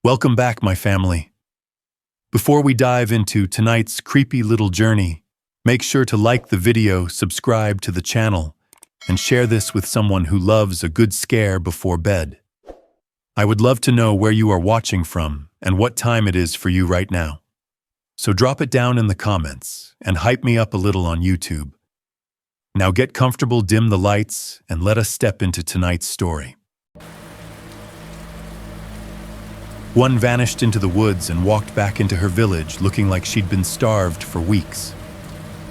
Welcome back, my family. Before we dive into tonight's creepy little journey, make sure to like the video, subscribe to the channel, and share this with someone who loves a good scare before bed. I would love to know where you are watching from and what time it is for you right now. So drop it down in the comments and hype me up a little on YouTube. Now get comfortable, dim the lights, and let us step into tonight's story. One vanished into the woods and walked back into her village looking like she'd been starved for weeks.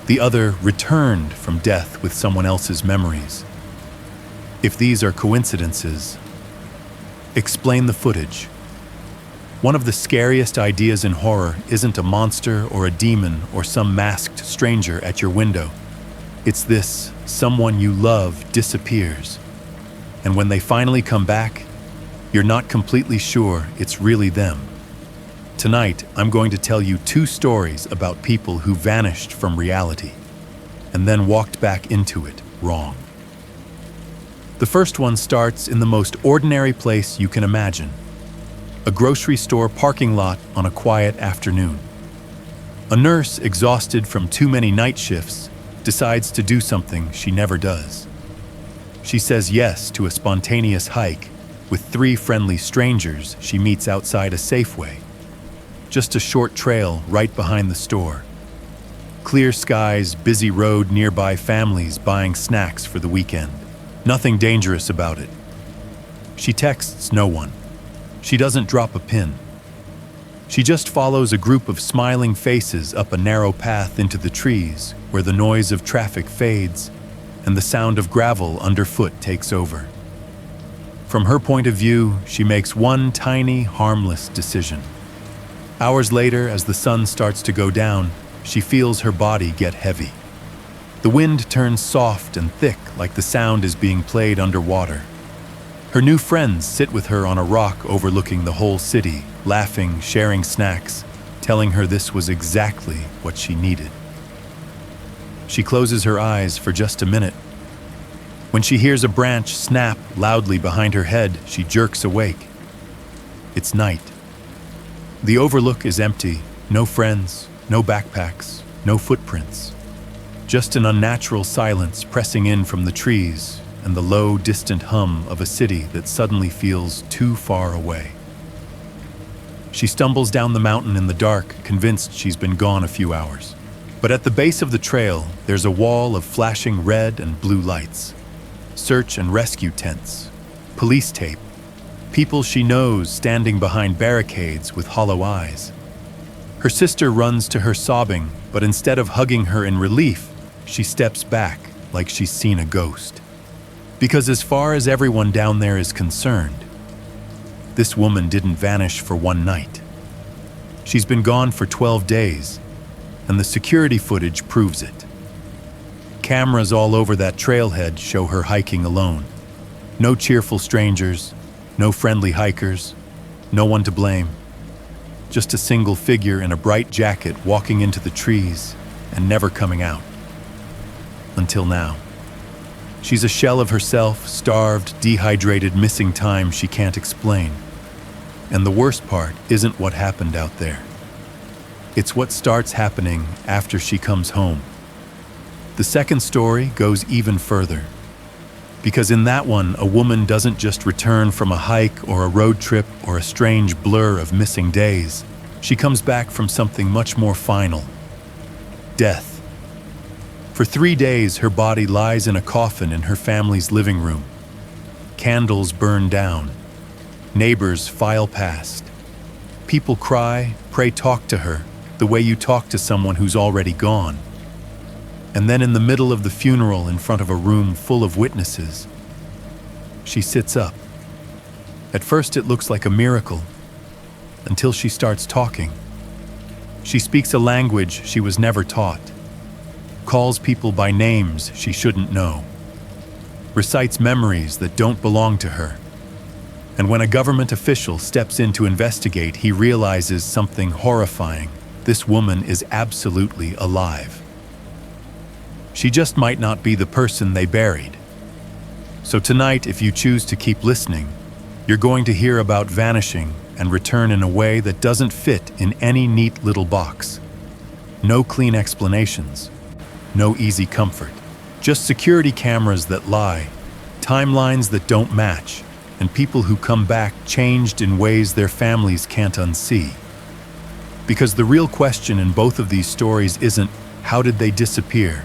The other returned from death with someone else's memories. If these are coincidences, explain the footage. One of the scariest ideas in horror isn't a monster or a demon or some masked stranger at your window. It's this: someone you love disappears. And when they finally come back, you're not completely sure it's really them. Tonight, I'm going to tell you two stories about people who vanished from reality and then walked back into it wrong. The first one starts in the most ordinary place you can imagine: a grocery store parking lot on a quiet afternoon. A nurse, exhausted from too many night shifts, decides to do something she never does. She says yes to a spontaneous hike with 3 friendly strangers she meets outside a Safeway. Just a short trail right behind the store. Clear skies, busy road, nearby families buying snacks for the weekend. Nothing dangerous about it. She texts no one. She doesn't drop a pin. She just follows a group of smiling faces up a narrow path into the trees where the noise of traffic fades and the sound of gravel underfoot takes over. From her point of view, she makes one tiny, harmless decision. Hours later, as the sun starts to go down, she feels her body get heavy. The wind turns soft and thick, like the sound is being played underwater. Her new friends sit with her on a rock overlooking the whole city, laughing, sharing snacks, telling her this was exactly what she needed. She closes her eyes for just a minute. When she hears a branch snap loudly behind her head, she jerks awake. It's night. The overlook is empty. No friends, no backpacks, no footprints. Just an unnatural silence pressing in from the trees and the low, distant hum of a city that suddenly feels too far away. She stumbles down the mountain in the dark, convinced she's been gone a few hours. But at the base of the trail, there's a wall of flashing red and blue lights. Search and rescue tents, police tape, people she knows standing behind barricades with hollow eyes. Her sister runs to her sobbing, but instead of hugging her in relief, she steps back like she's seen a ghost. Because as far as everyone down there is concerned, this woman didn't vanish for one night. She's been gone for 12 days, and the security footage proves it. Cameras all over that trailhead show her hiking alone. No cheerful strangers, no friendly hikers, no one to blame. Just a single figure in a bright jacket walking into the trees and never coming out. Until now. She's a shell of herself, starved, dehydrated, missing time she can't explain. And the worst part isn't what happened out there. It's what starts happening after she comes home. The second story goes even further. Because in that one, a woman doesn't just return from a hike or a road trip or a strange blur of missing days. She comes back from something much more final: death. For 3 days, her body lies in a coffin in her family's living room. Candles burn down. Neighbors file past. People cry, pray, talk to her, the way you talk to someone who's already gone. And then in the middle of the funeral, in front of a room full of witnesses, she sits up. At first it looks like a miracle, until she starts talking. She speaks a language she was never taught, calls people by names she shouldn't know, recites memories that don't belong to her. And when a government official steps in to investigate, he realizes something horrifying. This woman is absolutely alive. She just might not be the person they buried. So tonight, if you choose to keep listening, you're going to hear about vanishing and return in a way that doesn't fit in any neat little box. No clean explanations, no easy comfort, just security cameras that lie, timelines that don't match, and people who come back changed in ways their families can't unsee. Because the real question in both of these stories isn't how did they disappear,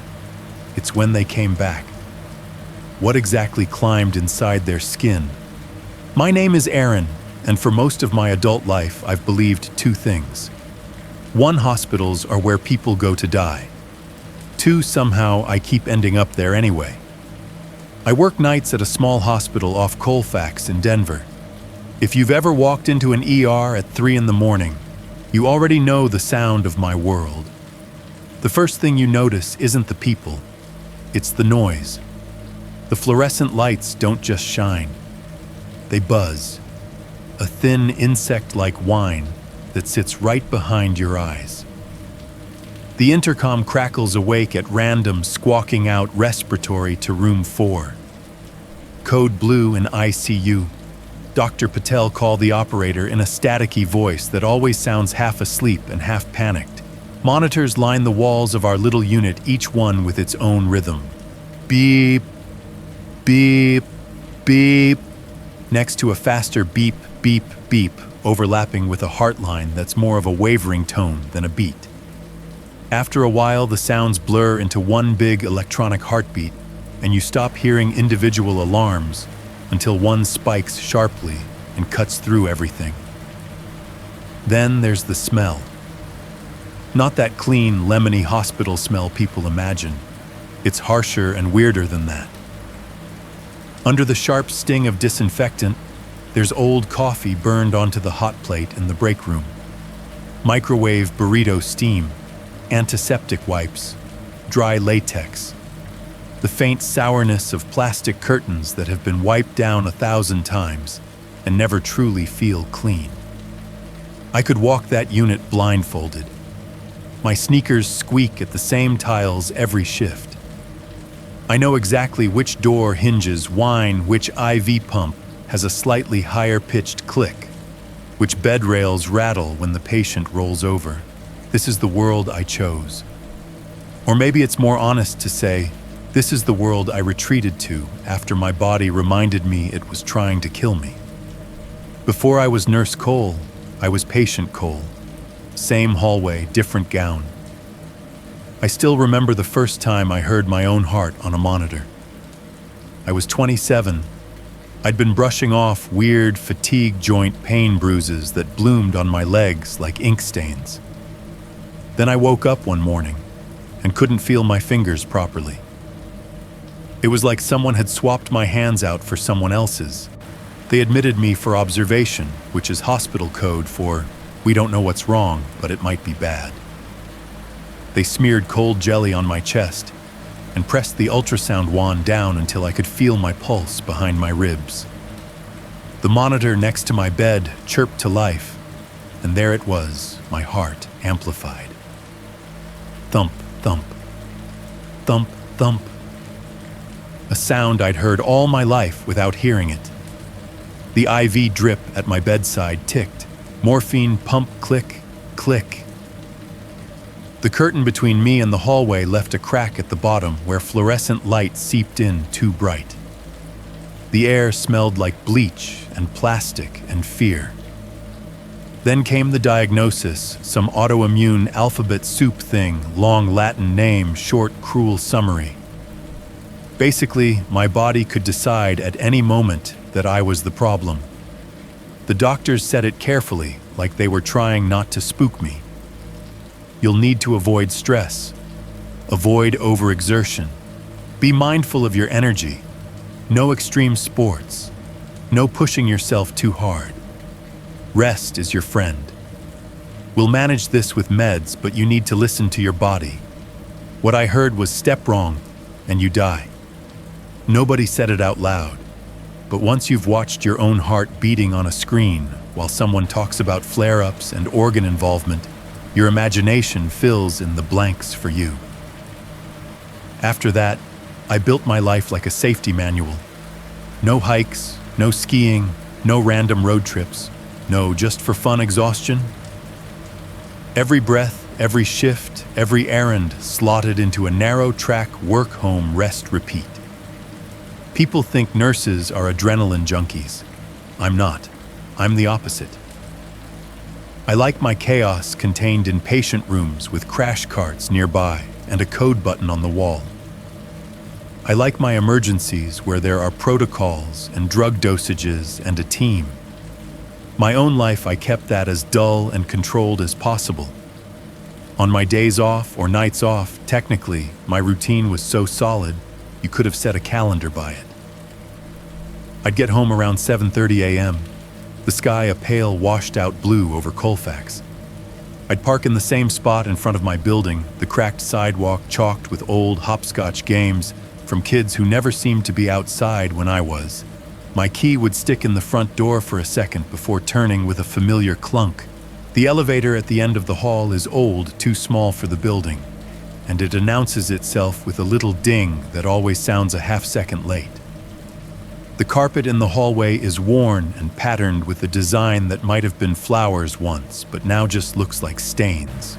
it's when they came back. What exactly climbed inside their skin? My name is Aaron, and for most of my adult life I've believed two things. One, hospitals are where people go to die. Two, somehow I keep ending up there anyway. I work nights at a small hospital off Colfax in Denver. If you've ever walked into an ER at 3 in the morning, you already know the sound of my world. The first thing you notice isn't the people, it's the noise. The fluorescent lights don't just shine, they buzz. A thin insect-like whine that sits right behind your eyes. The intercom crackles awake at random, squawking out respiratory to room 4. Code blue in ICU. Dr. Patel called the operator in a staticky voice that always sounds half asleep and half panicked. Monitors line the walls of our little unit, each one with its own rhythm. Beep, beep, beep, next to a faster beep, beep, beep, overlapping with a heart line that's more of a wavering tone than a beat. After a while, the sounds blur into one big electronic heartbeat, and you stop hearing individual alarms until one spikes sharply and cuts through everything. Then there's the smell. Not that clean, lemony hospital smell people imagine. It's harsher and weirder than that. Under the sharp sting of disinfectant, there's old coffee burned onto the hot plate in the break room. Microwave burrito steam, antiseptic wipes, dry latex. The faint sourness of plastic curtains that have been wiped down 1,000 times and never truly feel clean. I could walk that unit blindfolded. My sneakers squeak at the same tiles every shift. I know exactly which door hinges whine, which IV pump has a slightly higher-pitched click, which bed rails rattle when the patient rolls over. This is the world I chose. Or maybe it's more honest to say, this is the world I retreated to after my body reminded me it was trying to kill me. Before I was Nurse Cole, I was Patient Cole. Same hallway, different gown. I still remember the first time I heard my own heart on a monitor. I was 27. I'd been brushing off weird fatigue joint pain bruises that bloomed on my legs like ink stains. Then I woke up one morning and couldn't feel my fingers properly. It was like someone had swapped my hands out for someone else's. They admitted me for observation, which is hospital code for, we don't know what's wrong, but it might be bad. They smeared cold jelly on my chest and pressed the ultrasound wand down until I could feel my pulse behind my ribs. The monitor next to my bed chirped to life, and there it was, my heart amplified. Thump, thump, thump, thump. A sound I'd heard all my life without hearing it. The IV drip at my bedside ticked. Morphine pump click, click. The curtain between me and the hallway left a crack at the bottom where fluorescent light seeped in too bright. The air smelled like bleach and plastic and fear. Then came the diagnosis, some autoimmune alphabet soup thing, long Latin name, short, cruel summary. Basically, my body could decide at any moment that I was the problem. The doctors said it carefully, like they were trying not to spook me. You'll need to avoid stress. Avoid overexertion. Be mindful of your energy. No extreme sports. No pushing yourself too hard. Rest is your friend. We'll manage this with meds, but you need to listen to your body. What I heard was step wrong, and you die. Nobody said it out loud, but once you've watched your own heart beating on a screen while someone talks about flare-ups and organ involvement, your imagination fills in the blanks for you. After that, I built my life like a safety manual. No hikes, no skiing, no random road trips. No, just for fun exhaustion. Every breath, every shift, every errand slotted into a narrow track work, home, rest, repeat. People think nurses are adrenaline junkies. I'm not. I'm the opposite. I like my chaos contained in patient rooms with crash carts nearby and a code button on the wall. I like my emergencies where there are protocols and drug dosages and a team. My own life, I kept that as dull and controlled as possible. On my days off or nights off, technically, my routine was so solid, you could have set a calendar by it. I'd get home around 7:30 a.m., the sky a pale washed-out blue over Colfax. I'd park in the same spot in front of my building, the cracked sidewalk chalked with old hopscotch games from kids who never seemed to be outside when I was. My key would stick in the front door for a second before turning with a familiar clunk. The elevator at the end of the hall is old, too small for the building, and it announces itself with a little ding that always sounds a half-second late. The carpet in the hallway is worn and patterned with a design that might have been flowers once, but now just looks like stains.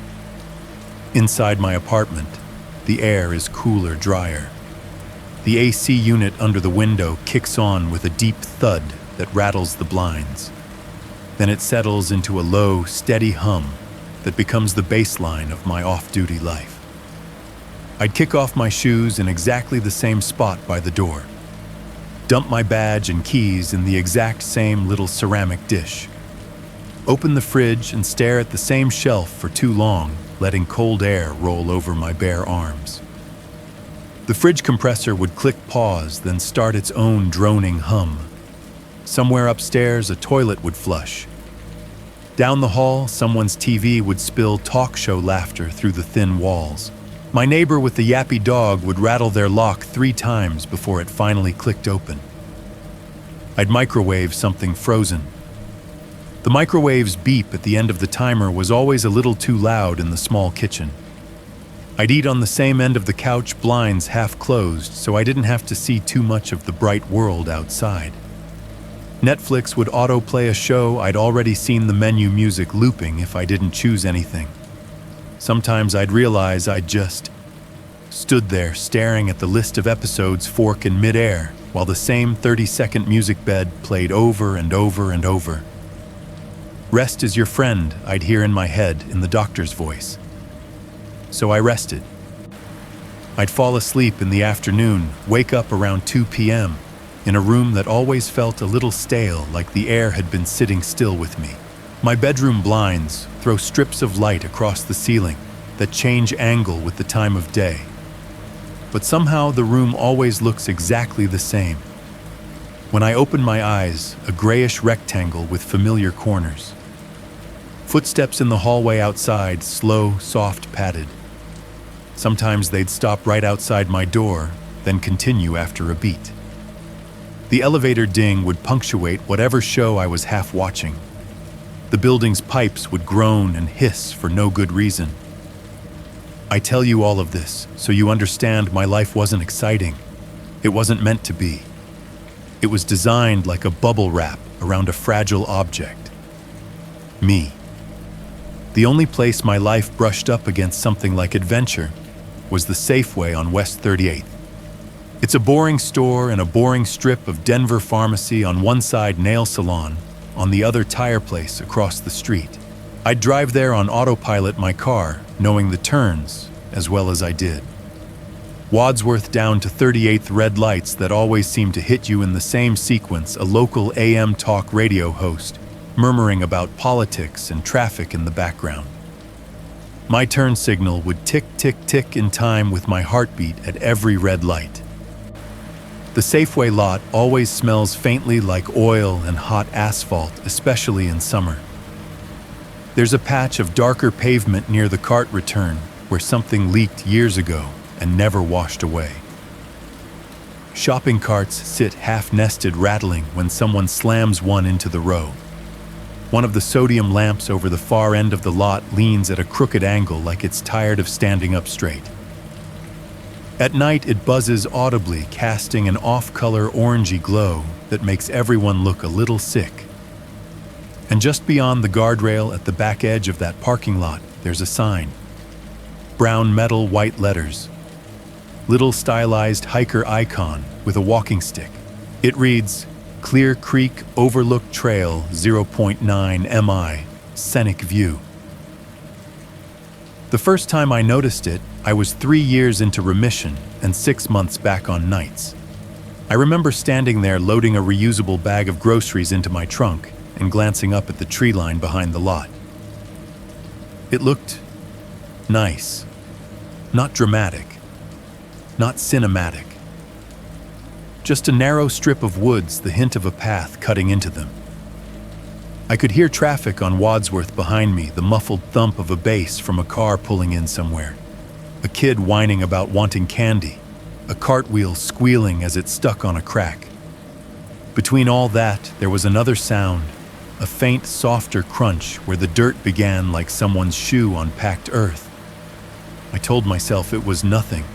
Inside my apartment, the air is cooler, drier. The AC unit under the window kicks on with a deep thud that rattles the blinds. Then it settles into a low, steady hum that becomes the baseline of my off-duty life. I'd kick off my shoes in exactly the same spot by the door. Dump my badge and keys in the exact same little ceramic dish. Open the fridge and stare at the same shelf for too long, letting cold air roll over my bare arms. The fridge compressor would click pause, then start its own droning hum. Somewhere upstairs, a toilet would flush. Down the hall, someone's TV would spill talk show laughter through the thin walls. My neighbor with the yappy dog would rattle their lock 3 times before it finally clicked open. I'd microwave something frozen. The microwave's beep at the end of the timer was always a little too loud in the small kitchen. I'd eat on the same end of the couch, blinds half closed, so I didn't have to see too much of the bright world outside. Netflix would autoplay a show I'd already seen the menu music looping if I didn't choose anything. Sometimes I'd realize I'd just stood there staring at the list of episodes fork in midair while the same 30-second music bed played over and over and over. Rest is your friend, I'd hear in my head in the doctor's voice. So I rested. I'd fall asleep in the afternoon, wake up around 2 p.m., in a room that always felt a little stale, like the air had been sitting still with me. My bedroom blinds throw strips of light across the ceiling that change angle with the time of day. But somehow the room always looks exactly the same. When I open my eyes, a grayish rectangle with familiar corners. Footsteps in the hallway outside, slow, soft, padded. Sometimes they'd stop right outside my door, then continue after a beat. The elevator ding would punctuate whatever show I was half watching. The building's pipes would groan and hiss for no good reason. I tell you all of this so you understand my life wasn't exciting. It wasn't meant to be. It was designed like a bubble wrap around a fragile object. Me. The only place my life brushed up against something like adventure was the Safeway on West 38th. It's a boring store and a boring strip of Denver pharmacy on one side, nail salon, on the other, tire place across the street. I'd drive there on autopilot my car, knowing the turns as well as I did. Wadsworth down to 38th, red lights that always seemed to hit you in the same sequence, a local AM talk radio host murmuring about politics and traffic in the background. My turn signal would tick, tick, tick in time with my heartbeat at every red light. The Safeway lot always smells faintly like oil and hot asphalt, especially in summer. There's a patch of darker pavement near the cart return where something leaked years ago and never washed away. Shopping carts sit half-nested, rattling when someone slams one into the row. One of the sodium lamps over the far end of the lot leans at a crooked angle like it's tired of standing up straight. At night, it buzzes audibly, casting an off-color orangey glow that makes everyone look a little sick. And just beyond the guardrail at the back edge of that parking lot, there's a sign. Brown metal, white letters. Little stylized hiker icon with a walking stick. It reads, Clear Creek Overlook Trail 0.9 mi, Scenic View. The first time I noticed it, I was 3 years into remission and 6 months back on nights. I remember standing there loading a reusable bag of groceries into my trunk and glancing up at the tree line behind the lot. It looked nice, not dramatic, not cinematic. Just a narrow strip of woods, the hint of a path cutting into them. I could hear traffic on Wadsworth behind me, the muffled thump of a bass from a car pulling in somewhere. A kid whining about wanting candy, a cartwheel squealing as it stuck on a crack. Between all that, there was another sound, a faint, softer crunch where the dirt began like someone's shoe on packed earth. I told myself it was nothing,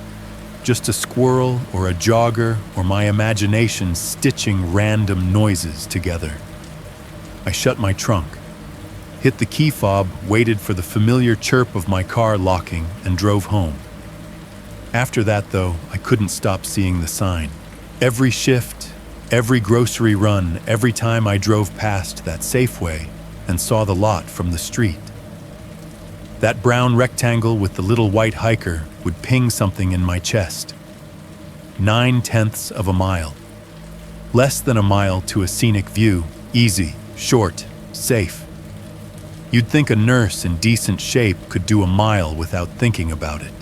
just a squirrel or a jogger or my imagination stitching random noises together. I shut my trunk, hit the key fob, waited for the familiar chirp of my car locking, and drove home. After that, though, I couldn't stop seeing the sign. Every shift, every grocery run, every time I drove past that Safeway and saw the lot from the street. That brown rectangle with the little white hiker would ping something in my chest. 9/10 of a mile. Less than a mile to a scenic view, easy, short, safe. You'd think a nurse in decent shape could do a mile without thinking about it.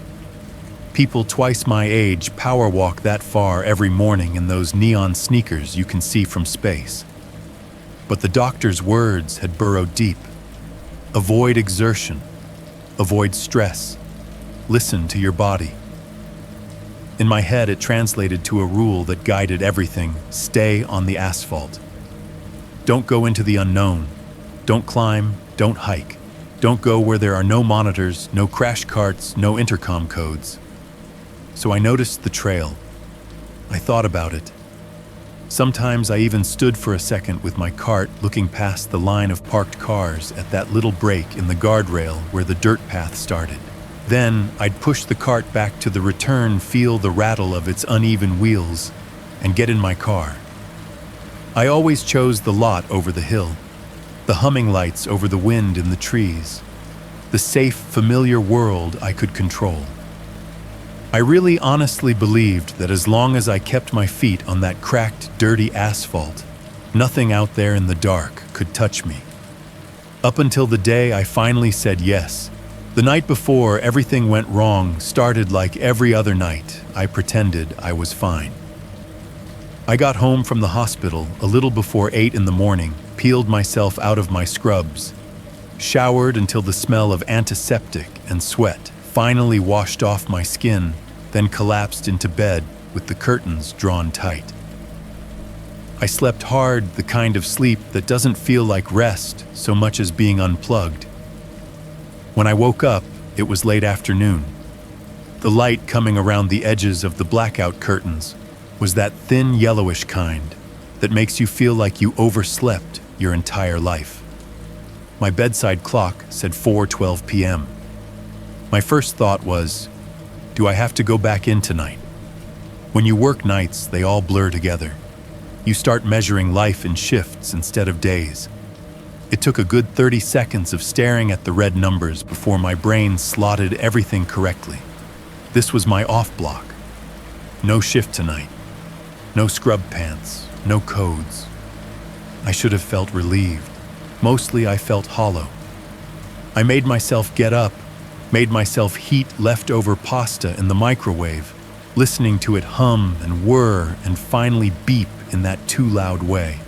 People twice my age power walk that far every morning in those neon sneakers you can see from space. But the doctor's words had burrowed deep. Avoid exertion. Avoid stress. Listen to your body. In my head, it translated to a rule that guided everything: stay on the asphalt. Don't go into the unknown. Don't climb, don't hike. Don't go where there are no monitors, no crash carts, no intercom codes. So I noticed the trail. I thought about it. Sometimes I even stood for a second with my cart looking past the line of parked cars at that little break in the guardrail where the dirt path started. Then I'd push the cart back to the return, feel the rattle of its uneven wheels, and get in my car. I always chose the lot over the hill, the humming lights over the wind in the trees, the safe, familiar world I could control. I really honestly believed that as long as I kept my feet on that cracked, dirty asphalt, nothing out there in the dark could touch me. Up until the day I finally said yes. The night before everything went wrong started like every other night. I pretended I was fine. I got home from the hospital a little before 8 in the morning, peeled myself out of my scrubs, showered until the smell of antiseptic and sweat finally washed off my skin, then collapsed into bed with the curtains drawn tight. I slept hard, the kind of sleep that doesn't feel like rest so much as being unplugged. When I woke up, it was late afternoon. The light coming around the edges of the blackout curtains was that thin yellowish kind that makes you feel like you overslept your entire life. My bedside clock said 4:12 p.m. My first thought was, do I have to go back in tonight? When you work nights, they all blur together. You start measuring life in shifts instead of days. It took a good 30 seconds of staring at the red numbers before my brain slotted everything correctly. This was my off block. No shift tonight. No scrub pants. No codes. I should have felt relieved. Mostly I felt hollow. I made myself get up, made myself heat leftover pasta in the microwave, listening to it hum and whir and finally beep in that too loud way.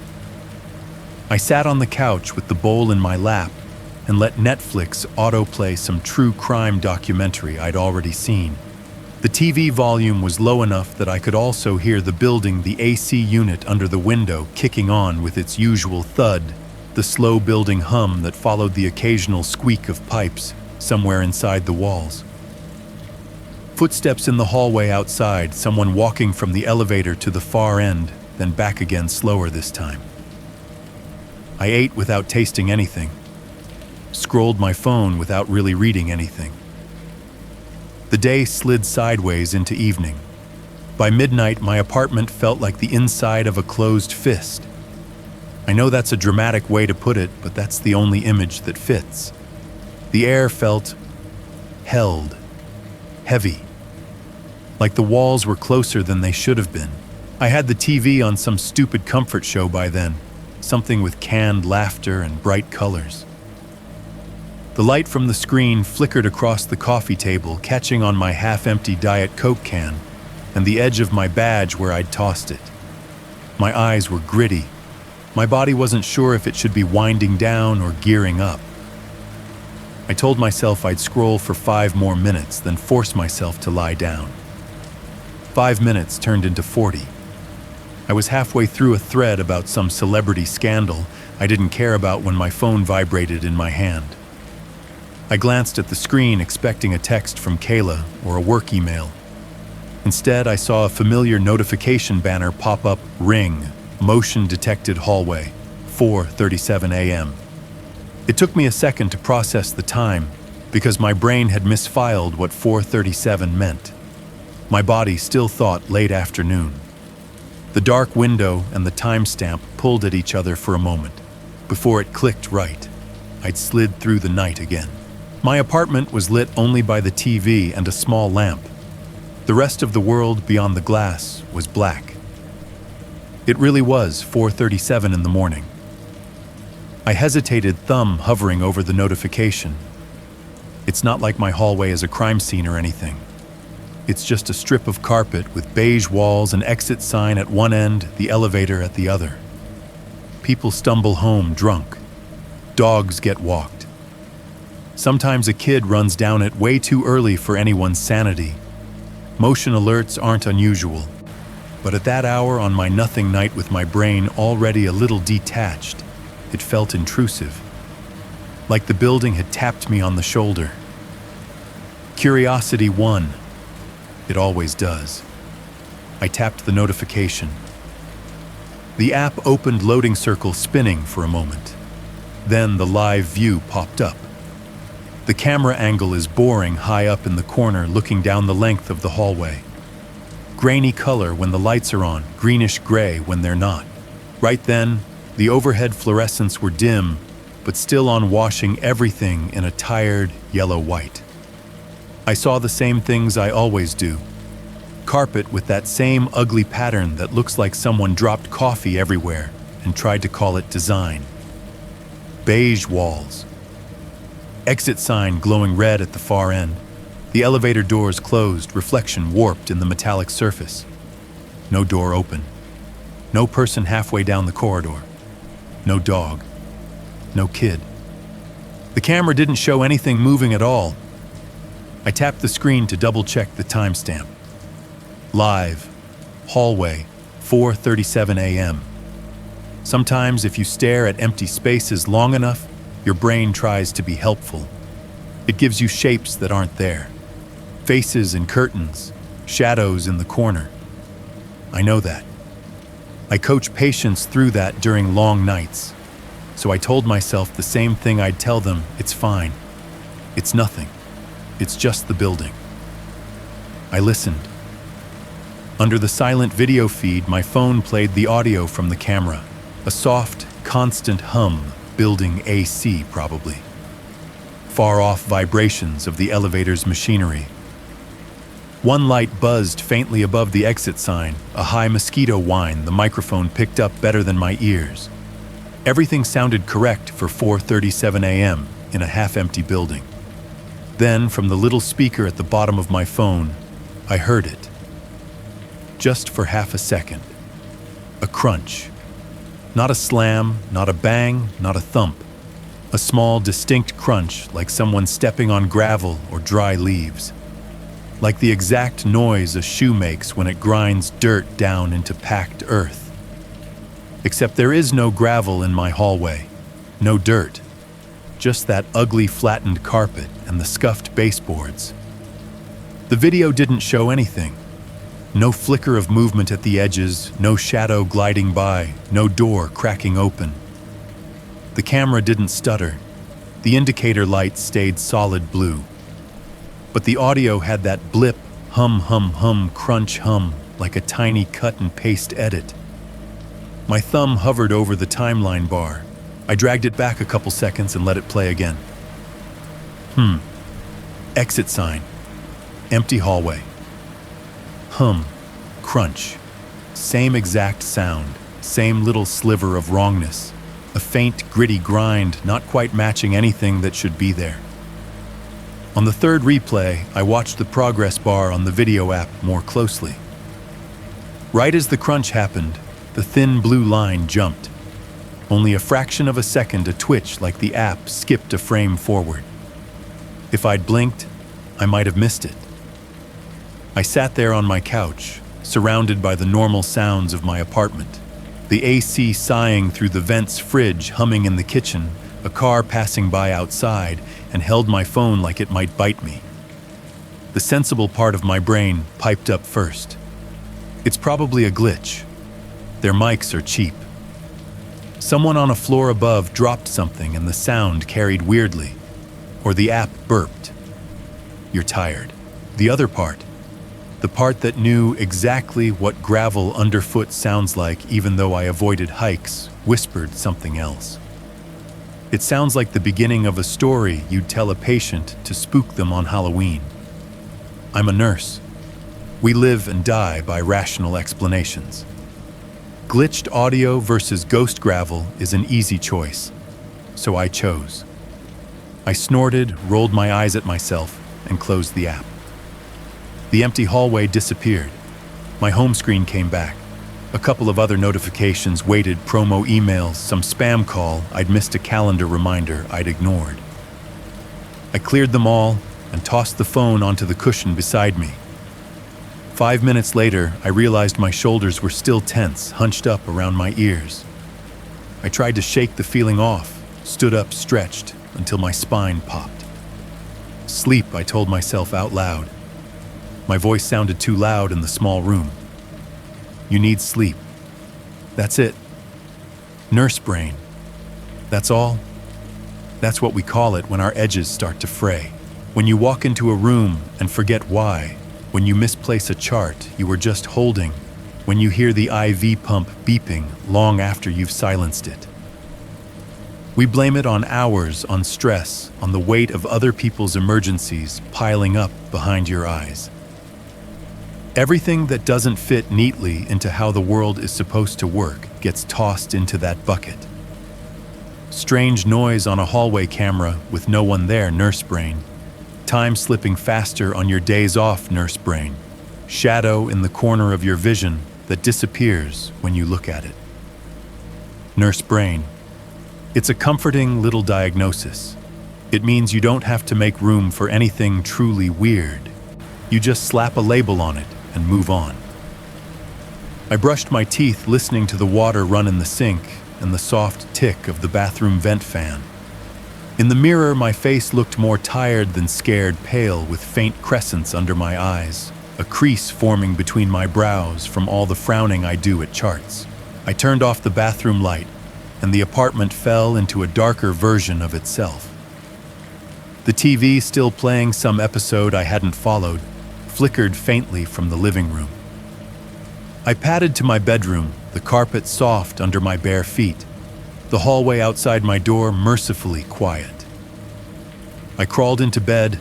I sat on the couch with the bowl in my lap and let Netflix autoplay some true crime documentary I'd already seen. The TV volume was low enough that I could also hear the building, the AC unit under the window kicking on with its usual thud, the slow building hum that followed the occasional squeak of pipes somewhere inside the walls. Footsteps in the hallway outside, someone walking from the elevator to the far end, then back again slower this time. I ate without tasting anything, scrolled my phone without really reading anything. The day slid sideways into evening. By midnight, my apartment felt like the inside of a closed fist. I know that's a dramatic way to put it, but that's the only image that fits. The air felt held, heavy, like the walls were closer than they should have been. I had the TV on some stupid comfort show by then, something with canned laughter and bright colors. The light from the screen flickered across the coffee table, catching on my half-empty Diet Coke can and the edge of my badge where I'd tossed it. My eyes were gritty. My body wasn't sure if it should be winding down or gearing up. I told myself I'd scroll for 5 more minutes, then force myself to lie down. 5 minutes turned into 40. I was halfway through a thread about some celebrity scandal I didn't care about when my phone vibrated in my hand. I glanced at the screen expecting a text from Kayla or a work email. Instead, I saw a familiar notification banner pop up, Ring, Motion Detected Hallway, 4:37 a.m. It took me a second to process the time because my brain had misfiled what 4:37 meant. My body still thought late afternoon. The dark window and the timestamp pulled at each other for a moment. Before it clicked right, I'd slid through the night again. My apartment was lit only by the TV and a small lamp. The rest of the world beyond the glass was black. It really was 4:37 in the morning. I hesitated, thumb hovering over the notification. It's not like my hallway is a crime scene or anything. It's just a strip of carpet with beige walls, an exit sign at one end, the elevator at the other. People stumble home drunk. Dogs get walked. Sometimes a kid runs down it way too early for anyone's sanity. Motion alerts aren't unusual, but at that hour on my nothing night with my brain already a little detached, it felt intrusive, like the building had tapped me on the shoulder. Curiosity won. It always does. I tapped the notification. The app opened loading circle spinning for a moment. Then the live view popped up. The camera angle is boring high up in the corner looking down the length of the hallway. Grainy color when the lights are on, greenish gray when they're not. Right then, the overhead fluorescents were dim, but still on, washing everything in a tired yellow-white. I saw the same things I always do. Carpet with that same ugly pattern that looks like someone dropped coffee everywhere and tried to call it design. Beige walls. Exit sign glowing red at the far end. The elevator doors closed, reflection warped in the metallic surface. No door open. No person halfway down the corridor. No dog. No kid. The camera didn't show anything moving at all. I tapped the screen to double-check the timestamp. Live. Hallway. 4:37 a.m. Sometimes if you stare at empty spaces long enough, your brain tries to be helpful. It gives you shapes that aren't there. Faces in curtains, shadows in the corner. I know that. I coach patients through that during long nights. So I told myself the same thing I'd tell them, it's fine. It's nothing. It's just the building. I listened. Under the silent video feed, my phone played the audio from the camera. A soft, constant hum, building AC probably. Far-off vibrations of the elevator's machinery. One light buzzed faintly above the exit sign, a high mosquito whine the microphone picked up better than my ears. Everything sounded correct for 4:37 a.m. in a half-empty building. Then, from the little speaker at the bottom of my phone, I heard it. Just for half a second. A crunch. Not a slam, not a bang, not a thump. A small, distinct crunch like someone stepping on gravel or dry leaves. Like the exact noise a shoe makes when it grinds dirt down into packed earth. Except there is no gravel in my hallway. No dirt. Just that ugly flattened carpet and the scuffed baseboards. The video didn't show anything. No flicker of movement at the edges, no shadow gliding by, no door cracking open. The camera didn't stutter. The indicator light stayed solid blue. But the audio had that blip, hum, hum, hum, crunch, hum, like a tiny cut and paste edit. My thumb hovered over the timeline bar. I dragged it back a couple seconds and let it play again. Exit sign. Empty hallway. Hum. Crunch. Same exact sound. Same little sliver of wrongness. A faint, gritty grind, not quite matching anything that should be there. On the third replay, I watched the progress bar on the video app more closely. Right as the crunch happened, the thin blue line jumped. Only a fraction of a second, a twitch like the app skipped a frame forward. If I'd blinked, I might have missed it. I sat there on my couch, surrounded by the normal sounds of my apartment. The AC sighing through the vents, fridge humming in the kitchen, a car passing by outside, and held my phone like it might bite me. The sensible part of my brain piped up first. It's probably a glitch. Their mics are cheap. Someone on a floor above dropped something and the sound carried weirdly. Or the app burped. You're tired. The other part, the part that knew exactly what gravel underfoot sounds like even though I avoided hikes, whispered something else. It sounds like the beginning of a story you'd tell a patient to spook them on Halloween. I'm a nurse. We live and die by rational explanations. Glitched audio versus ghost gravel is an easy choice, so I chose. I snorted, rolled my eyes at myself, and closed the app. The empty hallway disappeared. My home screen came back. A couple of other notifications waited, promo emails, some spam call. I'd missed a calendar reminder I'd ignored. I cleared them all and tossed the phone onto the cushion beside me. 5 minutes later, I realized my shoulders were still tense, hunched up around my ears. I tried to shake the feeling off, stood up, stretched, until my spine popped. Sleep, I told myself out loud. My voice sounded too loud in the small room. You need sleep. That's it. Nurse brain. That's all. That's what we call it when our edges start to fray. When you walk into a room and forget why. When you misplace a chart you were just holding. When you hear the IV pump beeping long after you've silenced it. We blame it on hours, on stress, on the weight of other people's emergencies piling up behind your eyes. Everything that doesn't fit neatly into how the world is supposed to work gets tossed into that bucket. Strange noise on a hallway camera with no one there, nurse brain. Time slipping faster on your days off, nurse brain. Shadow in the corner of your vision that disappears when you look at it. Nurse brain. It's a comforting little diagnosis. It means you don't have to make room for anything truly weird. You just slap a label on it and move on. I brushed my teeth listening to the water run in the sink and the soft tick of the bathroom vent fan. In the mirror, my face looked more tired than scared, pale with faint crescents under my eyes, a crease forming between my brows from all the frowning I do at charts. I turned off the bathroom light, and the apartment fell into a darker version of itself. The TV, still playing some episode I hadn't followed, flickered faintly from the living room. I padded to my bedroom, the carpet soft under my bare feet, the hallway outside my door mercifully quiet. I crawled into bed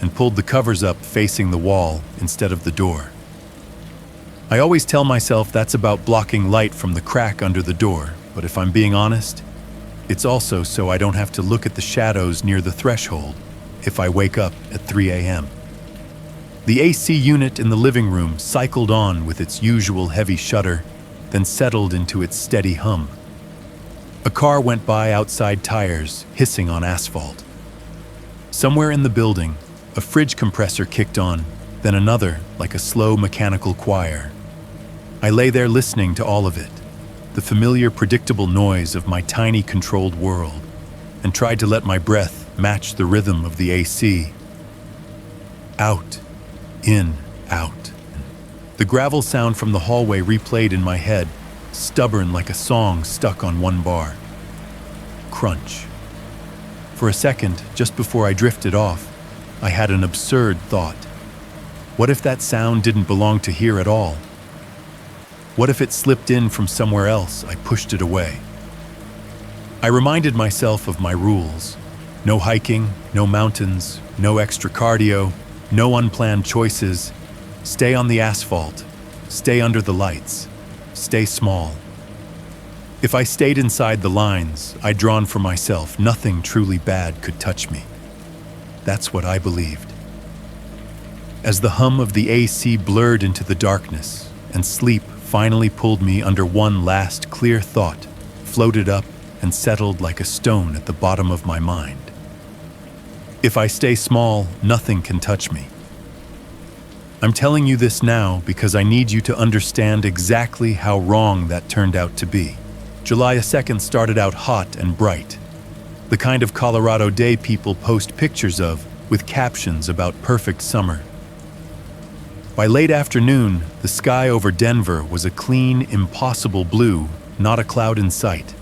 and pulled the covers up facing the wall instead of the door. I always tell myself that's about blocking light from the crack under the door, but if I'm being honest, it's also so I don't have to look at the shadows near the threshold if I wake up at 3 a.m. The AC unit in the living room cycled on with its usual heavy shudder, then settled into its steady hum. A car went by outside, tires hissing on asphalt. Somewhere in the building, a fridge compressor kicked on, then another like a slow mechanical choir. I lay there listening to all of it, the familiar, predictable noise of my tiny, controlled world, and tried to let my breath match the rhythm of the AC. Out, in, out. The gravel sound from the hallway replayed in my head, stubborn like a song stuck on one bar. crunch. For a second, just before I drifted off, I had an absurd thought. What if that sound didn't belong to here at all? What if it slipped in from somewhere else? I pushed it away. I reminded myself of my rules. No hiking, no mountains, no extra cardio, no unplanned choices. Stay on the asphalt. Stay under the lights. Stay small. If I stayed inside the lines I'd drawn for myself, nothing truly bad could touch me. That's what I believed. As the hum of the AC blurred into the darkness and sleep finally pulled me under, one last clear thought floated up and settled like a stone at the bottom of my mind. If I stay small, nothing can touch me. I'm telling you this now because I need you to understand exactly how wrong that turned out to be. July 2nd started out hot and bright, the kind of Colorado day people post pictures of with captions about perfect summer. By late afternoon, the sky over Denver was a clean, impossible blue, not a cloud in sight.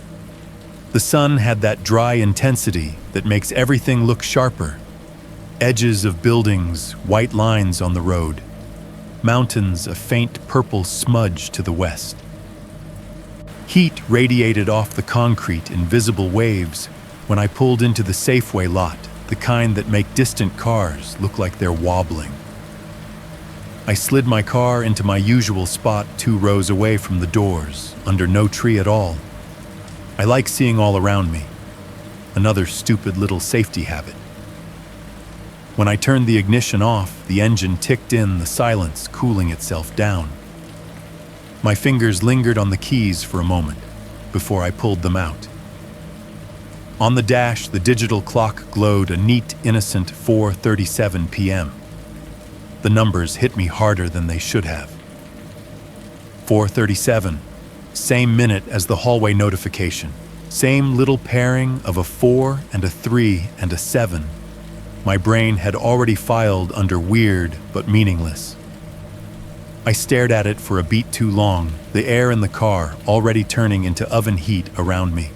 The sun had that dry intensity that makes everything look sharper. Edges of buildings, white lines on the road. Mountains, a faint purple smudge to the west. Heat radiated off the concrete in visible waves when I pulled into the Safeway lot, the kind that make distant cars look like they're wobbling. I slid my car into my usual spot 2 rows away from the doors, under no tree at all. I like seeing all around me. Another stupid little safety habit. When I turned the ignition off, the engine ticked in, the silence cooling itself down. My fingers lingered on the keys for a moment before I pulled them out. On the dash, the digital clock glowed a neat, innocent 4:37 p.m. The numbers hit me harder than they should have. 4:37, same minute as the hallway notification, same little pairing of a 4 and a 3 and a 7. My brain had already filed under weird but meaningless. I stared at it for a beat too long, the air in the car already turning into oven heat around me.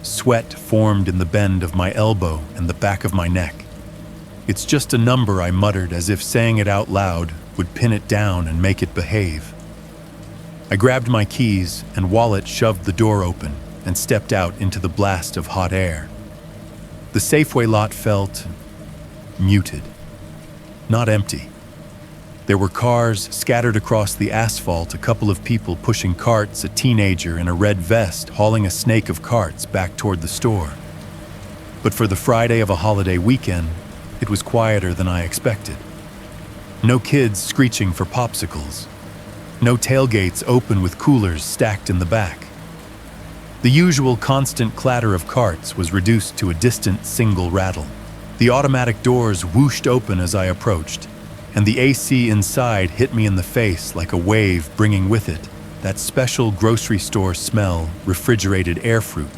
Sweat formed in the bend of my elbow and the back of my neck. It's just a number, I muttered, as if saying it out loud would pin it down and make it behave. I grabbed my keys and wallet, shoved the door open, and stepped out into the blast of hot air. The Safeway lot felt muted, not empty. There were cars scattered across the asphalt, a couple of people pushing carts, a teenager in a red vest hauling a snake of carts back toward the store. But for the Friday of a holiday weekend, it was quieter than I expected. No kids screeching for popsicles. No tailgates open with coolers stacked in the back. The usual constant clatter of carts was reduced to a distant single rattle. The automatic doors whooshed open as I approached, and the AC inside hit me in the face like a wave, bringing with it that special grocery store smell, refrigerated air fruit,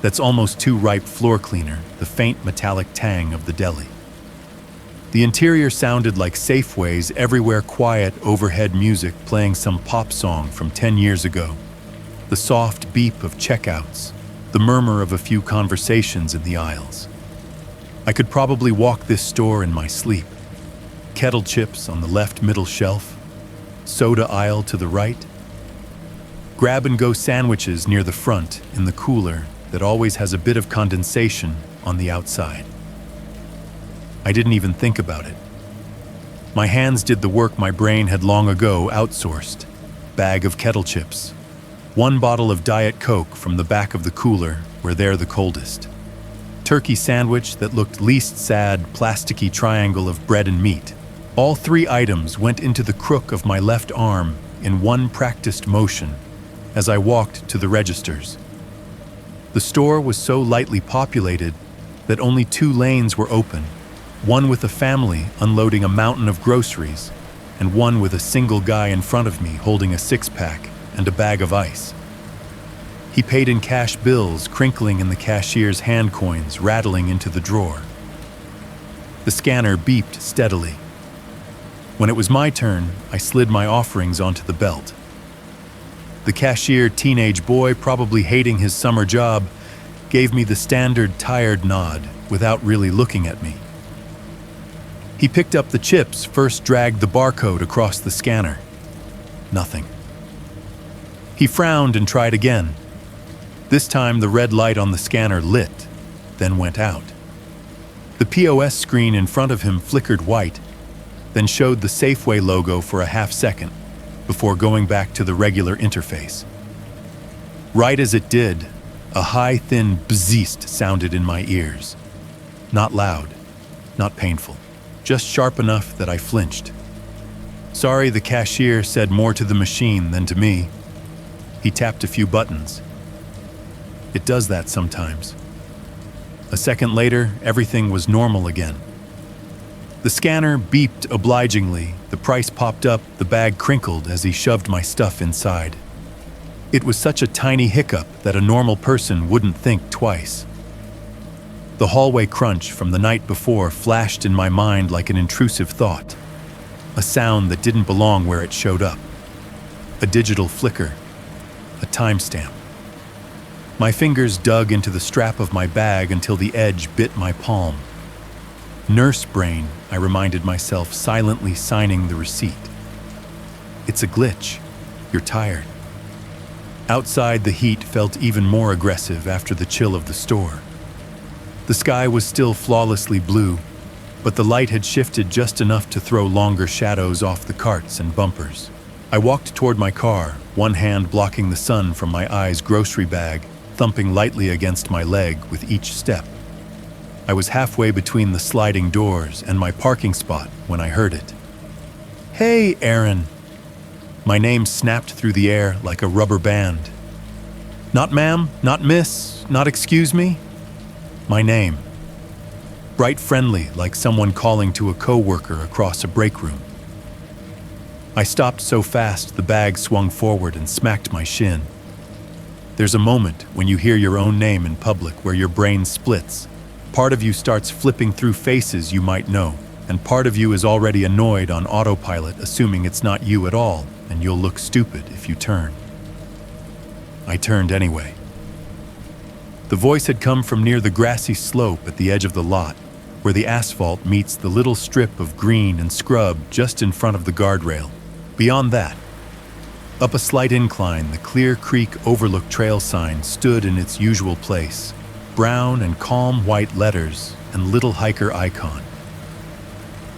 that's almost too ripe floor cleaner, the faint metallic tang of the deli. The interior sounded like Safeway's everywhere, quiet overhead music playing some pop song from 10 years ago. The soft beep of checkouts, the murmur of a few conversations in the aisles. I could probably walk this store in my sleep. Kettle chips on the left middle shelf, soda aisle to the right. Grab-and-go sandwiches near the front in the cooler that always has a bit of condensation on the outside. I didn't even think about it. My hands did the work my brain had long ago outsourced. Bag of kettle chips. 1 bottle of Diet Coke from the back of the cooler where they're the coldest. Turkey sandwich that looked least sad, plasticky triangle of bread and meat. All 3 items went into the crook of my left arm in one practiced motion as I walked to the registers. The store was so lightly populated that only 2 lanes were open, one with a family unloading a mountain of groceries, and one with a single guy in front of me holding a 6-pack and a bag of ice. He paid in cash bills, crinkling in the cashier's hand coins, rattling into the drawer. The scanner beeped steadily. When it was my turn, I slid my offerings onto the belt. The cashier, teenage boy, probably hating his summer job, gave me the standard tired nod without really looking at me. He picked up the chips, first dragged the barcode across the scanner. Nothing. He frowned and tried again. This time the red light on the scanner lit, then went out. The POS screen in front of him flickered white, then showed the Safeway logo for a half second before going back to the regular interface. Right as it did, a high, thin bzzzt sounded in my ears. Not loud, not painful, just sharp enough that I flinched. Sorry, the cashier said more to the machine than to me. He tapped a few buttons. It does that sometimes. A second later, everything was normal again. The scanner beeped obligingly, the price popped up, the bag crinkled as he shoved my stuff inside. It was such a tiny hiccup that a normal person wouldn't think twice. The hallway crunch from the night before flashed in my mind like an intrusive thought, a sound that didn't belong where it showed up, a digital flicker, a timestamp. My fingers dug into the strap of my bag until the edge bit my palm. Nurse brain, I reminded myself, silently signing the receipt. It's a glitch. You're tired. Outside, the heat felt even more aggressive after the chill of the store. The sky was still flawlessly blue, but the light had shifted just enough to throw longer shadows off the carts and bumpers. I walked toward my car, one hand blocking the sun from my eyes' grocery bag, thumping lightly against my leg with each step. I was halfway between the sliding doors and my parking spot when I heard it. "Hey, Aaron." My name snapped through the air like a rubber band. Not ma'am, not miss, not excuse me. My name. Bright friendly, like someone calling to a coworker across a break room. I stopped so fast the bag swung forward and smacked my shin. There's a moment when you hear your own name in public where your brain splits. Part of you starts flipping through faces you might know, and part of you is already annoyed on autopilot, assuming it's not you at all, and you'll look stupid if you turn. I turned anyway. The voice had come from near the grassy slope at the edge of the lot, where the asphalt meets the little strip of green and scrub just in front of the guardrail. Beyond that, up a slight incline, the Clear Creek Overlook Trail sign stood in its usual place, brown and calm white letters and little hiker icon.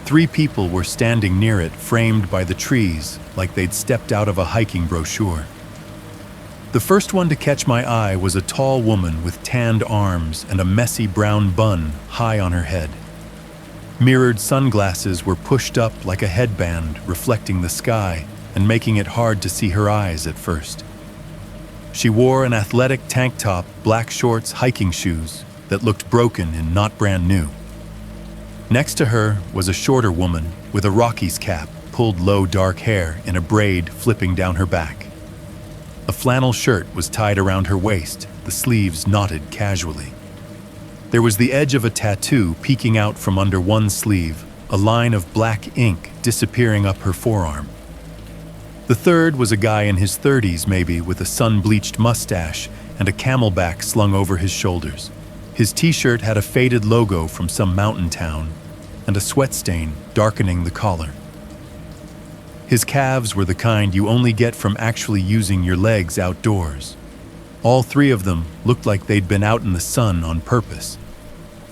3 people were standing near it, framed by the trees like they'd stepped out of a hiking brochure. The first one to catch my eye was a tall woman with tanned arms and a messy brown bun high on her head. Mirrored sunglasses were pushed up like a headband, reflecting the sky and making it hard to see her eyes at first. She wore an athletic tank top, black shorts, hiking shoes that looked broken and not brand new. Next to her was a shorter woman with a Rockies cap, pulled low dark hair in a braid flipping down her back. A flannel shirt was tied around her waist, the sleeves knotted casually. There was the edge of a tattoo peeking out from under one sleeve, a line of black ink disappearing up her forearm. The third was a guy in his 30s maybe, with a sun-bleached mustache and a camelback slung over his shoulders. His t-shirt had a faded logo from some mountain town and a sweat stain darkening the collar. His calves were the kind you only get from actually using your legs outdoors. All 3 of them looked like they'd been out in the sun on purpose.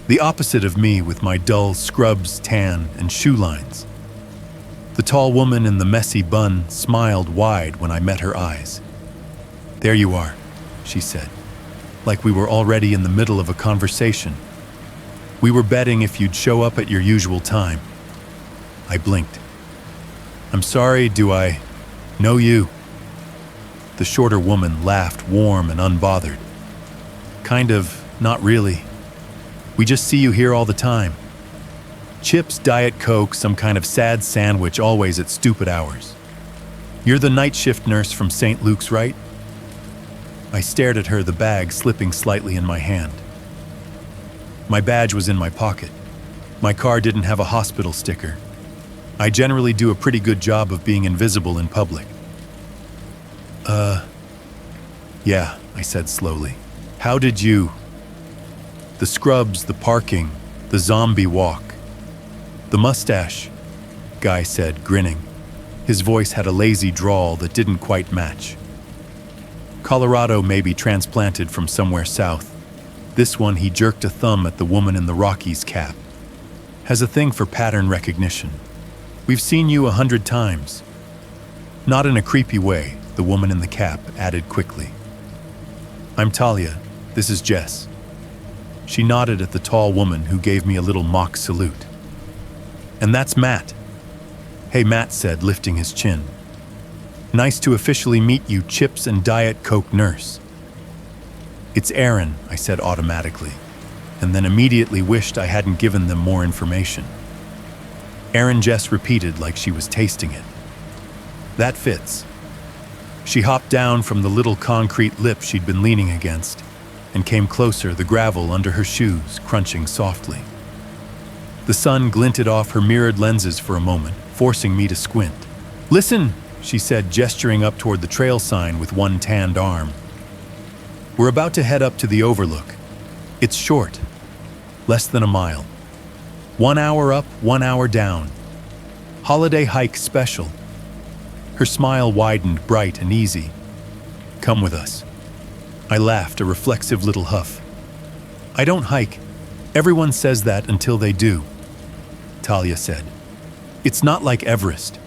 The opposite of me with my dull scrubs, tan, and shoe lines. The tall woman in the messy bun smiled wide when I met her eyes. "There you are," she said, like we were already in the middle of a conversation. "We were betting if you'd show up at your usual time." I blinked. "I'm sorry, do I know you?" The shorter woman laughed, warm and unbothered. "Kind of, not really. We just see you here all the time. Chips, Diet Coke, some kind of sad sandwich, always at stupid hours. You're the night shift nurse from St. Luke's, right?" I stared at her, the bag slipping slightly in my hand. My badge was in my pocket. My car didn't have a hospital sticker. I generally do a pretty good job of being invisible in public. Yeah, I said slowly. "How did you The scrubs, the parking, the zombie walk. The mustache, Guy said, grinning. His voice had a lazy drawl that didn't quite match. Colorado may be transplanted from somewhere south. This one, he jerked a thumb at the woman in the Rockies cap. Has a thing for pattern recognition. We've seen you 100 times. Not in a creepy way, the woman in the cap added quickly. I'm Talia. This is Jess. She nodded at the tall woman who gave me a little mock salute. And that's Matt. Hey, Matt said, lifting his chin. Nice to officially meet you, Chips and Diet Coke nurse. It's Aaron, I said automatically, and then immediately wished I hadn't given them more information. Aaron, Jess repeated like she was tasting it. That fits. She hopped down from the little concrete lip she'd been leaning against and came closer, the gravel under her shoes crunching softly. The sun glinted off her mirrored lenses for a moment, forcing me to squint. Listen, she said, gesturing up toward the trail sign with one tanned arm. We're about to head up to the overlook. It's short, less than a mile. 1 hour up, 1 hour down. Holiday hike special. Her smile widened, bright and easy. Come with us. I laughed, a reflexive little huff. I don't hike. Everyone says that until they do, Talia said. It's not like Everest.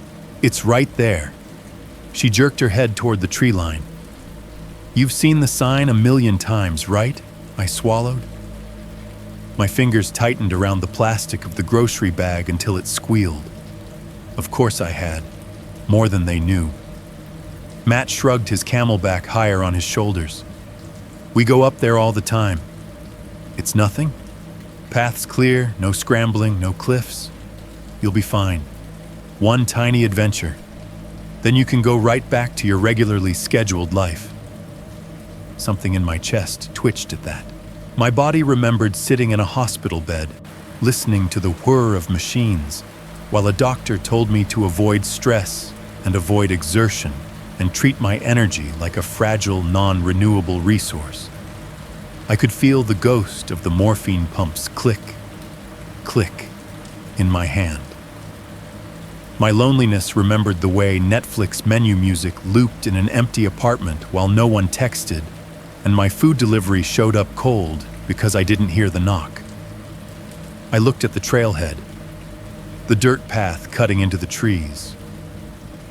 It's right there. She jerked her head toward the tree line. You've seen the sign 1,000,000 times, right? I swallowed. My fingers tightened around the plastic of the grocery bag until it squealed. Of course I had. More than they knew. Matt shrugged his camelback higher on his shoulders. We go up there all the time. It's nothing. Path's clear, no scrambling, no cliffs. You'll be fine. One tiny adventure. Then you can go right back to your regularly scheduled life. Something in my chest twitched at that. My body remembered sitting in a hospital bed, listening to the whir of machines, while a doctor told me to avoid stress and avoid exertion and treat my energy like a fragile, non-renewable resource. I could feel the ghost of the morphine pumps click, click in my hand. My loneliness remembered the way Netflix menu music looped in an empty apartment while no one texted, and my food delivery showed up cold because I didn't hear the knock. I looked at the trailhead, the dirt path cutting into the trees,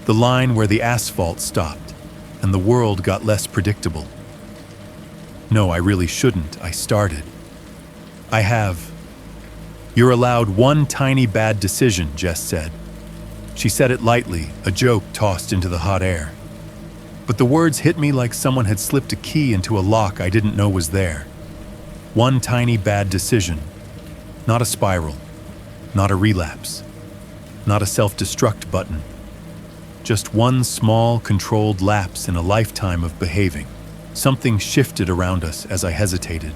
the line where the asphalt stopped, and the world got less predictable. No, I really shouldn't, I started. I have. You're allowed one tiny bad decision, Jess said. She said it lightly, a joke tossed into the hot air. But the words hit me like someone had slipped a key into a lock I didn't know was there. One tiny bad decision. Not a spiral. Not a relapse. Not a self-destruct button. Just one small, controlled lapse in a lifetime of behaving. Something shifted around us as I hesitated.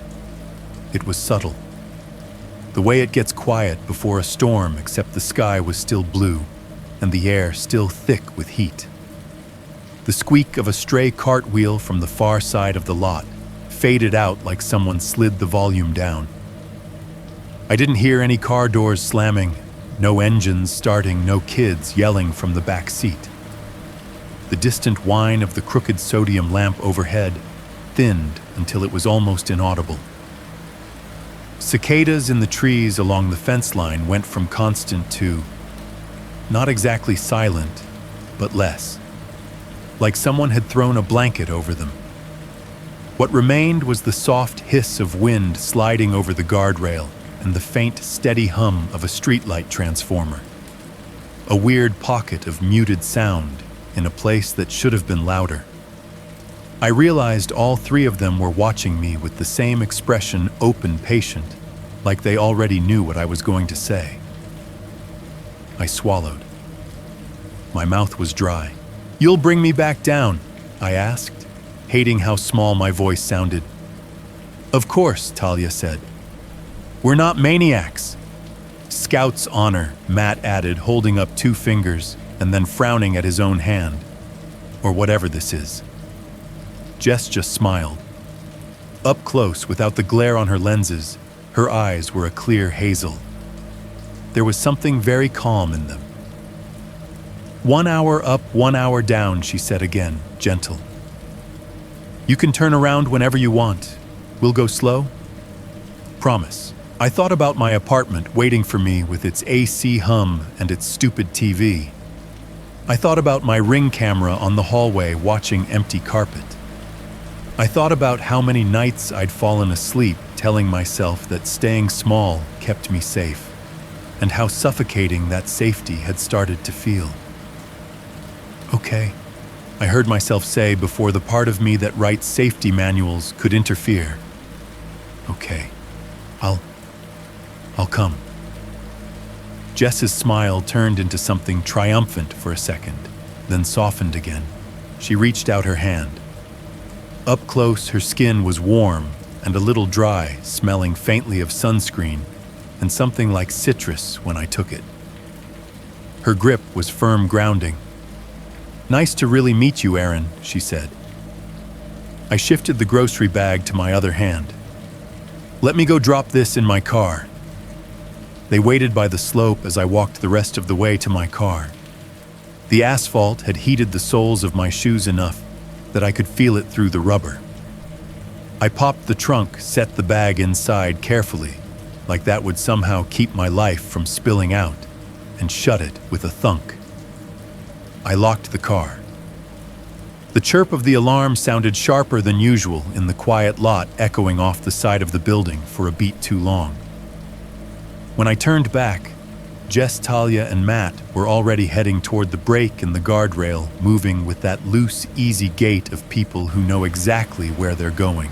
It was subtle. The way it gets quiet before a storm, except the sky was still blue and the air still thick with heat. The squeak of a stray cartwheel from the far side of the lot faded out like someone slid the volume down. I didn't hear any car doors slamming, no engines starting, no kids yelling from the back seat. The distant whine of the crooked sodium lamp overhead thinned until it was almost inaudible. Cicadas in the trees along the fence line went from constant to not exactly silent, but less. Like someone had thrown a blanket over them. What remained was the soft hiss of wind sliding over the guardrail and the faint, steady hum of a streetlight transformer. A weird pocket of muted sound in a place that should have been louder. I realized all three of them were watching me with the same expression, open, patient, like they already knew what I was going to say. I swallowed. My mouth was dry. You'll bring me back down, I asked, hating how small my voice sounded. Of course, Talia said. We're not maniacs. Scout's honor, Matt added, holding up 2 fingers and then frowning at his own hand. Or whatever this is. Jess just smiled. Up close, without the glare on her lenses, Her eyes were a clear hazel. There was something very calm in them. 1 hour up, 1 hour down, she said again, gentle. You can turn around whenever you want. We'll go slow? Promise. I thought about my apartment waiting for me with its AC hum and its stupid TV. I thought about my Ring camera on the hallway watching empty carpet. I thought about how many nights I'd fallen asleep telling myself that staying small kept me safe, and how suffocating that safety had started to feel. Okay, I heard myself say before the part of me that writes safety manuals could interfere. Okay, I'll come. Jess's smile turned into something triumphant for a second, then softened again. She reached out her hand. Up close, her skin was warm and a little dry, smelling faintly of sunscreen and something like citrus when I took it. Her grip was firm grounding. Nice to really meet you, Aaron, she said. I shifted the grocery bag to my other hand. Let me go drop this in my car. They waited by the slope as I walked the rest of the way to my car. The asphalt had heated the soles of my shoes enough that I could feel it through the rubber. I popped the trunk, set the bag inside carefully, like that would somehow keep my life from spilling out, and shut it with a thunk. I locked the car. The chirp of the alarm sounded sharper than usual in the quiet lot, echoing off the side of the building for a beat too long. When I turned back, Jess, Talia, and Matt were already heading toward the brake and the guardrail, moving with that loose, easy gait of people who know exactly where they're going.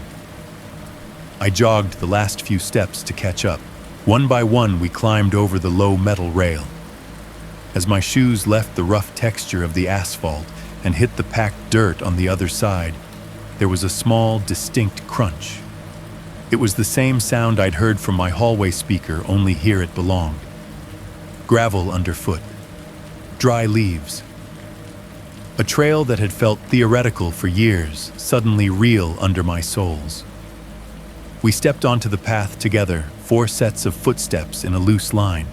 I jogged the last few steps to catch up. One by one, we climbed over the low metal rail. As my shoes left the rough texture of the asphalt and hit the packed dirt on the other side, there was a small, distinct crunch. It was the same sound I'd heard from my hallway speaker, only here it belonged. Gravel underfoot. Dry leaves. A trail that had felt theoretical for years, suddenly real under my soles. We stepped onto the path together, 4 sets of footsteps in a loose line.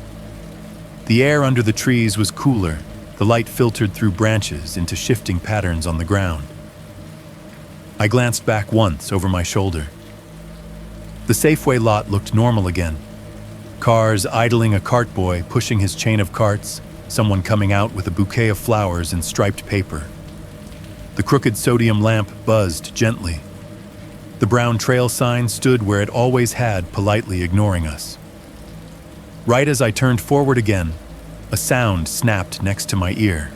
The air under the trees was cooler, the light filtered through branches into shifting patterns on the ground. I glanced back once over my shoulder. The Safeway lot looked normal again. Cars idling, a cart boy pushing his chain of carts, someone coming out with a bouquet of flowers in striped paper. The crooked sodium lamp buzzed gently. The brown trail sign stood where it always had, politely ignoring us. Right as I turned forward again, a sound snapped next to my ear.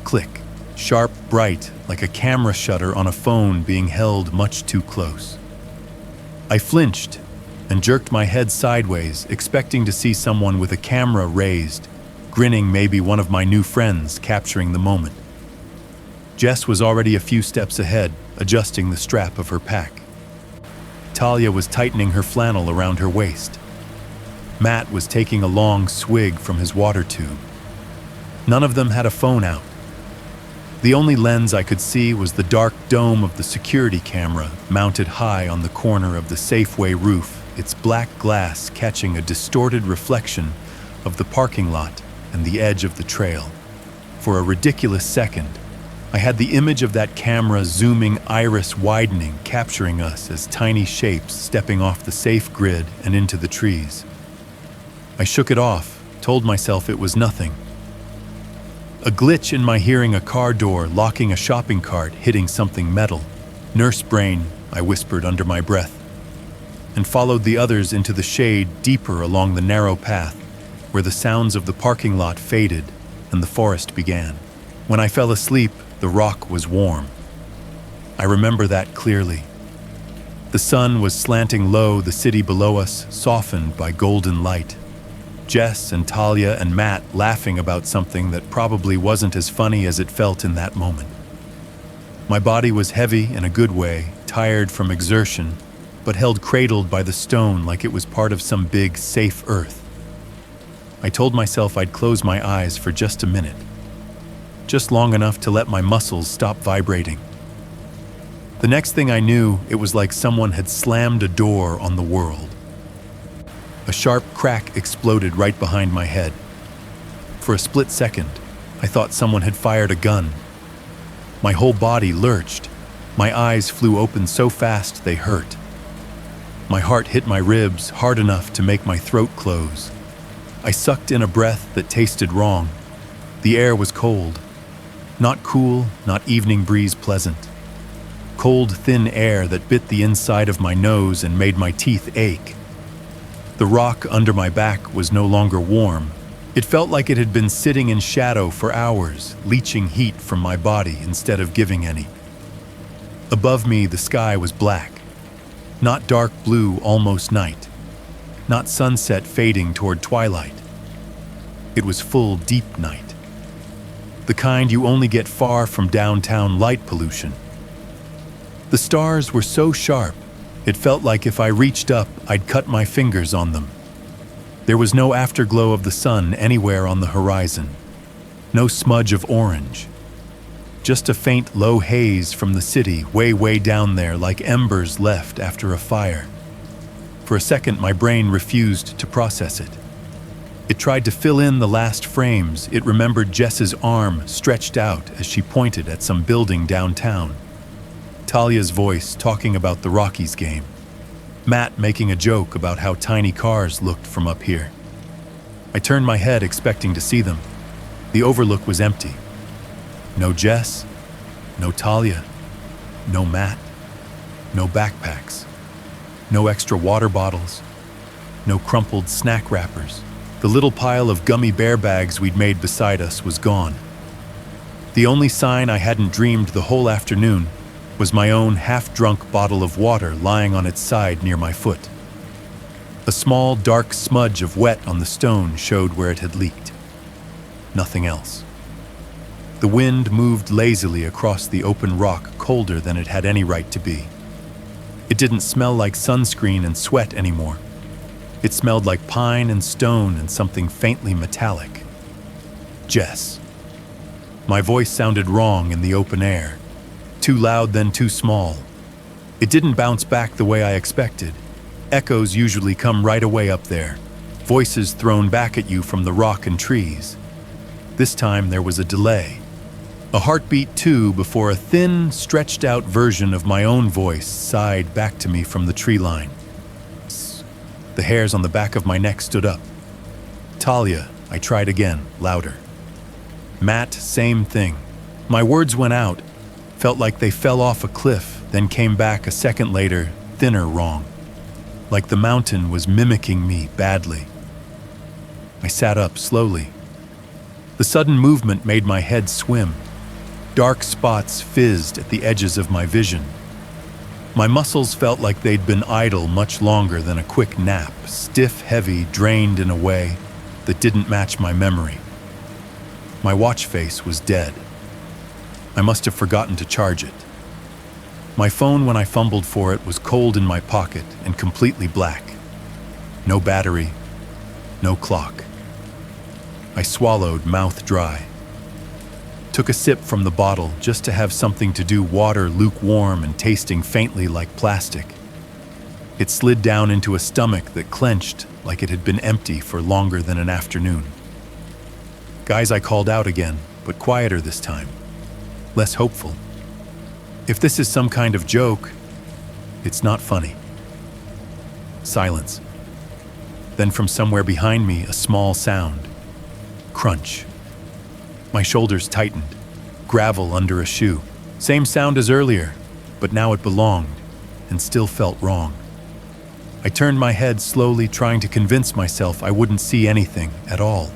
Click. Sharp, bright, like a camera shutter on a phone being held much too close. I flinched and jerked my head sideways, expecting to see someone with a camera raised, grinning, maybe one of my new friends capturing the moment. Jess was already a few steps ahead, adjusting the strap of her pack. Talia was tightening her flannel around her waist. Matt was taking a long swig from his water tube. None of them had a phone out. The only lens I could see was the dark dome of the security camera mounted high on the corner of the Safeway roof, its black glass catching a distorted reflection of the parking lot and the edge of the trail. For a ridiculous second, I had the image of that camera zooming, iris widening, capturing us as tiny shapes stepping off the safe grid and into the trees. I shook it off, told myself it was nothing. A glitch in my hearing, a car door locking a shopping cart hitting something metal. Nurse brain, I whispered under my breath, and followed the others into the shade deeper along the narrow path where the sounds of the parking lot faded and the forest began. When I fell asleep, the rock was warm. I remember that clearly. The sun was slanting low, the city below us softened by golden light. Jess and Talia and Matt laughing about something that probably wasn't as funny as it felt in that moment. My body was heavy in a good way, tired from exertion, but held cradled by the stone like it was part of some big, safe earth. I told myself I'd close my eyes for just a minute, just long enough to let my muscles stop vibrating. The next thing I knew, it was like someone had slammed a door on the world. A sharp crack exploded right behind my head. For a split second, I thought someone had fired a gun. My whole body lurched. My eyes flew open so fast they hurt. My heart hit my ribs hard enough to make my throat close. I sucked in a breath that tasted wrong. The air was cold. Not cool, not evening breeze pleasant. Cold, thin air that bit the inside of my nose and made my teeth ache. The rock under my back was no longer warm. It felt like it had been sitting in shadow for hours, leaching heat from my body instead of giving any. Above me, the sky was black. Not dark blue, almost night. Not sunset fading toward twilight. It was full, deep night. The kind you only get far from downtown light pollution. The stars were so sharp, it felt like if I reached up, I'd cut my fingers on them. There was no afterglow of the sun anywhere on the horizon. No smudge of orange. Just a faint low haze from the city way down there like embers left after a fire. For a second, my brain refused to process it. It tried to fill in the last frames. It remembered Jess's arm stretched out as she pointed at some building downtown. Talia's voice talking about the Rockies game. Matt making a joke about how tiny cars looked from up here. I turned my head expecting to see them. The overlook was empty. No Jess, no Talia, no Matt, no backpacks, no extra water bottles, no crumpled snack wrappers. The little pile of gummy bear bags we'd made beside us was gone. The only sign I hadn't dreamed the whole afternoon was my own half-drunk bottle of water lying on its side near my foot. A small, dark smudge of wet on the stone showed where it had leaked. Nothing else. The wind moved lazily across the open rock, colder than it had any right to be. It didn't smell like sunscreen and sweat anymore. It smelled like pine and stone and something faintly metallic. Jess. My voice sounded wrong in the open air. Too loud, then too small. It didn't bounce back the way I expected. Echoes usually come right away up there, voices thrown back at you from the rock and trees. This time there was a delay. A heartbeat too before a thin, stretched-out version of my own voice sighed back to me from the tree line. The hairs on the back of my neck stood up. Talia, I tried again, louder. Matt, same thing. My words went out, felt like they fell off a cliff, then came back a second later, thinner wrong. Like the mountain was mimicking me badly. I sat up slowly. The sudden movement made my head swim. Dark spots fizzed at the edges of my vision. My muscles felt like they'd been idle much longer than a quick nap, stiff, heavy, drained in a way that didn't match my memory. My watch face was dead. I must have forgotten to charge it. My phone, when I fumbled for it, was cold in my pocket and completely black. No battery, no clock. I swallowed, mouth dry. Took a sip from the bottle just to have something to do, water lukewarm and tasting faintly like plastic. It slid down into a stomach that clenched like it had been empty for longer than an afternoon. Guys, I called out again, but quieter this time. Less hopeful. If this is some kind of joke, it's not funny. Silence. Then from somewhere behind me, a small sound. Crunch. My shoulders tightened. Gravel under a shoe. Same sound as earlier, but now it belonged and still felt wrong. I turned my head slowly, trying to convince myself I wouldn't see anything at all.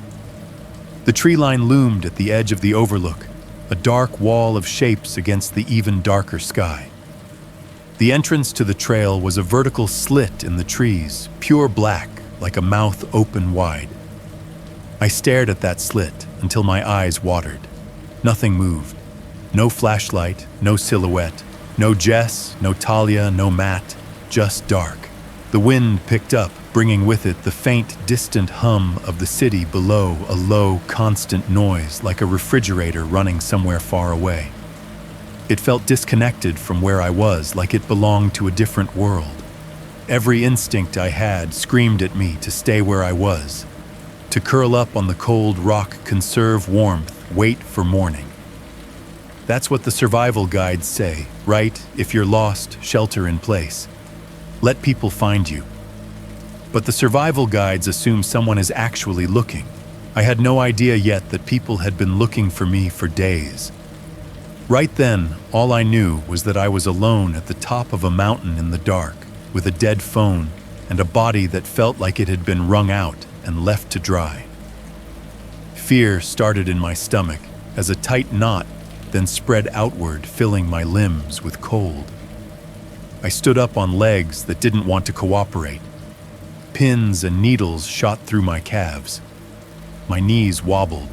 The tree line loomed at the edge of the overlook, a dark wall of shapes against the even darker sky. The entrance to the trail was a vertical slit in the trees, pure black, like a mouth open wide. I stared at that slit until my eyes watered. Nothing moved. No flashlight, no silhouette, no Jess, no Talia, no Matt, just dark. The wind picked up, bringing with it the faint, distant hum of the city below, a low, constant noise like a refrigerator running somewhere far away. It felt disconnected from where I was, like it belonged to a different world. Every instinct I had screamed at me to stay where I was, to curl up on the cold rock, conserve warmth, wait for morning. That's what the survival guides say, right? If you're lost, shelter in place. Let people find you. But the survival guides assume someone is actually looking. I had no idea yet that people had been looking for me for days. Right then, all I knew was that I was alone at the top of a mountain in the dark, with a dead phone and a body that felt like it had been wrung out and left to dry. Fear started in my stomach as a tight knot then spread outward, filling my limbs with cold. I stood up on legs that didn't want to cooperate. Pins and needles shot through my calves. My knees wobbled.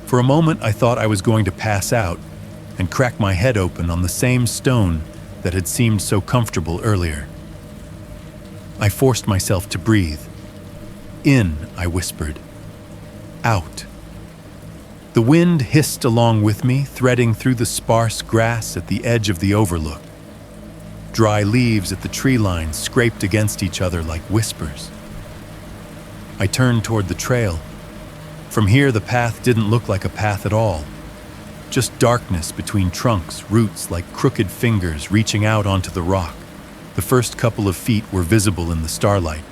For a moment, I thought I was going to pass out and crack my head open on the same stone that had seemed so comfortable earlier. I forced myself to breathe. In, I whispered. Out. The wind hissed along with me, threading through the sparse grass at the edge of the overlook. Dry leaves at the tree line scraped against each other like whispers. I turned toward the trail. From here, the path didn't look like a path at all. Just darkness between trunks, roots like crooked fingers reaching out onto the rock. The first couple of feet were visible in the starlight.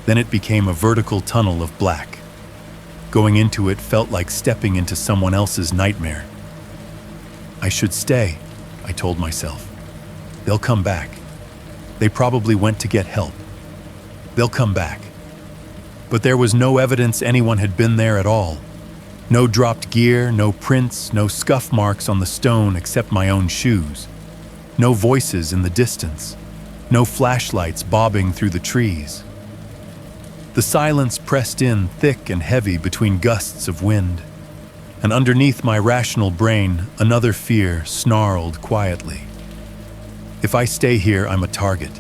Then it became a vertical tunnel of black. Going into it felt like stepping into someone else's nightmare. I should stay, I told myself. They'll come back. They probably went to get help. They'll come back. But there was no evidence anyone had been there at all. No dropped gear, no prints, no scuff marks on the stone except my own shoes. No voices in the distance. No flashlights bobbing through the trees. The silence pressed in thick and heavy between gusts of wind. And underneath my rational brain, another fear snarled quietly. If I stay here, I'm a target.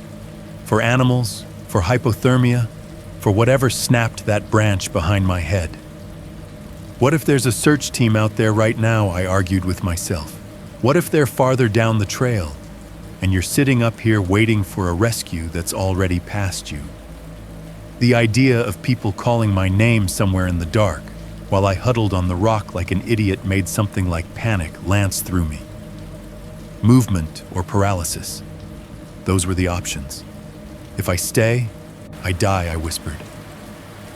For animals, for hypothermia, for whatever snapped that branch behind my head. What if there's a search team out there right now, I argued with myself. What if they're farther down the trail, and you're sitting up here waiting for a rescue that's already past you? The idea of people calling my name somewhere in the dark, while I huddled on the rock like an idiot, made something like panic lance through me. Movement or paralysis. Those were the options. If I stay, I die, I whispered.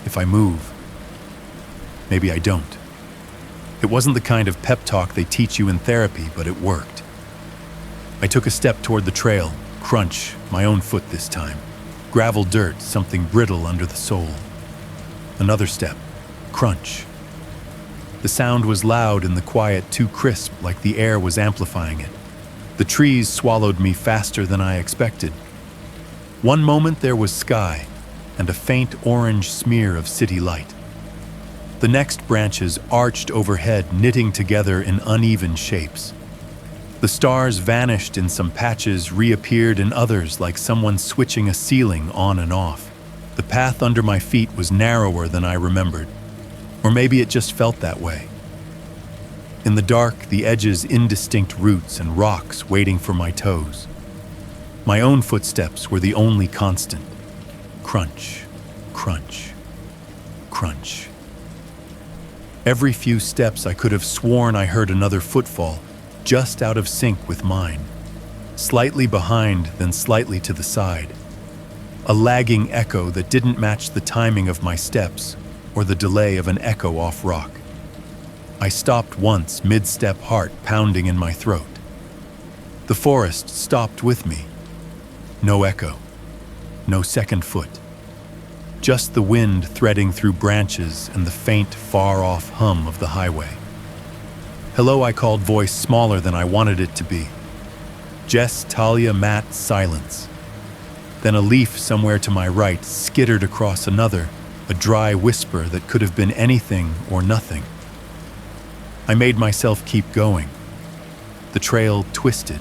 If I move, maybe I don't. It wasn't the kind of pep talk they teach you in therapy, but it worked. I took a step toward the trail, crunch, my own foot this time. Gravel dirt, something brittle under the sole. Another step, crunch. The sound was loud and the quiet too crisp, like the air was amplifying it. The trees swallowed me faster than I expected. One moment there was sky and a faint orange smear of city light. The next branches arched overhead, knitting together in uneven shapes. The stars vanished in some patches, reappeared in others, like someone switching a ceiling on and off. The path under my feet was narrower than I remembered. Or maybe it just felt that way. In the dark, the edges indistinct roots and rocks waiting for my toes. My own footsteps were the only constant. Crunch, crunch, crunch. Every few steps I could have sworn I heard another footfall, just out of sync with mine. Slightly behind, then slightly to the side. A lagging echo that didn't match the timing of my steps or the delay of an echo off rock. I stopped once, mid-step, heart pounding in my throat. The forest stopped with me. No echo. No second foot. Just the wind threading through branches and the faint, far-off hum of the highway. Hello, I called, voice smaller than I wanted it to be. Jess, Talia, Matt, silence. Then a leaf somewhere to my right skittered across another, a dry whisper that could have been anything or nothing. I made myself keep going. The trail twisted.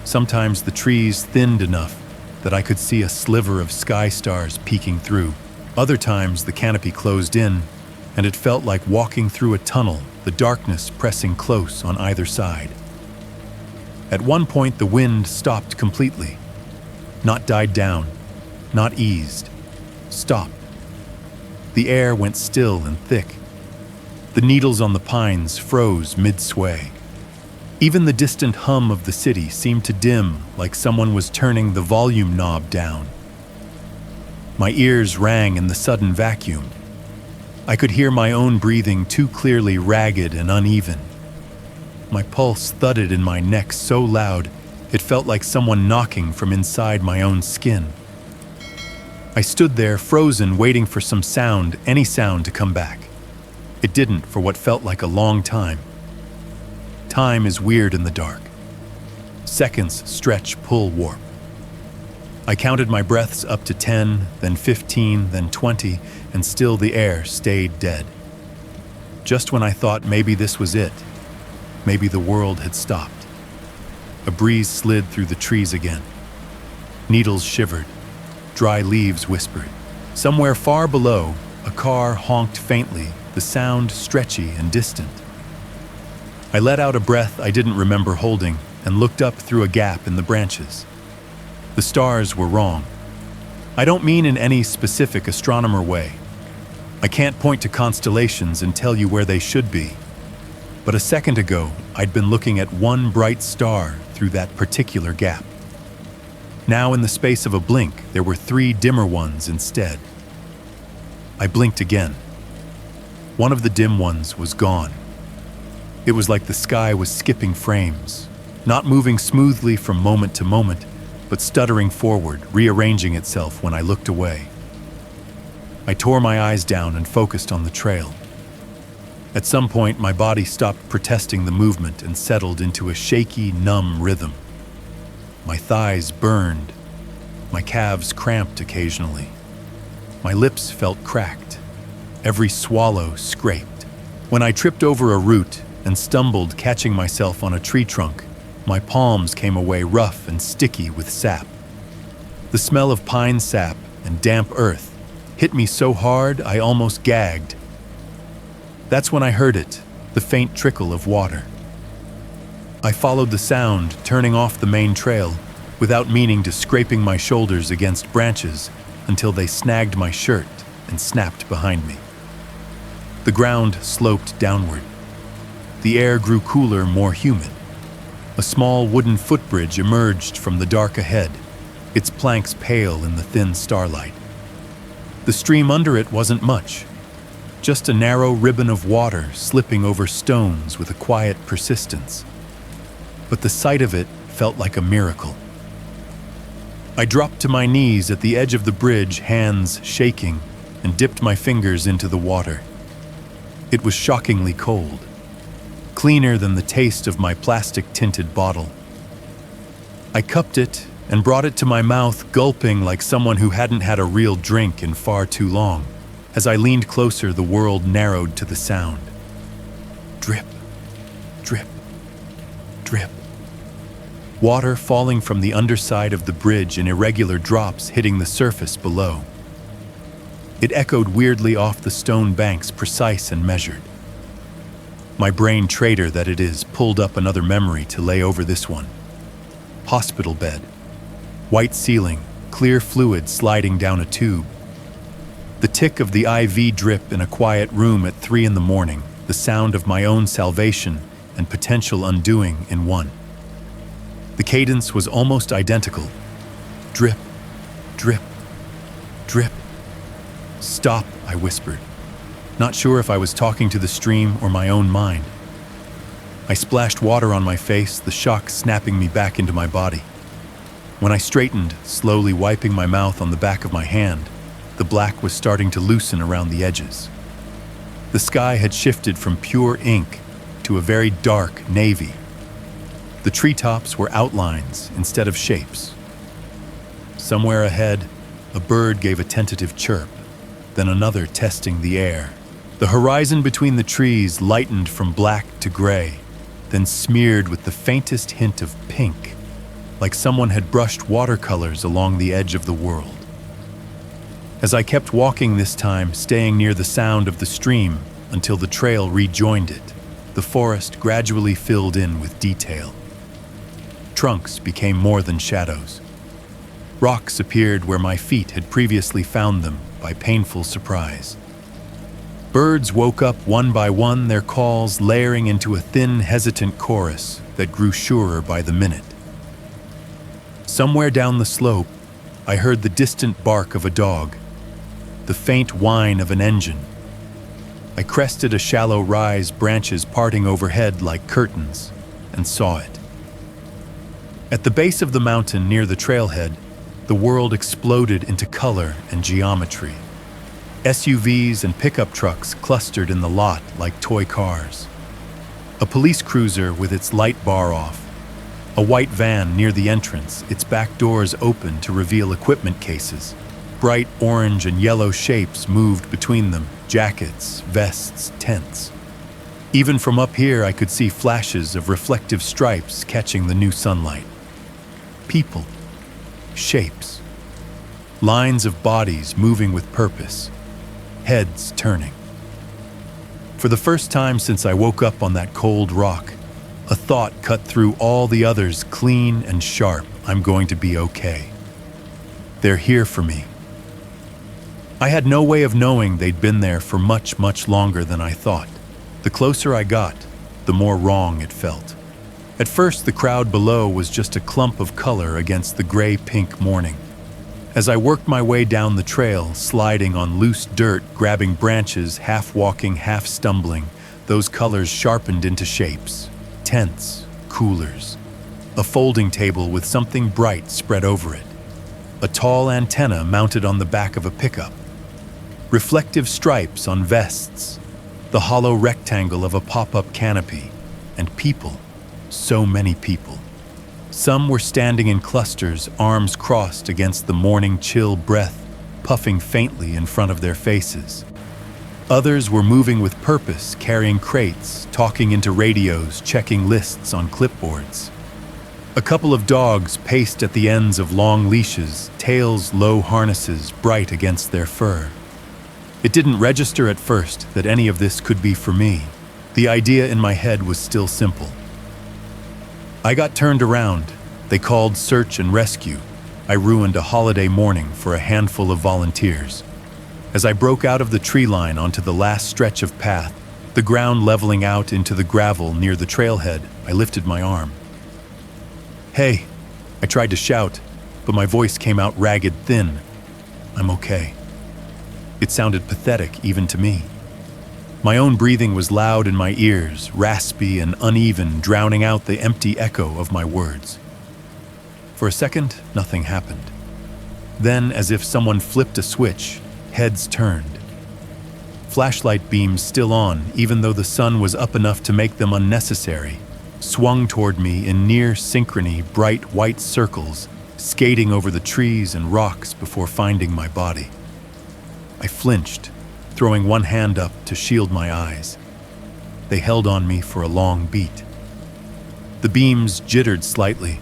Sometimes the trees thinned enough that I could see a sliver of sky stars peeking through. Other times the canopy closed in, and it felt like walking through a tunnel, the darkness pressing close on either side. At one point the wind stopped completely. Not died down, not eased, stopped. The air went still and thick. The needles on the pines froze mid-sway. Even the distant hum of the city seemed to dim, like someone was turning the volume knob down. My ears rang in the sudden vacuum. I could hear my own breathing too clearly, ragged and uneven. My pulse thudded in my neck so loud, it felt like someone knocking from inside my own skin. I stood there, frozen, waiting for some sound, any sound, to come back. It didn't for what felt like a long time. Time is weird in the dark. Seconds stretch, pull, warp. I counted my breaths up to 10, then 15, then 20, and still the air stayed dead. Just when I thought maybe this was it, maybe the world had stopped. A breeze slid through the trees again. Needles shivered. Dry leaves whispered. Somewhere far below, a car honked faintly, the sound stretchy and distant. I let out a breath I didn't remember holding and looked up through a gap in the branches. The stars were wrong. I don't mean in any specific astronomer way. I can't point to constellations and tell you where they should be. But a second ago, I'd been looking at one bright star through that particular gap. Now, in the space of a blink, there were 3 dimmer ones instead. I blinked again. One of the dim ones was gone. It was like the sky was skipping frames, not moving smoothly from moment to moment, but stuttering forward, rearranging itself when I looked away. I tore my eyes down and focused on the trail. At some point, my body stopped protesting the movement and settled into a shaky, numb rhythm. My thighs burned. My calves cramped occasionally. My lips felt cracked. Every swallow scraped. When I tripped over a root and stumbled, catching myself on a tree trunk, my palms came away rough and sticky with sap. The smell of pine sap and damp earth hit me so hard I almost gagged. That's when I heard it, the faint trickle of water. I followed the sound, turning off the main trail, without meaning to, scraping my shoulders against branches until they snagged my shirt and snapped behind me. The ground sloped downward. The air grew cooler, more humid. A small wooden footbridge emerged from the dark ahead, its planks pale in the thin starlight. The stream under it wasn't much, just a narrow ribbon of water slipping over stones with a quiet persistence. But the sight of it felt like a miracle. I dropped to my knees at the edge of the bridge, hands shaking, and dipped my fingers into the water. It was shockingly cold, cleaner than the taste of my plastic-tinted bottle. I cupped it and brought it to my mouth, gulping like someone who hadn't had a real drink in far too long. As I leaned closer, the world narrowed to the sound. Drip, drip, drip. Water falling from the underside of the bridge in irregular drops hitting the surface below. It echoed weirdly off the stone banks, precise and measured. My brain, traitor that it is, pulled up another memory to lay over this one. Hospital bed. White ceiling, clear fluid sliding down a tube. The tick of the IV drip in a quiet room at 3 a.m, the sound of my own salvation and potential undoing in one. The cadence was almost identical. Drip, drip, drip. Stop, I whispered, not sure if I was talking to the stream or my own mind. I splashed water on my face, the shock snapping me back into my body. When I straightened, slowly wiping my mouth on the back of my hand, the black was starting to loosen around the edges. The sky had shifted from pure ink to a very dark navy. The treetops were outlines instead of shapes. Somewhere ahead, a bird gave a tentative chirp, then another testing the air. The horizon between the trees lightened from black to gray, then smeared with the faintest hint of pink, like someone had brushed watercolors along the edge of the world. As I kept walking this time, staying near the sound of the stream until the trail rejoined it, the forest gradually filled in with detail. Trunks became more than shadows. Rocks appeared where my feet had previously found them by painful surprise. Birds woke up one by one, their calls layering into a thin, hesitant chorus that grew surer by the minute. Somewhere down the slope, I heard the distant bark of a dog, the faint whine of an engine. I crested a shallow rise, branches parting overhead like curtains, and saw it. At the base of the mountain near the trailhead, the world exploded into color and geometry. SUVs and pickup trucks clustered in the lot like toy cars. A police cruiser with its light bar off. A white van near the entrance, its back doors open to reveal equipment cases. Bright orange and yellow shapes moved between them, jackets, vests, tents. Even from up here, I could see flashes of reflective stripes catching the new sunlight. People. Shapes. Lines of bodies moving with purpose. Heads turning. For the first time since I woke up on that cold rock, a thought cut through all the others, clean and sharp. I'm going to be okay. They're here for me. I had no way of knowing they'd been there for much, much longer than I thought. The closer I got, the more wrong it felt. At first, the crowd below was just a clump of color against the gray-pink morning. As I worked my way down the trail, sliding on loose dirt, grabbing branches, half walking, half stumbling, those colors sharpened into shapes. Tents, coolers, a folding table with something bright spread over it, a tall antenna mounted on the back of a pickup, reflective stripes on vests, the hollow rectangle of a pop-up canopy, and people, so many people. Some were standing in clusters, arms crossed against the morning chill breath, puffing faintly in front of their faces. Others were moving with purpose, carrying crates, talking into radios, checking lists on clipboards. A couple of dogs paced at the ends of long leashes, tails low harnesses bright against their fur. It didn't register at first that any of this could be for me. The idea in my head was still simple. I got turned around. They called search and rescue. I ruined a holiday morning for a handful of volunteers. As I broke out of the tree line onto the last stretch of path, the ground leveling out into the gravel near the trailhead, I lifted my arm. "Hey," I tried to shout, but my voice came out ragged, thin. "I'm okay." It sounded pathetic even to me. My own breathing was loud in my ears, raspy and uneven, drowning out the empty echo of my words. For a second, nothing happened. Then, as if someone flipped a switch, heads turned. Flashlight beams still on, even though the sun was up enough to make them unnecessary, swung toward me in near synchrony, bright white circles, skating over the trees and rocks before finding my body. I flinched, throwing one hand up to shield my eyes. They held on me for a long beat. The beams jittered slightly,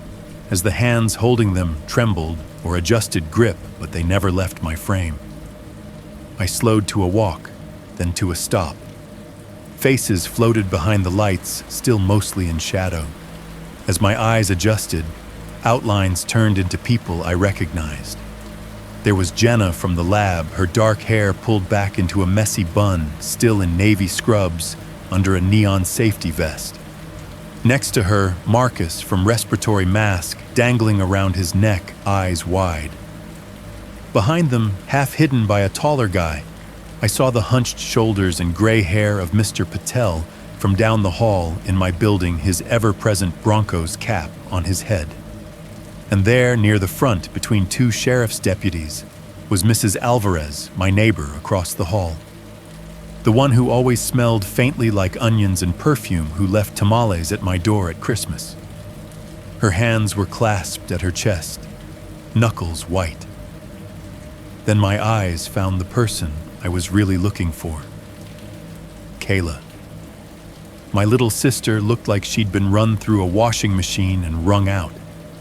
as the hands holding them trembled or adjusted grip, but they never left my frame. I slowed to a walk, then to a stop. Faces floated behind the lights, still mostly in shadow. As my eyes adjusted, outlines turned into people I recognized. There was Jenna from the lab, her dark hair pulled back into a messy bun, still in navy scrubs, under a neon safety vest. Next to her, Marcus from Respiratory Mask, dangling around his neck, eyes wide. Behind them, half hidden by a taller guy, I saw the hunched shoulders and gray hair of Mr. Patel from down the hall in my building, his ever-present Broncos cap on his head. And there, near the front, between two sheriff's deputies, was Mrs. Alvarez, my neighbor across the hall. The one who always smelled faintly like onions and perfume, who left tamales at my door at Christmas. Her hands were clasped at her chest, knuckles white. Then my eyes found the person I was really looking for. Kayla. My little sister looked like she'd been run through a washing machine and wrung out.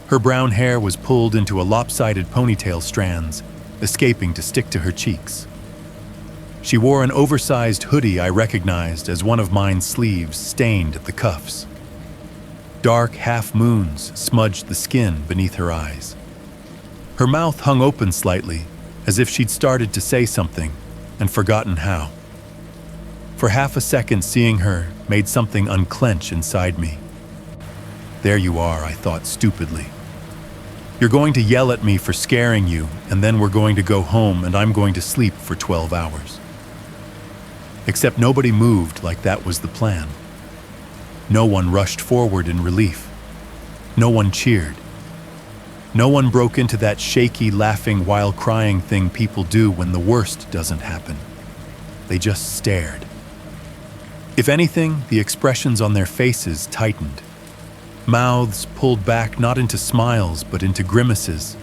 Her brown hair was pulled into a lopsided ponytail strands, escaping to stick to her cheeks. She wore an oversized hoodie I recognized as one of mine's sleeves, stained at the cuffs. Dark half-moons smudged the skin beneath her eyes. Her mouth hung open slightly, as if she'd started to say something and forgotten how. For half a second, seeing her made something unclench inside me. There you are, I thought stupidly. You're going to yell at me for scaring you, and then we're going to go home and I'm going to sleep for 12 hours. Except nobody moved like that was the plan. No one rushed forward in relief. No one cheered. No one broke into that shaky, laughing while crying thing people do when the worst doesn't happen. They just stared. If anything, the expressions on their faces tightened. Mouths pulled back not into smiles but into grimaces.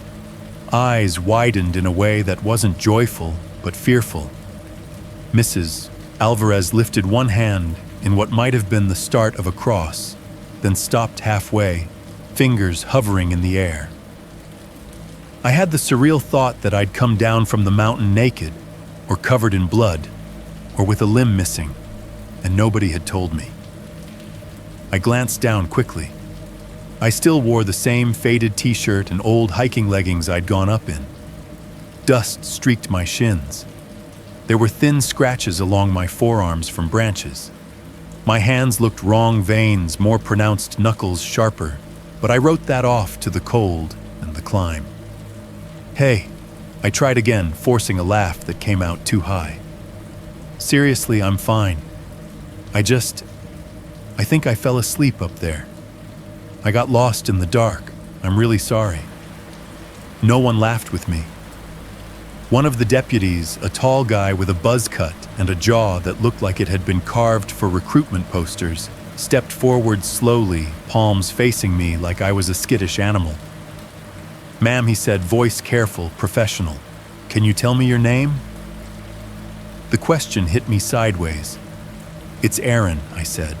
Eyes widened in a way that wasn't joyful but fearful. Mrs. Alvarez lifted one hand in what might have been the start of a cross, then stopped halfway, fingers hovering in the air. I had the surreal thought that I'd come down from the mountain naked, or covered in blood, or with a limb missing, and nobody had told me. I glanced down quickly. I still wore the same faded t-shirt and old hiking leggings I'd gone up in. Dust streaked my shins. There were thin scratches along my forearms from branches. My hands looked wrong, veins, more pronounced, knuckles sharper, but I wrote that off to the cold and the climb. Hey, I tried again, forcing a laugh that came out too high. Seriously, I'm fine. I think I fell asleep up there. I got lost in the dark. I'm really sorry. No one laughed with me. One of the deputies, a tall guy with a buzz cut and a jaw that looked like it had been carved for recruitment posters, stepped forward slowly, palms facing me like I was a skittish animal. "Ma'am," he said, voice careful, professional. "Can you tell me your name?" The question hit me sideways. "It's Aaron," I said.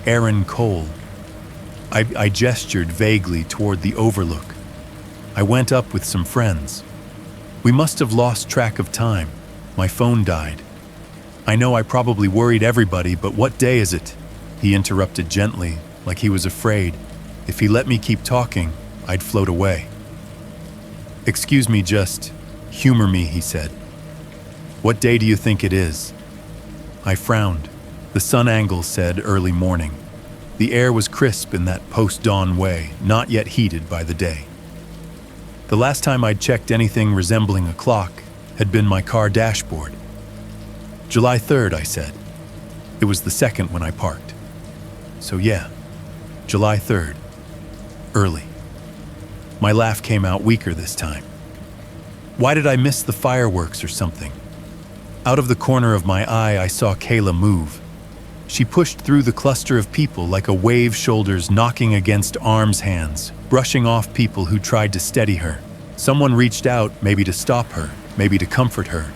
"Aaron Cole." I gestured vaguely toward the overlook. "I went up with some friends. We must have lost track of time. My phone died. I know I probably worried everybody, but what day is it?" He interrupted gently, like he was afraid. If he let me keep talking, I'd float away. "Excuse me, just humor me," he said. "What day do you think it is?" I frowned. The sun angle said early morning. The air was crisp in that post-dawn way, not yet heated by the day. The last time I'd checked anything resembling a clock had been my car dashboard. "July 3rd, I said. It was the second when I parked. "So yeah, July 3rd. Early." My laugh came out weaker this time. Why did I miss the fireworks or something? Out of the corner of my eye, I saw Kayla move. She pushed through the cluster of people like a wave, shoulders knocking against arms, hands, brushing off people who tried to steady her. Someone reached out, maybe to stop her, maybe to comfort her,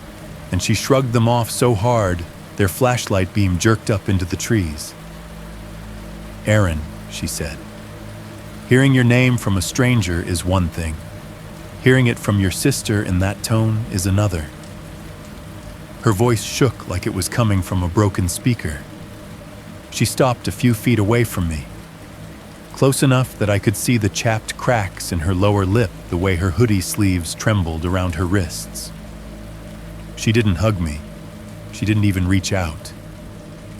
and she shrugged them off so hard, their flashlight beam jerked up into the trees. "Aaron," she said. "Hearing your name from a stranger is one thing. Hearing it from your sister in that tone is another." Her voice shook like it was coming from a broken speaker. She stopped a few feet away from me, close enough that I could see the chapped cracks in her lower lip the way her hoodie sleeves trembled around her wrists. She didn't hug me. She didn't even reach out.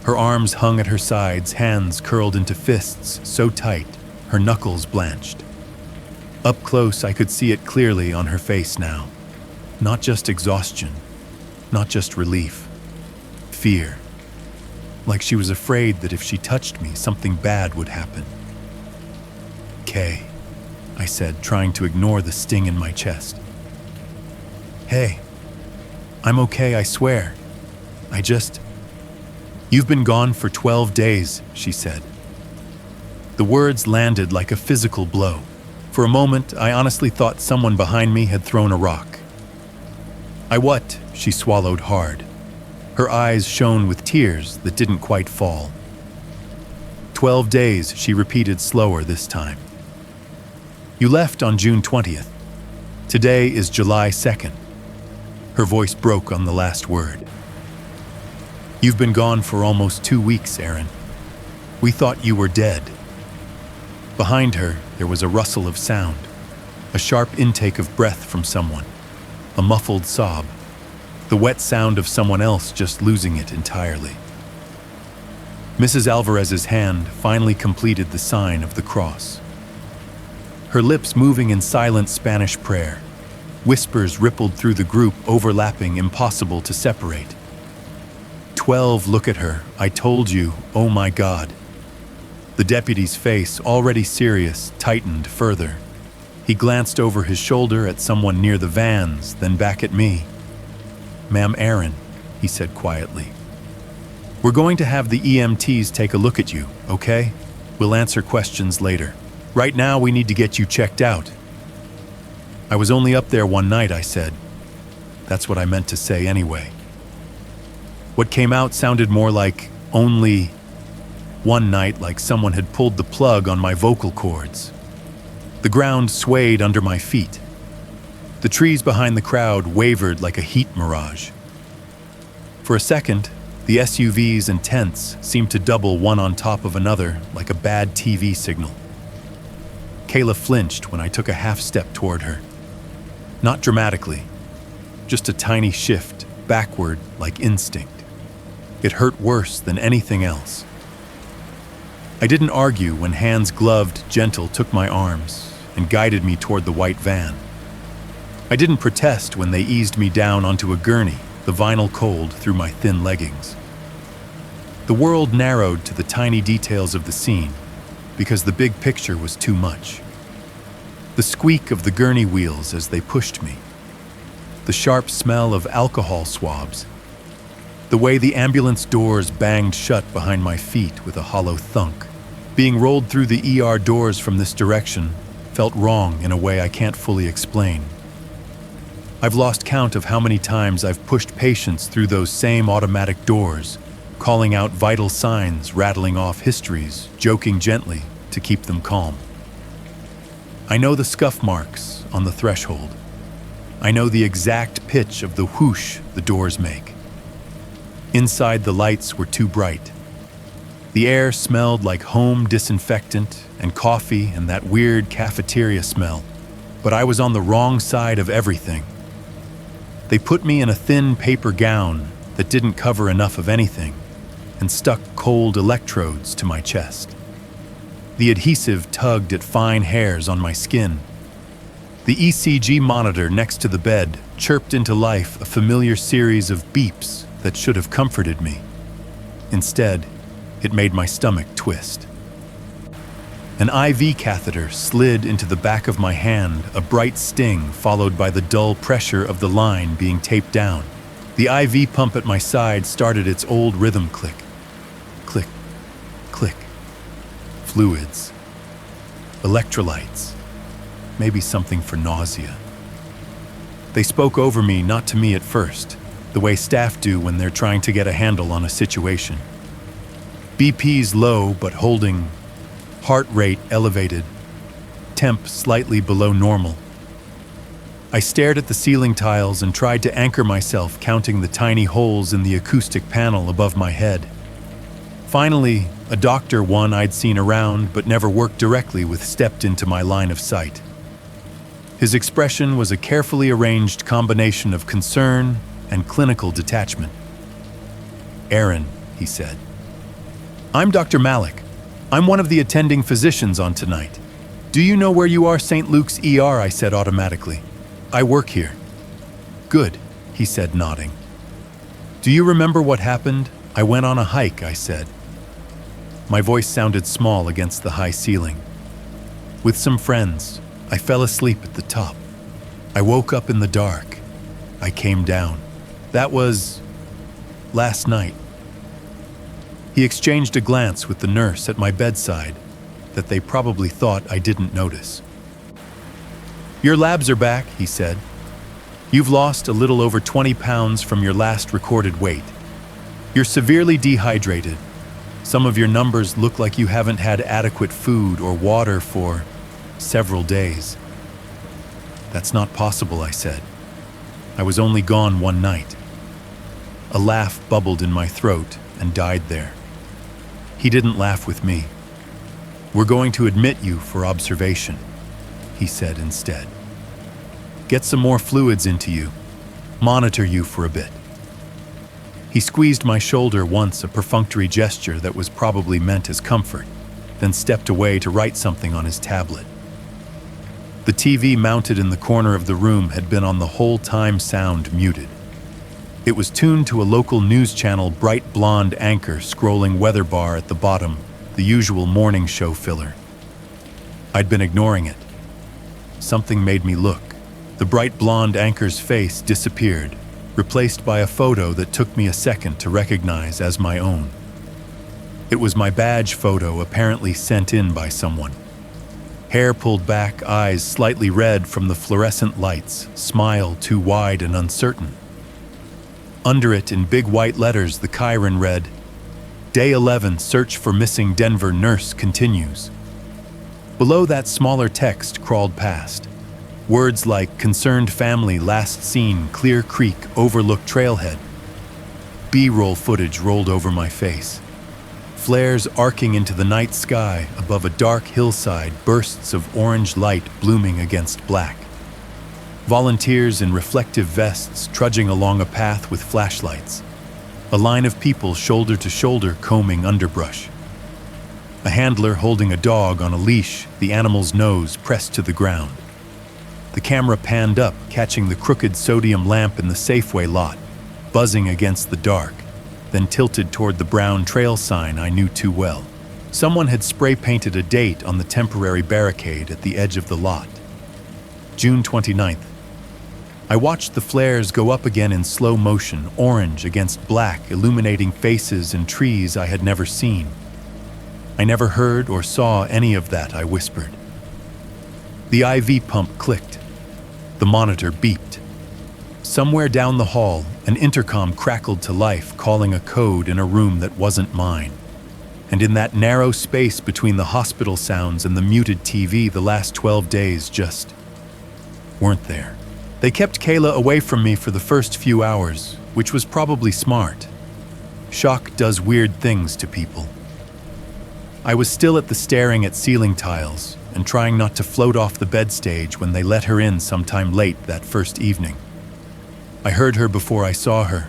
Her arms hung at her sides, hands curled into fists so tight, her knuckles blanched. Up close, I could see it clearly on her face now. Not just exhaustion, not just relief. Fear. Like she was afraid that if she touched me, something bad would happen. "Kay," I said, trying to ignore the sting in my chest. "Hey, I'm okay, I swear. You've been gone for 12 days, she said. The words landed like a physical blow. For a moment, I honestly thought someone behind me had thrown a rock. What? She swallowed hard. Her eyes shone with tears that didn't quite fall. 12 days, she repeated slower this time. You left on June 20th. Today is July 2nd. Her voice broke on the last word. You've been gone for almost 2 weeks, Aaron. We thought you were dead. Behind her, there was a rustle of sound. A sharp intake of breath from someone. A muffled sob. The wet sound of someone else just losing it entirely. Mrs. Alvarez's hand finally completed the sign of the cross. Her lips moving in silent Spanish prayer. Whispers rippled through the group, overlapping, impossible to separate. 12, look at her, I told you, oh my God. The deputy's face, already serious, tightened further. He glanced over his shoulder at someone near the vans, then back at me. Ma'am Aaron, he said quietly. We're going to have the EMTs take a look at you, okay? We'll answer questions later. Right now, we need to get you checked out. I was only up there one night, I said. That's what I meant to say anyway. What came out sounded more like only one night, like someone had pulled the plug on my vocal cords. The ground swayed under my feet. The trees behind the crowd wavered like a heat mirage. For a second, the SUVs and tents seemed to double one on top of another like a bad TV signal. Kayla flinched when I took a half step toward her. Not dramatically, just a tiny shift backward like instinct. It hurt worse than anything else. I didn't argue when hands gloved, gentle took my arms and guided me toward the white van. I didn't protest when they eased me down onto a gurney, the vinyl cold through my thin leggings. The world narrowed to the tiny details of the scene because the big picture was too much. The squeak of the gurney wheels as they pushed me. The sharp smell of alcohol swabs. The way the ambulance doors banged shut behind my feet with a hollow thunk. Being rolled through the ER doors from this direction felt wrong in a way I can't fully explain. I've lost count of how many times I've pushed patients through those same automatic doors, calling out vital signs, rattling off histories, joking gently to keep them calm. I know the scuff marks on the threshold. I know the exact pitch of the whoosh the doors make. Inside, the lights were too bright. The air smelled like home disinfectant and coffee and that weird cafeteria smell, but I was on the wrong side of everything. They put me in a thin paper gown that didn't cover enough of anything and stuck cold electrodes to my chest. The adhesive tugged at fine hairs on my skin. The ECG monitor next to the bed chirped into life a familiar series of beeps that should have comforted me. Instead, it made my stomach twist. An IV catheter slid into the back of my hand, a bright sting followed by the dull pressure of the line being taped down. The IV pump at my side started its old rhythm click. Click, click. Fluids. Electrolytes. Maybe something for nausea. They spoke over me, not to me at first, the way staff do when they're trying to get a handle on a situation. BP's low but holding, heart rate elevated, temp slightly below normal. I stared at the ceiling tiles and tried to anchor myself, counting the tiny holes in the acoustic panel above my head. Finally, a doctor, one I'd seen around but never worked directly with, stepped into my line of sight. His expression was a carefully arranged combination of concern and clinical detachment. "Aaron," he said. "I'm Dr. Malik. I'm one of the attending physicians on tonight. Do you know where you are, St. Luke's ER?" I said automatically. "I work here." "Good," he said, nodding. "Do you remember what happened?" "I went on a hike," I said. My voice sounded small against the high ceiling. "With some friends. I fell asleep at the top. I woke up in the dark. I came down. That was last night." He exchanged a glance with the nurse at my bedside that they probably thought I didn't notice. "Your labs are back," he said. "You've lost a little over 20 pounds from your last recorded weight. You're severely dehydrated. Some of your numbers look like you haven't had adequate food or water for several days." "That's not possible," I said. "I was only gone one night." A laugh bubbled in my throat and died there. He didn't laugh with me. "We're going to admit you for observation," he said instead. Get some more fluids into you. Monitor you for a bit." He squeezed my shoulder once, a perfunctory gesture that was probably meant as comfort, then stepped away to write something on his tablet. The TV mounted in the corner of the room had been on the whole time, sound muted. It was tuned to a local news channel, bright blonde anchor scrolling weather bar at the bottom, the usual morning show filler. I'd been ignoring it. Something made me look. The bright blonde anchor's face disappeared, replaced by a photo that took me a second to recognize as my own. It was my badge photo, apparently sent in by someone. Hair pulled back, eyes slightly red from the fluorescent lights, smile too wide and uncertain. Under it, in big white letters, the chyron read, "Day 11, search for missing Denver nurse continues." Below that, smaller text crawled past. Words like "concerned family last seen Clear Creek Overlook Trailhead." B-roll footage rolled over my face. Flares arcing into the night sky above a dark hillside, bursts of orange light blooming against black. Volunteers in reflective vests trudging along a path with flashlights. A line of people shoulder to shoulder combing underbrush. A handler holding a dog on a leash, the animal's nose pressed to the ground. The camera panned up, catching the crooked sodium lamp in the Safeway lot, buzzing against the dark, then tilted toward the brown trail sign I knew too well. Someone had spray-painted a date on the temporary barricade at the edge of the lot. June 29th. I watched the flares go up again in slow motion, orange against black, illuminating faces and trees I had never seen. "I never heard or saw any of that," I whispered. The IV pump clicked. The monitor beeped. Somewhere down the hall, an intercom crackled to life, calling a code in a room that wasn't mine. And in that narrow space between the hospital sounds and the muted TV, the last 12 days just weren't there. They kept Kayla away from me for the first few hours, which was probably smart. Shock does weird things to people. I was still at the staring at ceiling tiles and trying not to float off the bed stage when they let her in sometime late that first evening. I heard her before I saw her.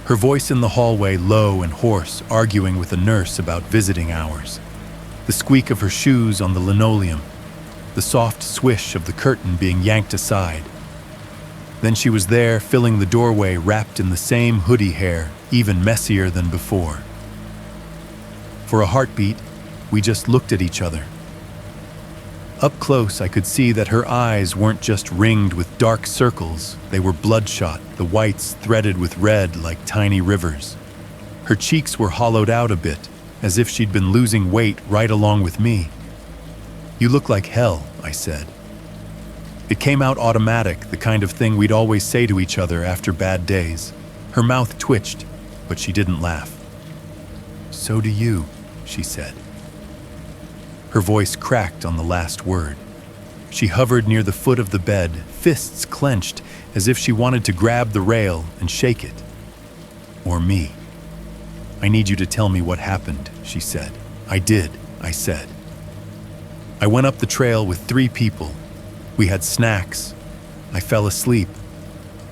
Her voice in the hallway, low and hoarse, arguing with a nurse about visiting hours. The squeak of her shoes on the linoleum. The soft swish of the curtain being yanked aside. Then she was there, filling the doorway, wrapped in the same hoodie hair, even messier than before. For a heartbeat, we just looked at each other. Up close, I could see that her eyes weren't just ringed with dark circles, they were bloodshot, the whites threaded with red like tiny rivers. Her cheeks were hollowed out a bit, as if she'd been losing weight right along with me. "You look like hell," I said. It came out automatic, the kind of thing we'd always say to each other after bad days. Her mouth twitched, but she didn't laugh. "So do you," she said. Her voice cracked on the last word. She hovered near the foot of the bed, fists clenched, as if she wanted to grab the rail and shake it. Or me. "I need you to tell me what happened," she said. "I did," I said. I went up the trail with 3 people. We had snacks. I fell asleep.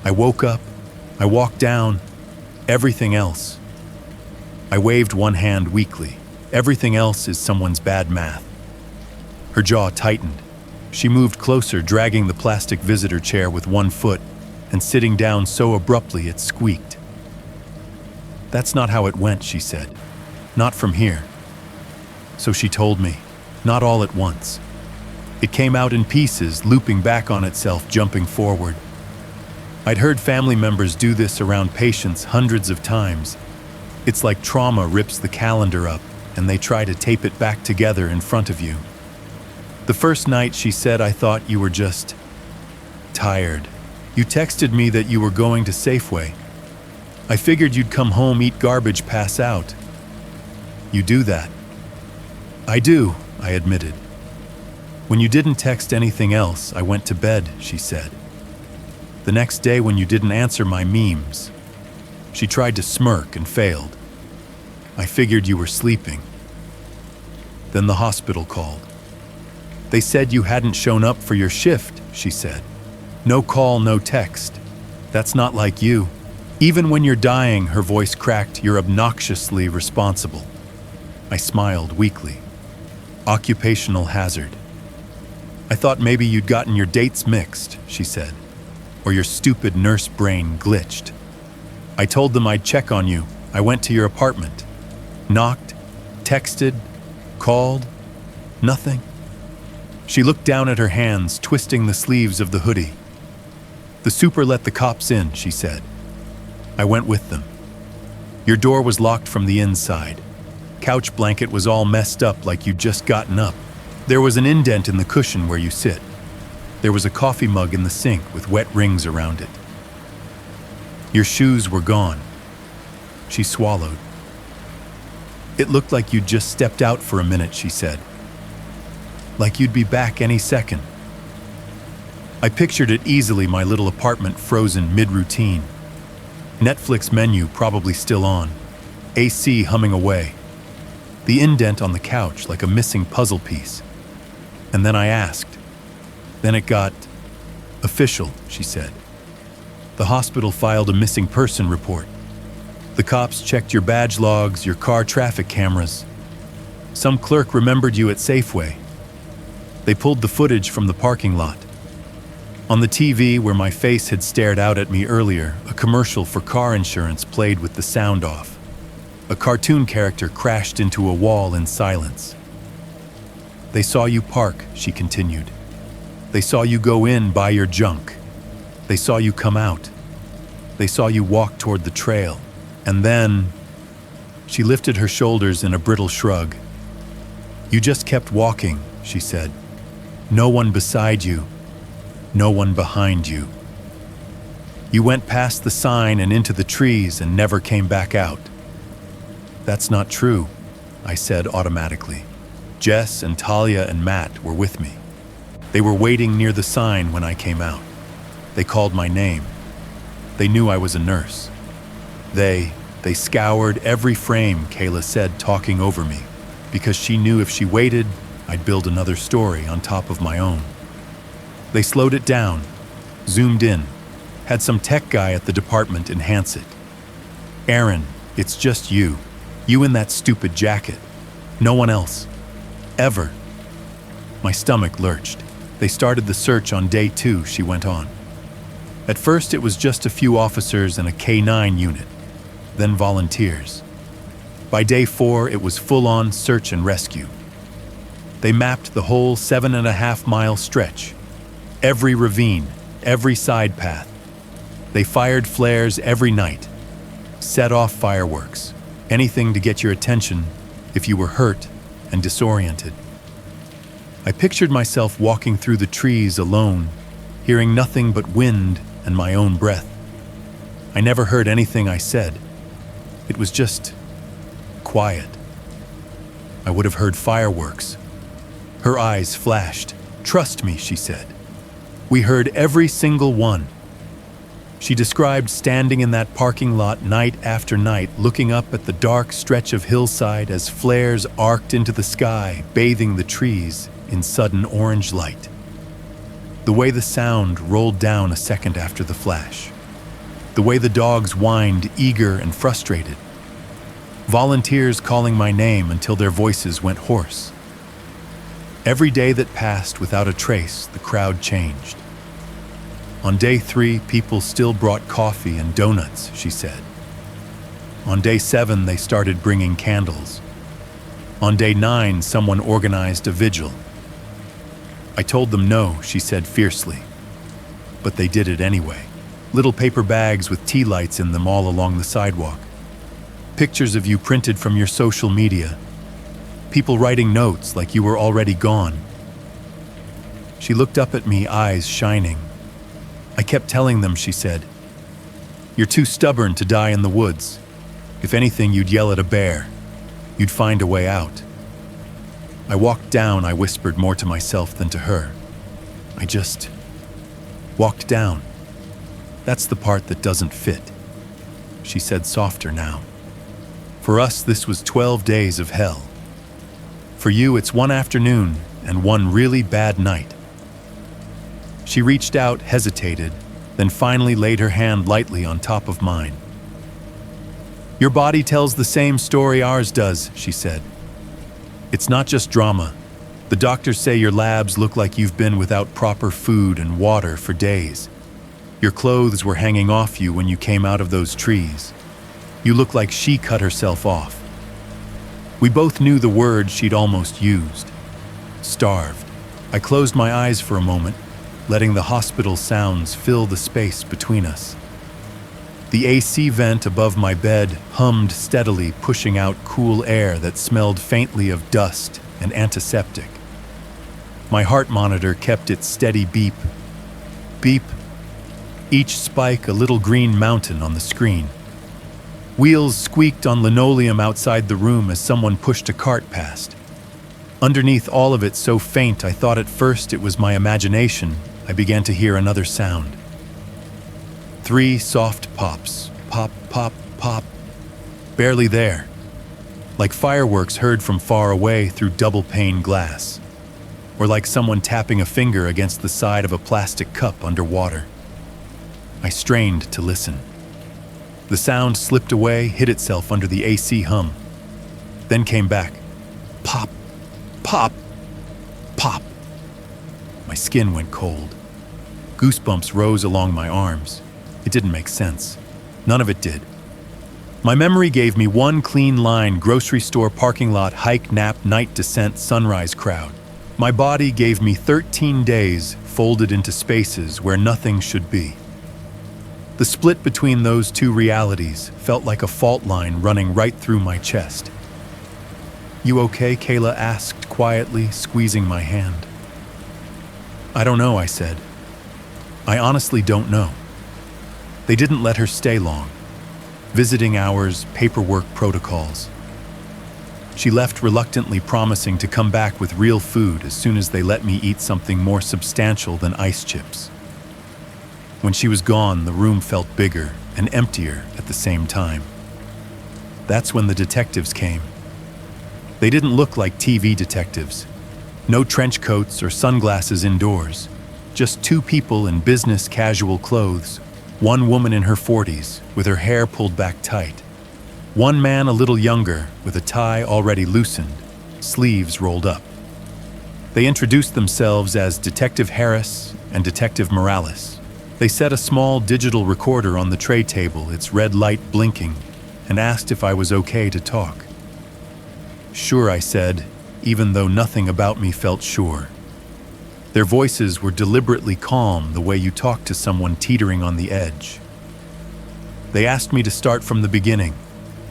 I woke up. I walked down. Everything else. I waved one hand weakly. Everything else is someone's bad math. Her jaw tightened. She moved closer, dragging the plastic visitor chair with one foot and sitting down so abruptly it squeaked. "That's not how it went," she said. "Not from here." So she told me, not all at once. It came out in pieces, looping back on itself, jumping forward. I'd heard family members do this around patients hundreds of times. It's like trauma rips the calendar up, and they try to tape it back together in front of you. The first night, she said, I thought you were just tired. You texted me that you were going to Safeway. I figured you'd come home, eat garbage, pass out. You do that. I do, I admitted. When you didn't text anything else, I went to bed, she said. The next day when you didn't answer my memes, she tried to smirk and failed. I figured you were sleeping. Then the hospital called. They said you hadn't shown up for your shift, she said. No call, no text. That's not like you. Even when you're dying, her voice cracked, you're obnoxiously responsible. I smiled weakly. Occupational hazard. I thought maybe you'd gotten your dates mixed, she said, or your stupid nurse brain glitched. I told them I'd check on you. I went to your apartment. Knocked, texted, called. Nothing. She looked down at her hands, twisting the sleeves of the hoodie. The super let the cops in, she said. I went with them. Your door was locked from the inside. Couch blanket was all messed up like you'd just gotten up. There was an indent in the cushion where you sit. There was a coffee mug in the sink with wet rings around it. Your shoes were gone. She swallowed. It looked like you'd just stepped out for a minute, she said. Like you'd be back any second. I pictured it easily, my little apartment frozen mid-routine. Netflix menu probably still on. AC humming away. The indent on the couch like a missing puzzle piece. And then I asked. Then it got official, she said. The hospital filed a missing person report. The cops checked your badge logs, your car traffic cameras. Some clerk remembered you at Safeway. They pulled the footage from the parking lot. On the TV, where my face had stared out at me earlier, a commercial for car insurance played with the sound off. A cartoon character crashed into a wall in silence. They saw you park, she continued. They saw you go in, buy your junk. They saw you come out. They saw you walk toward the trail. And then, she lifted her shoulders in a brittle shrug. You just kept walking, she said. No one beside you. No one behind you. You went past the sign and into the trees and never came back out. That's not true, I said automatically. Jess and Talia and Matt were with me. They were waiting near the sign when I came out. They called my name. They knew I was a nurse. They scoured every frame, Kayla said, talking over me, because she knew if she waited, I'd build another story on top of my own. They slowed it down, zoomed in, had some tech guy at the department enhance it. Aaron, it's just you. You in that stupid jacket. No one else. Ever. My stomach lurched. They started the search on day 2, she went on. At first, it was just a few officers and a K9 unit, then volunteers. By day 4, it was full-on search and rescue. They mapped the whole 7.5-mile stretch, every ravine, every side path. They fired flares every night, set off fireworks, anything to get your attention if you were hurt and disoriented. I pictured myself walking through the trees alone, hearing nothing but wind and my own breath. I never heard anything I said. It was just quiet. I would have heard fireworks. Her eyes flashed. Trust me, she said. We heard every single one. She described standing in that parking lot night after night, looking up at the dark stretch of hillside as flares arced into the sky, bathing the trees in sudden orange light. The way the sound rolled down a second after the flash. The way the dogs whined, eager and frustrated. Volunteers calling my name until their voices went hoarse. Every day that passed without a trace, the crowd changed. On day 3, people still brought coffee and donuts, she said. On day 7, they started bringing candles. On day 9, someone organized a vigil. I told them no, she said fiercely. But they did it anyway. Little paper bags with tea lights in them all along the sidewalk. Pictures of you printed from your social media. People writing notes like you were already gone. She looked up at me, eyes shining. I kept telling them, she said, you're too stubborn to die in the woods. If anything, you'd yell at a bear. You'd find a way out. I walked down, I whispered more to myself than to her. I just walked down. That's the part that doesn't fit. She said softer now. For us, this was 12 days of hell. For you, it's one afternoon and one really bad night. She reached out, hesitated, then finally laid her hand lightly on top of mine. "Your body tells the same story ours does," she said. "It's not just drama. The doctors say your labs look like you've been without proper food and water for days. Your clothes were hanging off you when you came out of those trees. You look like she cut herself off." We both knew the word she'd almost used. Starved. I closed my eyes for a moment, letting the hospital sounds fill the space between us. The AC vent above my bed hummed steadily, pushing out cool air that smelled faintly of dust and antiseptic. My heart monitor kept its steady beep. Beep. Each spike a little green mountain on the screen. Wheels squeaked on linoleum outside the room as someone pushed a cart past. Underneath all of it, so faint I thought at first it was my imagination, I began to hear another sound. 3 soft pops. Pop, pop, pop. Barely there. Like fireworks heard from far away through double-pane glass. Or like someone tapping a finger against the side of a plastic cup underwater. I strained to listen. The sound slipped away, hid itself under the AC hum. Then came back. Pop, pop, pop. My skin went cold. Goosebumps rose along my arms. It didn't make sense. None of it did. My memory gave me one clean line: grocery store, parking lot, hike, nap, night, descent, sunrise, crowd. My body gave me 13 days folded into spaces where nothing should be. The split between those two realities felt like a fault line running right through my chest. "You okay?" Kayla asked quietly, squeezing my hand. "I don't know," I said. "I honestly don't know." They didn't let her stay long. Visiting hours, paperwork, protocols. She left reluctantly, promising to come back with real food as soon as they let me eat something more substantial than ice chips. When she was gone, the room felt bigger and emptier at the same time. That's when the detectives came. They didn't look like TV detectives. No trench coats or sunglasses indoors. Just 2 people in business casual clothes. One woman in her 40s, with her hair pulled back tight. One man a little younger, with a tie already loosened, sleeves rolled up. They introduced themselves as Detective Harris and Detective Morales. They set a small digital recorder on the tray table, its red light blinking, and asked if I was okay to talk. "Sure," I said, even though nothing about me felt sure. Their voices were deliberately calm, the way you talk to someone teetering on the edge. They asked me to start from the beginning.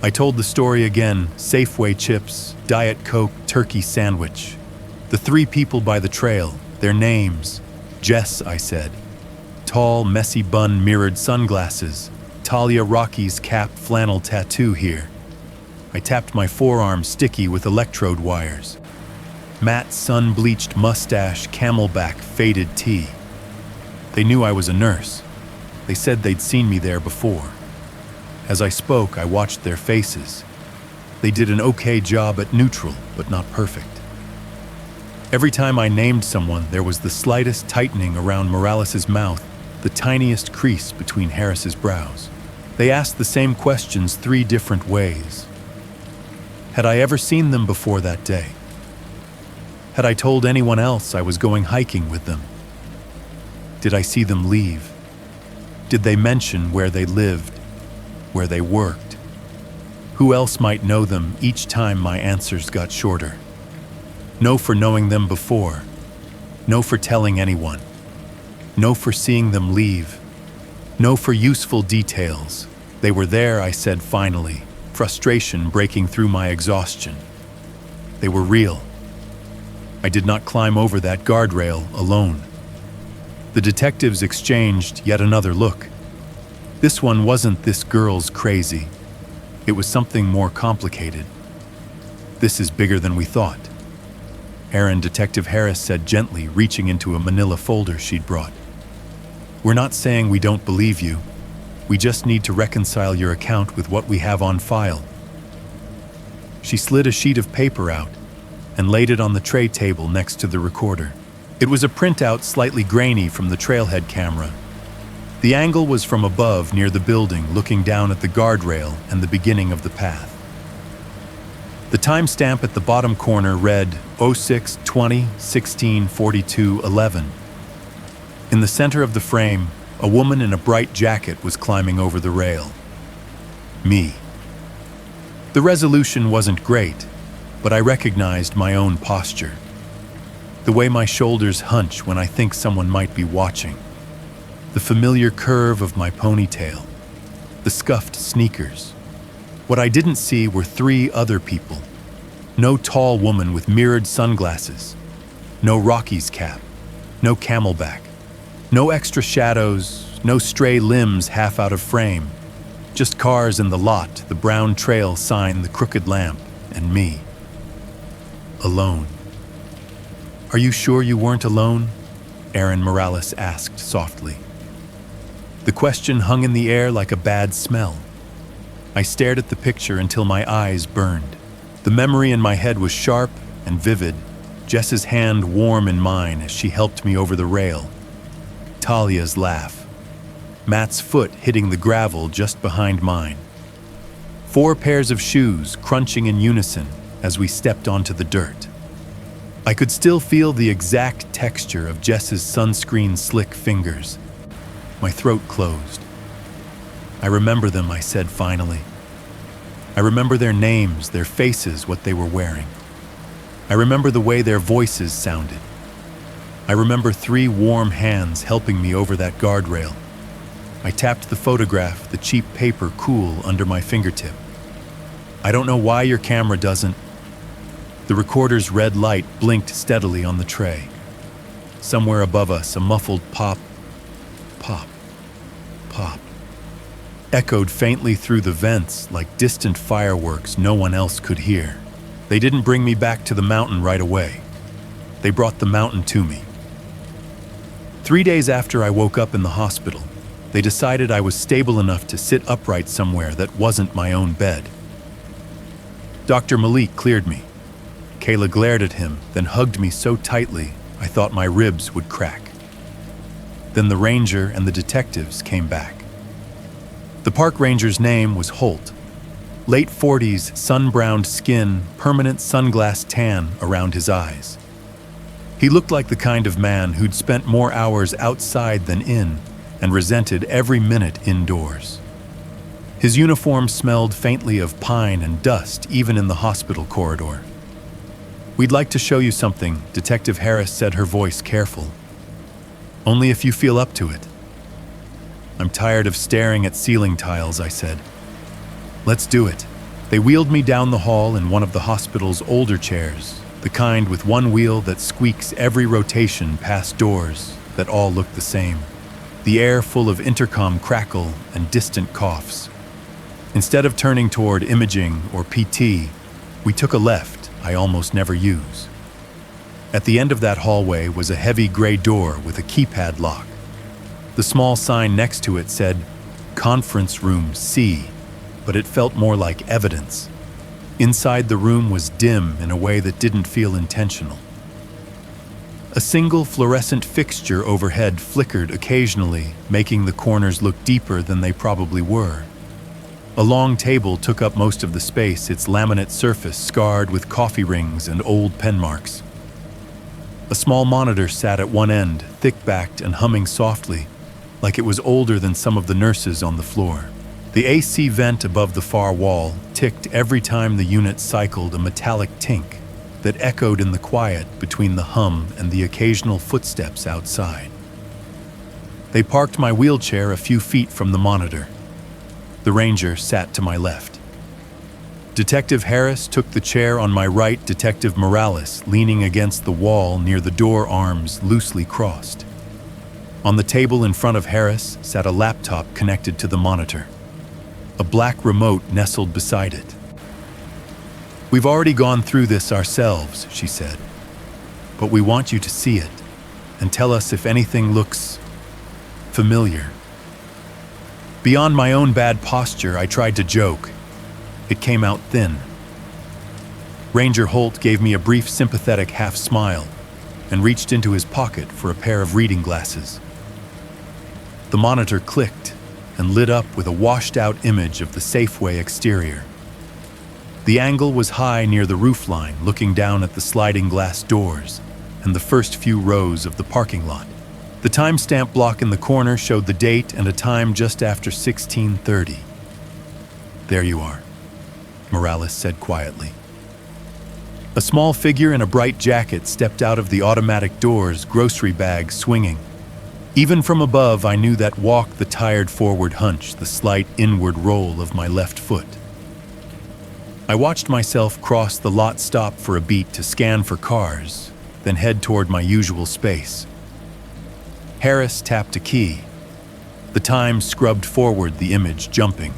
I told the story again: Safeway chips, Diet Coke, turkey sandwich. The 3 people by the trail, their names. Jess, I said. Tall, messy bun, mirrored sunglasses. Talia, Rocky's cap, flannel tattoo here. I tapped my forearm, sticky with electrode wires. Matt, sun-bleached mustache, camelback, faded tee. They knew I was a nurse. They said they'd seen me there before. As I spoke, I watched their faces. They did an okay job at neutral, but not perfect. Every time I named someone, there was the slightest tightening around Morales' mouth, the tiniest crease between Harris's brows. They asked the same questions 3 different ways. Had I ever seen them before that day? Had I told anyone else I was going hiking with them? Did I see them leave? Did they mention where they lived, where they worked? Who else might know them? Each time my answers got shorter. No for knowing them before. No for telling anyone. No for seeing them leave. No for useful details. They were there, I said finally, frustration breaking through my exhaustion. They were real. I did not climb over that guardrail alone. The detectives exchanged yet another look. This one wasn't "this girl's crazy." It was something more complicated. "This is bigger than we thought," Aaron, Detective Harris said gently, reaching into a manila folder she'd brought. "We're not saying we don't believe you. We just need to reconcile your account with what we have on file." She slid a sheet of paper out and laid it on the tray table next to the recorder. It was a printout slightly grainy from the trailhead camera. The angle was from above near the building, looking down at the guardrail and the beginning of the path. The timestamp at the bottom corner read 06/20/16:42:11. In the center of the frame, a woman in a bright jacket was climbing over the rail. Me. The resolution wasn't great, but I recognized my own posture. The way my shoulders hunch when I think someone might be watching. The familiar curve of my ponytail. The scuffed sneakers. What I didn't see were 3 other people. No tall woman with mirrored sunglasses. No Rocky's cap. No camelback. No extra shadows. No stray limbs half out of frame. Just cars in the lot, the brown trail sign, the crooked lamp, and me. Alone. "Are you sure you weren't alone?" Aaron Morales asked softly. The question hung in the air like a bad smell. I stared at the picture until my eyes burned. The memory in my head was sharp and vivid, Jess's hand warm in mine as she helped me over the rail. Talia's laugh. Matt's foot hitting the gravel just behind mine. 4 pairs of shoes crunching in unison as we stepped onto the dirt. I could still feel the exact texture of Jess's sunscreen slick fingers. My throat closed. "I remember them," I said finally. I remember their names, their faces, what they were wearing. I remember the way their voices sounded. I remember 3 warm hands helping me over that guardrail. I tapped the photograph, the cheap paper cool under my fingertip. "I don't know why your camera doesn't." The recorder's red light blinked steadily on the tray. Somewhere above us, a muffled pop, pop, pop, echoed faintly through the vents like distant fireworks no one else could hear. They didn't bring me back to the mountain right away. They brought the mountain to me. 3 days after I woke up in the hospital, they decided I was stable enough to sit upright somewhere that wasn't my own bed. Dr. Malik cleared me. Kayla glared at him, then hugged me so tightly I thought my ribs would crack. Then the ranger and the detectives came back. The park ranger's name was Holt. Late 40s, sun-browned skin, permanent sunglass tan around his eyes. He looked like the kind of man who'd spent more hours outside than in and resented every minute indoors. His uniform smelled faintly of pine and dust even in the hospital corridor. "We'd like to show you something," Detective Harris said, her voice careful. "Only if you feel up to it." "I'm tired of staring at ceiling tiles," I said. "Let's do it." They wheeled me down the hall in one of the hospital's older chairs, the kind with one wheel that squeaks every rotation past doors that all look the same. The air full of intercom crackle and distant coughs. Instead of turning toward imaging or PT, we took a left I almost never use. At the end of that hallway was a heavy gray door with a keypad lock. The small sign next to it said, "Conference Room C," but it felt more like evidence. Inside the room was dim in a way that didn't feel intentional. A single fluorescent fixture overhead flickered occasionally, making the corners look deeper than they probably were. A long table took up most of the space, its laminate surface scarred with coffee rings and old pen marks. A small monitor sat at one end, thick-backed and humming softly, like it was older than some of the nurses on the floor. The AC vent above the far wall ticked every time the unit cycled, a metallic tink that echoed in the quiet between the hum and the occasional footsteps outside. They parked my wheelchair a few feet from the monitor. The ranger sat to my left. Detective Harris took the chair on my right, Detective Morales leaning against the wall near the door, arms loosely crossed. On the table in front of Harris sat a laptop connected to the monitor. A black remote nestled beside it. "We've already gone through this ourselves," she said. "But we want you to see it and tell us if anything looks familiar." Beyond my own bad posture, I tried to joke. It came out thin. Ranger Holt gave me a brief, sympathetic half smile. and reached into his pocket for a pair of reading glasses. The monitor clicked and lit up with a washed-out image of the Safeway exterior. The angle was high near the roofline, looking down at the sliding glass doors and the first few rows of the parking lot. The timestamp block in the corner showed the date and a time just after 16:30. "There you are," Morales said quietly. A small figure in a bright jacket stepped out of the automatic doors, grocery bag swinging. Even from above, I knew that walk, the tired forward hunch, the slight inward roll of my left foot. I watched myself cross the lot stop for a beat to scan for cars, then head toward my usual space. Harris tapped a key. The time scrubbed forward, the image jumping.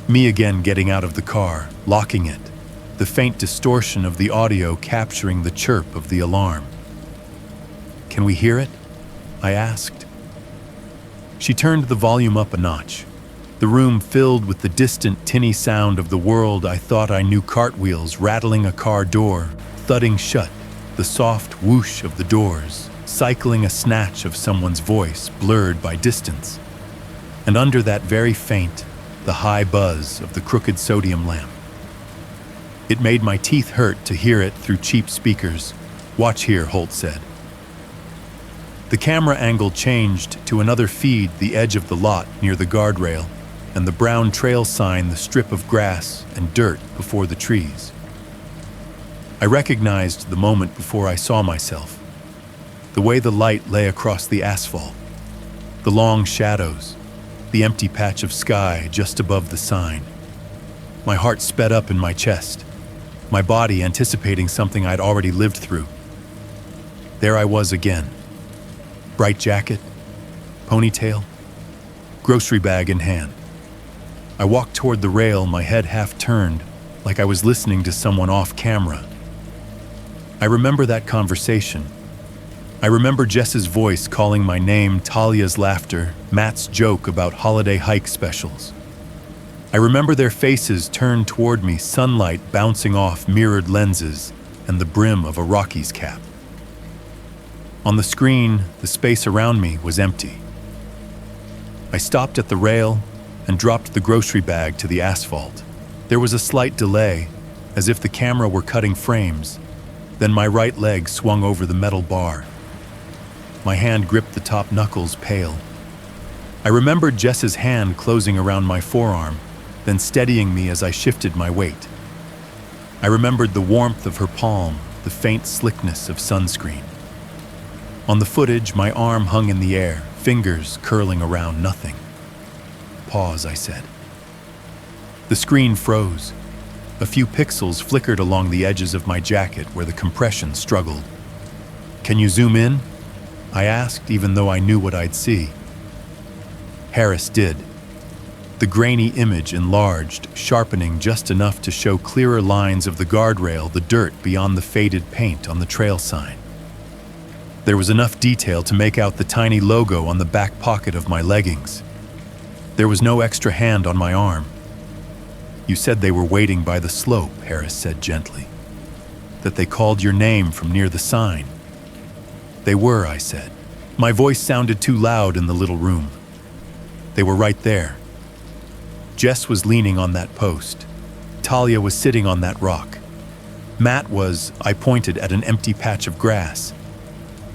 Me again getting out of the car, locking it, the faint distortion of the audio capturing the chirp of the alarm. "Can we hear it?" I asked. She turned the volume up a notch. The room filled with the distant, tinny sound of the world I thought I knew, cartwheels rattling a car door, thudding shut, the soft whoosh of the doors, cycling a snatch of someone's voice blurred by distance. And under that very faint, the high buzz of the crooked sodium lamp. It made my teeth hurt to hear it through cheap speakers. "Watch here," Holt said. The camera angle changed to another feed, the edge of the lot near the guardrail, and the brown trail sign, the strip of grass and dirt before the trees. I recognized the moment before I saw myself. The way the light lay across the asphalt, the long shadows, the empty patch of sky just above the sign. My heart sped up in my chest, my body anticipating something I'd already lived through. There I was again. Bright jacket, ponytail, grocery bag in hand. I walked toward the rail, my head half turned, like I was listening to someone off camera. I remember that conversation. I remember Jess's voice calling my name, Talia's laughter, Matt's joke about holiday hike specials. I remember their faces turned toward me, sunlight bouncing off mirrored lenses and the brim of a Rockies cap. On the screen, the space around me was empty. I stopped at the rail and dropped the grocery bag to the asphalt. There was a slight delay, as if the camera were cutting frames. Then my right leg swung over the metal bar. My hand gripped the top knuckles, pale. I remembered Jess's hand closing around my forearm, then steadying me as I shifted my weight. I remembered the warmth of her palm, the faint slickness of sunscreen. On the footage, my arm hung in the air, fingers curling around nothing. "Pause," I said. The screen froze. A few pixels flickered along the edges of my jacket where the compression struggled. "Can you zoom in?" I asked, even though I knew what I'd see. Harris did. The grainy image enlarged, sharpening just enough to show clearer lines of the guardrail, the dirt beyond the faded paint on the trail sign. There was enough detail to make out the tiny logo on the back pocket of my leggings. There was no extra hand on my arm. "You said they were waiting by the slope," Harris said gently. "That they called your name from near the sign." "They were," I said. My voice sounded too loud in the little room. "They were right there." Jess was leaning on that post. Talia was sitting on that rock. Matt was, I pointed at an empty patch of grass.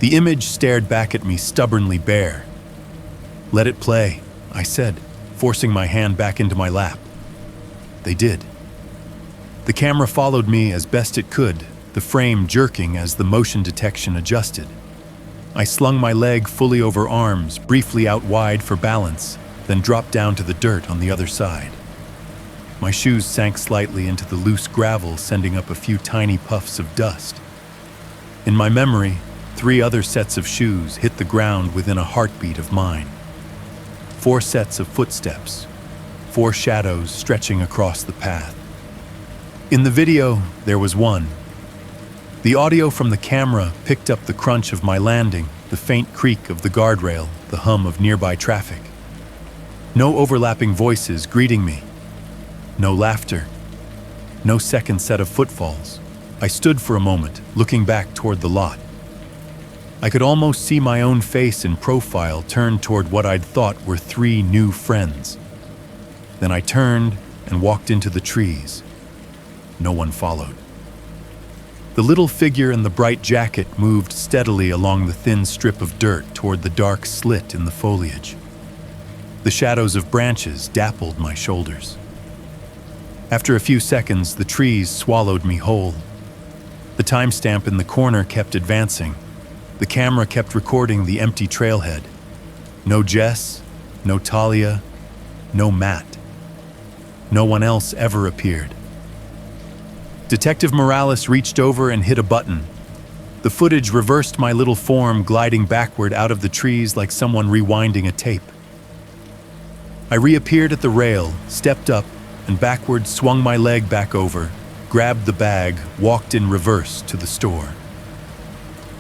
The image stared back at me, stubbornly bare. "Let it play," I said, forcing my hand back into my lap. They did. The camera followed me as best it could, the frame jerking as the motion detection adjusted. I slung my leg fully over arms, briefly out wide for balance, then dropped down to the dirt on the other side. My shoes sank slightly into the loose gravel, sending up a few tiny puffs of dust. In my memory, 3 other sets of shoes hit the ground within a heartbeat of mine. 4 sets of footsteps, 4 shadows stretching across the path. In the video, there was one. The audio from the camera picked up the crunch of my landing, the faint creak of the guardrail, the hum of nearby traffic. No overlapping voices greeting me. No laughter. No second set of footfalls. I stood for a moment, looking back toward the lot. I could almost see my own face in profile turned toward what I'd thought were 3 new friends. Then I turned and walked into the trees. No one followed. The little figure in the bright jacket moved steadily along the thin strip of dirt toward the dark slit in the foliage. The shadows of branches dappled my shoulders. After a few seconds, the trees swallowed me whole. The timestamp in the corner kept advancing. The camera kept recording the empty trailhead. No Jess, no Talia, no Matt. No one else ever appeared. Detective Morales reached over and hit a button. The footage reversed my little form gliding backward out of the trees like someone rewinding a tape. I reappeared at the rail, stepped up, and backward swung my leg back over, grabbed the bag, walked in reverse to the store.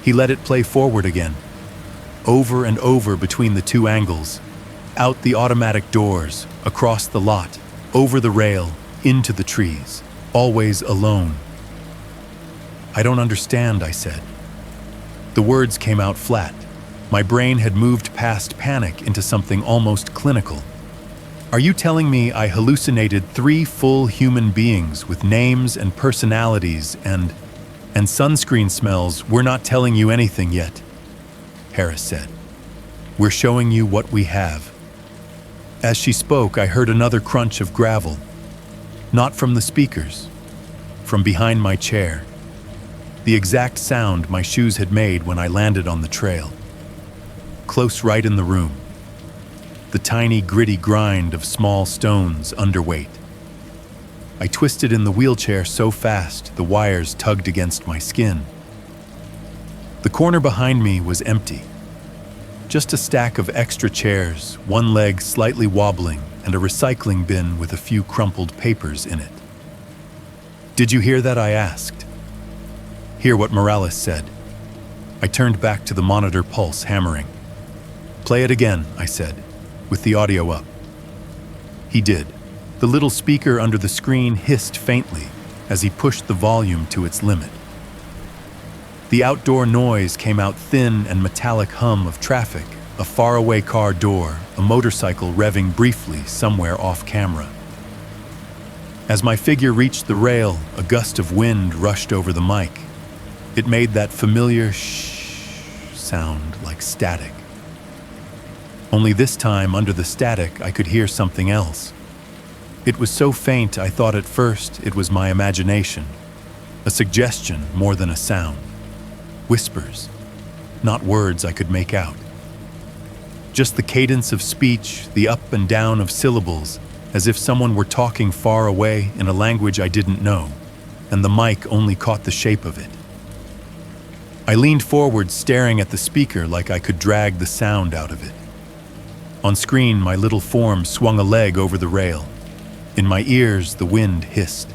He let it play forward again, over and over between the 2 angles, out the automatic doors, across the lot, over the rail, into the trees, always alone. "I don't understand," I said. The words came out flat. My brain had moved past panic into something almost clinical. "Are you telling me I hallucinated 3 full human beings with names and personalities and sunscreen smells? We're not telling you anything yet," Harris said. "We're showing you what we have." As she spoke, I heard another crunch of gravel. Not from the speakers, from behind my chair. The exact sound my shoes had made when I landed on the trail. Close right in the room. The tiny, gritty grind of small stones underweight. I twisted in the wheelchair so fast the wires tugged against my skin. The corner behind me was empty. Just a stack of extra chairs, one leg slightly wobbling, and a recycling bin with a few crumpled papers in it. "Did you hear that?" I asked. "Hear what Morales said." I turned back to the monitor, pulse hammering. "Play it again," I said, with the audio up. He did. The little speaker under the screen hissed faintly as he pushed the volume to its limit. The outdoor noise came out thin and metallic hum of traffic, a faraway car door, a motorcycle revving briefly somewhere off camera. As my figure reached the rail, a gust of wind rushed over the mic. It made that familiar shh sound like static. Only this time, under the static, I could hear something else. It was so faint I thought at first it was my imagination, a suggestion more than a sound. Whispers, not words I could make out. Just the cadence of speech, the up and down of syllables, as if someone were talking far away in a language I didn't know, and the mic only caught the shape of it. I leaned forward, staring at the speaker like I could drag the sound out of it. On screen, my little form swung a leg over the rail. In my ears, the wind hissed.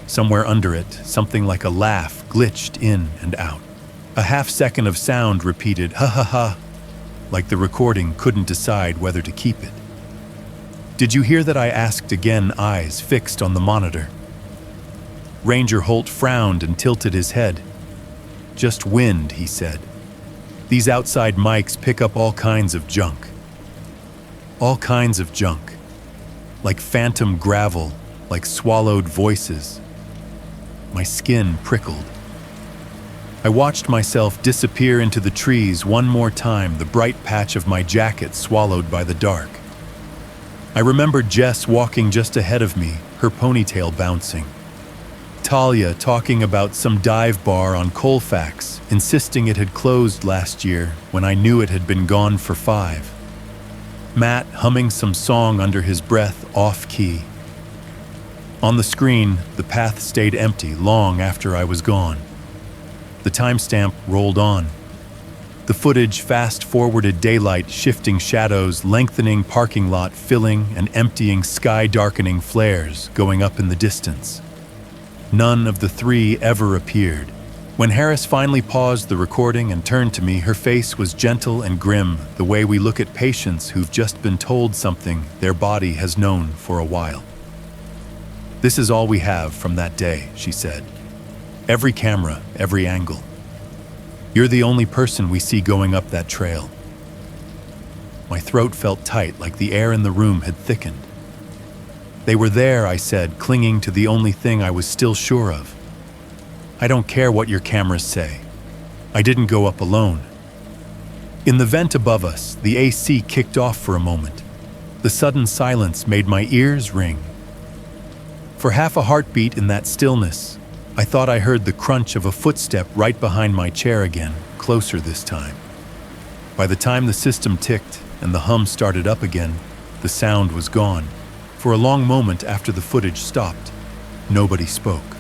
Somewhere under it, something like a laugh glitched in and out. A half-second of sound repeated, "ha ha ha," like the recording couldn't decide whether to keep it. "Did you hear that?" I asked again, eyes fixed on the monitor. Ranger Holt frowned and tilted his head. "Just wind," he said. "These outside mics pick up all kinds of junk. All kinds of junk. Like phantom gravel, like swallowed voices." My skin prickled. I watched myself disappear into the trees one more time, the bright patch of my jacket swallowed by the dark. I remembered Jess walking just ahead of me, her ponytail bouncing. Talia talking about some dive bar on Colfax, insisting it had closed last year when I knew it had been gone for 5. Matt humming some song under his breath, off-key. On the screen, the path stayed empty long after I was gone. The timestamp rolled on. The footage fast-forwarded daylight, shifting shadows, lengthening parking lot, filling and emptying sky-darkening flares going up in the distance. None of the 3 ever appeared. When Harris finally paused the recording and turned to me, her face was gentle and grim, the way we look at patients who've just been told something their body has known for a while. "This is all we have from that day," she said. "Every camera, every angle." You're the only person we see going up that trail." My throat felt tight, like the air in the room had thickened. "They were there," I said, clinging to the only thing I was still sure of. "I don't care what your cameras say. I didn't go up alone." In the vent above us, the AC kicked off for a moment. The sudden silence made my ears ring. For half a heartbeat in that stillness, I thought I heard the crunch of a footstep right behind my chair again, closer this time. By the time the system ticked and the hum started up again, the sound was gone. For a long moment after the footage stopped, nobody spoke.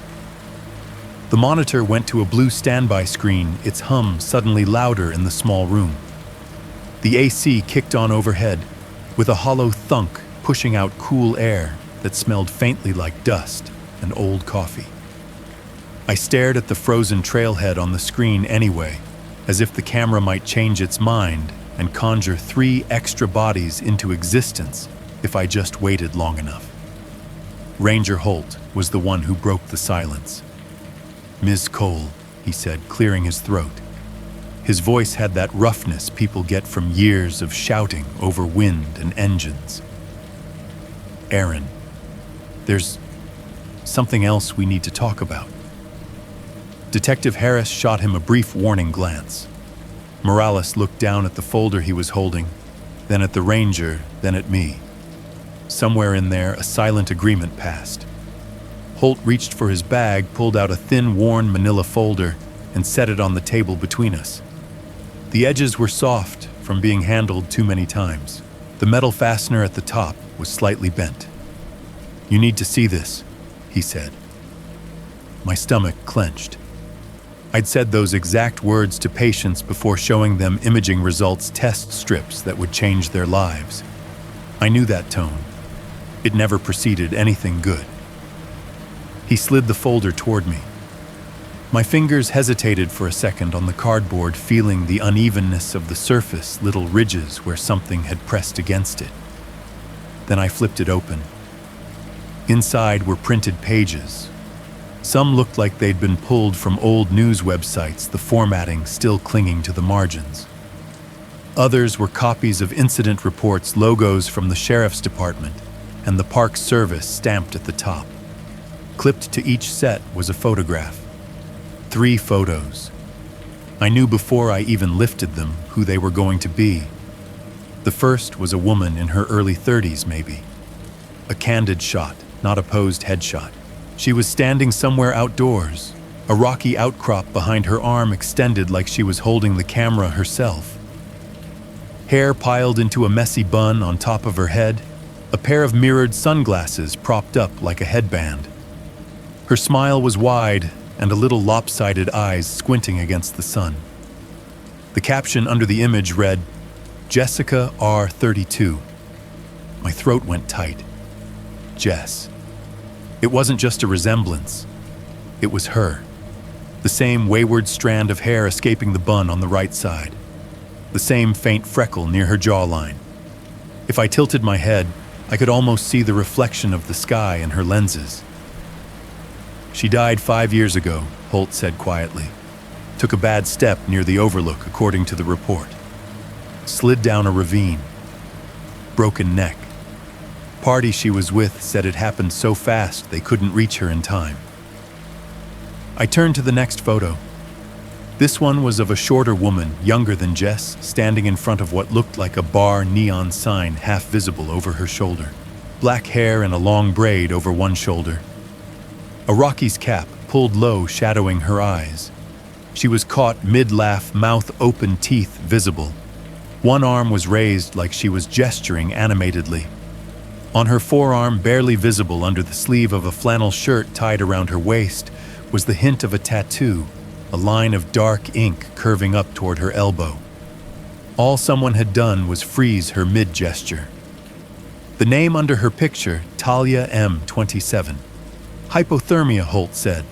The monitor went to a blue standby screen, its hum suddenly louder in the small room. The AC kicked on overhead, with a hollow thunk pushing out cool air that smelled faintly like dust and old coffee. I stared at the frozen trailhead on the screen anyway, as if the camera might change its mind and conjure 3 extra bodies into existence if I just waited long enough. Ranger Holt was the one who broke the silence. "Ms. Cole," he said, clearing his throat. His voice had that roughness people get from years of shouting over wind and engines. "Aaron, there's something else we need to talk about." Detective Harris shot him a brief warning glance. Morales looked down at the folder he was holding, then at the ranger, then at me. Somewhere in there, a silent agreement passed. Holt reached for his bag, pulled out a thin, worn manila folder, and set it on the table between us. The edges were soft from being handled too many times. The metal fastener at the top was slightly bent. "You need to see this," he said. My stomach clenched. I'd said those exact words to patients before showing them imaging results test strips that would change their lives. I knew that tone. It never preceded anything good. He slid the folder toward me. My fingers hesitated for a second on the cardboard, feeling the unevenness of the surface, little ridges where something had pressed against it. Then I flipped it open. Inside were printed pages. Some looked like they'd been pulled from old news websites, the formatting still clinging to the margins. Others were copies of incident reports, logos from the sheriff's department, and the Park Service stamped at the top. Clipped to each set was a photograph. 3 photos. I knew before I even lifted them who they were going to be. The first was a woman in her early 30s, maybe. A candid shot, not a posed headshot. She was standing somewhere outdoors, a rocky outcrop behind her arm extended like she was holding the camera herself. Hair piled into a messy bun on top of her head, a pair of mirrored sunglasses propped up like a headband. Her smile was wide, and a little lopsided eyes squinting against the sun. The caption under the image read, "Jessica R. 32. My throat went tight. Jess. It wasn't just a resemblance. It was her. The same wayward strand of hair escaping the bun on the right side. The same faint freckle near her jawline. If I tilted my head, I could almost see the reflection of the sky in her lenses. "She died 5 years ago," Holt said quietly. "Took a bad step near the overlook, according to the report. Slid down a ravine. Broken neck. Party she was with said it happened so fast they couldn't reach her in time." I turned to the next photo. This one was of a shorter woman, younger than Jess, standing in front of what looked like a bar neon sign half visible over her shoulder. Black hair and a long braid over one shoulder. A Rocky's cap pulled low, shadowing her eyes. She was caught mid-laugh, mouth open, teeth visible. One arm was raised like she was gesturing animatedly. On her forearm, barely visible under the sleeve of a flannel shirt tied around her waist, was the hint of a tattoo, a line of dark ink curving up toward her elbow. All someone had done was freeze her mid-gesture. The name under her picture, Talia M. 27. Hypothermia, Holt said.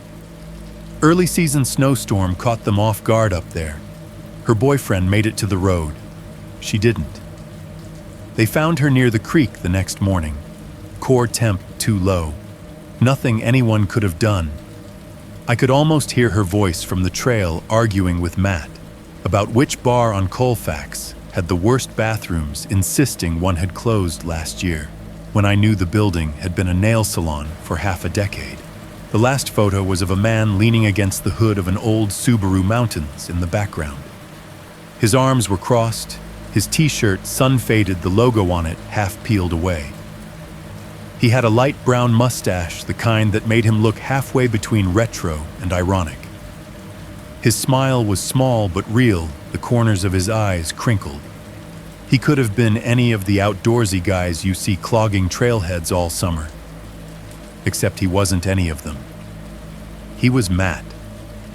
Early season snowstorm caught them off guard up there. Her boyfriend made it to the road. She didn't. They found her near the creek the next morning. Core temp too low. Nothing anyone could have done. I could almost hear her voice from the trail arguing with Matt. about which bar on Colfax had the worst bathrooms, insisting one had closed last year, when I knew the building had been a nail salon for half a decade. The last photo was of a man leaning against the hood of an old Subaru Mountains in the background. His arms were crossed, his t-shirt sun-faded, the logo on it half peeled away. He had a light brown mustache, the kind that made him look halfway between retro and ironic. His smile was small but real, the corners of his eyes crinkled. He could have been any of the outdoorsy guys you see clogging trailheads all summer. Except he wasn't any of them. He was Matt,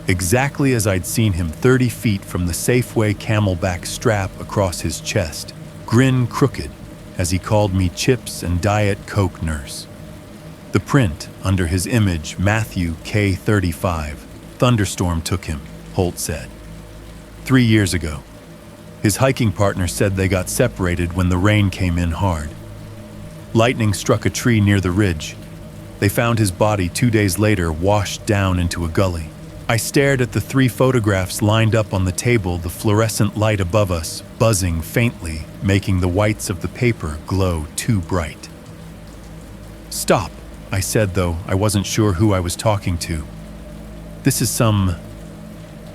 exactly as I'd seen him 30 feet from the Safeway camelback strap across his chest, grin crooked as he called me Chips and Diet Coke nurse. The print under his image, Matthew K35, thunderstorm took him, Holt said. 3 years ago. His hiking partner said they got separated when the rain came in hard. Lightning struck a tree near the ridge. They found his body 2 days later, washed down into a gully. I stared at the 3 photographs lined up on the table, the fluorescent light above us buzzing faintly, making the whites of the paper glow too bright. "Stop," I said, though I wasn't sure who I was talking to. "This is some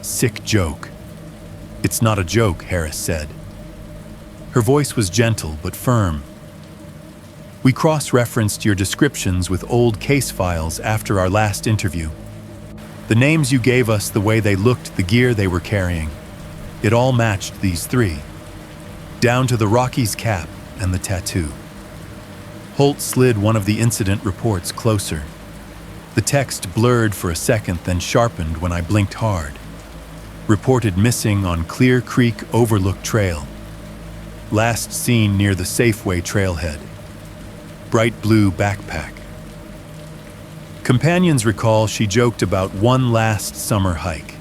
sick joke." "It's not a joke," Harris said. Her voice was gentle but firm. "We cross-referenced your descriptions with old case files after our last interview. The names you gave us, the way they looked, the gear they were carrying, it all matched these 3, down to the Rockies cap and the tattoo." Holt slid one of the incident reports closer. The text blurred for a second, then sharpened when I blinked hard. "Reported missing on Clear Creek Overlook Trail. Last seen near the Safeway trailhead. Bright blue backpack." Companions recall she joked about one last summer hike.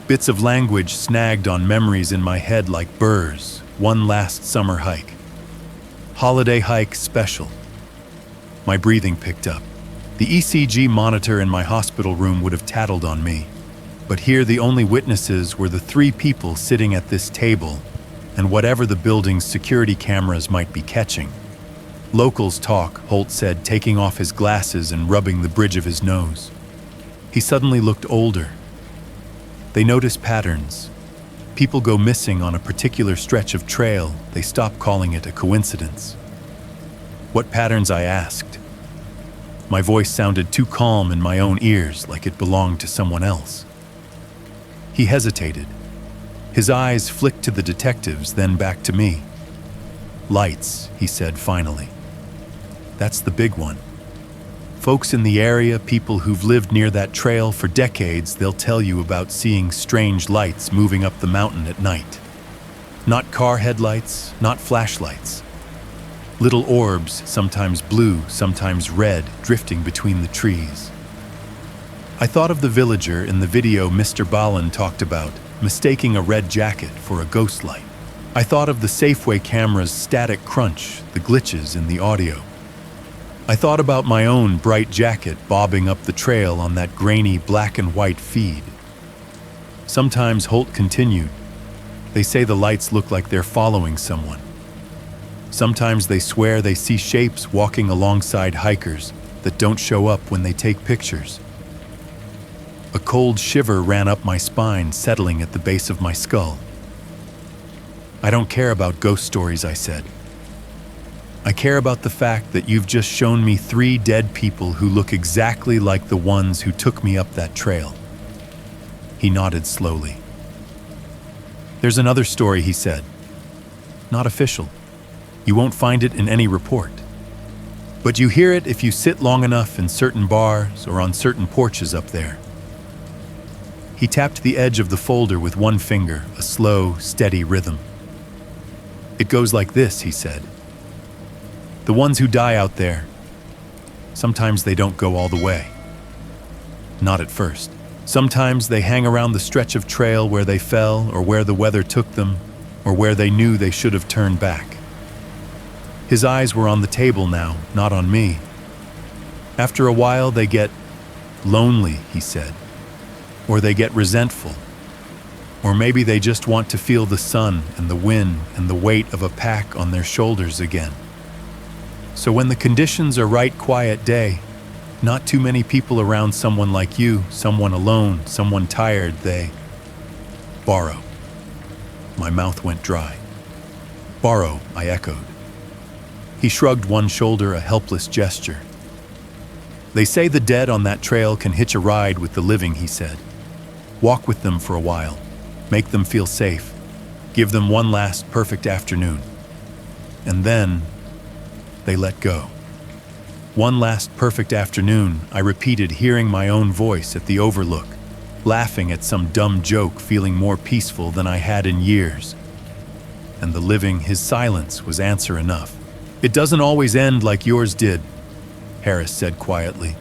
Bits of language snagged on memories in my head like burrs. One last summer hike. Holiday hike special. My breathing picked up. The ECG monitor in my hospital room would have tattled on me. But here the only witnesses were the 3 people sitting at this table and whatever the building's security cameras might be catching. "Locals talk," Holt said, taking off his glasses and rubbing the bridge of his nose. He suddenly looked older. "They notice patterns. People go missing on a particular stretch of trail. They stop calling it a coincidence." "What patterns?" I asked. My voice sounded too calm in my own ears, like it belonged to someone else. He hesitated. His eyes flicked to the detectives, then back to me. "Lights," he said finally. "That's the big one. Folks in the area, people who've lived near that trail for decades, they'll tell you about seeing strange lights moving up the mountain at night. Not car headlights, not flashlights. Little orbs, sometimes blue, sometimes red, drifting between the trees." I thought of the villager in the video Mr. Balin talked about, mistaking a red jacket for a ghost light. I thought of the Safeway camera's static crunch, the glitches in the audio. I thought about my own bright jacket bobbing up the trail on that grainy black and white feed. Sometimes, Holt continued, they say the lights look like they're following someone. Sometimes they swear they see shapes walking alongside hikers that don't show up when they take pictures. A cold shiver ran up my spine, settling at the base of my skull. "I don't care about ghost stories," I said. "I care about the fact that you've just shown me 3 dead people who look exactly like the ones who took me up that trail." He nodded slowly. "There's another story," he said. "Not official. You won't find it in any report. But you hear it if you sit long enough in certain bars or on certain porches up there." He tapped the edge of the folder with one finger, a slow, steady rhythm. "It goes like this," he said. "The ones who die out there, sometimes they don't go all the way. Not at first. Sometimes they hang around the stretch of trail where they fell or where the weather took them or where they knew they should have turned back." His eyes were on the table now, not on me. "After a while they get lonely," he said. "Or they get resentful. Or maybe they just want to feel the sun and the wind and the weight of a pack on their shoulders again. So when the conditions are right, quiet day, not too many people around, someone like you, someone alone, someone tired, they borrow. My mouth went dry. Borrow, I echoed. He shrugged one shoulder, a helpless gesture. They say the dead on that trail can hitch a ride with the living, he said. Walk with them for a while. Make them feel safe. Give them one last perfect afternoon. And then they let go. One last perfect afternoon, I repeated, hearing my own voice at the overlook, laughing at some dumb joke, feeling more peaceful than I had in years. And the living, his silence was answer enough. It doesn't always end like yours did, Harris said quietly.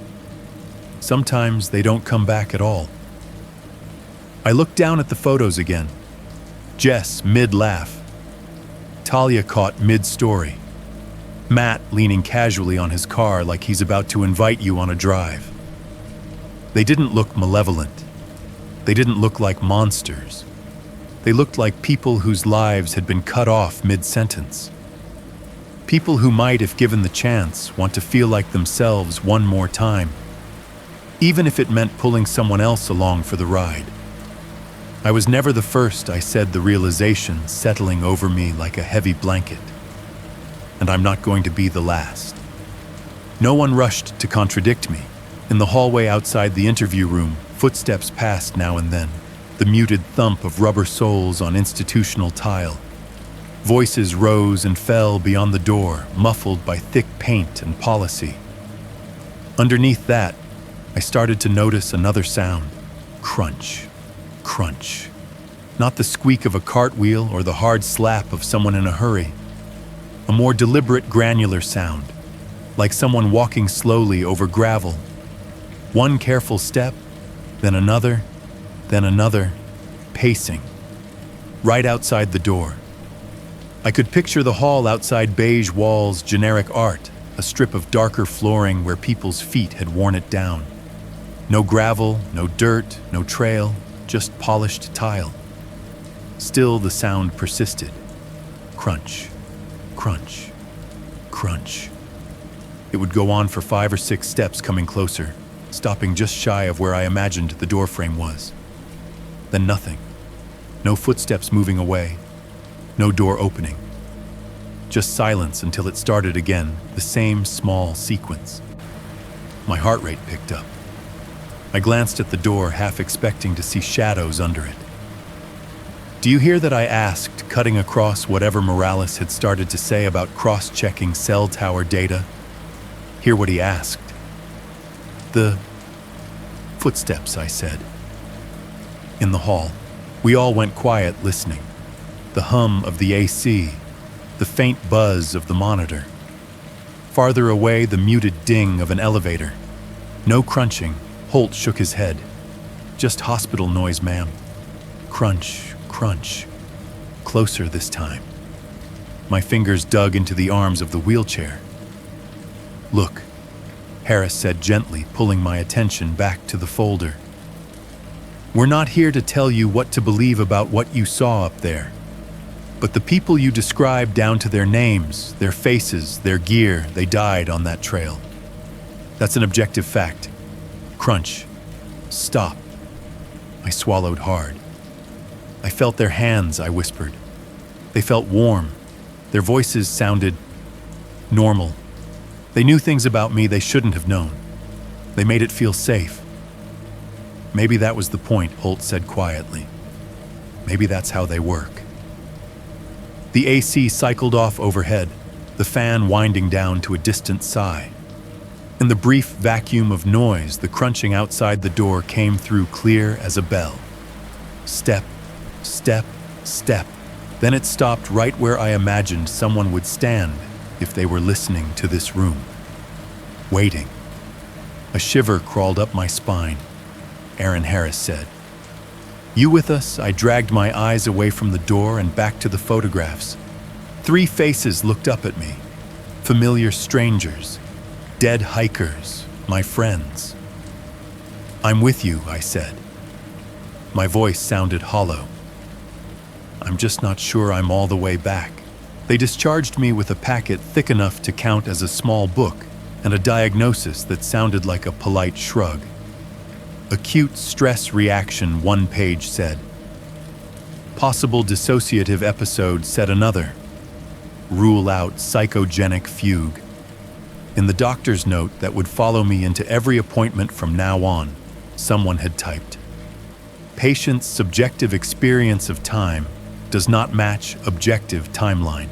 Sometimes they don't come back at all. I looked down at the photos again. Jess, mid-laugh. Talia caught mid-story. Matt leaning casually on his car like he's about to invite you on a drive. They didn't look malevolent. They didn't look like monsters. They looked like people whose lives had been cut off mid-sentence. People who might, if given the chance, want to feel like themselves one more time, even if it meant pulling someone else along for the ride. I was never the first, I said, the realization settling over me like a heavy blanket. And I'm not going to be the last. No one rushed to contradict me. In the hallway outside the interview room, footsteps passed now and then, the muted thump of rubber soles on institutional tile. Voices rose and fell beyond the door, muffled by thick paint and policy. Underneath that, I started to notice another sound. Crunch, crunch. Not the squeak of a cartwheel or the hard slap of someone in a hurry. A more deliberate, granular sound, like someone walking slowly over gravel. One careful step, then another, pacing. Right outside the door. I could picture the hall outside, beige walls, generic art, a strip of darker flooring where people's feet had worn it down. No gravel, no dirt, no trail, just polished tile. Still the sound persisted. Crunch, crunch, crunch. It would go on for 5 or 6 steps, coming closer, stopping just shy of where I imagined the doorframe was. Then nothing. No footsteps moving away. No door opening. Just silence until it started again, the same small sequence. My heart rate picked up. I glanced at the door, half expecting to see shadows under it. "Do you hear that?" I asked, cutting across whatever Morales had started to say about cross-checking cell tower data. Hear what he asked. "The footsteps," I said. In the hall, we all went quiet, listening. The hum of the AC, the faint buzz of the monitor. Farther away, the muted ding of an elevator. No crunching. Holt shook his head. "Just hospital noise, ma'am." Crunch, crunch. Closer this time. My fingers dug into the arms of the wheelchair. "Look," Harris said gently, pulling my attention back to the folder. "We're not here to tell you what to believe about what you saw up there. But the people you described down to their names, their faces, their gear, they died on that trail. That's an objective fact. Crunch. Stop." I swallowed hard. "I felt their hands," I whispered. "They felt warm. Their voices sounded normal. They knew things about me they shouldn't have known. They made it feel safe." "Maybe that was the point," Holt said quietly. "Maybe that's how they work." The AC cycled off overhead, the fan winding down to a distant sigh. In the brief vacuum of noise, the crunching outside the door came through clear as a bell. Step, step, step. Then it stopped right where I imagined someone would stand if they were listening to this room. Waiting. A shiver crawled up my spine. Aaron Harris said. "You with us?" I dragged my eyes away from the door and back to the photographs. 3 faces looked up at me. Familiar strangers. Dead hikers. My friends. "I'm with you," I said. My voice sounded hollow. I'm just not sure I'm all the way back. They discharged me with a packet thick enough to count as a small book and a diagnosis that sounded like a polite shrug. Acute stress reaction, one page said. Possible dissociative episode, said another. Rule out psychogenic fugue. In the doctor's note that would follow me into every appointment from now on, someone had typed, patient's subjective experience of time does not match objective timeline.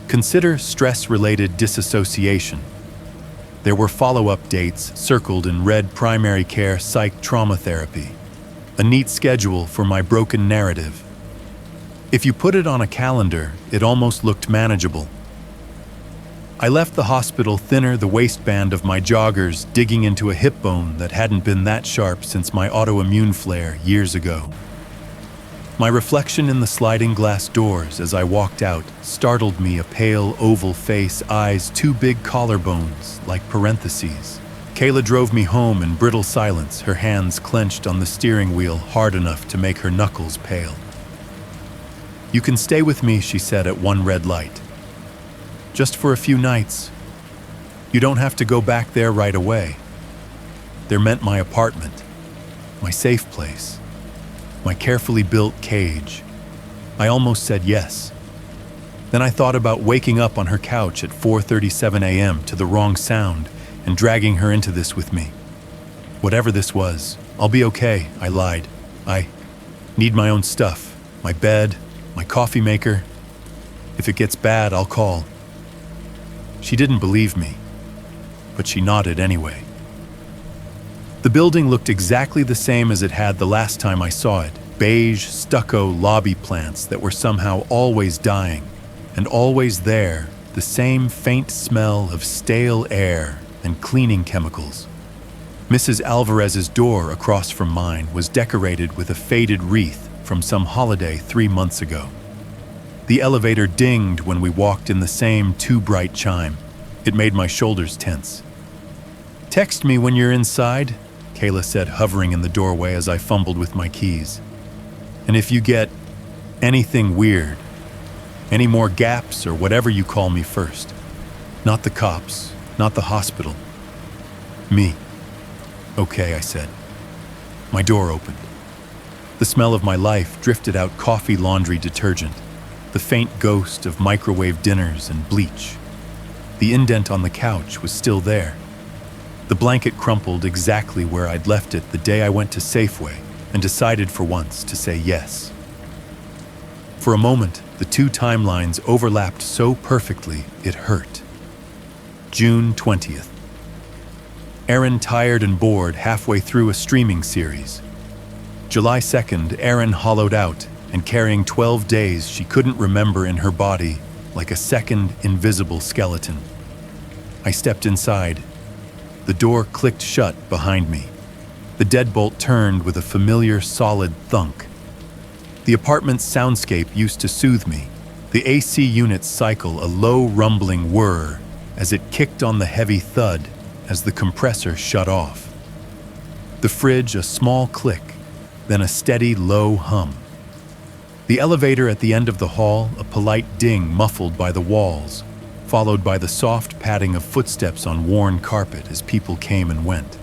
Consider stress-related disassociation. There were follow-up dates circled in red: primary care, psych, trauma therapy. A neat schedule for my broken narrative. If you put it on a calendar, it almost looked manageable. I left the hospital thinner, the waistband of my joggers digging into a hip bone that hadn't been that sharp since my autoimmune flare years ago. My reflection in the sliding glass doors as I walked out startled me, a pale oval face, eyes, two big collarbones like parentheses. Kayla drove me home in brittle silence, her hands clenched on the steering wheel hard enough to make her knuckles pale. You can stay with me, she said at one red light. Just for a few nights. You don't have to go back there right away. There meant my apartment, my safe place, my carefully built cage. I almost said yes. Then I thought about waking up on her couch at 4:37 a.m. to the wrong sound and dragging her into this with me. Whatever this was, I'll be okay, I lied. I need my own stuff, my bed, my coffee maker. If it gets bad, I'll call. She didn't believe me, but she nodded anyway. The building looked exactly the same as it had the last time I saw it. Beige, stucco lobby plants that were somehow always dying, and always there, the same faint smell of stale air and cleaning chemicals. Mrs. Alvarez's door across from mine was decorated with a faded wreath from some holiday 3 months ago. The elevator dinged when we walked in the same too bright chime. It made my shoulders tense. Text me when you're inside, Kayla said, hovering in the doorway as I fumbled with my keys. And if you get anything weird, any more gaps or whatever you call me first. Not the cops, not the hospital. Me. Okay, I said. My door opened. The smell of my life drifted out: coffee, laundry, detergent. The faint ghost of microwave dinners and bleach. The indent on the couch was still there. The blanket crumpled exactly where I'd left it the day I went to Safeway and decided for once to say yes. For a moment, the two timelines overlapped so perfectly it hurt. June 20th. Erin tired and bored halfway through a streaming series. July 2nd, Erin hollowed out and carrying 12 days she couldn't remember in her body, like a second invisible skeleton. I stepped inside. The door clicked shut behind me. The deadbolt turned with a familiar solid thunk. The apartment's soundscape used to soothe me. The AC unit's cycle a low rumbling whir as it kicked on the heavy thud as the compressor shut off. The fridge a small click, then a steady low hum. The elevator at the end of the hall, a polite ding muffled by the walls, followed by the soft padding of footsteps on worn carpet as people came and went.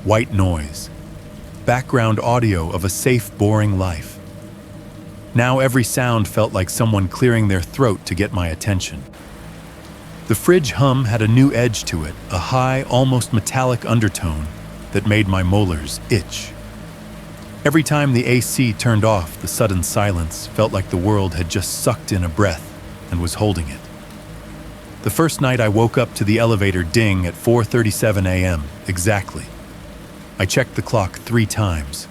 White noise. Background audio of a safe, boring life. Now every sound felt like someone clearing their throat to get my attention. The fridge hum had a new edge to it, a high, almost metallic undertone that made my molars itch. Every time the AC turned off, the sudden silence felt like the world had just sucked in a breath and was holding it. The first night I woke up to the elevator ding at 4:37 a.m. exactly. I checked the clock 3 times.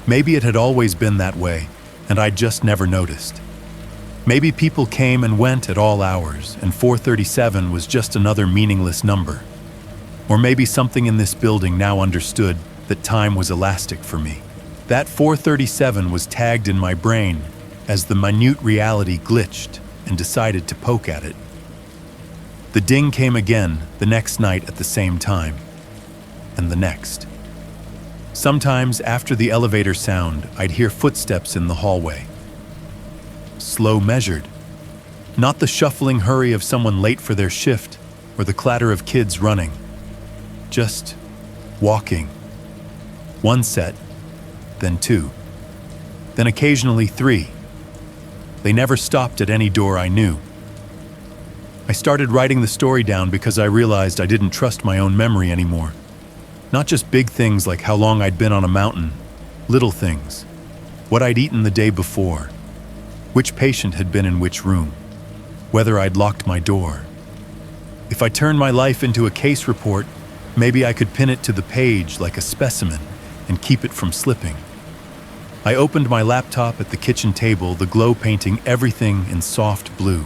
Maybe it had always been that way, and I'd just never noticed. Maybe people came and went at all hours, and 4:37 was just another meaningless number. Or maybe something in this building now understood that time was elastic for me. That 4:37 was tagged in my brain as the minute reality glitched and decided to poke at it. The ding came again the next night at the same time, and the next. Sometimes, after the elevator sound, I'd hear footsteps in the hallway. Slow measured. Not the shuffling hurry of someone late for their shift or the clatter of kids running. Just walking. One set, then two, then occasionally three. They never stopped at any door I knew. I started writing the story down because I realized I didn't trust my own memory anymore. Not just big things like how long I'd been on a mountain, little things. What I'd eaten the day before, which patient had been in which room, whether I'd locked my door. If I turned my life into a case report, maybe I could pin it to the page like a specimen and keep it from slipping. I opened my laptop at the kitchen table, the glow painting everything in soft blue.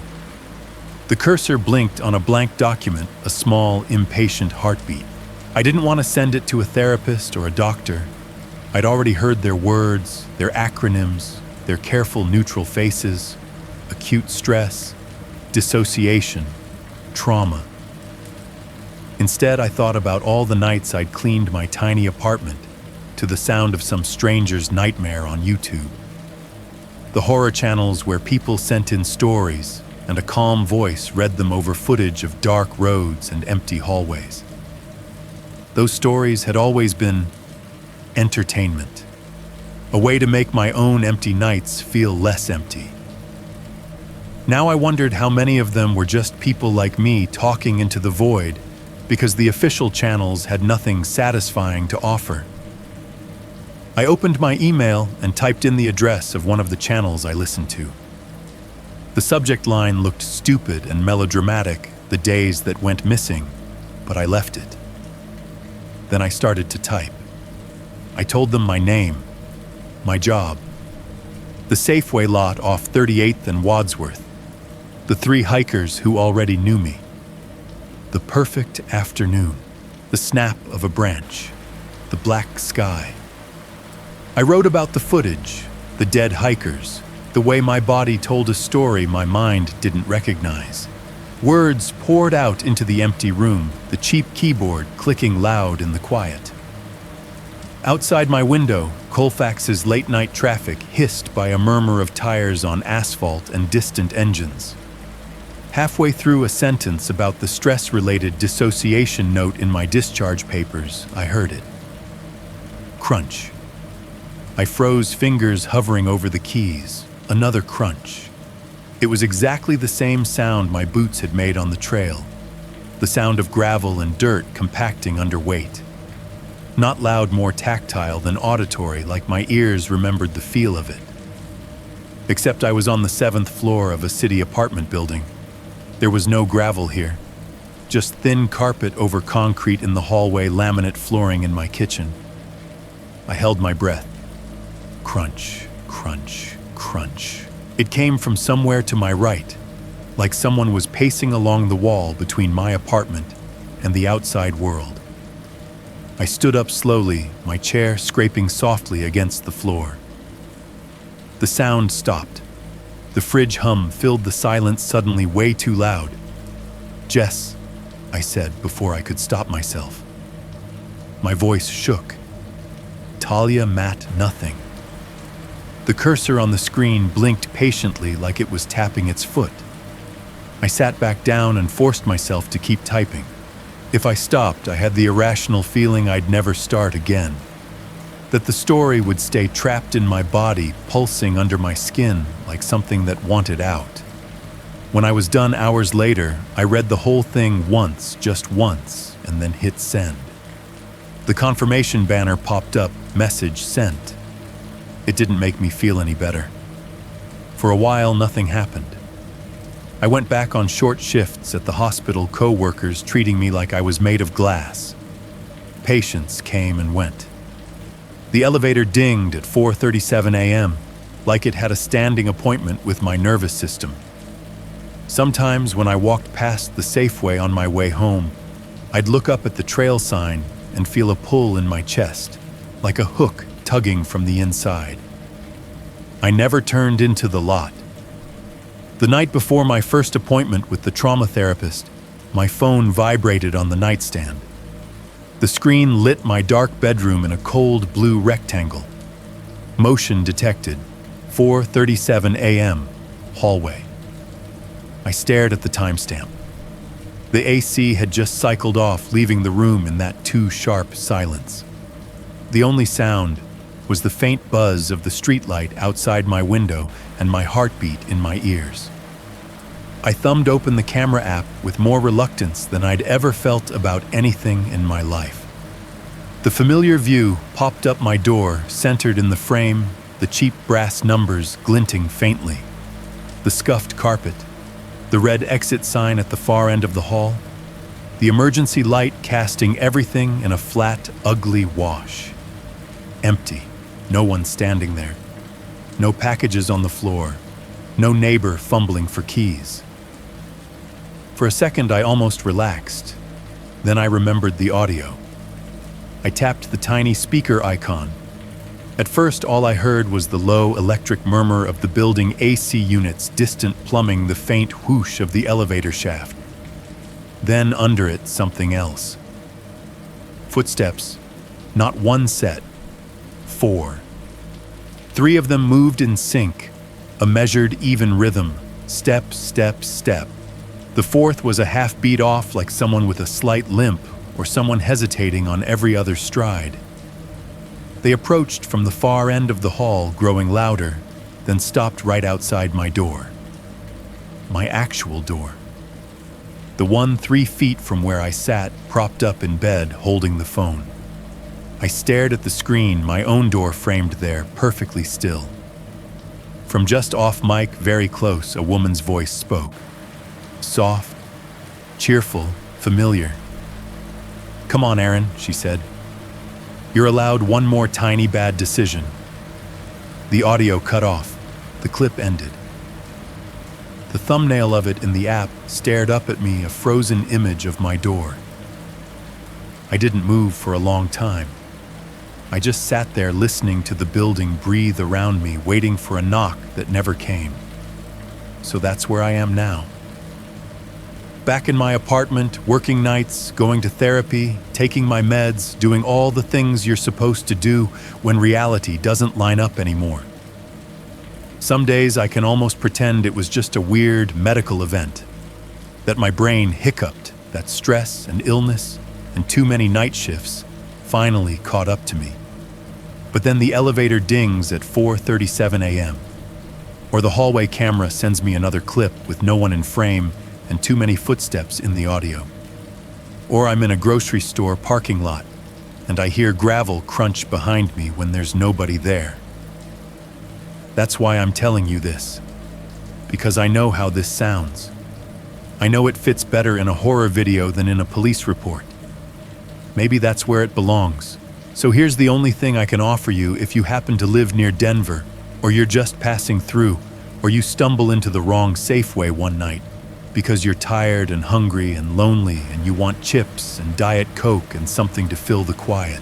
The cursor blinked on a blank document, a small, impatient heartbeat. I didn't want to send it to a therapist or a doctor. I'd already heard their words, their acronyms, their careful neutral faces, acute stress, dissociation, trauma. Instead, I thought about all the nights I'd cleaned my tiny apartment to the sound of some stranger's nightmare on YouTube. The horror channels where people sent in stories and a calm voice read them over footage of dark roads and empty hallways. Those stories had always been entertainment, a way to make my own empty nights feel less empty. Now I wondered how many of them were just people like me talking into the void because the official channels had nothing satisfying to offer. I opened my email and typed in the address of one of the channels I listened to. The subject line looked stupid and melodramatic, the days that went missing, but I left it. Then I started to type. I told them my name, my job, the Safeway lot off 38th and Wadsworth, the 3 hikers who already knew me, the perfect afternoon, the snap of a branch, the black sky. I wrote about the footage, the dead hikers, the way my body told a story my mind didn't recognize. Words poured out into the empty room, the cheap keyboard clicking loud in the quiet. Outside my window, Colfax's late-night traffic hissed by a murmur of tires on asphalt and distant engines. Halfway through a sentence about the stress-related dissociation note in my discharge papers, I heard it. Crunch. I froze, fingers hovering over the keys. Another crunch. It was exactly the same sound my boots had made on the trail. The sound of gravel and dirt compacting under weight. Not loud, more tactile than auditory, like my ears remembered the feel of it. Except I was on the 7th floor of a city apartment building. There was no gravel here. Just thin carpet over concrete in the hallway, laminate flooring in my kitchen. I held my breath. Crunch, crunch, crunch. It came from somewhere to my right, like someone was pacing along the wall between my apartment and the outside world. I stood up slowly, my chair scraping softly against the floor. The sound stopped. The fridge hum filled the silence, suddenly way too loud. "Jess," I said before I could stop myself. My voice shook. Talia, Matt, nothing. The cursor on the screen blinked patiently like it was tapping its foot. I sat back down and forced myself to keep typing. If I stopped, I had the irrational feeling I'd never start again. That the story would stay trapped in my body, pulsing under my skin like something that wanted out. When I was done hours later, I read the whole thing once, just once, and then hit send. The confirmation banner popped up, message sent. It didn't make me feel any better. For a while, nothing happened. I went back on short shifts at the hospital, co-workers treating me like I was made of glass. Patients came and went. The elevator dinged at 4:37 a.m., like it had a standing appointment with my nervous system. Sometimes when I walked past the Safeway on my way home, I'd look up at the trail sign and feel a pull in my chest, like a hook tugging from the inside. I never turned into the lot. The night before my first appointment with the trauma therapist, my phone vibrated on the nightstand. The screen lit my dark bedroom in a cold blue rectangle. Motion detected, 4:37 a.m., hallway. I stared at the timestamp. The AC had just cycled off, leaving the room in that too sharp silence. The only sound was the faint buzz of the streetlight outside my window and my heartbeat in my ears. I thumbed open the camera app with more reluctance than I'd ever felt about anything in my life. The familiar view popped up my door, centered in the frame, the cheap brass numbers glinting faintly, the scuffed carpet, the red exit sign at the far end of the hall, the emergency light casting everything in a flat, ugly wash. Empty, no one standing there, no packages on the floor, no neighbor fumbling for keys. For a second, I almost relaxed. Then I remembered the audio. I tapped the tiny speaker icon. At first, all I heard was the low electric murmur of the building AC units, distant plumbing, the faint whoosh of the elevator shaft. Then under it, something else. Footsteps, not one set, 4. 3 of them moved in sync, a measured, even rhythm, step, step, step. The 4th was a half beat off, like someone with a slight limp or someone hesitating on every other stride. They approached from the far end of the hall, growing louder, then stopped right outside my door. My actual door. The one 3 feet from where I sat, propped up in bed, holding the phone. I stared at the screen, my own door framed there, perfectly still. From just off mic, very close, a woman's voice spoke. Soft, cheerful, familiar. "Come on, Aaron," she said. "You're allowed one more tiny bad decision." The audio cut off. The clip ended. The thumbnail of it in the app stared up at me, a frozen image of my door. I didn't move for a long time. I just sat there listening to the building breathe around me, waiting for a knock that never came. So that's where I am now. Back in my apartment, working nights, going to therapy, taking my meds, doing all the things you're supposed to do when reality doesn't line up anymore. Some days I can almost pretend it was just a weird medical event, that my brain hiccuped, that stress and illness and too many night shifts finally caught up to me. But then the elevator dings at 4:37 a.m., or the hallway camera sends me another clip with no one in frame and too many footsteps in the audio. Or I'm in a grocery store parking lot, and I hear gravel crunch behind me when there's nobody there. That's why I'm telling you this, because I know how this sounds. I know it fits better in a horror video than in a police report. Maybe that's where it belongs. So here's the only thing I can offer you if you happen to live near Denver, or you're just passing through, or you stumble into the wrong Safeway one night, because you're tired and hungry and lonely and you want chips and Diet Coke and something to fill the quiet.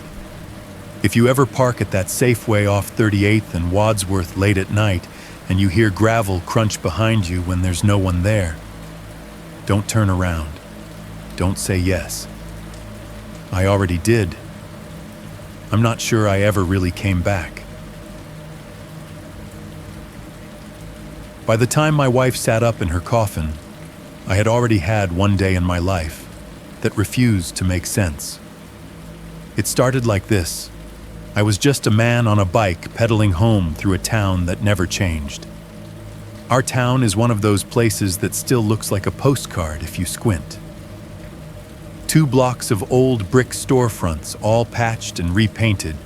If you ever park at that Safeway off 38th and Wadsworth late at night and you hear gravel crunch behind you when there's no one there, don't turn around. Don't say yes. I already did. I'm not sure I ever really came back. By the time my wife sat up in her coffin, I had already had one day in my life that refused to make sense. It started like this. I was just a man on a bike pedaling home through a town that never changed. Our town is one of those places that still looks like a postcard if you squint. 2 blocks of old brick storefronts, all patched and repainted,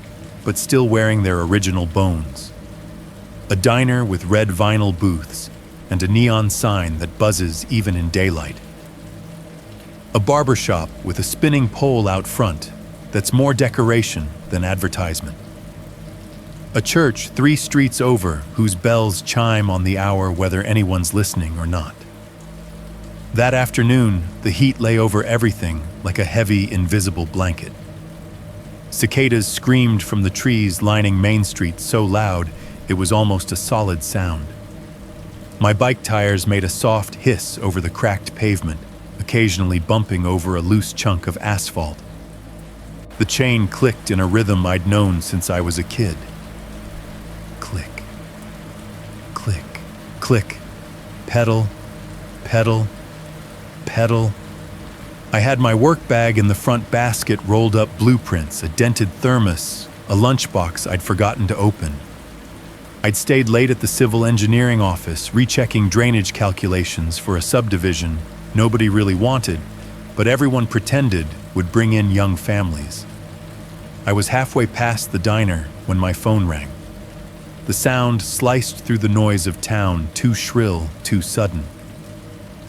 but still wearing their original bones. A diner with red vinyl booths, and a neon sign that buzzes even in daylight. A barbershop with a spinning pole out front that's more decoration than advertisement. A church 3 streets over whose bells chime on the hour whether anyone's listening or not. That afternoon, the heat lay over everything like a heavy, invisible blanket. Cicadas screamed from the trees lining Main Street so loud it was almost a solid sound. My bike tires made a soft hiss over the cracked pavement, occasionally bumping over a loose chunk of asphalt. The chain clicked in a rhythm I'd known since I was a kid. Click, click, click, pedal, pedal, pedal. I had my work bag in the front basket, rolled up blueprints, a dented thermos, a lunchbox I'd forgotten to open. I'd stayed late at the civil engineering office, rechecking drainage calculations for a subdivision nobody really wanted, but everyone pretended would bring in young families. I was halfway past the diner when my phone rang. The sound sliced through the noise of town, too shrill, too sudden.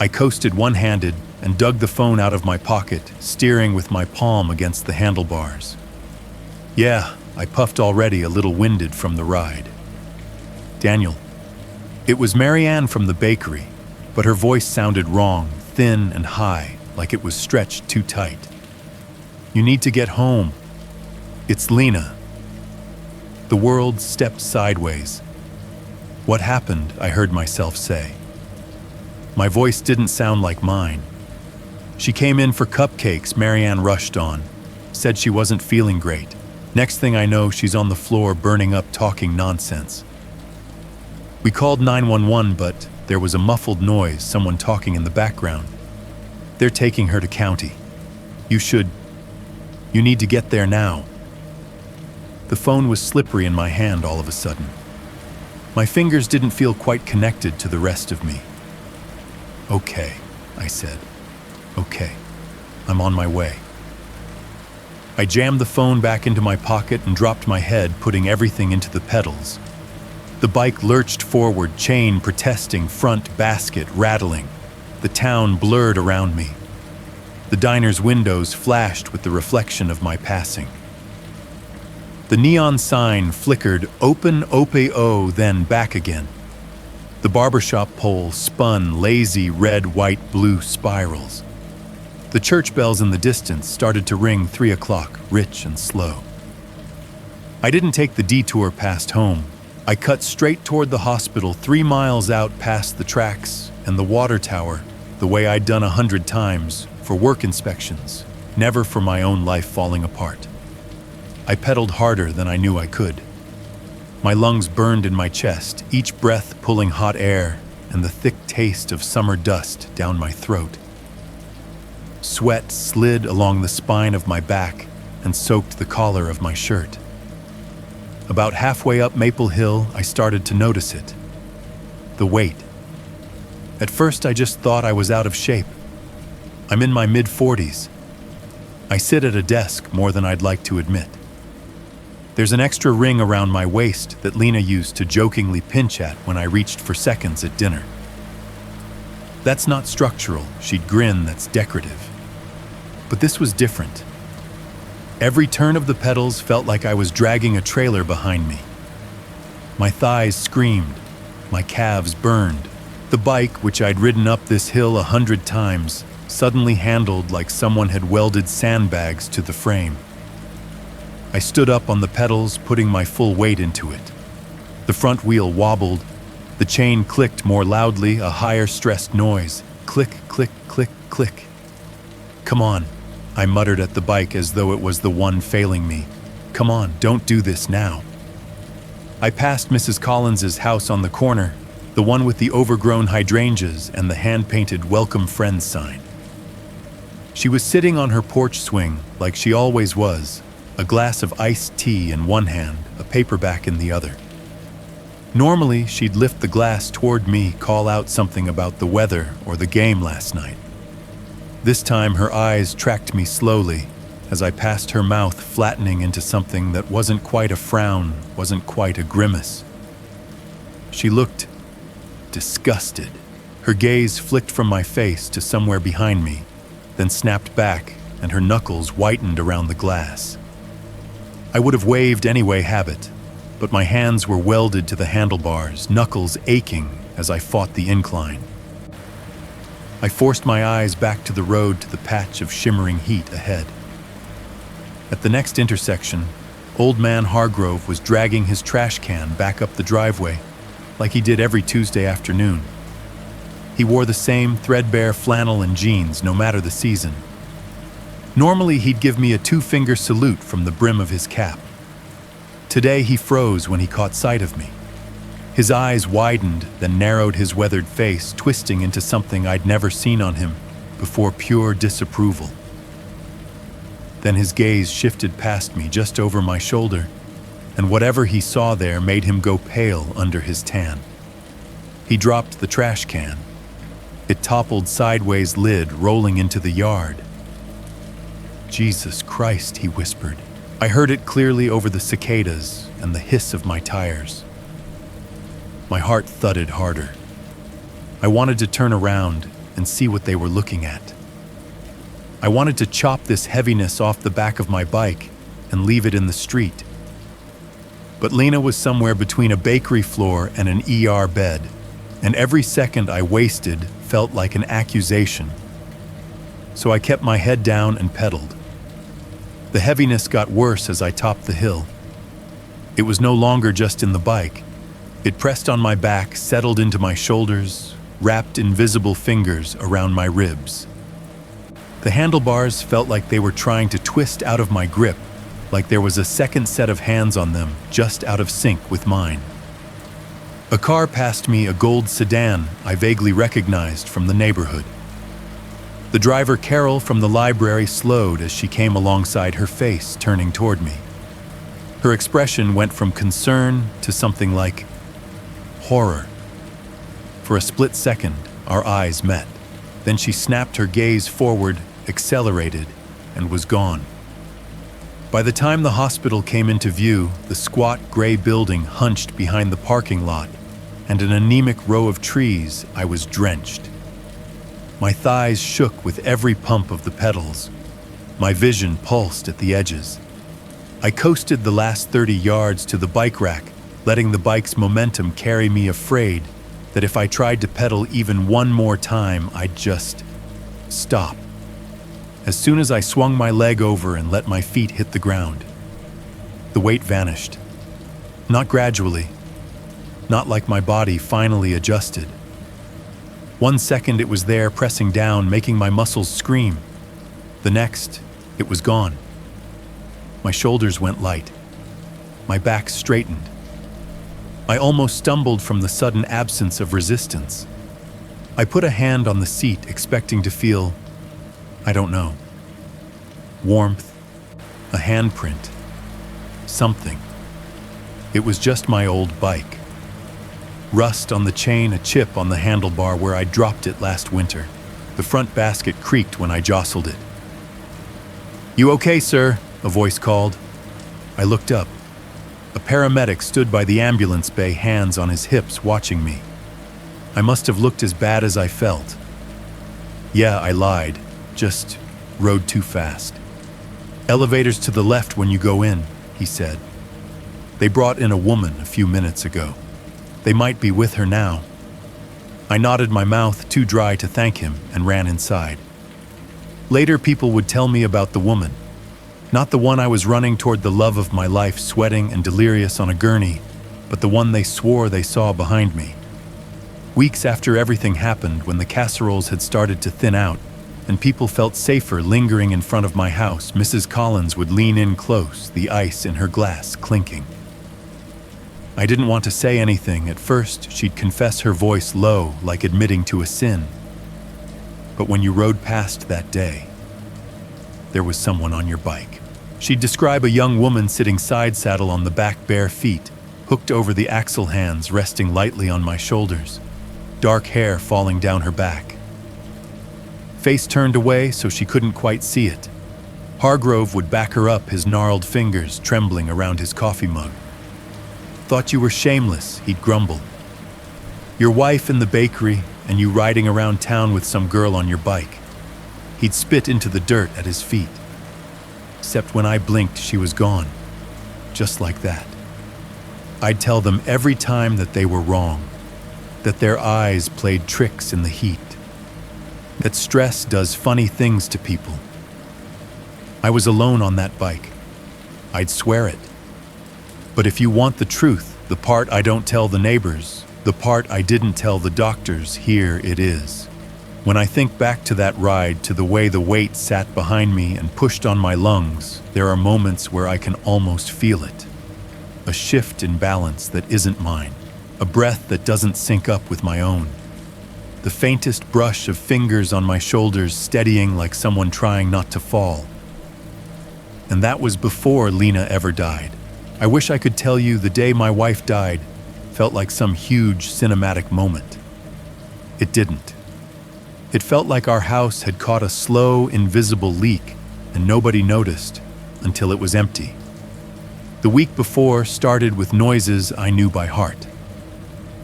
I coasted one-handed and dug the phone out of my pocket, steering with my palm against the handlebars. Yeah, I puffed already, a little winded from the ride. Daniel. It was Marianne from the bakery, but her voice sounded wrong, thin and high, like it was stretched too tight. You need to get home. It's Lena. The world stepped sideways. What happened? I heard myself say. My voice didn't sound like mine. She came in for cupcakes, Marianne rushed on. Said she wasn't feeling great. Next thing I know, she's on the floor burning up, talking nonsense. We called 911, but there was a muffled noise, someone talking in the background. They're taking her to county. You need to get there now. The phone was slippery in my hand all of a sudden. My fingers didn't feel quite connected to the rest of me. Okay, I said. Okay, I'm on my way. I jammed the phone back into my pocket and dropped my head, putting everything into the pedals. The bike lurched forward, chain protesting, front basket rattling. The town blurred around me. The diner's windows flashed with the reflection of my passing. The neon sign flickered, open, ope-o, then back again. The barbershop pole spun lazy red, white, blue spirals. The church bells in the distance started to ring 3 o'clock, rich and slow. I didn't take the detour past home. I cut straight toward the hospital, 3 miles out past the tracks and the water tower, the way I'd done 100 times, for work inspections, never for my own life falling apart. I pedaled harder than I knew I could. My lungs burned in my chest, each breath pulling hot air and the thick taste of summer dust down my throat. Sweat slid along the spine of my back and soaked the collar of my shirt. About halfway up Maple Hill, I started to notice it. The weight. At first, I just thought I was out of shape. I'm in my mid-40s. I sit at a desk more than I'd like to admit. There's an extra ring around my waist that Lena used to jokingly pinch at when I reached for seconds at dinner. That's not structural, she'd grin, that's decorative. But this was different. Every turn of the pedals felt like I was dragging a trailer behind me. My thighs screamed, my calves burned. The bike, which I'd ridden up this hill 100 times, suddenly handled like someone had welded sandbags to the frame. I stood up on the pedals, putting my full weight into it. The front wheel wobbled. The chain clicked more loudly, a higher stressed noise. Click, click, click, click. Come on, I muttered at the bike as though it was the one failing me. Come on, don't do this now. I passed Mrs. Collins's house on the corner, the one with the overgrown hydrangeas and the hand-painted welcome friends sign. She was sitting on her porch swing, like she always was, a glass of iced tea in one hand, a paperback in the other. Normally, she'd lift the glass toward me, call out something about the weather or the game last night. This time, her eyes tracked me slowly as I passed her mouth, flattening into something that wasn't quite a frown, wasn't quite a grimace. She looked disgusted. Her gaze flicked from my face to somewhere behind me, then snapped back, and her knuckles whitened around the glass. I would have waved anyway, habit, but my hands were welded to the handlebars, knuckles aching as I fought the incline. I forced my eyes back to the road, to the patch of shimmering heat ahead. At the next intersection, Old Man Hargrove was dragging his trash can back up the driveway, like he did every Tuesday afternoon. He wore the same threadbare flannel and jeans, no matter the season. Normally, he'd give me a two-finger salute from the brim of his cap. Today, he froze when he caught sight of me. His eyes widened, then narrowed his weathered face, twisting into something I'd never seen on him before, pure disapproval. Then his gaze shifted past me, just over my shoulder, and whatever he saw there made him go pale under his tan. He dropped the trash can. It toppled sideways, lid rolling into the yard. "Jesus Christ," he whispered. I heard it clearly over the cicadas and the hiss of my tires. My heart thudded harder. I wanted to turn around and see what they were looking at. I wanted to chop this heaviness off the back of my bike and leave it in the street. But Lena was somewhere between a bakery floor and an ER bed, and every second I wasted felt like an accusation. So I kept my head down and pedaled. The heaviness got worse as I topped the hill. It was no longer just in the bike. It pressed on my back, settled into my shoulders, wrapped invisible fingers around my ribs. The handlebars felt like they were trying to twist out of my grip, like there was a second set of hands on them, just out of sync with mine. A car passed me, a gold sedan I vaguely recognized from the neighborhood. The driver, Carol, from the library, slowed as she came alongside, her face turning toward me. Her expression went from concern to something like horror. For a split second, our eyes met. Then she snapped her gaze forward, accelerated, and was gone. By the time the hospital came into view, the squat gray building hunched behind the parking lot, and an anemic row of trees, I was drenched. My thighs shook with every pump of the pedals. My vision pulsed at the edges. I coasted the last 30 yards to the bike rack, letting the bike's momentum carry me, afraid that if I tried to pedal even one more time, I'd just stop. As soon as I swung my leg over and let my feet hit the ground, the weight vanished. Not gradually, not like my body finally adjusted. 1 second it was there, pressing down, making my muscles scream. The next, it was gone. My shoulders went light. My back straightened. I almost stumbled from the sudden absence of resistance. I put a hand on the seat, expecting to feel, I don't know, warmth, a handprint, something. It was just my old bike. Rust on the chain, a chip on the handlebar where I dropped it last winter. The front basket creaked when I jostled it. "You okay, sir?" a voice called. I looked up. A paramedic stood by the ambulance bay, hands on his hips, watching me. I must have looked as bad as I felt. Yeah, I lied. Just rode too fast. "Elevators to the left when you go in," he said. "They brought in a woman a few minutes ago. They might be with her now." I nodded, my mouth too dry to thank him, and ran inside. Later, people would tell me about the woman. Not the one I was running toward the love of my life, sweating and delirious on a gurney, but the one they swore they saw behind me. Weeks after everything happened, when the casseroles had started to thin out, and people felt safer lingering in front of my house, Mrs. Collins would lean in close, the ice in her glass clinking. I didn't want to say anything. At first, she'd confess, her voice low, like admitting to a sin. But when you rode past that day, there was someone on your bike. She'd describe a young woman sitting side saddle on the back, bare feet, hooked over the axle, hands resting lightly on my shoulders, dark hair falling down her back. Face turned away so she couldn't quite see it. Hargrove would back her up, his gnarled fingers trembling around his coffee mug. "Thought you were shameless," he'd grumble. "Your wife in the bakery and you riding around town with some girl on your bike." He'd spit into the dirt at his feet. Except when I blinked, she was gone. Just like that. I'd tell them every time that they were wrong, that their eyes played tricks in the heat, that stress does funny things to people. I was alone on that bike. I'd swear it. But if you want the truth, the part I don't tell the neighbors, the part I didn't tell the doctors, here it is. When I think back to that ride, to the way the weight sat behind me and pushed on my lungs, there are moments where I can almost feel it. A shift in balance that isn't mine, a breath that doesn't sync up with my own. The faintest brush of fingers on my shoulders steadying like someone trying not to fall. And that was before Lena ever died. I wish I could tell you the day my wife died felt like some huge cinematic moment. It didn't. It felt like our house had caught a slow, invisible leak and nobody noticed until it was empty. The week before started with noises I knew by heart.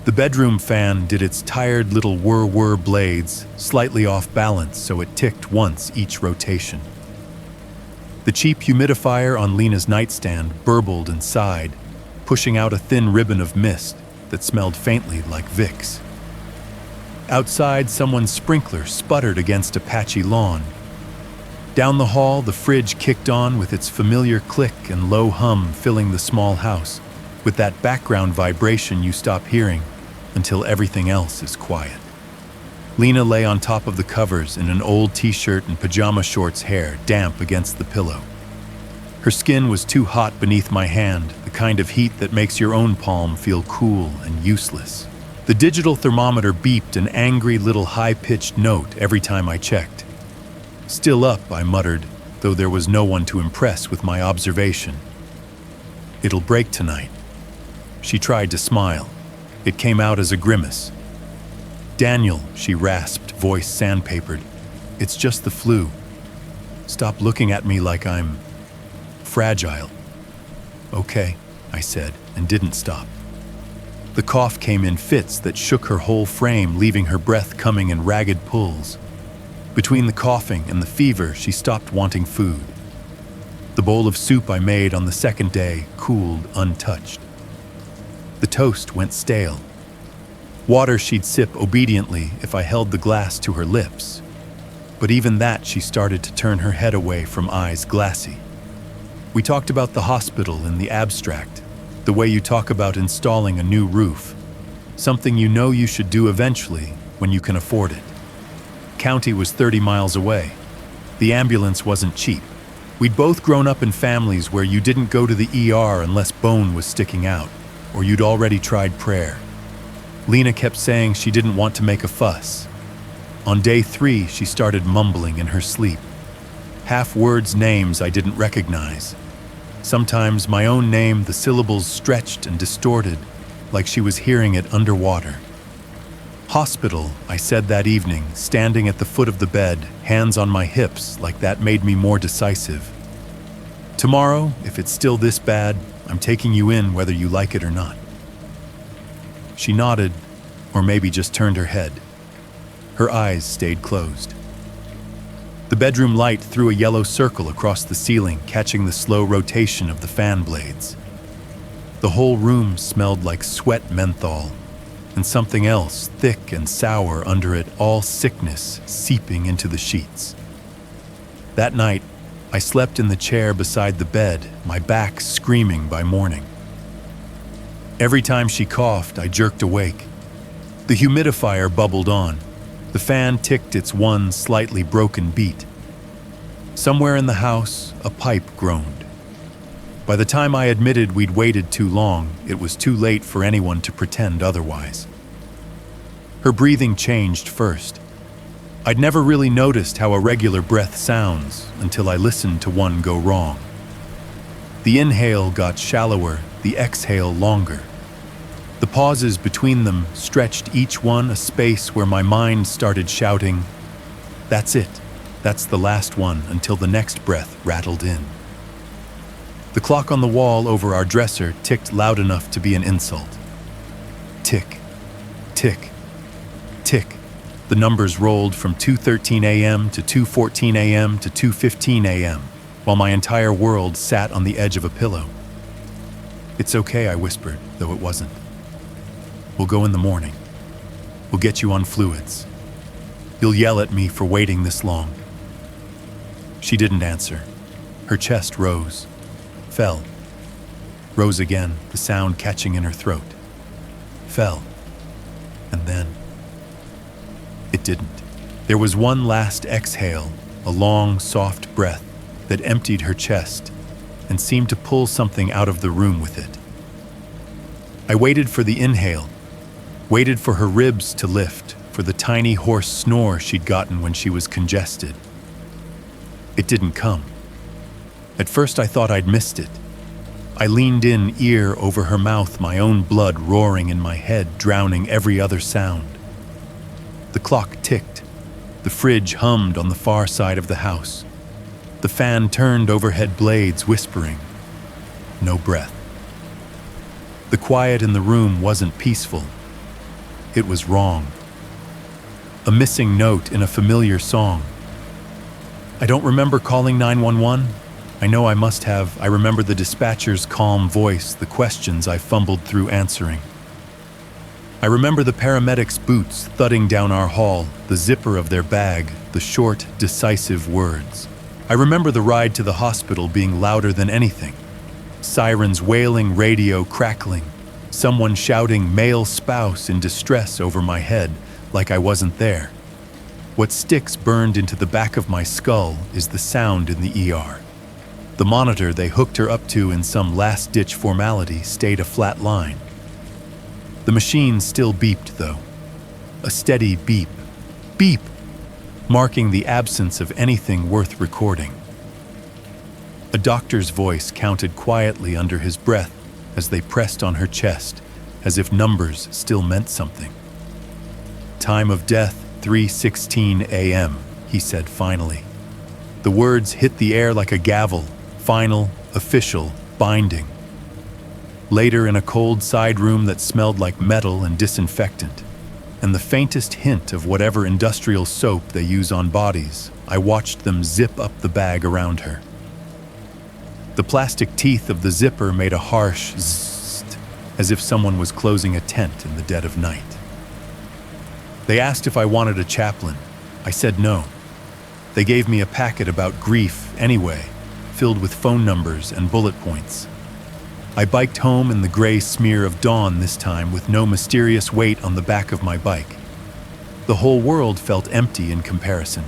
The bedroom fan did its tired little whir-whir blades, slightly off balance so it ticked once each rotation. The cheap humidifier on Lena's nightstand burbled and sighed, pushing out a thin ribbon of mist that smelled faintly like Vicks. Outside, someone's sprinkler sputtered against a patchy lawn. Down the hall, the fridge kicked on with its familiar click and low hum filling the small house, with that background vibration you stop hearing until everything else is quiet. Lena lay on top of the covers in an old t-shirt and pajama shorts, hair damp against the pillow. Her skin was too hot beneath my hand, the kind of heat that makes your own palm feel cool and useless. The digital thermometer beeped an angry little high-pitched note every time I checked. "Still up," I muttered, though there was no one to impress with my observation. "It'll break tonight." She tried to smile. It came out as a grimace. "Daniel," she rasped, voice sandpapered, "it's just the flu. Stop looking at me like I'm fragile." "Okay," I said, and didn't stop. The cough came in fits that shook her whole frame, leaving her breath coming in ragged pulls. Between the coughing and the fever, she stopped wanting food. The bowl of soup I made on the second day cooled untouched. The toast went stale. Water she'd sip obediently if I held the glass to her lips. But even that, she started to turn her head away from eyes glassy. We talked about the hospital in the abstract, the way you talk about installing a new roof, something you know you should do eventually when you can afford it. County was 30 miles away. The ambulance wasn't cheap. We'd both grown up in families where you didn't go to the ER unless bone was sticking out, or you'd already tried prayer. Lena kept saying she didn't want to make a fuss. On day 3, she started mumbling in her sleep. Half words, names I didn't recognize. Sometimes my own name, the syllables stretched and distorted, like she was hearing it underwater. "Hospital," I said that evening, standing at the foot of the bed, hands on my hips, like that made me more decisive. "Tomorrow, if it's still this bad, I'm taking you in whether you like it or not." She nodded, or maybe just turned her head. Her eyes stayed closed. The bedroom light threw a yellow circle across the ceiling, catching the slow rotation of the fan blades. The whole room smelled like sweat menthol, and something else, thick and sour under it, all sickness seeping into the sheets. That night, I slept in the chair beside the bed, my back screaming by morning. Every time she coughed, I jerked awake. The humidifier bubbled on. The fan ticked its one slightly broken beat. Somewhere in the house, a pipe groaned. By the time I admitted we'd waited too long, it was too late for anyone to pretend otherwise. Her breathing changed first. I'd never really noticed how a regular breath sounds until I listened to one go wrong. The inhale got shallower, the exhale longer. The pauses between them stretched, each one a space where my mind started shouting, "That's it, that's the last one," until the next breath rattled in. The clock on the wall over our dresser ticked loud enough to be an insult. Tick, tick, tick. The numbers rolled from 2:13 a.m. to 2:14 a.m. to 2:15 a.m., while my entire world sat on the edge of a pillow. "It's okay," I whispered, though it wasn't. "We'll go in the morning. We'll get you on fluids. You'll yell at me for waiting this long." She didn't answer. Her chest rose, fell, rose again, the sound catching in her throat. Fell, and then it didn't. There was one last exhale, a long, soft breath that emptied her chest and seemed to pull something out of the room with it. I waited for the inhale, waited for her ribs to lift, for the tiny hoarse snore she'd gotten when she was congested. It didn't come. At first I thought I'd missed it. I leaned in, ear over her mouth, my own blood roaring in my head, drowning every other sound. The clock ticked. The fridge hummed on the far side of the house. The fan turned overhead blades, whispering. No breath. The quiet in the room wasn't peaceful. It was wrong. A missing note in a familiar song. I don't remember calling 911. I know I must have. I remember the dispatcher's calm voice, the questions I fumbled through answering. I remember the paramedics' boots thudding down our hall, the zipper of their bag, the short, decisive words. I remember the ride to the hospital being louder than anything. Sirens wailing, radio crackling, someone shouting male spouse in distress over my head like I wasn't there. What sticks burned into the back of my skull is the sound in the ER. The monitor they hooked her up to in some last-ditch formality stayed a flat line. The machine still beeped, though. A steady beep, beep, marking the absence of anything worth recording. A doctor's voice counted quietly under his breath as they pressed on her chest, as if numbers still meant something. Time of death, 3:16 a.m., he said finally. The words hit the air like a gavel, final, official, binding. Later, in a cold side room that smelled like metal and disinfectant, and the faintest hint of whatever industrial soap they use on bodies, I watched them zip up the bag around her. The plastic teeth of the zipper made a harsh zzzt, as if someone was closing a tent in the dead of night. They asked if I wanted a chaplain. I said no. They gave me a packet about grief anyway, filled with phone numbers and bullet points. I biked home in the gray smear of dawn this time, with no mysterious weight on the back of my bike. The whole world felt empty in comparison.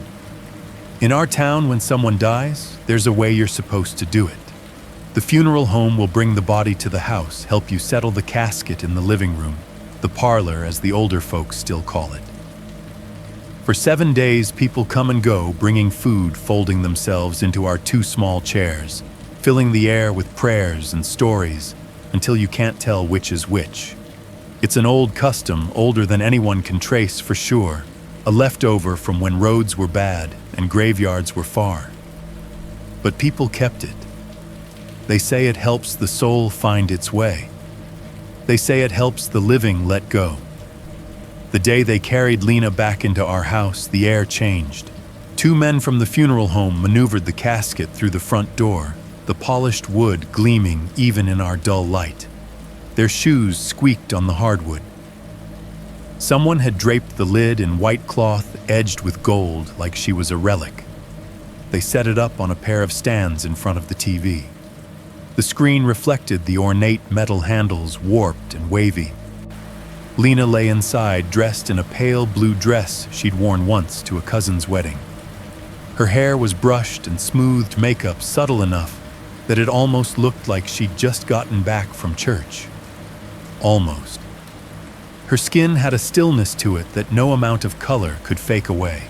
In our town, when someone dies, there's a way you're supposed to do it. The funeral home will bring the body to the house, help you settle the casket in the living room, the parlor as the older folks still call it. For 7 days, people come and go, bringing food, folding themselves into our 2 small chairs, filling the air with prayers and stories until you can't tell which is which. It's an old custom, older than anyone can trace for sure, a leftover from when roads were bad and graveyards were far. But people kept it. They say it helps the soul find its way. They say it helps the living let go. The day they carried Lena back into our house, the air changed. 2 men from the funeral home maneuvered the casket through the front door, the polished wood gleaming even in our dull light. Their shoes squeaked on the hardwood. Someone had draped the lid in white cloth edged with gold like she was a relic. They set it up on a pair of stands in front of the TV. The screen reflected the ornate metal handles, warped and wavy. Lena lay inside, dressed in a pale blue dress she'd worn once to a cousin's wedding. Her hair was brushed and smoothed makeup subtle enough that it almost looked like she'd just gotten back from church. Almost. Her skin had a stillness to it that no amount of color could fake away.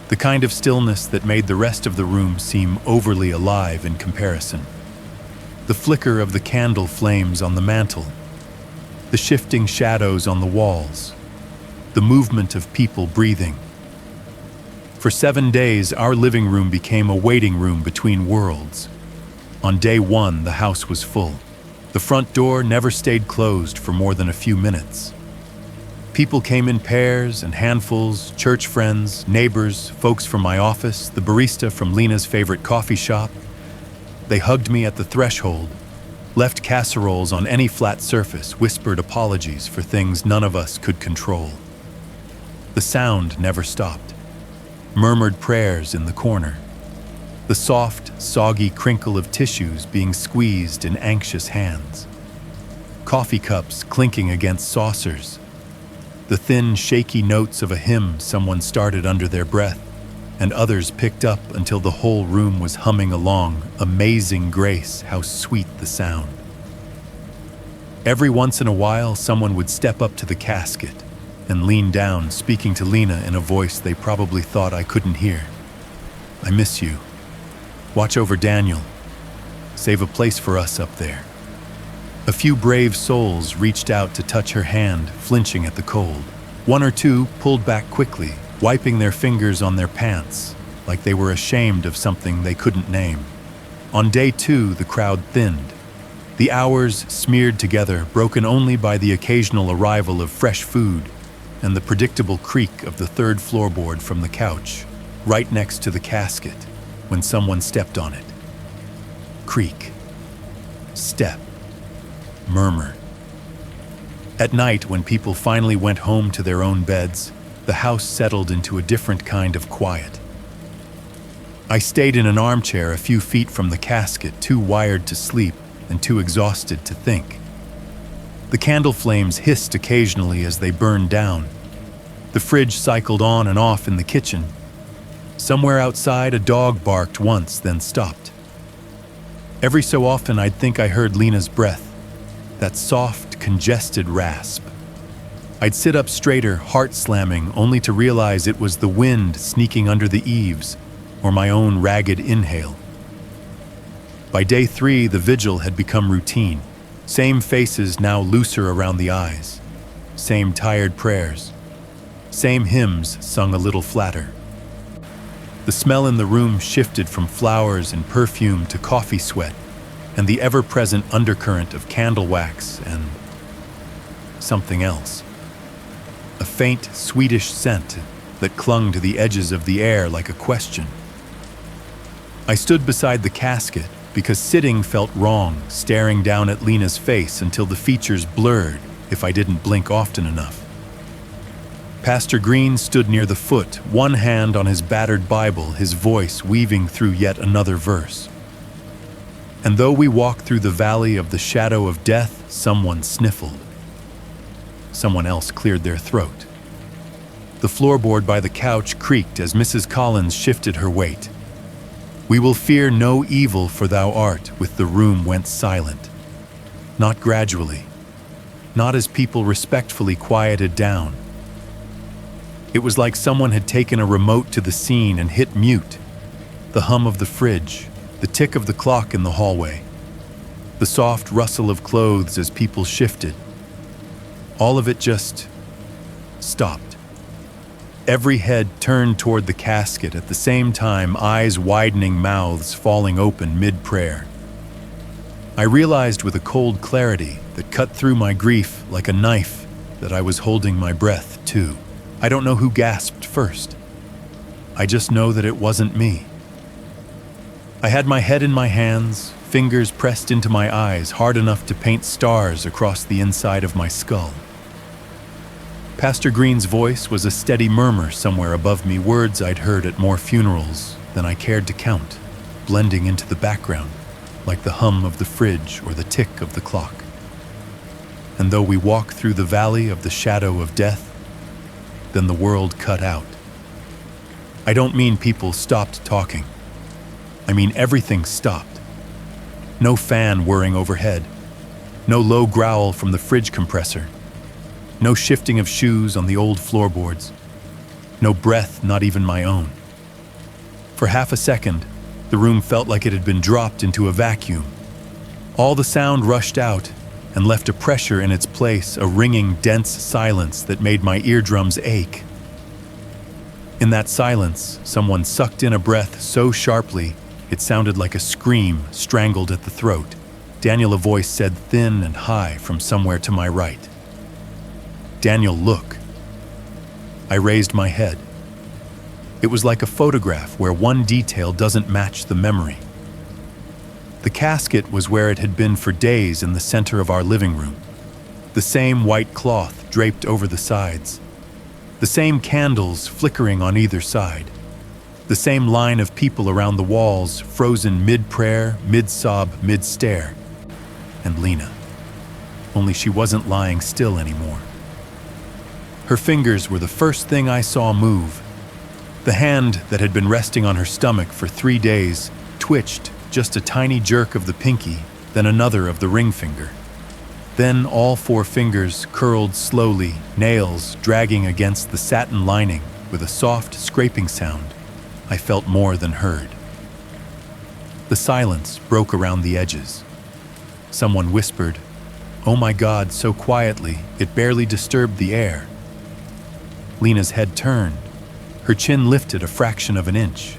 The kind of stillness that made the rest of the room seem overly alive in comparison. The flicker of the candle flames on the mantel, the shifting shadows on the walls, the movement of people breathing. For 7 days, our living room became a waiting room between worlds. On day 1, the house was full. The front door never stayed closed for more than a few minutes. People came in pairs and handfuls, church friends, neighbors, folks from my office, the barista from Lena's favorite coffee shop. They hugged me at the threshold, left casseroles on any flat surface, whispered apologies for things none of us could control. The sound never stopped. Murmured prayers in the corner. The soft, soggy crinkle of tissues being squeezed in anxious hands. Coffee cups clinking against saucers. The the thin, shaky notes of a hymn someone started under their breath, and others picked up until the whole room was humming along. Amazing grace, how sweet the sound. Every once in a while, someone would step up to the casket and lean down, speaking to Lena in a voice they probably thought I couldn't hear. "I miss you. Watch over Daniel. Save a place for us up there." A few brave souls reached out to touch her hand, flinching at the cold. One or two pulled back quickly, wiping their fingers on their pants, like they were ashamed of something they couldn't name. On day 2, the crowd thinned. The hours smeared together, broken only by the occasional arrival of fresh food and the predictable creak of the third floorboard from the couch, right next to the casket, when someone stepped on it. Creak. Step. Murmur. At night, when people finally went home to their own beds, the house settled into a different kind of quiet. I stayed in an armchair a few feet from the casket, too wired to sleep and too exhausted to think. The candle flames hissed occasionally as they burned down. The fridge cycled on and off in the kitchen. Somewhere outside, a dog barked once, then stopped. Every so often, I'd think I heard Lena's breath, that soft, congested rasp. I'd sit up straighter, heart slamming, only to realize it was the wind sneaking under the eaves, or my own ragged inhale. By day 3, the vigil had become routine. Same faces, now looser around the eyes. Same tired prayers. Same hymns sung a little flatter. The smell in the room shifted from flowers and perfume to coffee sweat and the ever-present undercurrent of candle wax and something else. A faint, sweetish scent that clung to the edges of the air like a question. I stood beside the casket because sitting felt wrong, staring down at Lena's face until the features blurred if I didn't blink often enough. Pastor Green stood near the foot, one hand on his battered Bible, his voice weaving through yet another verse. And though we walked through the valley of the shadow of death, someone sniffled. Someone else cleared their throat. The floorboard by the couch creaked as Mrs. Collins shifted her weight. "We will fear no evil, for thou art," with the room went silent. Not gradually, not as people respectfully quieted down. It was like someone had taken a remote to the scene and hit mute. The hum of the fridge, the tick of the clock in the hallway, the soft rustle of clothes as people shifted. All of it just stopped. Every head turned toward the casket at the same time, eyes widening, mouths falling open mid-prayer. I realized with a cold clarity that cut through my grief like a knife that I was holding my breath too. I don't know who gasped first. I just know that it wasn't me. I had my head in my hands, fingers pressed into my eyes hard enough to paint stars across the inside of my skull. Pastor Green's voice was a steady murmur somewhere above me, words I'd heard at more funerals than I cared to count, blending into the background, like the hum of the fridge or the tick of the clock. And though we walk through the valley of the shadow of death, then the world cut out. I don't mean people stopped talking. I mean everything stopped. No fan whirring overhead. No low growl from the fridge compressor. No shifting of shoes on the old floorboards. No breath, not even my own. For half a second, the room felt like it had been dropped into a vacuum. All the sound rushed out and left a pressure in its place, a ringing, dense silence that made my eardrums ache. In that silence, someone sucked in a breath so sharply it sounded like a scream strangled at the throat. "Daniel," a voice said thin and high from somewhere to my right. "Daniel, look." I raised my head. It was like a photograph where one detail doesn't match the memory. The casket was where it had been for days in the center of our living room. The same white cloth draped over the sides. The same candles flickering on either side. The same line of people around the walls, frozen mid-prayer, mid-sob, mid-stare. And Lena. Only she wasn't lying still anymore. Her fingers were the first thing I saw move. The hand that had been resting on her stomach for 3 days twitched, just a tiny jerk of the pinky, then another of the ring finger. Then all 4 fingers curled slowly, nails dragging against the satin lining with a soft scraping sound I felt more than heard. The silence broke around the edges. Someone whispered, "Oh my God," so quietly it barely disturbed the air. Lena's head turned. Her chin lifted a fraction of an inch,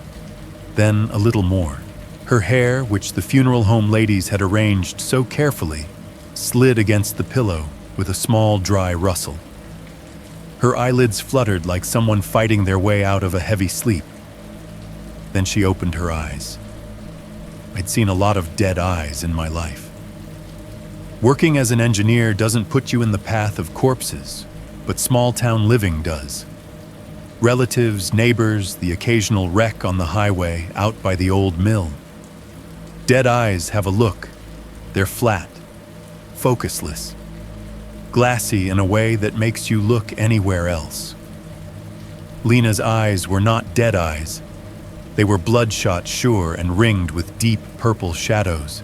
then a little more. Her hair, which the funeral home ladies had arranged so carefully, slid against the pillow with a small, dry rustle. Her eyelids fluttered like someone fighting their way out of a heavy sleep. Then she opened her eyes. I'd seen a lot of dead eyes in my life. Working as an engineer doesn't put you in the path of corpses, but small-town living does. Relatives, neighbors, the occasional wreck on the highway out by the old mill. Dead eyes have a look. They're flat, focusless, glassy in a way that makes you look anywhere else. Lena's eyes were not dead eyes. They were bloodshot, sure, and ringed with deep purple shadows.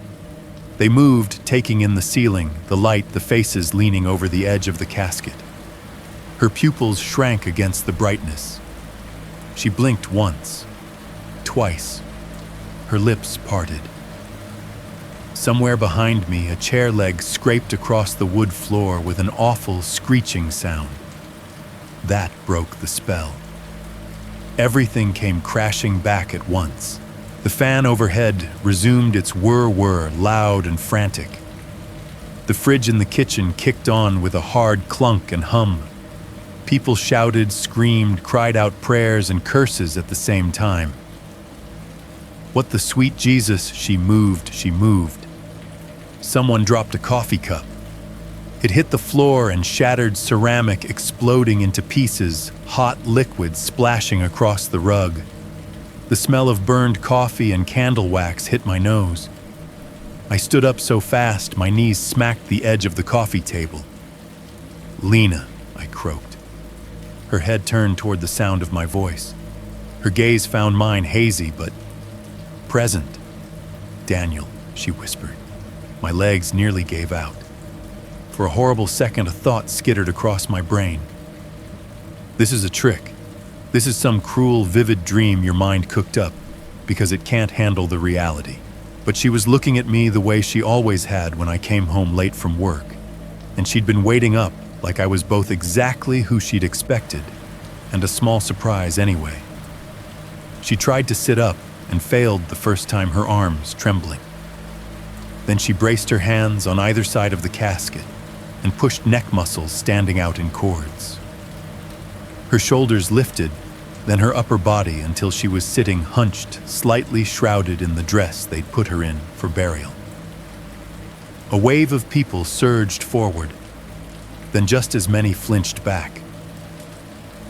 They moved, taking in the ceiling, the light, the faces leaning over the edge of the casket. Her pupils shrank against the brightness. She blinked once, twice. Her lips parted. Somewhere behind me, a chair leg scraped across the wood floor with an awful screeching sound. That broke the spell. Everything came crashing back at once. The fan overhead resumed its whir-whir, loud and frantic. The fridge in the kitchen kicked on with a hard clunk and hum. People shouted, screamed, cried out prayers and curses at the same time. What the sweet Jesus, she moved. Someone dropped a coffee cup. It hit the floor and shattered ceramic, exploding into pieces, hot liquid splashing across the rug. The smell of burned coffee and candle wax hit my nose. I stood up so fast, my knees smacked the edge of the coffee table. "Lena," I croaked. Her head turned toward the sound of my voice. Her gaze found mine hazy but present. "Daniel," she whispered. My legs nearly gave out. For a horrible second, a thought skittered across my brain. This is a trick. This is some cruel, vivid dream your mind cooked up because it can't handle the reality. But she was looking at me the way she always had when I came home late from work, and she'd been waiting up like I was both exactly who she'd expected and a small surprise anyway. She tried to sit up and failed the first time, her arms trembling. Then she braced her hands on either side of the casket and pushed neck muscles standing out in cords. Her shoulders lifted, then her upper body until she was sitting hunched, slightly shrouded in the dress they'd put her in for burial. A wave of people surged forward, then just as many flinched back.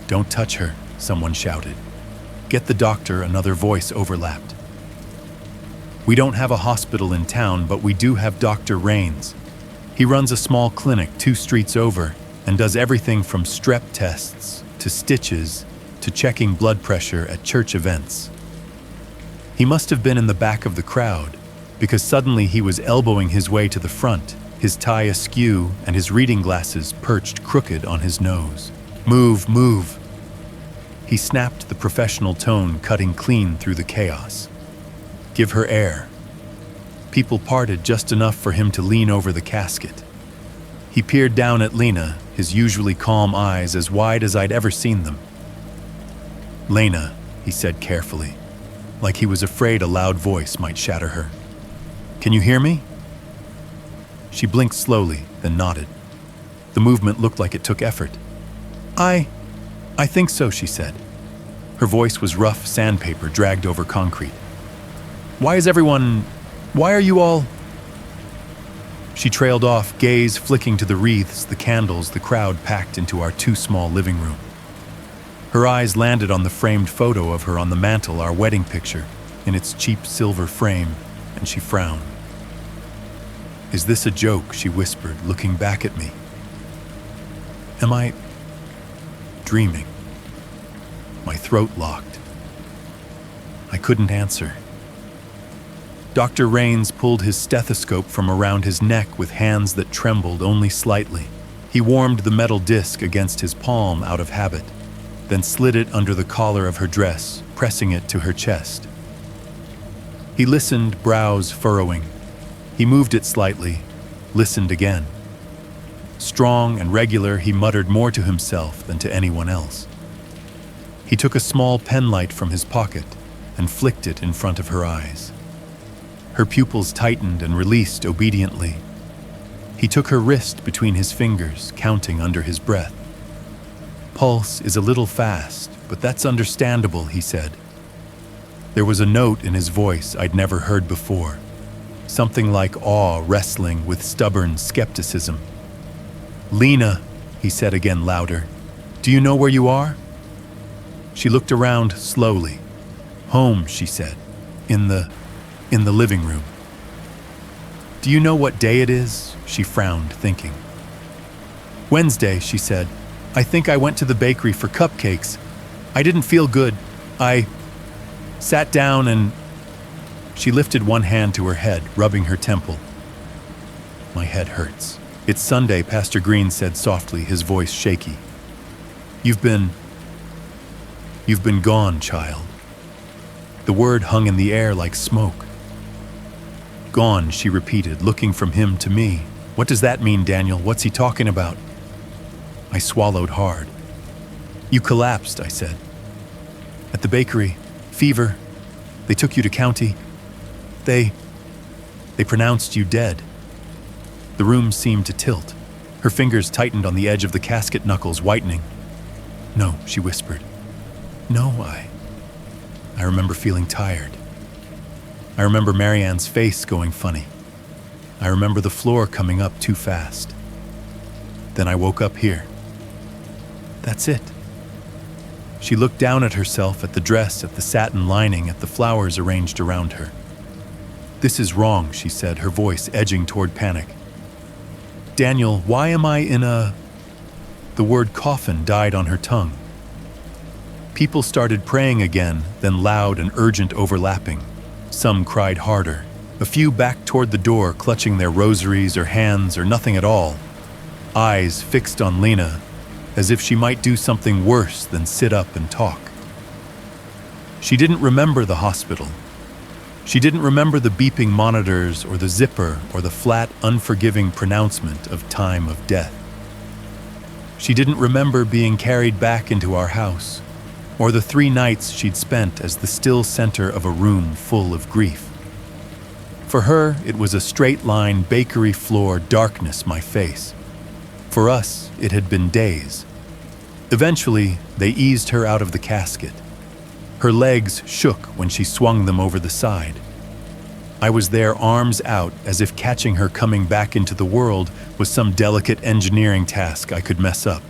"Don't touch her," someone shouted. "Get the doctor," another voice overlapped. "We don't have a hospital in town, but we do have Dr. Rains. He runs a small clinic 2 streets over and does everything from strep tests to stitches to checking blood pressure at church events." He must have been in the back of the crowd, because suddenly he was elbowing his way to the front, his tie askew and his reading glasses perched crooked on his nose. "Move, move." He snapped the professional tone, cutting clean through the chaos. "Give her air." People parted just enough for him to lean over the casket. He peered down at Lena, his usually calm eyes as wide as I'd ever seen them. "Lena," he said carefully, like he was afraid a loud voice might shatter her. "Can you hear me?" She blinked slowly, then nodded. The movement looked like it took effort. I think so," she said. Her voice was rough sandpaper dragged over concrete. Why are you all?" She trailed off, gaze flicking to the wreaths, the candles, the crowd packed into our too small living room. Her eyes landed on the framed photo of her on the mantel, our wedding picture, in its cheap silver frame, and she frowned. "Is this a joke?" she whispered, looking back at me. dreaming. My throat locked. I couldn't answer. Dr. Rains pulled his stethoscope from around his neck with hands that trembled only slightly. He warmed the metal disc against his palm out of habit, then slid it under the collar of her dress, pressing it to her chest. He listened, brows furrowing. He moved it slightly, listened again. Strong and regular, he muttered more to himself than to anyone else. He took a small penlight from his pocket and flicked it in front of her eyes. Her pupils tightened and released obediently. He took her wrist between his fingers, counting under his breath. "Pulse is a little fast, but that's understandable," he said. There was a note in his voice I'd never heard before, something like awe wrestling with stubborn skepticism. "Lena," he said again louder, "do you know where you are?" She looked around slowly. "Home," she said, in the living room." "Do you know what day it is?" She frowned, thinking. "Wednesday," she said. "I think I went to the bakery for cupcakes. I didn't feel good. I sat down and..." She lifted one hand to her head, rubbing her temple. "My head hurts." "It's Sunday," Pastor Green said softly, his voice shaky. You've been gone, child." The word hung in the air like smoke. "Gone," she repeated, looking from him to me. "What does that mean, Daniel? What's he talking about?" I swallowed hard. "You collapsed," I said. "At the bakery. Fever. They took you to county. They pronounced you dead." The room seemed to tilt. Her fingers tightened on the edge of the casket knuckles, whitening. "No," she whispered. "No, I remember feeling tired. I remember Marianne's face going funny. I remember the floor coming up too fast. Then I woke up here. That's it." She looked down at herself, at the dress, at the satin lining, at the flowers arranged around her. "This is wrong," she said, her voice edging toward panic. "Daniel, why am I in a..." The word coffin died on her tongue. People started praying again, then loud and urgent overlapping. Some cried harder. A few backed toward the door, clutching their rosaries or hands or nothing at all. Eyes fixed on Lena, as if she might do something worse than sit up and talk. She didn't remember the hospital. She didn't remember the beeping monitors or the zipper or the flat, unforgiving pronouncement of time of death. She didn't remember being carried back into our house, or the 3 nights she'd spent as the still center of a room full of grief. For her, it was a straight-line bakery floor darkness my face. For us, it had been days. Eventually, they eased her out of the casket. Her legs shook when she swung them over the side. I was there, arms out, as if catching her coming back into the world was some delicate engineering task I could mess up.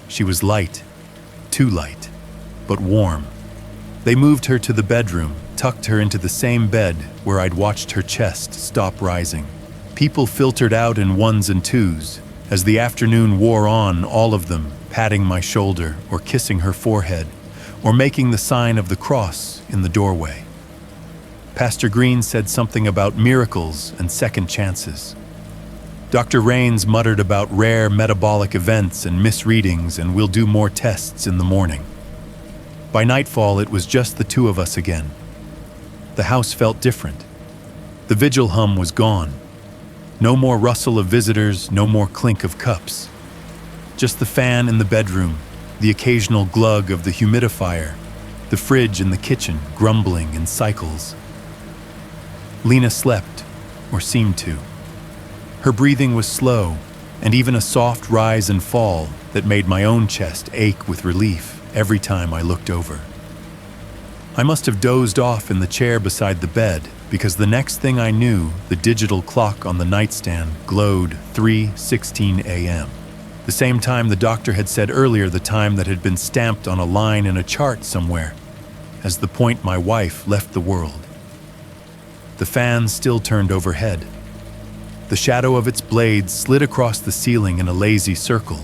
She was light, too light, but warm. They moved her to the bedroom, tucked her into the same bed where I'd watched her chest stop rising. People filtered out in 1s and 2s. As the afternoon wore on, all of them patting my shoulder or kissing her forehead or making the sign of the cross in the doorway. Pastor Green said something about miracles and second chances. Dr. Rains muttered about rare metabolic events and misreadings, and we'll do more tests in the morning. By nightfall, it was just the 2 of us again. The house felt different. The vigil hum was gone. No more rustle of visitors, no more clink of cups. Just the fan in the bedroom, the occasional glug of the humidifier, the fridge in the kitchen grumbling in cycles. Lena slept, or seemed to. Her breathing was slow, and even a soft rise and fall that made my own chest ache with relief every time I looked over. I must have dozed off in the chair beside the bed, because the next thing I knew, the digital clock on the nightstand glowed 3:16 a.m. The same time the doctor had said earlier, the time that had been stamped on a line in a chart somewhere, as the point my wife left the world. The fan still turned overhead. The shadow of its blades slid across the ceiling in a lazy circle.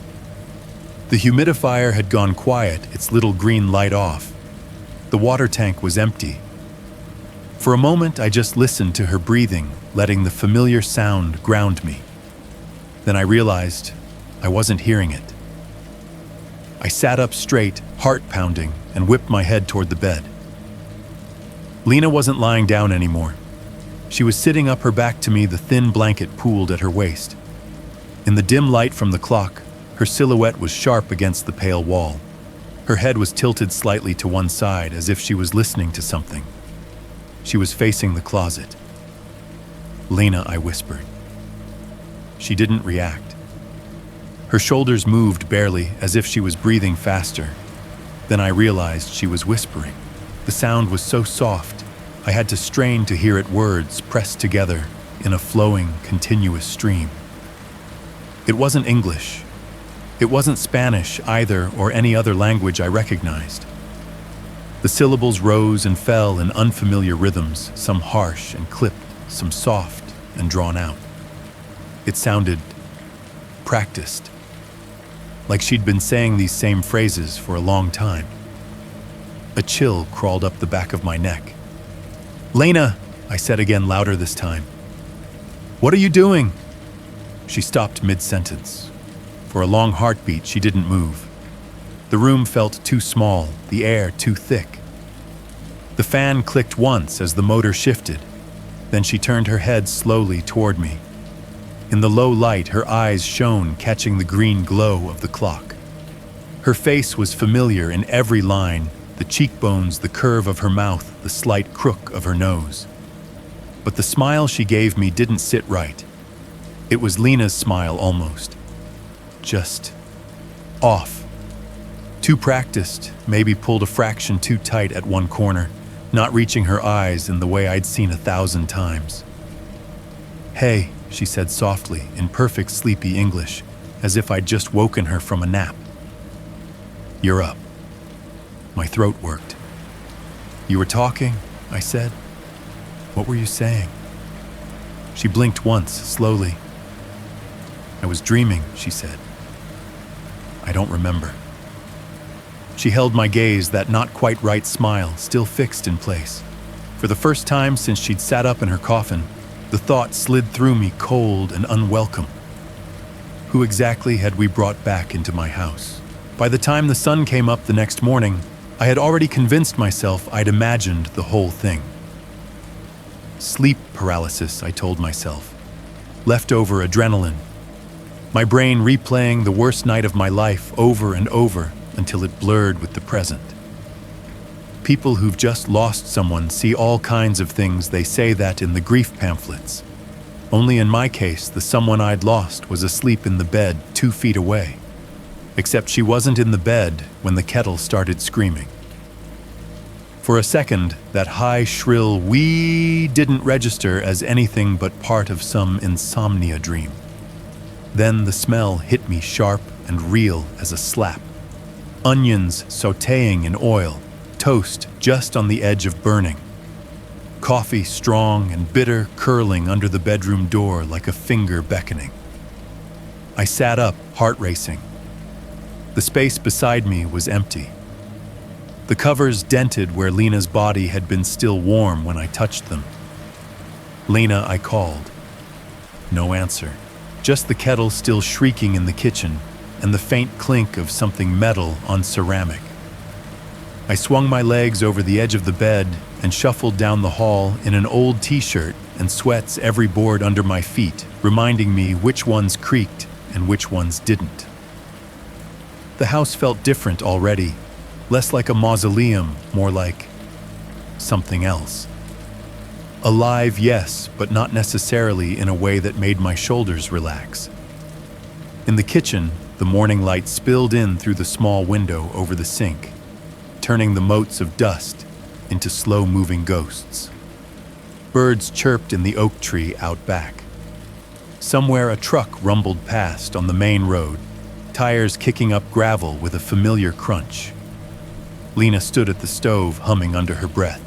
The humidifier had gone quiet, its little green light off. The water tank was empty. For a moment, I just listened to her breathing, letting the familiar sound ground me. Then I realized I wasn't hearing it. I sat up straight, heart pounding, and whipped my head toward the bed. Lena wasn't lying down anymore. She was sitting up, her back to me, the thin blanket pooled at her waist. In the dim light from the clock, her silhouette was sharp against the pale wall. Her head was tilted slightly to one side, as if she was listening to something. She was facing the closet. "Lena," I whispered. She didn't react. Her shoulders moved barely, as if she was breathing faster. Then I realized she was whispering. The sound was so soft, I had to strain to hear it, words pressed together in a flowing, continuous stream. It wasn't English. It wasn't Spanish either, or any other language I recognized. The syllables rose and fell in unfamiliar rhythms, some harsh and clipped, some soft and drawn out. It sounded practiced, like she'd been saying these same phrases for a long time. A chill crawled up the back of my neck. "Lena," I said again, louder this time. "What are you doing?" She stopped mid-sentence. For a long heartbeat, she didn't move. The room felt too small, the air too thick. The fan clicked once as the motor shifted. Then she turned her head slowly toward me. In the low light, her eyes shone, catching the green glow of the clock. Her face was familiar in every line, the cheekbones, the curve of her mouth, the slight crook of her nose. But the smile she gave me didn't sit right. It was Lena's smile almost. Just off. Too practiced, maybe pulled a fraction too tight at one corner, not reaching her eyes in the way I'd seen 1,000 times. "Hey," she said softly, in perfect sleepy English, as if I'd just woken her from a nap. "You're up." My throat worked. "You were talking," I said. "What were you saying?" She blinked once, slowly. "I was dreaming," she said. "I don't remember." She held my gaze, that not quite right smile still fixed in place. For the first time since she'd sat up in her coffin, the thought slid through me, cold and unwelcome. Who exactly had we brought back into my house? By the time the sun came up the next morning, I had already convinced myself I'd imagined the whole thing. Sleep paralysis, I told myself. Leftover adrenaline. My brain replaying the worst night of my life over and over until it blurred with the present. People who've just lost someone see all kinds of things. They say that in the grief pamphlets. Only in my case, the someone I'd lost was asleep in the bed 2 feet away. Except she wasn't in the bed when the kettle started screaming. For a second, that high, shrill wee didn't register as anything but part of some insomnia dream. Then the smell hit me sharp and real as a slap. Onions sautéing in oil, toast just on the edge of burning. Coffee strong and bitter curling under the bedroom door like a finger beckoning. I sat up, heart racing. The space beside me was empty. The covers dented where Lena's body had been still warm when I touched them. "Lena," I called. No answer. Just the kettle still shrieking in the kitchen and the faint clink of something metal on ceramic. I swung my legs over the edge of the bed and shuffled down the hall in an old t-shirt and sweats every board under my feet, reminding me which ones creaked and which ones didn't. The house felt different already, less like a mausoleum, more like something else. Alive, yes, but not necessarily in a way that made my shoulders relax. In the kitchen, the morning light spilled in through the small window over the sink, turning the motes of dust into slow-moving ghosts. Birds chirped in the oak tree out back. Somewhere a truck rumbled past on the main road, tires kicking up gravel with a familiar crunch. Lena stood at the stove, humming under her breath.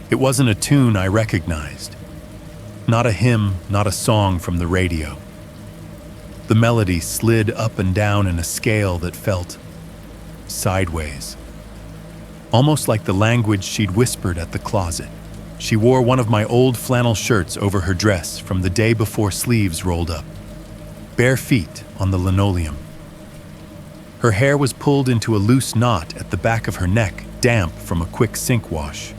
It wasn't a tune I recognized. Not a hymn, not a song from the radio. The melody slid up and down in a scale that felt sideways, almost like the language she'd whispered at the closet. She wore one of my old flannel shirts over her dress from the day before sleeves rolled up, bare feet on the linoleum. Her hair was pulled into a loose knot at the back of her neck, damp from a quick sink wash.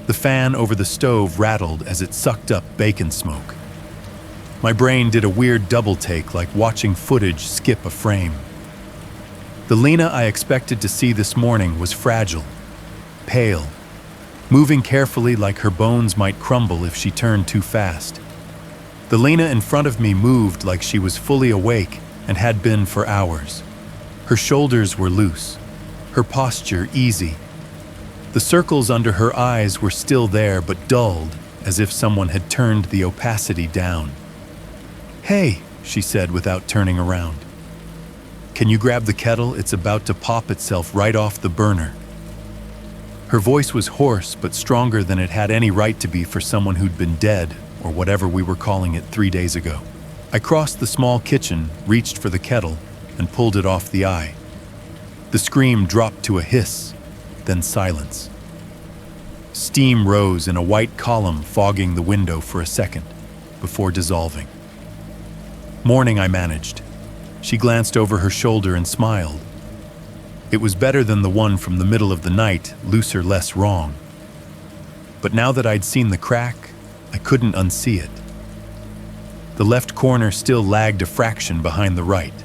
The fan over the stove rattled as it sucked up bacon smoke. My brain did a weird double take, like watching footage skip a frame. The Lena I expected to see this morning was fragile, pale, moving carefully like her bones might crumble if she turned too fast. The Lena in front of me moved like she was fully awake and had been for hours. Her shoulders were loose, her posture easy. The circles under her eyes were still there but dulled, as if someone had turned the opacity down. "Hey," she said without turning around. "Can you grab the kettle? It's about to pop itself right off the burner." Her voice was hoarse but stronger than it had any right to be for someone who'd been dead, or whatever we were calling it 3 days ago. I crossed the small kitchen, reached for the kettle, and pulled it off the eye. The scream dropped to a hiss, then silence. Steam rose in a white column, fogging the window for a second, before dissolving. "Morning," I managed. She glanced over her shoulder and smiled. It was better than the one from the middle of the night, looser, less wrong. But now that I'd seen the crack, I couldn't unsee it. The left corner still lagged a fraction behind the right.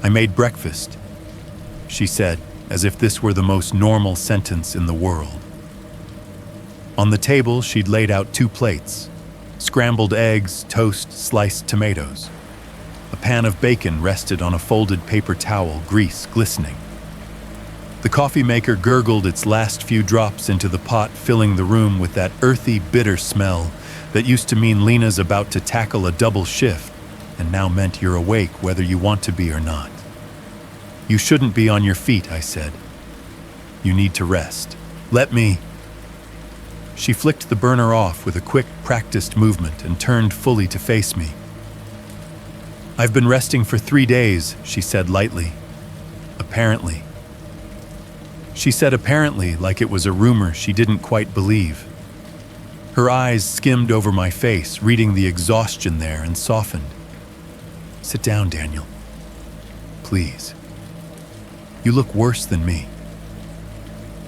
"I made breakfast," she said, as if this were the most normal sentence in the world. On the table, she'd laid out 2 plates, scrambled eggs, toast, sliced tomatoes. A pan of bacon rested on a folded paper towel, grease glistening. The coffee maker gurgled its last few drops into the pot, filling the room with that earthy, bitter smell that used to mean Lena's about to tackle a double shift, and now meant you're awake whether you want to be or not. "You shouldn't be on your feet," I said. "You need to rest. Let me..." She flicked the burner off with a quick, practiced movement and turned fully to face me. "I've been resting for 3 days," she said lightly. "Apparently." She said apparently like it was a rumor she didn't quite believe. Her eyes skimmed over my face, reading the exhaustion there, and softened. "Sit down, Daniel. Please. You look worse than me."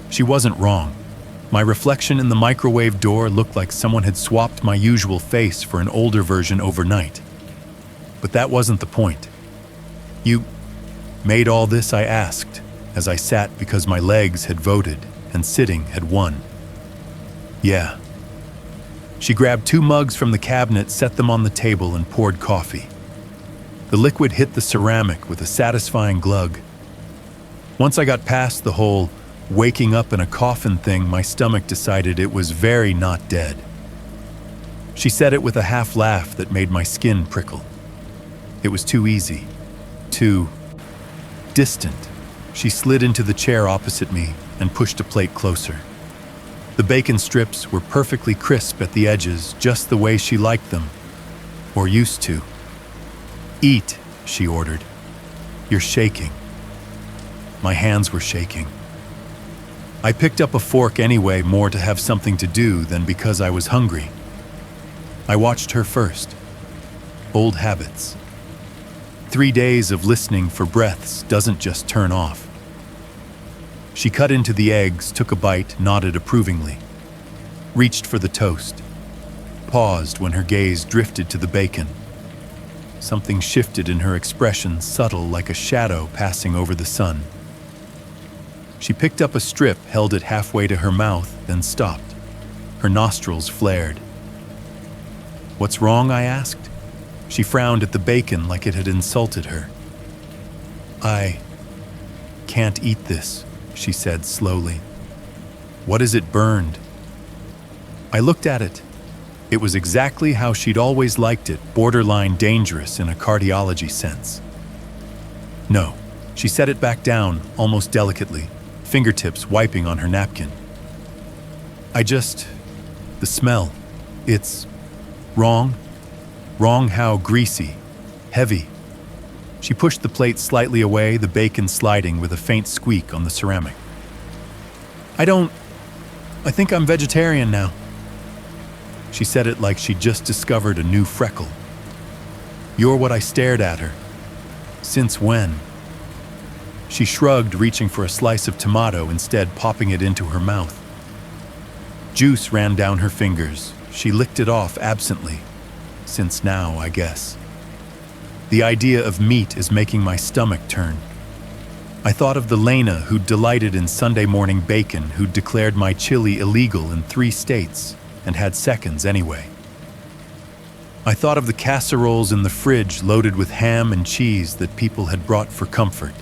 She wasn't wrong. My reflection in the microwave door looked like someone had swapped my usual face for an older version overnight. But that wasn't the point. "You made all this?" I asked, as I sat because my legs had voted and sitting had won. "Yeah." She grabbed 2 mugs from the cabinet, set them on the table, and poured coffee. The liquid hit the ceramic with a satisfying glug. Once I got past the whole waking up in a coffin thing, my stomach decided it was very not dead. She said it with a half laugh that made my skin prickle. It was too easy, too distant. She slid into the chair opposite me and pushed a plate closer. The bacon strips were perfectly crisp at the edges, just the way she liked them, or used to. "Eat," she ordered. "You're shaking." My hands were shaking. I picked up a fork anyway, more to have something to do than because I was hungry. I watched her first. Old habits. 3 days of listening for breaths doesn't just turn off. She cut into the eggs, took a bite, nodded approvingly. Reached for the toast. Paused when her gaze drifted to the bacon. Something shifted in her expression, subtle like a shadow passing over the sun. She picked up a strip, held it halfway to her mouth, then stopped. Her nostrils flared. "What's wrong?" I asked. She frowned at the bacon like it had insulted her. "I can't eat this," she said slowly. "What is it burned?" I looked at it. It was exactly how she'd always liked it, borderline dangerous in a cardiology sense. "No." She set it back down, almost delicately, fingertips wiping on her napkin. The smell. It's wrong. Wrong how greasy. heavy. She pushed the plate slightly away, the bacon sliding with a faint squeak on the ceramic. I think I'm vegetarian now. She said it like she'd just discovered a new freckle. You're what I stared at her. Since when? She shrugged, reaching for a slice of tomato, instead popping it into her mouth. Juice ran down her fingers. She licked it off absently. Since now, I guess. The idea of meat is making my stomach turn. I thought of the Lena who'd delighted in Sunday morning bacon, who'd declared my chili illegal in 3 states and had seconds anyway. I thought of the casseroles in the fridge loaded with ham and cheese that people had brought for comfort.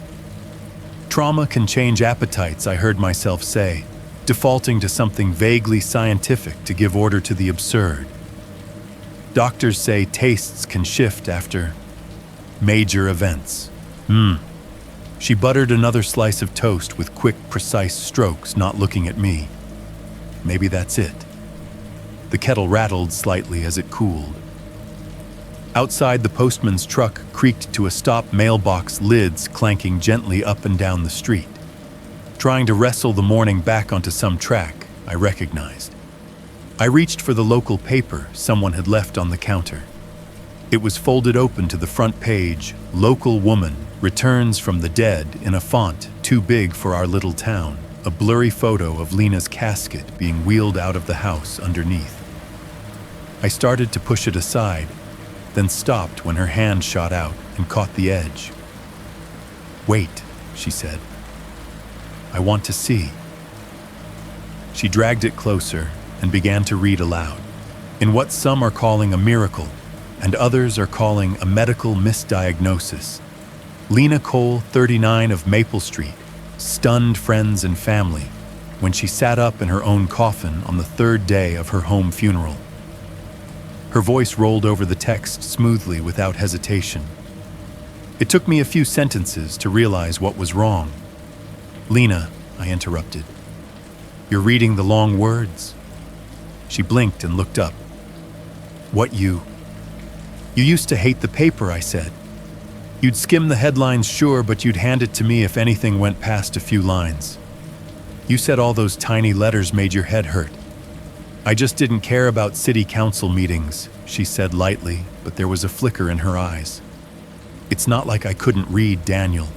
Trauma can change appetites, I heard myself say, defaulting to something vaguely scientific to give order to the absurd. Doctors say tastes can shift after major events. She buttered another slice of toast with quick, precise strokes, not looking at me. Maybe that's it. The kettle rattled slightly as it cooled. Outside, the postman's truck creaked to a stop, mailbox lids clanking gently up and down the street. Trying to wrestle the morning back onto some track, I recognized. I reached for the local paper someone had left on the counter. It was folded open to the front page, "Local woman returns from the dead," in a font too big for our little town, a blurry photo of Lena's casket being wheeled out of the house underneath. I started to push it aside, then stopped when her hand shot out and caught the edge. "Wait," she said. "I want to see." She dragged it closer and began to read aloud, in what some are calling a miracle and others are calling a medical misdiagnosis. Lena Cole, 39, of Maple Street, stunned friends and family when she sat up in her own coffin on the 3rd day of her home funeral. Her voice rolled over the text smoothly without hesitation. It took me a few sentences to realize what was wrong. "Lena," I interrupted, "you're reading the long words." She blinked and looked up. "What you used to hate the paper," I said. "You'd skim the headlines, sure, but you'd hand it to me if anything went past a few lines. You said all those tiny letters made your head hurt." "I just didn't care about city council meetings," she said lightly, but there was a flicker in her eyes. "It's not like I couldn't read, Daniel."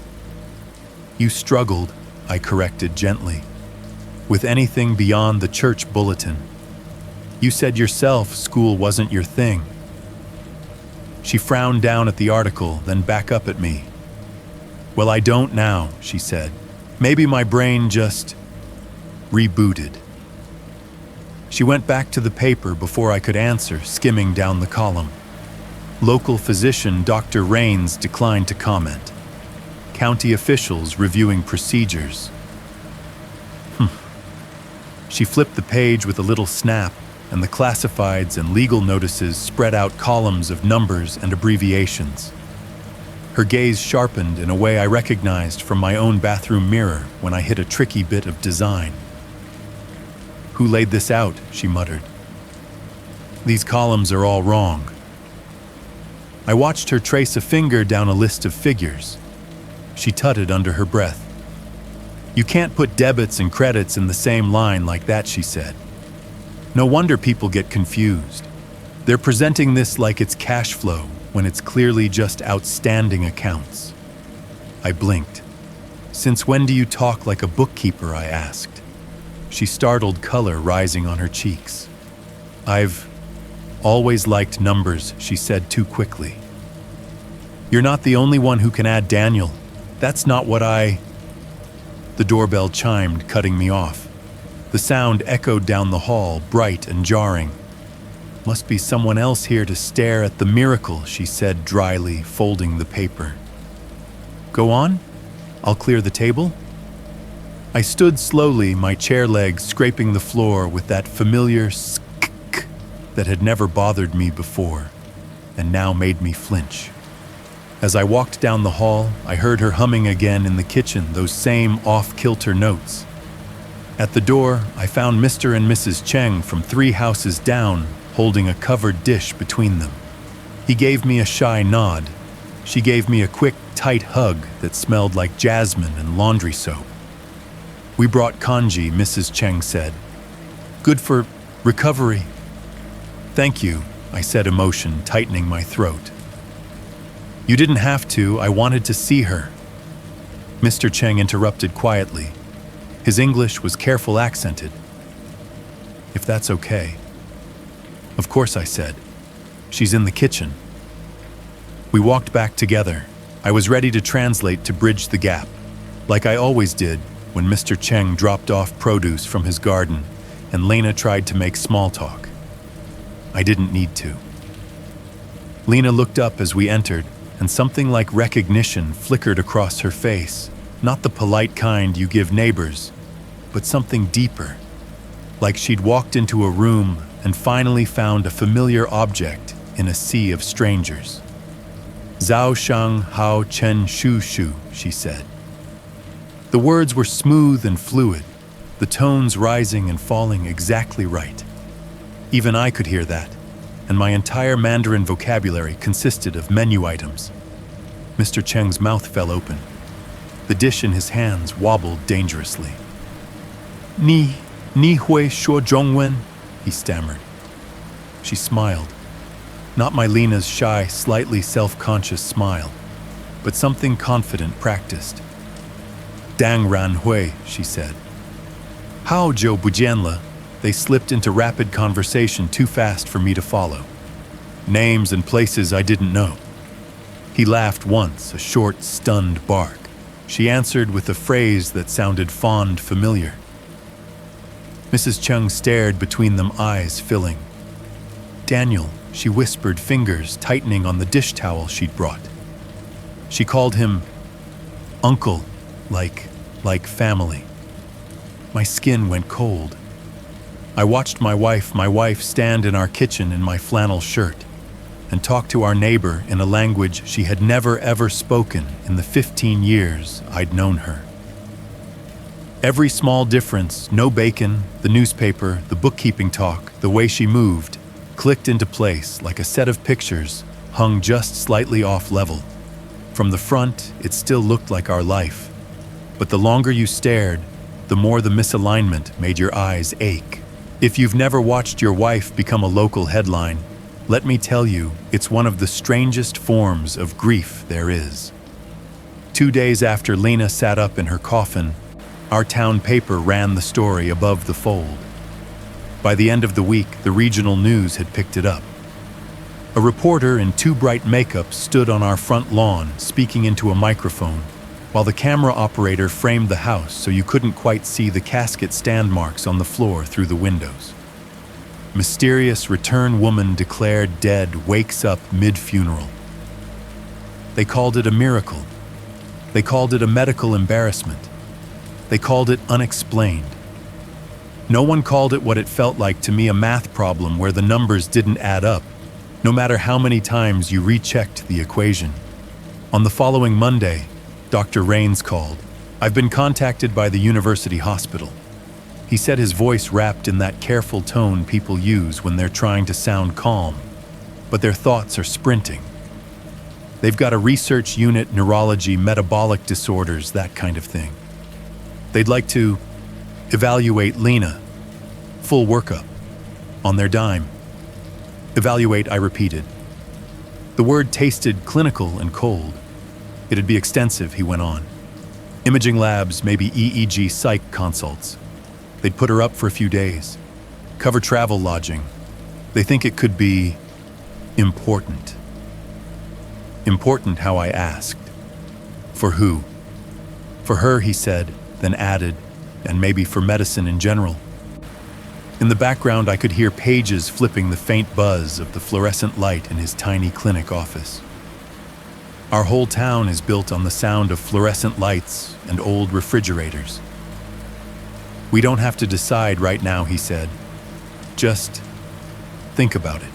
"You struggled," I corrected gently, "with anything beyond the church bulletin. You said yourself school wasn't your thing." She frowned down at the article, then back up at me. "Well, I don't now," she said. "Maybe my brain just rebooted." She went back to the paper before I could answer, skimming down the column. Local physician Dr. Rains declined to comment. County officials reviewing procedures. She flipped the page with a little snap, and the classifieds and legal notices spread out columns of numbers and abbreviations. Her gaze sharpened in a way I recognized from my own bathroom mirror when I hit a tricky bit of design. "Who laid this out?" she muttered. "These columns are all wrong." I watched her trace a finger down a list of figures. She tutted under her breath. "You can't put debits and credits in the same line like that," she said. "No wonder people get confused. They're presenting this like it's cash flow when it's clearly just outstanding accounts." I blinked. "Since when do you talk like a bookkeeper?" I asked. She startled, color rising on her cheeks. "I've always liked numbers," she said too quickly. "You're not the only one who can add, Daniel. That's not what I—" The doorbell chimed, cutting me off. The sound echoed down the hall, bright and jarring. "Must be someone else here to stare at the miracle," she said dryly, folding the paper. "Go on? I'll clear the table." I stood slowly, my chair legs scraping the floor with that familiar sk that had never bothered me before, and now made me flinch. As I walked down the hall, I heard her humming again in the kitchen, those same off-kilter notes. At the door, I found Mr. and Mrs. Cheng from 3 houses down, holding a covered dish between them. He gave me a shy nod, She gave me a quick, tight hug that smelled like jasmine and laundry soap. "We brought congee," Mrs. Cheng said. "Good for recovery." "Thank you," I said, emotion tightening my throat. "You didn't have to. I wanted to see her." Mr. Cheng interrupted quietly. His English was careful accented. "If that's okay." "Of course," I said. "She's in the kitchen." We walked back together. I was ready to translate to bridge the gap, like I always did when Mr. Cheng dropped off produce from his garden and Lena tried to make small talk. I didn't need to. Lena looked up as we entered, and something like recognition flickered across her face, not the polite kind you give neighbors, but something deeper, like she'd walked into a room and finally found a familiar object in a sea of strangers. "Zhao Shang Hao Chen Shu Shu," she said. The words were smooth and fluid, the tones rising and falling exactly right. Even I could hear that, and my entire Mandarin vocabulary consisted of menu items. Mr. Cheng's mouth fell open. The dish in his hands wobbled dangerously. Ni hui shuo zhongwen," he stammered. She smiled. Not my Lena's shy, slightly self-conscious smile, but something confident practiced. "Dang ran hui," she said. "Hao jiu bujianle." They slipped into rapid conversation too fast for me to follow. Names and places I didn't know. He laughed once, a short, stunned bark. She answered with a phrase that sounded fond familiar. Mrs. Chung stared between them, eyes filling. "Daniel," she whispered, fingers tightening on the dish towel she'd brought. She called him uncle, like family. My skin went cold. I watched my wife stand in our kitchen in my flannel shirt and talk to our neighbor in a language she had never ever spoken in the 15 years I'd known her. Every small difference, no bacon, the newspaper, the bookkeeping talk, the way she moved, clicked into place like a set of pictures hung just slightly off level. From the front, it still looked like our life, but the longer you stared, the more the misalignment made your eyes ache. If you've never watched your wife become a local headline, let me tell you, it's one of the strangest forms of grief there is. 2 days after Lena sat up in her coffin, our town paper ran the story above the fold. By the end of the week, the regional news had picked it up. A reporter in too bright makeup stood on our front lawn speaking into a microphone, while the camera operator framed the house so you couldn't quite see the casket stand marks on the floor through the windows. Mysterious return woman declared dead wakes up mid-funeral. They called it a miracle. They called it a medical embarrassment. They called it unexplained. No one called it what it felt like to me, a math problem where the numbers didn't add up, no matter how many times you rechecked the equation. On the following Monday, Dr. Rains called. "I've been contacted by the university hospital." He said, his voice wrapped in that careful tone people use when they're trying to sound calm, but their thoughts are sprinting. They've got a research unit, neurology, metabolic disorders, that kind of thing. They'd like to evaluate Lena, full workup, on their dime. Evaluate, I repeated. The word tasted clinical and cold. It'd be extensive, he went on. Imaging labs, maybe EEG psych consults. They'd put her up for a few days. Cover travel lodging. They think it could be important. Important, how I asked. For who? For her, he said, then added, and maybe for medicine in general. In the background, I could hear pages flipping, the faint buzz of the fluorescent light in his tiny clinic office. Our whole town is built on the sound of fluorescent lights and old refrigerators. We don't have to decide right now, he said. Just think about it.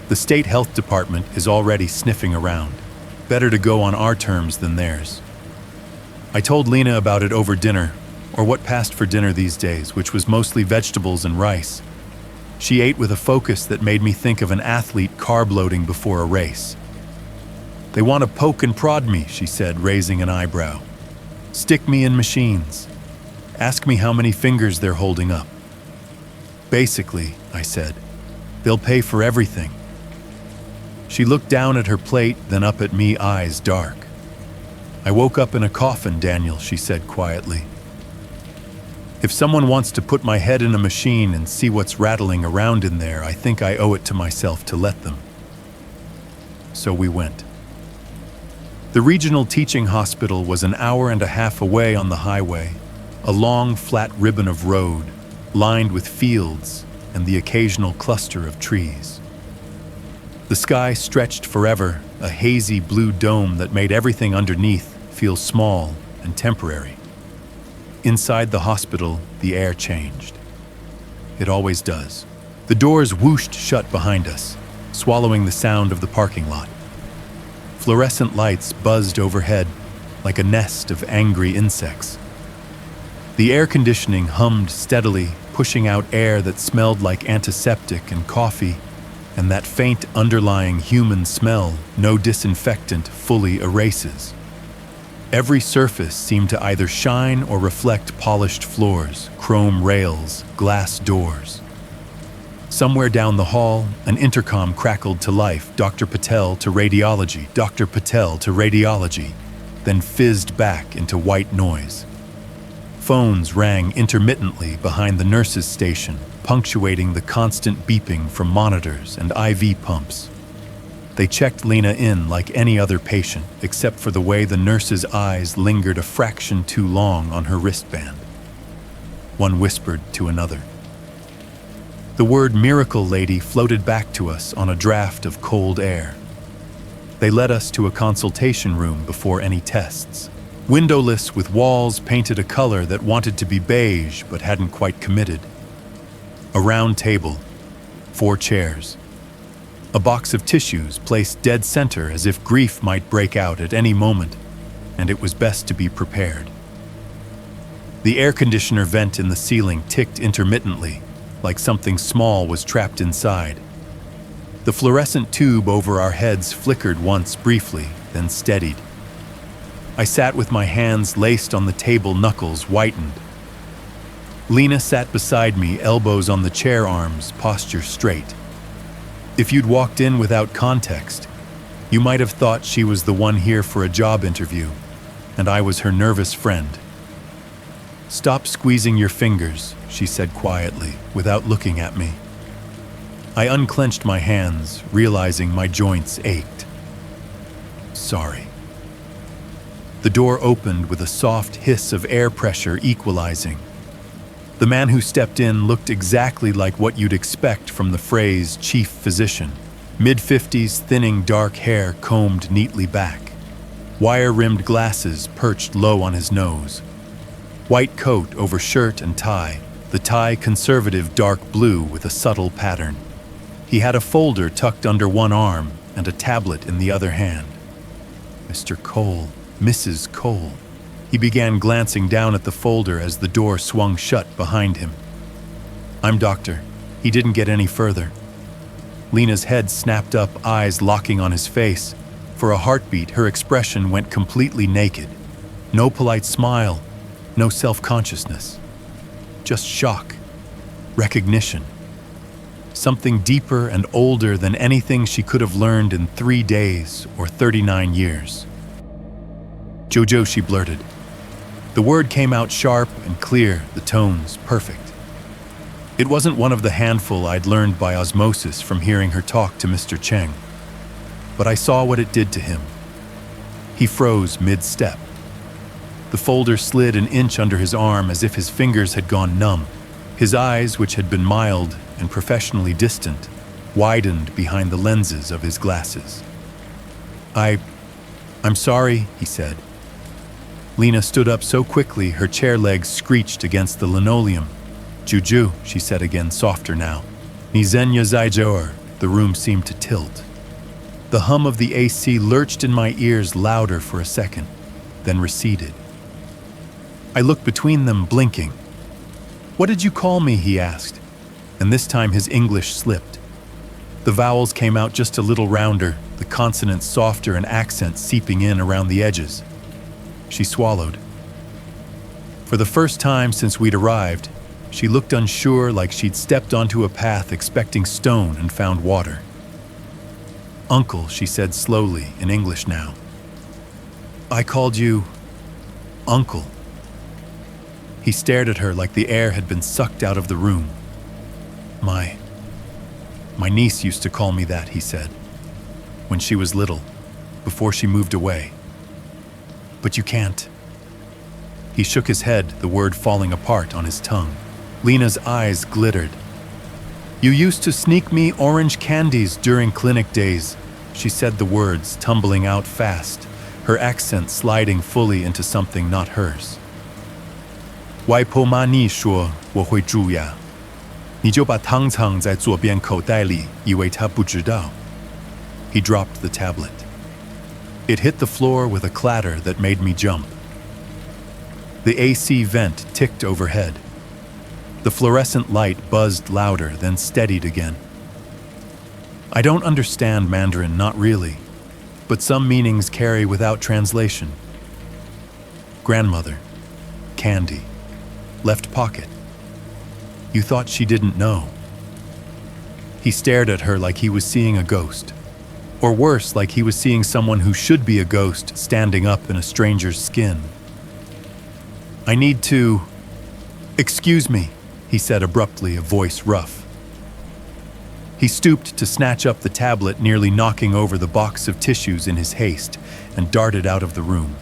The state health department is already sniffing around. Better to go on our terms than theirs. I told Lena about it over dinner, or what passed for dinner these days, which was mostly vegetables and rice. She ate with a focus that made me think of an athlete carb loading before a race. They want to poke and prod me, she said, raising an eyebrow. Stick me in machines. Ask me how many fingers they're holding up. Basically, I said, they'll pay for everything. She looked down at her plate, then up at me, eyes dark. I woke up in a coffin, Daniel, she said quietly. If someone wants to put my head in a machine and see what's rattling around in there, I think I owe it to myself to let them. So we went. The regional teaching hospital was an hour and a half away on the highway, a long, flat ribbon of road, lined with fields and the occasional cluster of trees. The sky stretched forever, a hazy blue dome that made everything underneath feel small and temporary. Inside the hospital, the air changed. It always does. The doors whooshed shut behind us, swallowing the sound of the parking lot. Fluorescent lights buzzed overhead like a nest of angry insects. The air conditioning hummed steadily, pushing out air that smelled like antiseptic and coffee, and that faint underlying human smell no disinfectant fully erases. Every surface seemed to either shine or reflect polished floors, chrome rails, glass doors. Somewhere down the hall, an intercom crackled to life, Dr. Patel to radiology, Dr. Patel to radiology, then fizzed back into white noise. Phones rang intermittently behind the nurses' station, punctuating the constant beeping from monitors and IV pumps. They checked Lena in like any other patient, except for the way the nurse's eyes lingered a fraction too long on her wristband. One whispered to another. The word miracle lady floated back to us on a draft of cold air. They led us to a consultation room before any tests. Windowless with walls painted a color that wanted to be beige but hadn't quite committed. A round table, 4 chairs. A box of tissues placed dead center as if grief might break out at any moment, and it was best to be prepared. The air conditioner vent in the ceiling ticked intermittently, like something small was trapped inside. The fluorescent tube over our heads flickered once briefly, then steadied. I sat with my hands laced on the table, knuckles whitened. Lena sat beside me, elbows on the chair arms, posture straight. If you'd walked in without context, you might have thought she was the one here for a job interview, and I was her nervous friend. Stop squeezing your fingers, she said quietly, without looking at me. I unclenched my hands, realizing my joints ached. Sorry. The door opened with a soft hiss of air pressure equalizing. The man who stepped in looked exactly like what you'd expect from the phrase chief physician. Mid-50s, thinning dark hair combed neatly back. Wire-rimmed glasses perched low on his nose. White coat over shirt and tie, the tie conservative dark blue with a subtle pattern. He had a folder tucked under one arm and a tablet in the other hand. Mr. Cole, Mrs. Cole. He began glancing down at the folder as the door swung shut behind him. I'm doctor. He didn't get any further. Lena's head snapped up, eyes locking on his face. For a heartbeat, her expression went completely naked. No polite smile, no self-consciousness. Just shock, recognition. Something deeper and older than anything she could have learned in 3 days or 39 years. Jojo, she blurted. The word came out sharp and clear, the tones perfect. It wasn't one of the handful I'd learned by osmosis from hearing her talk to Mr. Cheng. But I saw what it did to him. He froze mid-step. The folder slid an inch under his arm as if his fingers had gone numb. His eyes, which had been mild and professionally distant, widened behind the lenses of his glasses. I'm sorry, he said. Lena stood up so quickly her chair legs screeched against the linoleum. Juju, she said again, softer now. Nizenya Zaijor. The room seemed to tilt. The hum of the AC lurched in my ears louder for a second, then receded. I looked between them, blinking. What did you call me? He asked, and this time his English slipped. The vowels came out just a little rounder, the consonants softer and accents seeping in around the edges. She swallowed. For the first time since we'd arrived, she looked unsure, like she'd stepped onto a path expecting stone and found water. "Uncle," she said slowly, in English now. "I called you Uncle." He stared at her like the air had been sucked out of the room. My niece used to call me that," he said, "when she was little, before she moved away. But you can't." He shook his head, the word falling apart on his tongue. Lena's eyes glittered. "You used to sneak me orange candies during clinic days," she said, the words tumbling out fast, her accent sliding fully into something not hers. 外婆妈你说我会蛀牙，你就把汤藏在左边口袋里，以为她不知道。He dropped the tablet. It hit the floor with a clatter that made me jump. The AC vent ticked overhead. The fluorescent light buzzed louder, then steadied again. I don't understand Mandarin, not really, but some meanings carry without translation. Grandmother, candy, left pocket. You thought she didn't know. He stared at her like he was seeing a ghost, or worse, like he was seeing someone who should be a ghost standing up in a stranger's skin. I need to... Excuse me, he said abruptly, a voice rough. He stooped to snatch up the tablet, nearly knocking over the box of tissues in his haste, and darted out of the room.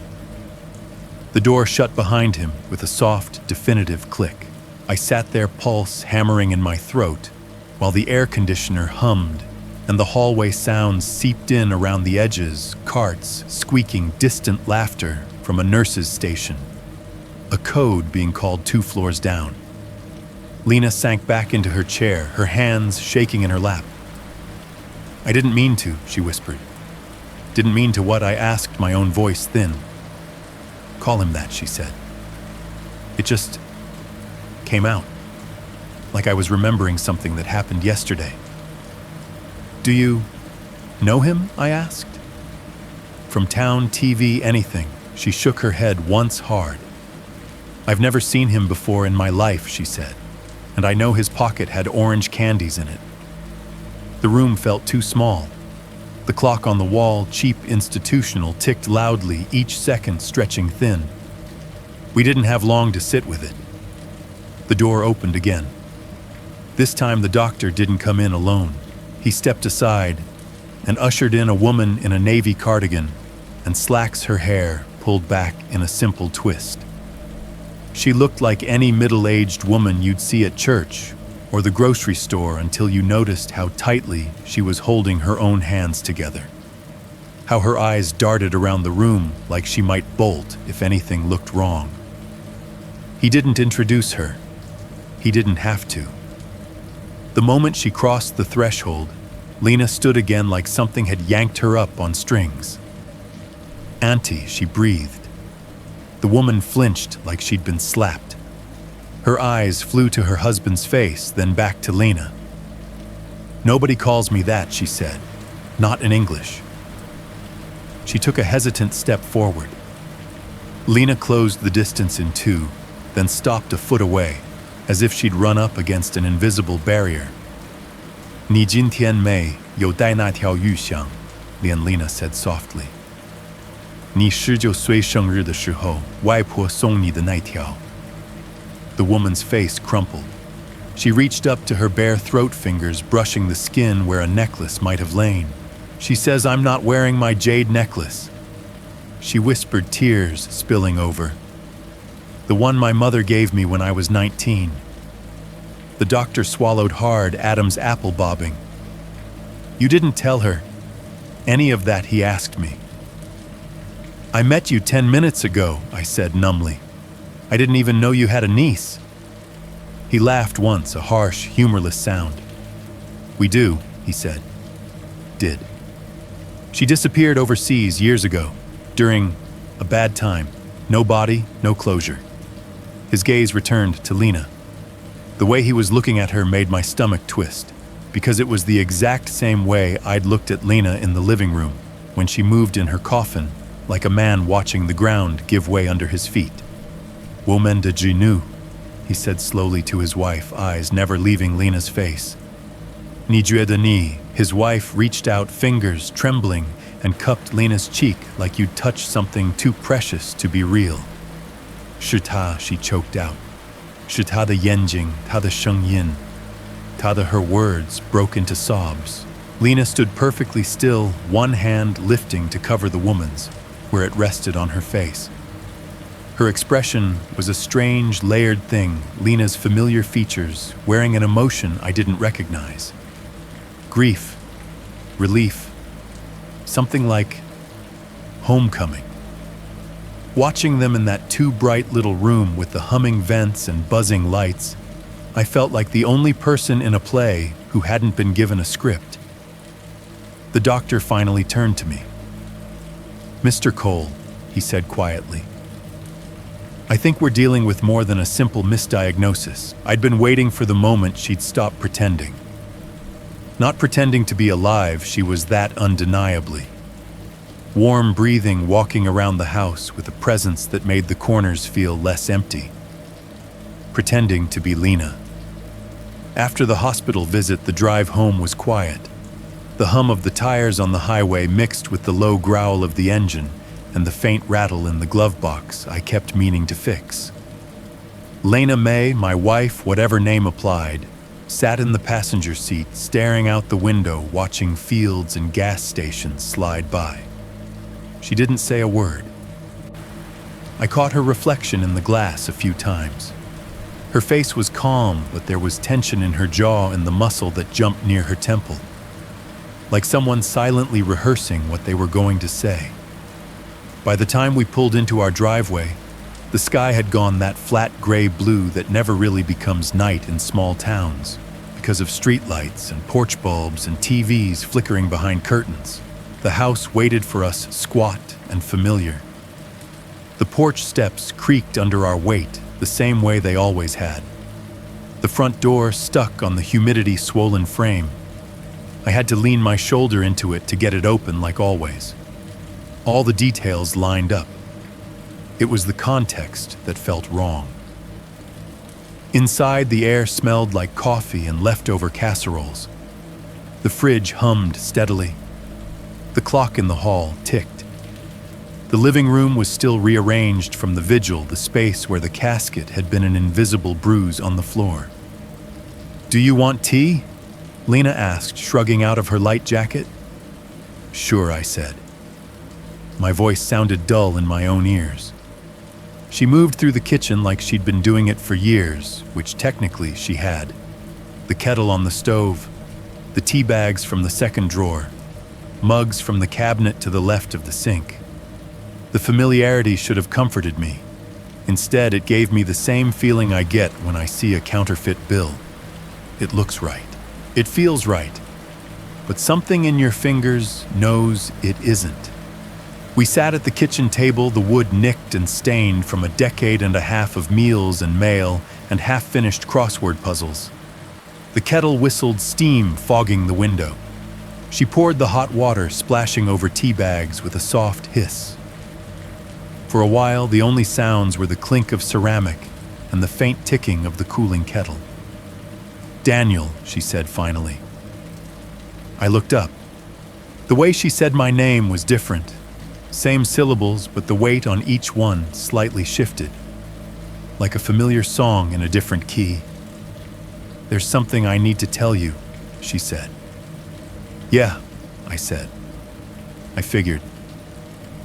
The door shut behind him with a soft, definitive click. I sat there, pulse hammering in my throat, while the air conditioner hummed and the hallway sounds seeped in around the edges, carts, squeaking, distant laughter from a nurse's station. A code being called 2 floors down. Lena sank back into her chair, her hands shaking in her lap. I didn't mean to, she whispered. Didn't mean to what? I asked, my own voice thin. Call him that, she said. It just came out, like I was remembering something that happened yesterday. Do you know him? I asked. From town, TV, anything. She shook her head once hard. I've never seen him before in my life, she said, and I know his pocket had orange candies in it. The room felt too small. The clock on the wall, cheap institutional, ticked loudly, each second stretching thin. We didn't have long to sit with it. The door opened again. This time the doctor didn't come in alone. He stepped aside and ushered in a woman in a navy cardigan and slacks her hair pulled back in a simple twist. She looked like any middle-aged woman you'd see at church or the grocery store until you noticed how tightly she was holding her own hands together. How her eyes darted around the room like she might bolt if anything looked wrong. He didn't introduce her. He didn't have to. The moment she crossed the threshold, Lena stood again like something had yanked her up on strings. Auntie, she breathed. The woman flinched like she'd been slapped. Her eyes flew to her husband's face, then back to Lena. Nobody calls me that, she said. Not in English. She took a hesitant step forward. Lena closed the distance in two, then stopped a foot away, as if she'd run up against an invisible barrier. 你今天没有带那条玉香, Lena said softly. 你19岁生日的时候，外婆送你的那条. The woman's face crumpled. She reached up to her bare throat fingers, brushing the skin where a necklace might have lain. She says I'm not wearing my jade necklace. She whispered, tears spilling over. The one my mother gave me when I was 19. The doctor swallowed hard, Adam's apple bobbing. You didn't tell her any of that, he asked me. I met you 10 minutes ago, I said numbly. I didn't even know you had a niece. He laughed once, a harsh, humorless sound. We do, he said. Did. She disappeared overseas years ago, during a bad time. No body, no closure. His gaze returned to Lena. The way he was looking at her made my stomach twist. because it was the exact same way I'd looked at Lena in the living room when she moved in her coffin, like a man watching the ground give way under his feet. Woman de genoux, he said slowly to his wife, eyes never leaving Lena's face. Ni Dieu de ni, his wife reached out, fingers trembling, and cupped Lena's cheek like you'd touched something too precious to be real. Shita, she choked out. Shita de yenjing, ta de sheng yin. Ta de her words broke into sobs. Lena stood perfectly still, one hand lifting to cover the woman's, where it rested on her face. Her expression was a strange, layered thing, Lena's familiar features wearing an emotion I didn't recognize. Grief, relief, something like homecoming. Watching them in that too bright little room with the humming vents and buzzing lights, I felt like the only person in a play who hadn't been given a script. The doctor finally turned to me. "Mr. Cole," he said quietly, "I think we're dealing with more than a simple misdiagnosis." I'd been waiting for the moment she'd stop pretending. Not pretending to be alive, she was that undeniably. Warm breathing, walking around the house with a presence that made the corners feel less empty. Pretending to be Lena. After the hospital visit, the drive home was quiet. The hum of the tires on the highway mixed with the low growl of the engine and the faint rattle in the glove box I kept meaning to fix. Lena May, my wife, whatever name applied, sat in the passenger seat, staring out the window, watching fields and gas stations slide by. She didn't say a word. I caught her reflection in the glass a few times. Her face was calm, but there was tension in her jaw and the muscle that jumped near her temple, like someone silently rehearsing what they were going to say. By the time we pulled into our driveway, the sky had gone that flat gray blue that never really becomes night in small towns because of streetlights and porch bulbs and TVs flickering behind curtains. The house waited for us, squat and familiar. The porch steps creaked under our weight the same way they always had. The front door stuck on the humidity-swollen frame. I had to lean my shoulder into it to get it open like always. All the details lined up. It was the context that felt wrong. Inside, the air smelled like coffee and leftover casseroles. The fridge hummed steadily. The clock in the hall ticked. The living room was still rearranged from the vigil, the space where the casket had been an invisible bruise on the floor. "Do you want tea?" Lena asked, shrugging out of her light jacket. "Sure," I said. My voice sounded dull in my own ears. She moved through the kitchen like she'd been doing it for years, which technically she had. The kettle on the stove, the tea bags from the second drawer, mugs from the cabinet to the left of the sink. The familiarity should have comforted me. Instead, it gave me the same feeling I get when I see a counterfeit bill. It looks right. It feels right. But something in your fingers knows it isn't. We sat at the kitchen table, the wood nicked and stained from a decade and a half of meals and mail and half-finished crossword puzzles. The kettle whistled steam, fogging the window. She poured the hot water, splashing over tea bags with a soft hiss. For a while, the only sounds were the clink of ceramic and the faint ticking of the cooling kettle. "Daniel," she said finally. I looked up. The way she said my name was different. Same syllables, but the weight on each one slightly shifted, like a familiar song in a different key. "There's something I need to tell you," she said. "Yeah," I said. I figured.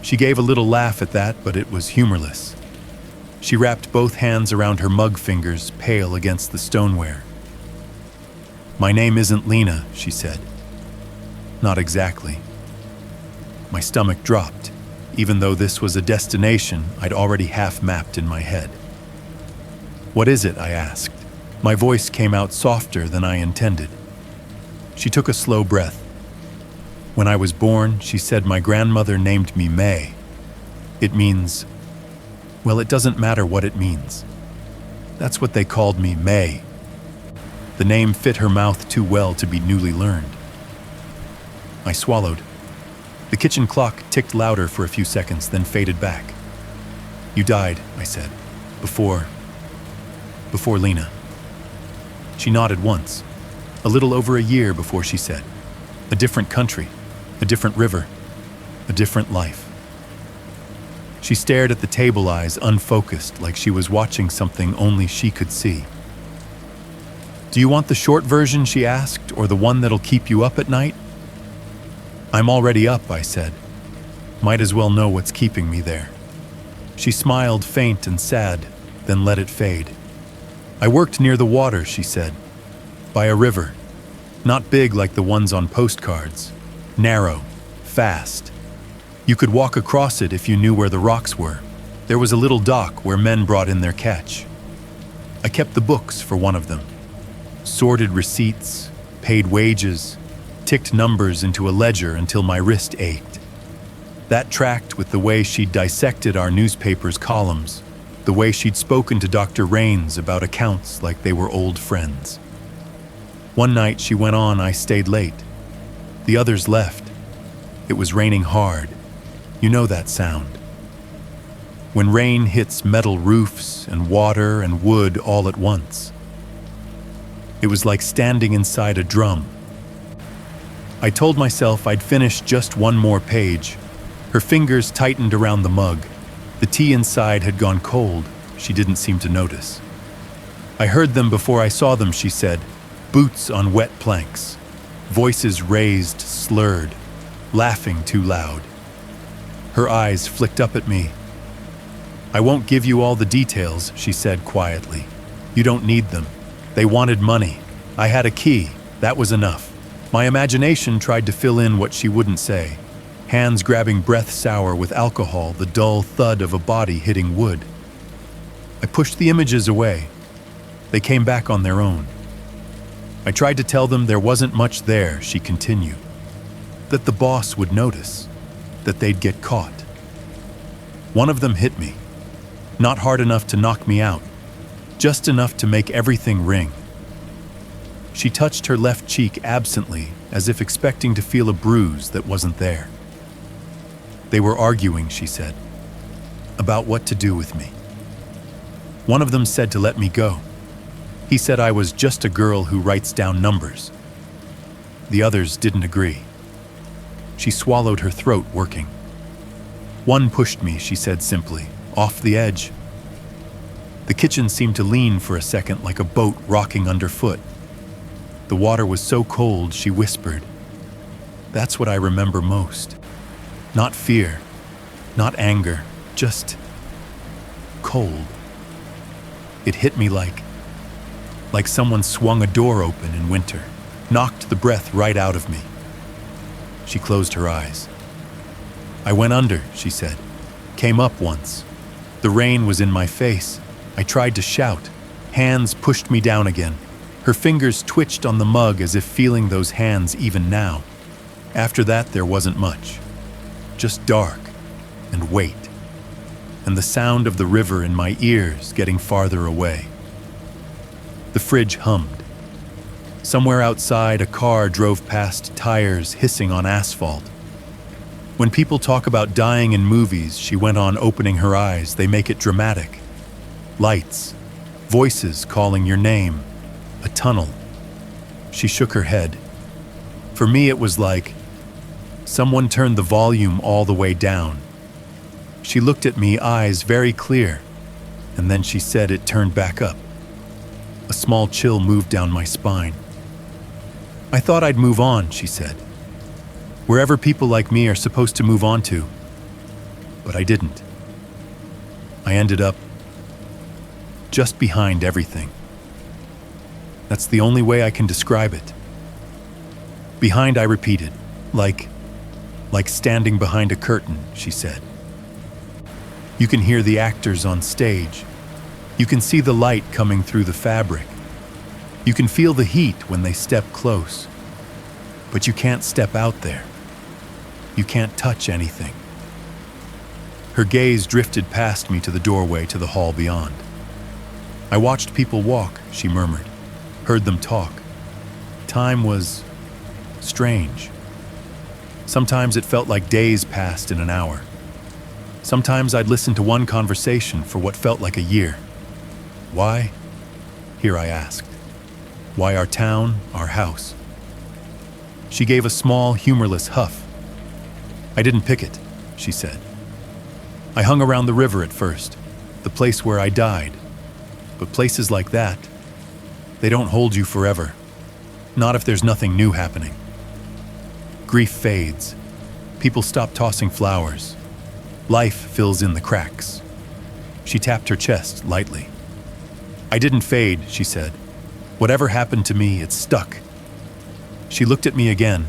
She gave a little laugh at that, but it was humorless. She wrapped both hands around her mug fingers, pale against the stoneware. "My name isn't Lena," she said. "Not exactly." My stomach dropped, even though this was a destination I'd already half-mapped in my head. "What is it?" I asked. My voice came out softer than I intended. She took a slow breath. "When I was born," she said, "my grandmother named me May. It means, well, it doesn't matter what it means. That's what they called me, May." The name fit her mouth too well to be newly learned. I swallowed. The kitchen clock ticked louder for a few seconds, then faded back. "You died," I said. Before Lena." She nodded once. A little over a year before, she said. "A different country, a different river, a different life." She stared at the table, eyes unfocused, like she was watching something only she could see. "Do you want the short version," she asked, "or the one that'll keep you up at night?" "I'm already up," I said. "Might as well know what's keeping me there." She smiled, faint and sad, then let it fade. "I worked near the water," she said. "By a river. Not big like the ones on postcards. Narrow, fast. You could walk across it if you knew where the rocks were. There was a little dock where men brought in their catch. I kept the books for one of them. Sorted receipts, paid wages, ticked numbers into a ledger until my wrist ached. That tracked with the way she'd dissected our newspaper's columns, the way she'd spoken to Dr. Raines about accounts like they were old friends. One night she went on, I stayed late. The others left. It was raining hard. You know that sound. When rain hits metal roofs and water and wood all at once. It was like standing inside a drum. I told myself I'd finish just one more page. Her fingers tightened around the mug. The tea inside had gone cold. She didn't seem to notice. "I heard them before I saw them," she said. "Boots on wet planks. Voices raised, slurred, laughing too loud." Her eyes flicked up at me. "I won't give you all the details," she said quietly. "You don't need them. They wanted money. I had a key. That was enough." My imagination tried to fill in what she wouldn't say. Hands grabbing breath sour with alcohol, the dull thud of a body hitting wood. I pushed the images away. They came back on their own. I tried to tell them there wasn't much there, she continued. That the boss would notice. That they'd get caught. One of them hit me. Not hard enough to knock me out. Just enough to make everything ring. She touched her left cheek absently, as if expecting to feel a bruise that wasn't there. They were arguing, she said, about what to do with me. One of them said to let me go. He said I was just a girl who writes down numbers. The others didn't agree. She swallowed her throat, working. "One pushed me," she said simply, "off the edge." The kitchen seemed to lean for a second like a boat rocking underfoot. The water was so cold, she whispered. "That's what I remember most. Not fear, not anger, just cold." It hit me like someone swung a door open in winter, knocked the breath right out of me. She closed her eyes. "I went under," she said. "Came up once. The rain was in my face. I tried to shout. Hands pushed me down again. Her fingers twitched on the mug as if feeling those hands even now. After that, there wasn't much. Just dark and weight. And the sound of the river in my ears getting farther away. The fridge hummed. Somewhere outside, a car drove past, tires hissing on asphalt. When people talk about dying in movies, she went on, opening her eyes, they make it dramatic. Lights, voices calling your name, a tunnel. She shook her head. For me, it was like someone turned the volume all the way down. She looked at me, eyes very clear, and then she said it turned back up. A small chill moved down my spine. "I thought I'd move on," she said. "Wherever people like me are supposed to move on to." But I didn't. I ended up just behind everything. That's the only way I can describe it. Behind, I repeated, like standing behind a curtain, she said. You can hear the actors on stage. You can see the light coming through the fabric. You can feel the heat when they step close. But you can't step out there. You can't touch anything. Her gaze drifted past me to the doorway to the hall beyond. "I watched people walk," she murmured. heard them talk. Time was strange. Sometimes it felt like days passed in an hour. Sometimes I'd listen to one conversation for what felt like a year. Why? Here I asked. Why our town, our house? She gave a small, humorless huff. I didn't pick it, she said. I hung around the river at first, the place where I died. But places like that, they don't hold you forever. Not if there's nothing new happening. Grief fades. People stop tossing flowers. Life fills in the cracks. She tapped her chest lightly. I didn't fade, she said. Whatever happened to me, it stuck. She looked at me again.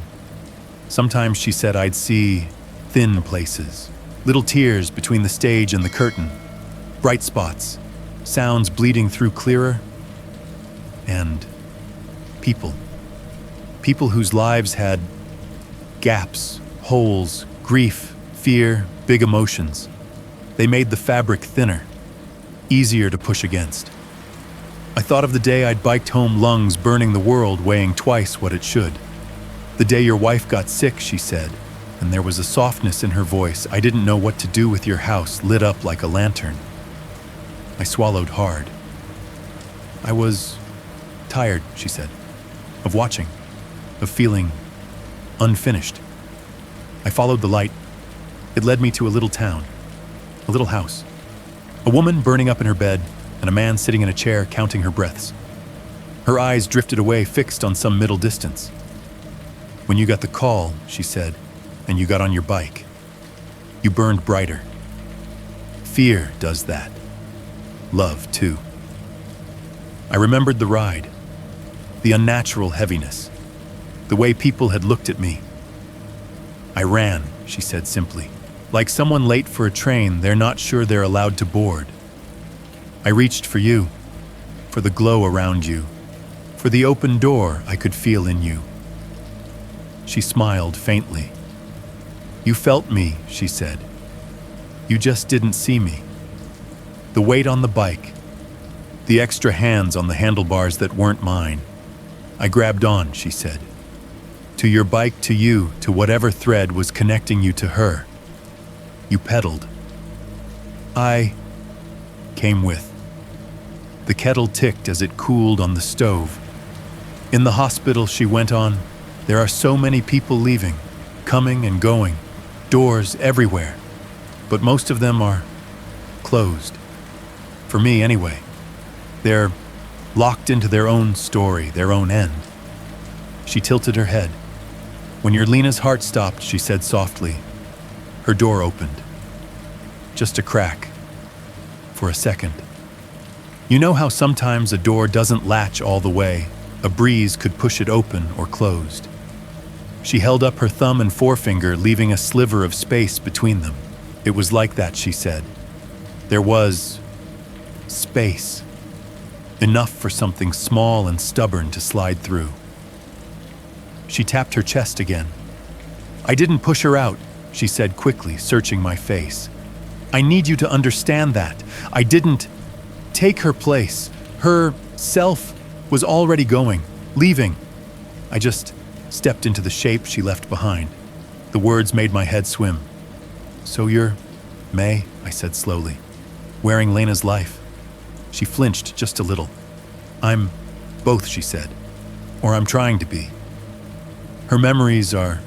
Sometimes, she said, I'd see thin places, little tears between the stage and the curtain, bright spots, sounds bleeding through clearer, and people. People whose lives had gaps, holes, grief, fear, big emotions. They made the fabric thinner, easier to push against. I thought of the day I'd biked home, lungs burning the world, weighing twice what it should. The day your wife got sick, she said, and there was a softness in her voice. I didn't know what to do with your house lit up like a lantern. I swallowed hard. I was tired, she said, of watching, of feeling unfinished. I followed the light. It led me to a little town, a little house, a woman burning up in her bed, and a man sitting in a chair counting her breaths. Her eyes drifted away, fixed on some middle distance. When you got the call, she said, and you got on your bike, you burned brighter. Fear does that. Love, too. I remembered the ride, the unnatural heaviness, the way people had looked at me. I ran, she said simply, like someone late for a train they're not sure they're allowed to board. I reached for you, for the glow around you, for the open door I could feel in you. She smiled faintly. You felt me, she said. You just didn't see me. The weight on the bike, the extra hands on the handlebars that weren't mine. I grabbed on, she said. To your bike, to you, to whatever thread was connecting you to her. You pedaled. I came with. The kettle ticked as it cooled on the stove. In the hospital, she went on, there are so many people leaving, coming and going, doors everywhere, but most of them are closed. For me, anyway. They're locked into their own story, their own end. She tilted her head. When your Lena's heart stopped, she said softly, her door opened. Just a crack. For a second. You know how sometimes a door doesn't latch all the way, a breeze could push it open or closed. She held up her thumb and forefinger, leaving a sliver of space between them. It was like that, she said. There was space. Enough for something small and stubborn to slide through. She tapped her chest again. I didn't push her out, she said quickly, searching my face. I need you to understand that. I didn't take her place. Her self was already going, leaving. I just stepped into the shape she left behind. The words made my head swim. So you're May, I said slowly, wearing Lena's life. She flinched just a little. I'm both, she said, or I'm trying to be. Her memories are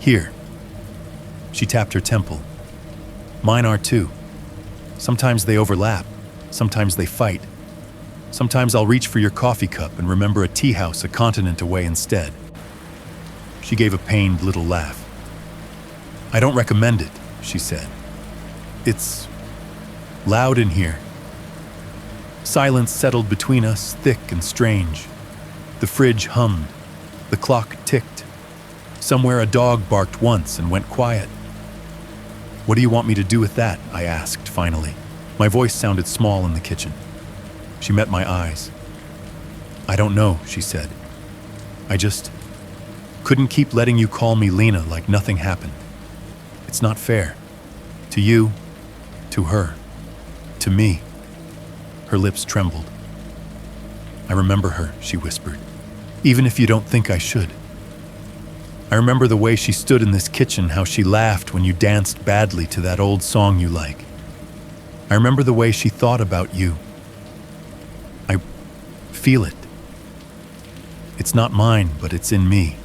here. She tapped her temple. Mine are too. Sometimes they overlap. Sometimes they fight. Sometimes I'll reach for your coffee cup and remember a tea house a continent away instead. She gave a pained little laugh. I don't recommend it, she said. It's loud in here. Silence settled between us, thick and strange. The fridge hummed. The clock ticked. Somewhere a dog barked once and went quiet. What do you want me to do with that? I asked finally. My voice sounded small in the kitchen. She met my eyes. I don't know, she said. I just couldn't keep letting you call me Lena like nothing happened. It's not fair. To you, to her, to me. Her lips trembled. I remember her, she whispered, even if you don't think I should. I remember the way she stood in this kitchen, how she laughed when you danced badly to that old song you like. I remember the way she thought about you. I feel it. It's not mine, but it's in me.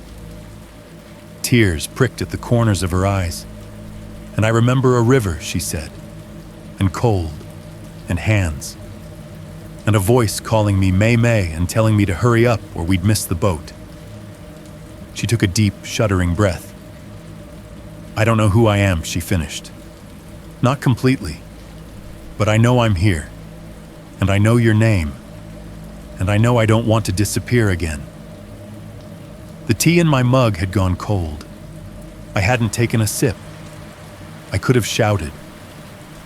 Tears pricked at the corners of her eyes. And I remember a river, she said, and cold, and hands, and a voice calling me May May and telling me to hurry up or we'd miss the boat. She took a deep, shuddering breath. I don't know who I am, she finished. Not completely, but I know I'm here, and I know your name, and I know I don't want to disappear again. The tea in my mug had gone cold. I hadn't taken a sip. I could have shouted.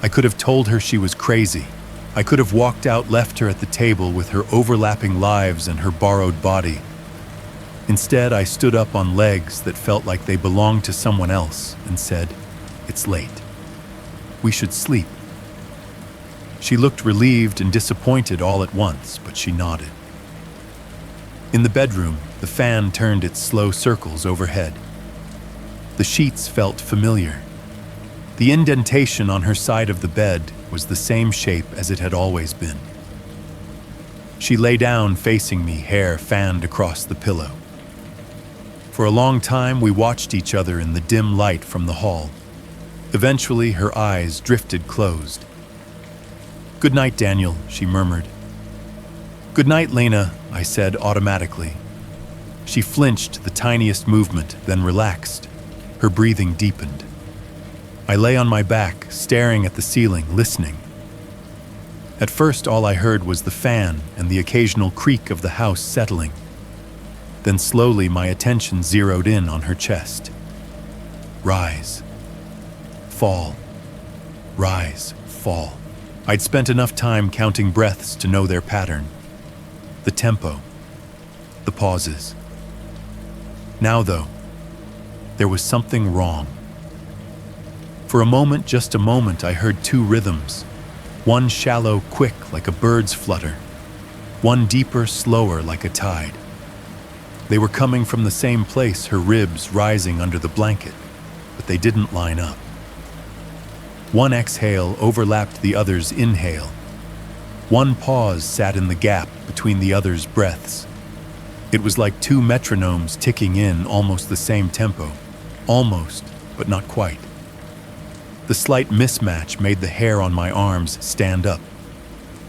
I could have told her she was crazy. I could have walked out, left her at the table with her overlapping lives and her borrowed body. Instead, I stood up on legs that felt like they belonged to someone else and said, "It's late. We should sleep." She looked relieved and disappointed all at once, but she nodded. In the bedroom, the fan turned its slow circles overhead. The sheets felt familiar. The indentation on her side of the bed was the same shape as it had always been. She lay down facing me, hair fanned across the pillow. For a long time, we watched each other in the dim light from the hall. Eventually, her eyes drifted closed. "Good night, Daniel," she murmured. "Good night, Lena," I said automatically. She flinched the tiniest movement, then relaxed. Her breathing deepened. I lay on my back, staring at the ceiling, listening. At first, all I heard was the fan and the occasional creak of the house settling. Then slowly, my attention zeroed in on her chest. Rise. Fall. Rise. Fall. I'd spent enough time counting breaths to know their pattern. The tempo. The pauses. Now, though, there was something wrong. For a moment, just a moment, I heard two rhythms. One shallow, quick, like a bird's flutter. One deeper, slower, like a tide. They were coming from the same place, her ribs rising under the blanket, but they didn't line up. One exhale overlapped the other's inhale. One pause sat in the gap between the other's breaths. It was like two metronomes ticking in almost the same tempo. Almost, but not quite. The slight mismatch made the hair on my arms stand up.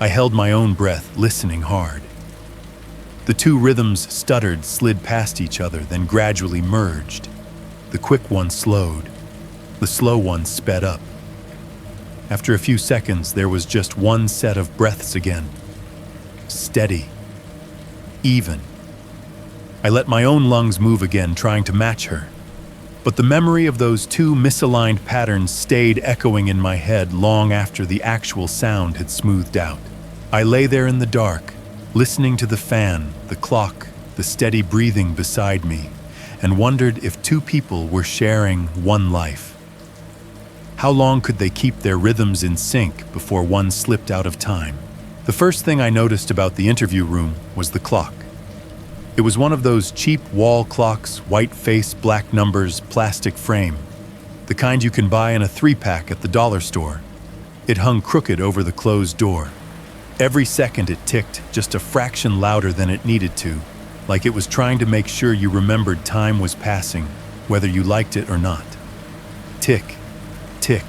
I held my own breath, listening hard. The two rhythms stuttered, slid past each other, then gradually merged. The quick one slowed. The slow one sped up. After a few seconds, there was just one set of breaths again. Steady. Even. I let my own lungs move again, trying to match her. But the memory of those two misaligned patterns stayed echoing in my head long after the actual sound had smoothed out. I lay there in the dark, listening to the fan, the clock, the steady breathing beside me, and wondered if two people were sharing one life. How long could they keep their rhythms in sync before one slipped out of time? The first thing I noticed about the interview room was the clock. It was one of those cheap wall clocks, white face, black numbers, plastic frame. The kind you can buy in a 3-pack at the dollar store. It hung crooked over the closed door. Every second it ticked just a fraction louder than it needed to, like it was trying to make sure you remembered time was passing, whether you liked it or not. Tick, tick,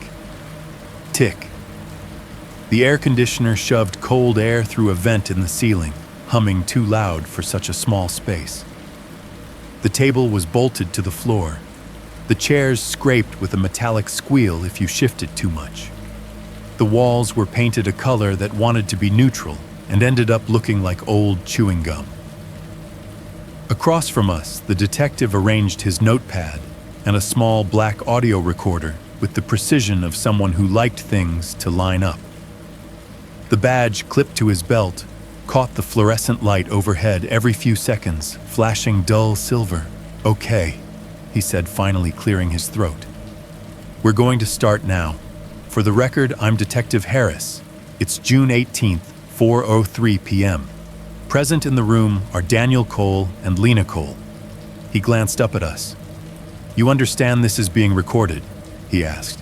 tick. The air conditioner shoved cold air through a vent in the ceiling, humming too loud for such a small space. The table was bolted to the floor. The chairs scraped with a metallic squeal if you shifted too much. The walls were painted a color that wanted to be neutral and ended up looking like old chewing gum. Across from us, the detective arranged his notepad and a small black audio recorder with the precision of someone who liked things to line up. The badge clipped to his belt caught the fluorescent light overhead every few seconds, flashing dull silver. "Okay," he said, finally clearing his throat. "We're going to start now. For the record, I'm Detective Harris. It's June 18th, 4:03 p.m. Present in the room are Daniel Cole and Lena Cole. He glanced up at us. "You understand this is being recorded?" he asked.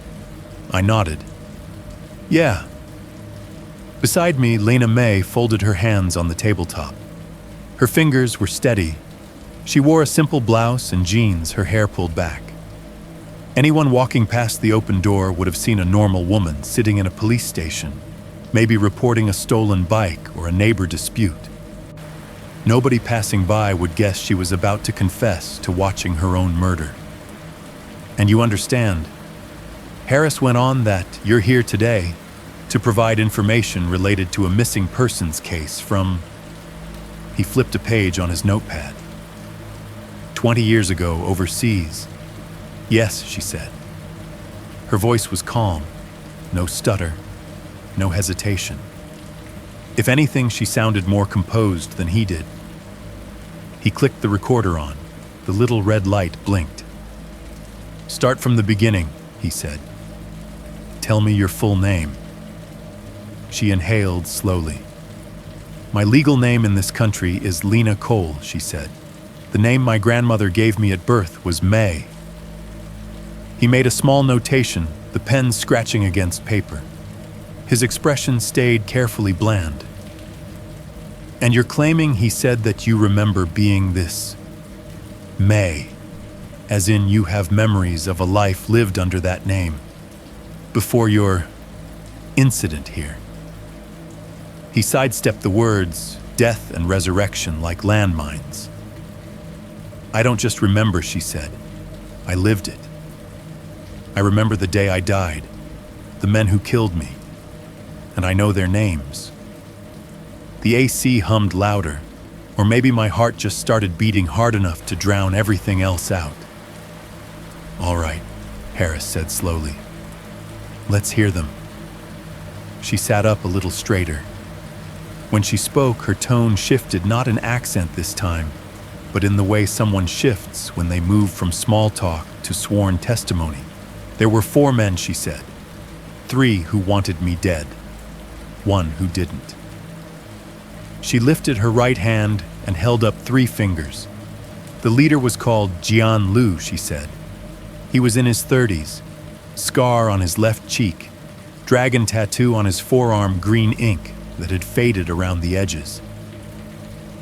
I nodded. "Yeah." Beside me, Lena May folded her hands on the tabletop. Her fingers were steady. She wore a simple blouse and jeans, her hair pulled back. Anyone walking past the open door would have seen a normal woman sitting in a police station, maybe reporting a stolen bike or a neighbor dispute. Nobody passing by would guess she was about to confess to watching her own murder. "And you understand," Harris went on, "that you're here today to provide information related to a missing persons case from..." He flipped a page on his notepad. "20 years ago, overseas." "Yes," she said. Her voice was calm, no stutter, no hesitation. If anything, she sounded more composed than he did. He clicked the recorder on. The little red light blinked. "Start from the beginning," he said. "Tell me your full name." She inhaled slowly. "My legal name in this country is Lena Cole," she said. "The name my grandmother gave me at birth was May." He made a small notation, the pen scratching against paper. His expression stayed carefully bland. "And you're claiming," he said, "that you remember being this May, as in you have memories of a life lived under that name, before your incident here." He sidestepped the words, death and resurrection, like landmines. "I don't just remember," she said. "I lived it. I remember the day I died, the men who killed me, and I know their names." The AC hummed louder, or maybe my heart just started beating hard enough to drown everything else out. "All right," Harris said slowly. "Let's hear them." She sat up a little straighter. When she spoke, her tone shifted, not in accent this time, but in the way someone shifts when they move from small talk to sworn testimony. "There were 4 men," she said. 3 who wanted me dead. 1 who didn't. She lifted her right hand and held up 3 fingers. The leader was called Jian Lu, she said. He was in his 30s, scar on his left cheek, dragon tattoo on his forearm, green ink that had faded around the edges.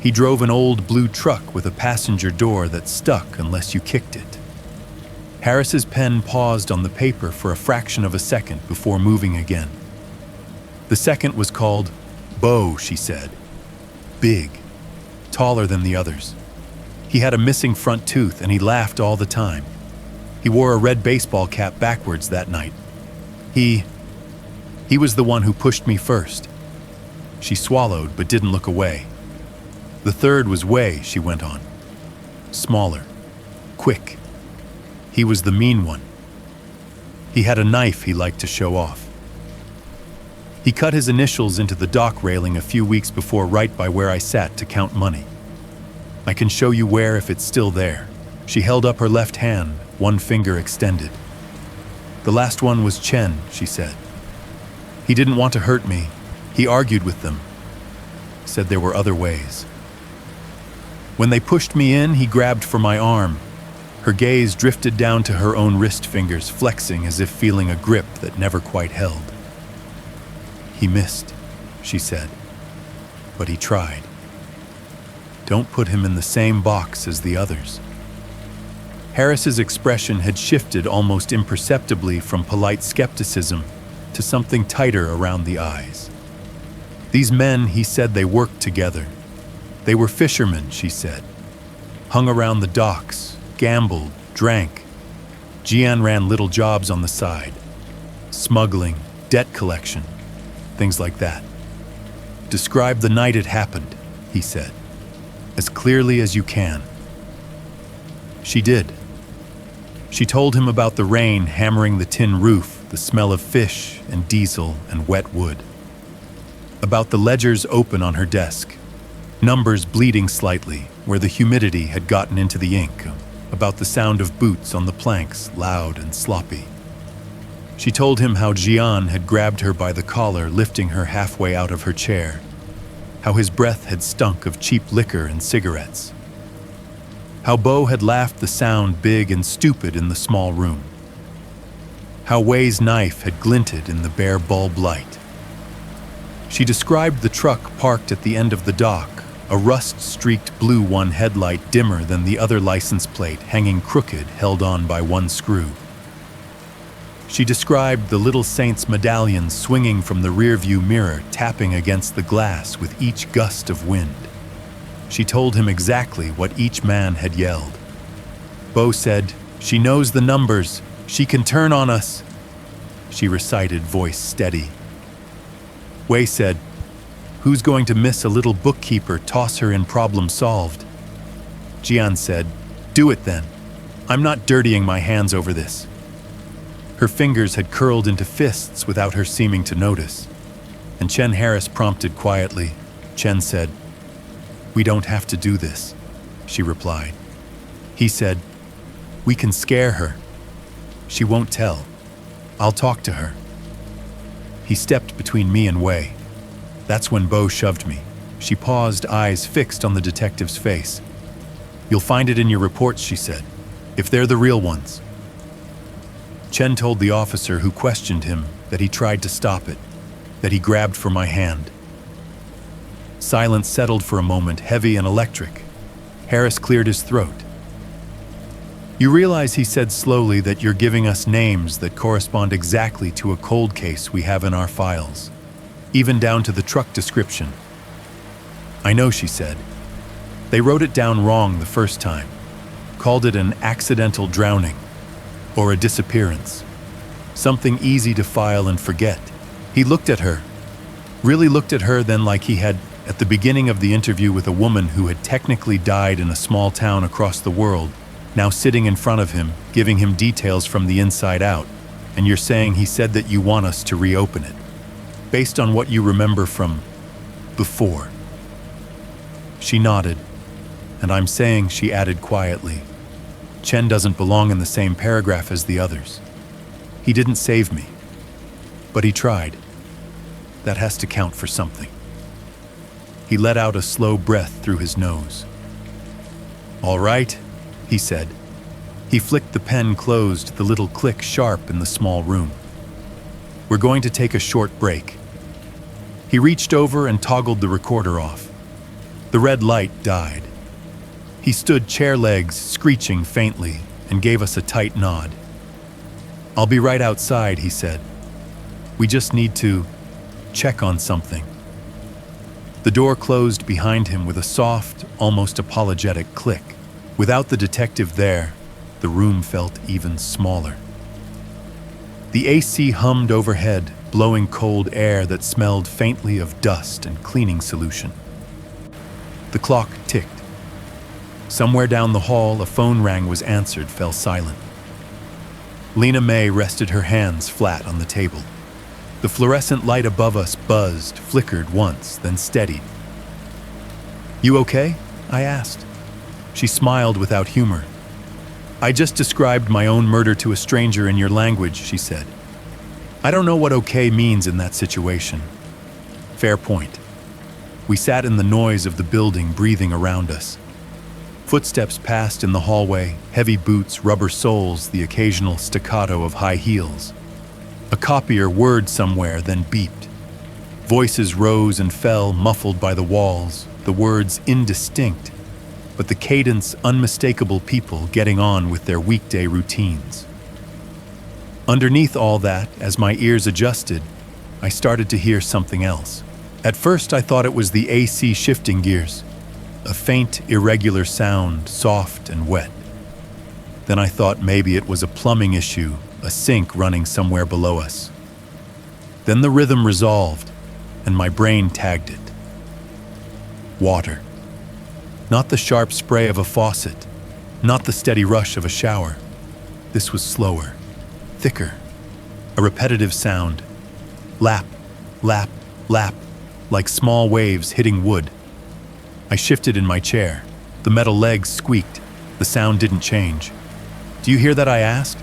He drove an old blue truck with a passenger door that stuck unless you kicked it. Harris's pen paused on the paper for a fraction of a second before moving again. The second was called Bo, she said. Big, taller than the others. He had a missing front tooth and he laughed all the time. He wore a red baseball cap backwards that night. He was the one who pushed me first. She swallowed but didn't look away. The third was Wei, she went on. Smaller, quick. He was the mean one. He had a knife he liked to show off. He cut his initials into the dock railing a few weeks before, right by where I sat to count money. I can show you where if it's still there. She held up her left hand, one finger extended. The last one was Chen, she said. He didn't want to hurt me. He argued with them. Said there were other ways. When they pushed me in, he grabbed for my arm. Her gaze drifted down to her own wrist fingers, flexing as if feeling a grip that never quite held. He missed, she said, but he tried. Don't put him in the same box as the others. Harris's expression had shifted almost imperceptibly from polite skepticism to something tighter around the eyes. These men, he said, they worked together. They were fishermen, she said. Hung around the docks, gambled, drank. Jian ran little jobs on the side. Smuggling, debt collection, things like that. Describe the night it happened, he said, as clearly as you can. She did. She told him about the rain hammering the tin roof, the smell of fish and diesel and wet wood. About the ledgers open on her desk, numbers bleeding slightly where the humidity had gotten into the ink, about the sound of boots on the planks, loud and sloppy. She told him how Jian had grabbed her by the collar, lifting her halfway out of her chair, how his breath had stunk of cheap liquor and cigarettes. How Bo had laughed the sound big and stupid in the small room. How Wei's knife had glinted in the bare bulb light. She described the truck parked at the end of the dock, a rust-streaked blue one headlight dimmer than the other license plate hanging crooked, held on by one screw. She described the Little Saint's medallion swinging from the rearview mirror, tapping against the glass with each gust of wind. She told him exactly what each man had yelled. Bo said, "She knows the numbers. She can turn on us," she recited, voice steady. Wei said, "Who's going to miss a little bookkeeper? Toss her in, problem solved." Jian said, "Do it then. I'm not dirtying my hands over this." Her fingers had curled into fists without her seeming to notice, and Chen Harris prompted quietly. Chen said, "We don't have to do this," she replied. He said, "We can scare her. She won't tell. I'll talk to her." He stepped between me and Wei. That's when Bo shoved me. She paused, eyes fixed on the detective's face. "You'll find it in your reports," she said, "if they're the real ones." Chen told the officer who questioned him that he tried to stop it, that he grabbed for my hand. Silence settled for a moment, heavy and electric. Harris cleared his throat. "You realize," he said slowly, "that you're giving us names that correspond exactly to a cold case we have in our files, even down to the truck description." "I know," she said. "They wrote it down wrong the first time, called it an accidental drowning, or a disappearance, something easy to file and forget." He looked at her, really looked at her, then like he had at the beginning of the interview with a woman who had technically died in a small town across the world, now sitting in front of him, giving him details from the inside out. "And you're saying," he said, "that you want us to reopen it, based on what you remember from before?" She nodded. "And I'm saying," she added quietly, "Chen doesn't belong in the same paragraph as the others. He didn't save me, but he tried. That has to count for something." He let out a slow breath through his nose. "All right," he said. He flicked the pen closed, the little click sharp in the small room. "We're going to take a short break." He reached over and toggled the recorder off. The red light died. He stood chair legs, screeching faintly, and gave us a tight nod. "I'll be right outside," he said. "We just need to check on something." The door closed behind him with a soft, almost apologetic click. Without the detective there, the room felt even smaller. The AC hummed overhead, blowing cold air that smelled faintly of dust and cleaning solution. The clock ticked. Somewhere down the hall, a phone rang, was answered, fell silent. Lena May rested her hands flat on the table. The fluorescent light above us buzzed, flickered once, then steadied. "You okay?" I asked. She smiled without humor. "I just described my own murder to a stranger in your language," she said. "I don't know what okay means in that situation." Fair point. We sat in the noise of the building, breathing around us. Footsteps passed in the hallway, heavy boots, rubber soles, the occasional staccato of high heels. A copier whirred somewhere, then beeped. Voices rose and fell, muffled by the walls, the words indistinct, but the cadence unmistakable, people getting on with their weekday routines. Underneath all that, as my ears adjusted, I started to hear something else. At first I thought it was the AC shifting gears, a faint, irregular sound, soft and wet. Then I thought maybe it was a plumbing issue, a sink running somewhere below us. Then the rhythm resolved, and my brain tagged it. Water. Not the sharp spray of a faucet, not the steady rush of a shower. This was slower, thicker, a repetitive sound. Lap, lap, lap, like small waves hitting wood. I shifted in my chair. The metal legs squeaked. The sound didn't change. "Do you hear that?" I asked.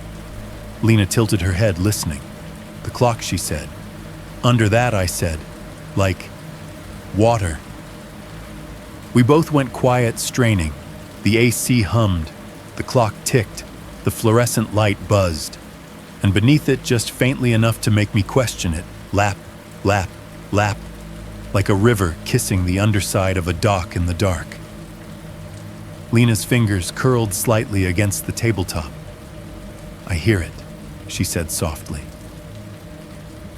Lena tilted her head, listening. "The clock," she said. "Under that," I said. "Like water." We both went quiet, straining. The AC hummed, the clock ticked, the fluorescent light buzzed, and beneath it, just faintly enough to make me question it, lap, lap, lap, like a river kissing the underside of a dock in the dark. Lena's fingers curled slightly against the tabletop. "I hear it," she said softly.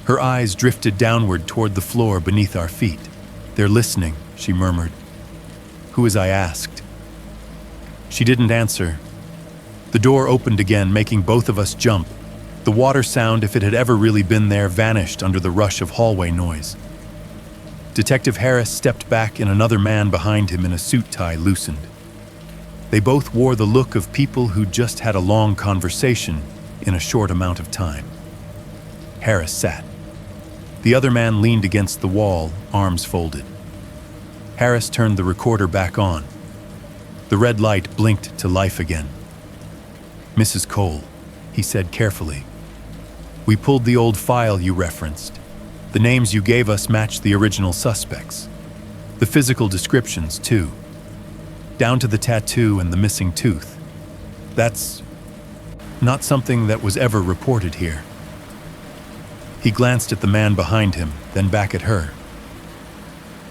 Her eyes drifted downward toward the floor beneath our feet. "They're listening," she murmured. "Who is?" I asked. She didn't answer. The door opened again, making both of us jump. The water sound, if it had ever really been there, vanished under the rush of hallway noise. Detective Harris stepped back and another man behind him in a suit tie loosened. They both wore the look of people who'd just had a long conversation in a short amount of time. Harris sat. The other man leaned against the wall, arms folded. Harris turned the recorder back on. The red light blinked to life again. "Mrs. Cole," he said carefully. "We pulled the old file you referenced. The names you gave us match the original suspects. The physical descriptions, too. Down to the tattoo and the missing tooth. That's not something that was ever reported here." He glanced at the man behind him, then back at her.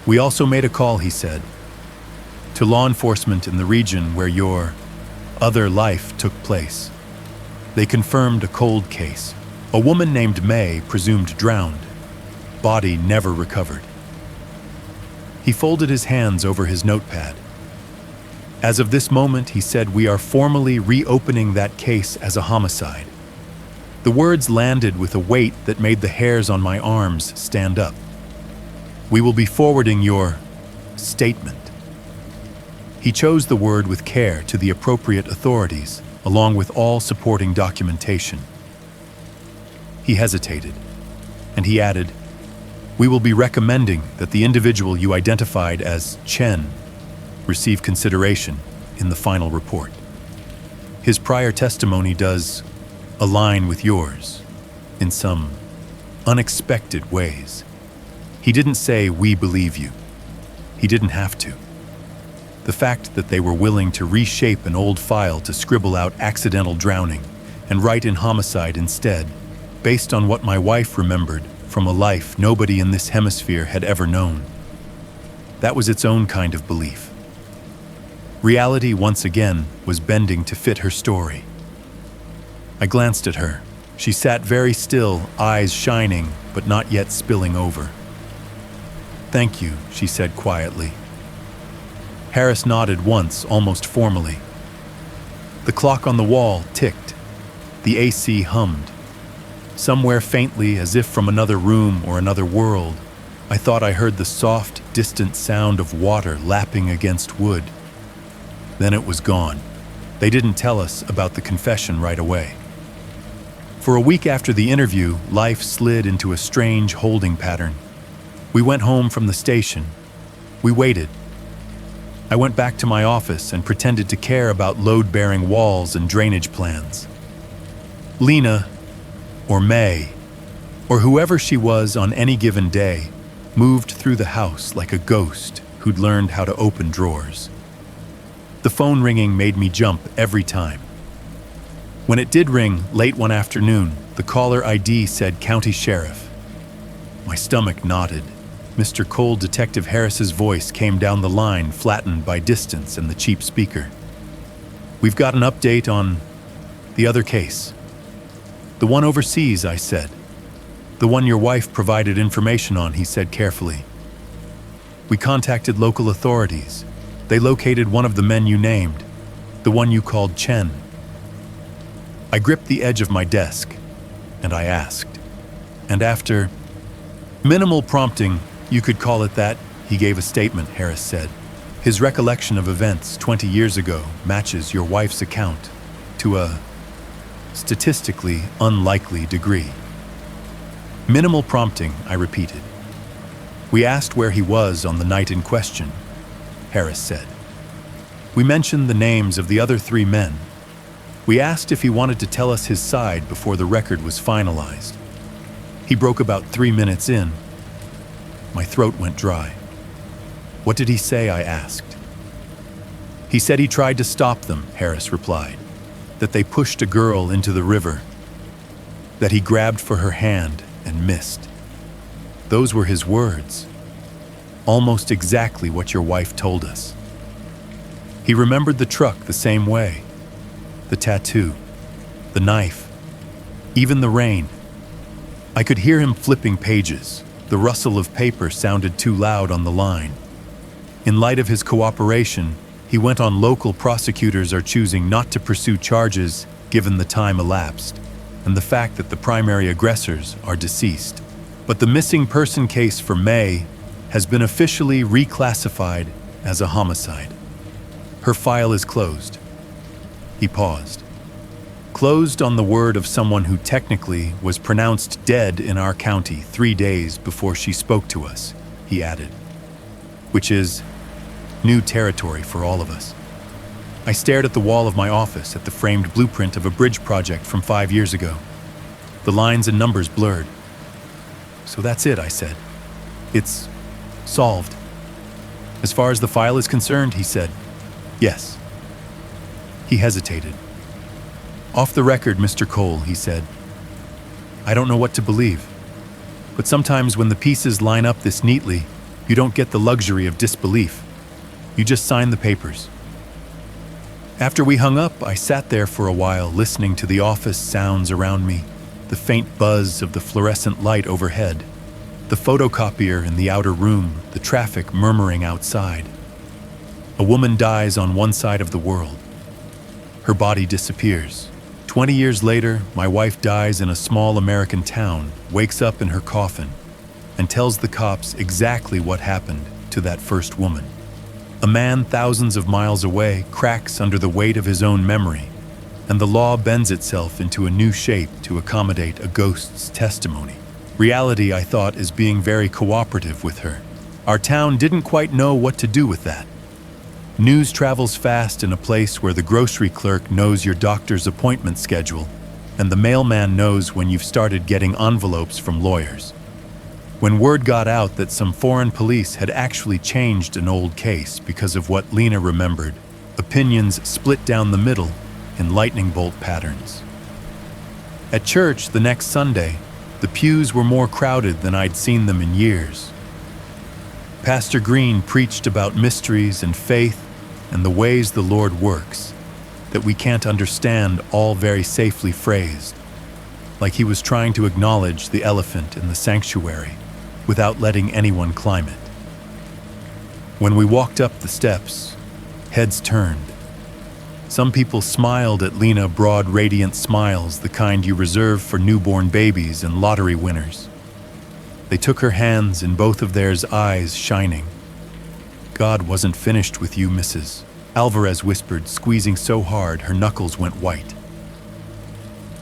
"We also made a call," he said, "to law enforcement in the region where your other life took place. They confirmed a cold case. A woman named May, presumed drowned. Body never recovered." He folded his hands over his notepad. "As of this moment," he said, "we are formally reopening that case as a homicide." The words landed with a weight that made the hairs on my arms stand up. "We will be forwarding your statement." He chose the word with care to the appropriate authorities, along with all supporting documentation. He hesitated, and he added, "We will be recommending that the individual you identified as Chen receive consideration in the final report. His prior testimony does align with yours in some unexpected ways." He didn't say, "We believe you." He didn't have to. The fact that they were willing to reshape an old file to scribble out accidental drowning and write in homicide instead, based on what my wife remembered from a life nobody in this hemisphere had ever known. That was its own kind of belief. Reality, once again, was bending to fit her story. I glanced at her. She sat very still, eyes shining, but not yet spilling over. "Thank you," she said quietly. Harris nodded once, almost formally. The clock on the wall ticked. The AC hummed. Somewhere faintly, as if from another room or another world, I thought I heard the soft, distant sound of water lapping against wood. Then it was gone. They didn't tell us about the confession right away. For a week after the interview, life slid into a strange holding pattern. We went home from the station. We waited. I went back to my office and pretended to care about load-bearing walls and drainage plans. Lena, or May, or whoever she was on any given day, moved through the house like a ghost who'd learned how to open drawers. The phone ringing made me jump every time. When it did ring late one afternoon, the caller ID said County Sheriff. My stomach knotted. Mr. Cole, Detective Harris's voice came down the line, flattened by distance and the cheap speaker. "We've got an update on the other case." "The one overseas," I said. "The one your wife provided information on," he said carefully. "We contacted local authorities. They located one of the men you named, the one you called Chen." I gripped the edge of my desk, and I asked. And after minimal prompting, you could call it that, he gave a statement, Harris said. His recollection of events 20 years ago matches your wife's account to a statistically unlikely degree. Minimal prompting, I repeated. We asked where he was on the night in question, Harris said. We mentioned the names of the other 3 men. We asked if he wanted to tell us his side before the record was finalized. He broke about 3 minutes in. My throat went dry. What did he say? I asked. He said he tried to stop them, Harris replied. That they pushed a girl into the river. That he grabbed for her hand and missed. Those were his words. Almost exactly what your wife told us. He remembered the truck the same way. The tattoo, the knife, even the rain. I could hear him flipping pages. The rustle of paper sounded too loud on the line. In light of his cooperation, he went on. Local prosecutors are choosing not to pursue charges given the time elapsed and the fact that the primary aggressors are deceased. But the missing person case for May has been officially reclassified as a homicide. Her file is closed. He paused. Closed on the word of someone who technically was pronounced dead in our county 3 days before she spoke to us, he added. Which is new territory for all of us. I stared at the wall of my office at the framed blueprint of a bridge project from 5 years ago. The lines and numbers blurred. So that's it, I said. It's solved. As far as the file is concerned, he said, yes. He hesitated. Off the record, Mr. Cole, he said. I don't know what to believe. But sometimes when the pieces line up this neatly, you don't get the luxury of disbelief. You just sign the papers. After we hung up, I sat there for a while listening to the office sounds around me, the faint buzz of the fluorescent light overhead, the photocopier in the outer room, the traffic murmuring outside. A woman dies on one side of the world. Her body disappears. 20 years later, my wife dies in a small American town, wakes up in her coffin, and tells the cops exactly what happened to that first woman. A man thousands of miles away cracks under the weight of his own memory, and the law bends itself into a new shape to accommodate a ghost's testimony. Reality, I thought, is being very cooperative with her. Our town didn't quite know what to do with that. News travels fast in a place where the grocery clerk knows your doctor's appointment schedule, and the mailman knows when you've started getting envelopes from lawyers. When word got out that some foreign police had actually changed an old case because of what Lena remembered, opinions split down the middle in lightning bolt patterns. At church the next Sunday, the pews were more crowded than I'd seen them in years. Pastor Green preached about mysteries and faith and the ways the Lord works, that we can't understand, all very safely phrased, like he was trying to acknowledge the elephant in the sanctuary without letting anyone climb it. When we walked up the steps, heads turned. Some people smiled at Lena, broad, radiant smiles, the kind you reserve for newborn babies and lottery winners. They took her hands, in both of theirs eyes shining. God wasn't finished with you, Mrs. Alvarez whispered, squeezing so hard her knuckles went white.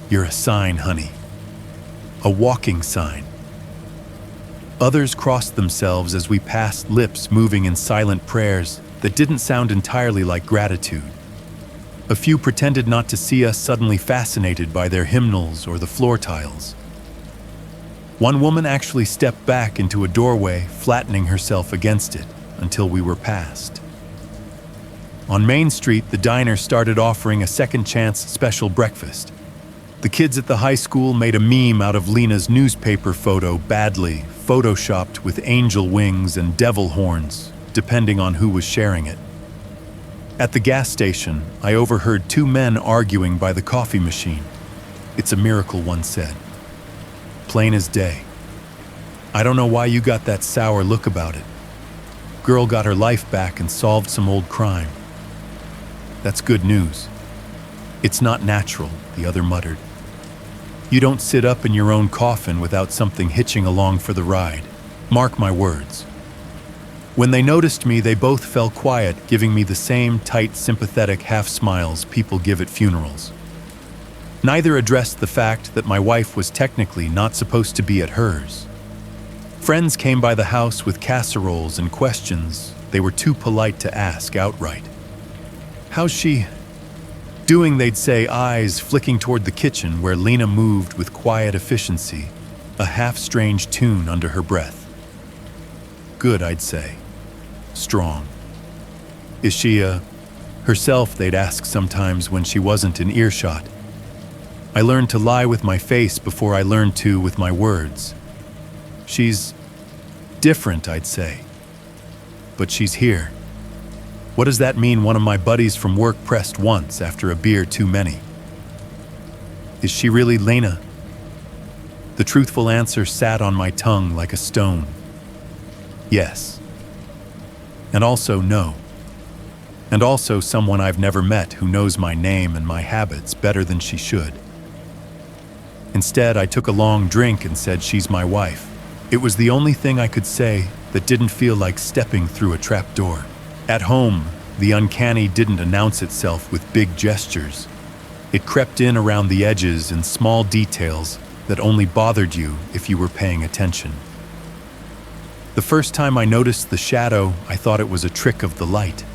You're a sign, honey. A walking sign. Others crossed themselves as we passed, lips moving in silent prayers that didn't sound entirely like gratitude. A few pretended not to see us, suddenly fascinated by their hymnals or the floor tiles. One woman actually stepped back into a doorway, flattening herself against it until we were past. On Main Street, the diner started offering a second chance special breakfast. The kids at the high school made a meme out of Lena's newspaper photo, badly photoshopped with angel wings and devil horns, depending on who was sharing it. At the gas station, I overheard two men arguing by the coffee machine. It's a miracle, one said. Plain as day. I don't know why you got that sour look about it. Girl got her life back and solved some old crime. That's good news. It's not natural, the other muttered. You don't sit up in your own coffin without something hitching along for the ride. Mark my words. When they noticed me, they both fell quiet, giving me the same tight, sympathetic half smiles people give at funerals. Neither addressed the fact that my wife was technically not supposed to be at hers. Friends came by the house with casseroles and questions they were too polite to ask outright. How's she doing, they'd say, eyes flicking toward the kitchen where Lena moved with quiet efficiency, a half-strange tune under her breath. Good, I'd say. strong. Is she, herself, they'd ask sometimes when she wasn't in earshot. I learned to lie with my face before I learned to with my words. She's different, I'd say. But she's here. What does that mean? One of my buddies from work pressed once after a beer too many. Is she really Lena? The truthful answer sat on my tongue like a stone. Yes. And also no. And also someone I've never met who knows my name and my habits better than she should. Instead, I took a long drink and said she's my wife. It was the only thing I could say that didn't feel like stepping through a trap door. At home, the uncanny didn't announce itself with big gestures. It crept in around the edges in small details that only bothered you if you were paying attention. The first time I noticed the shadow, I thought it was a trick of the light.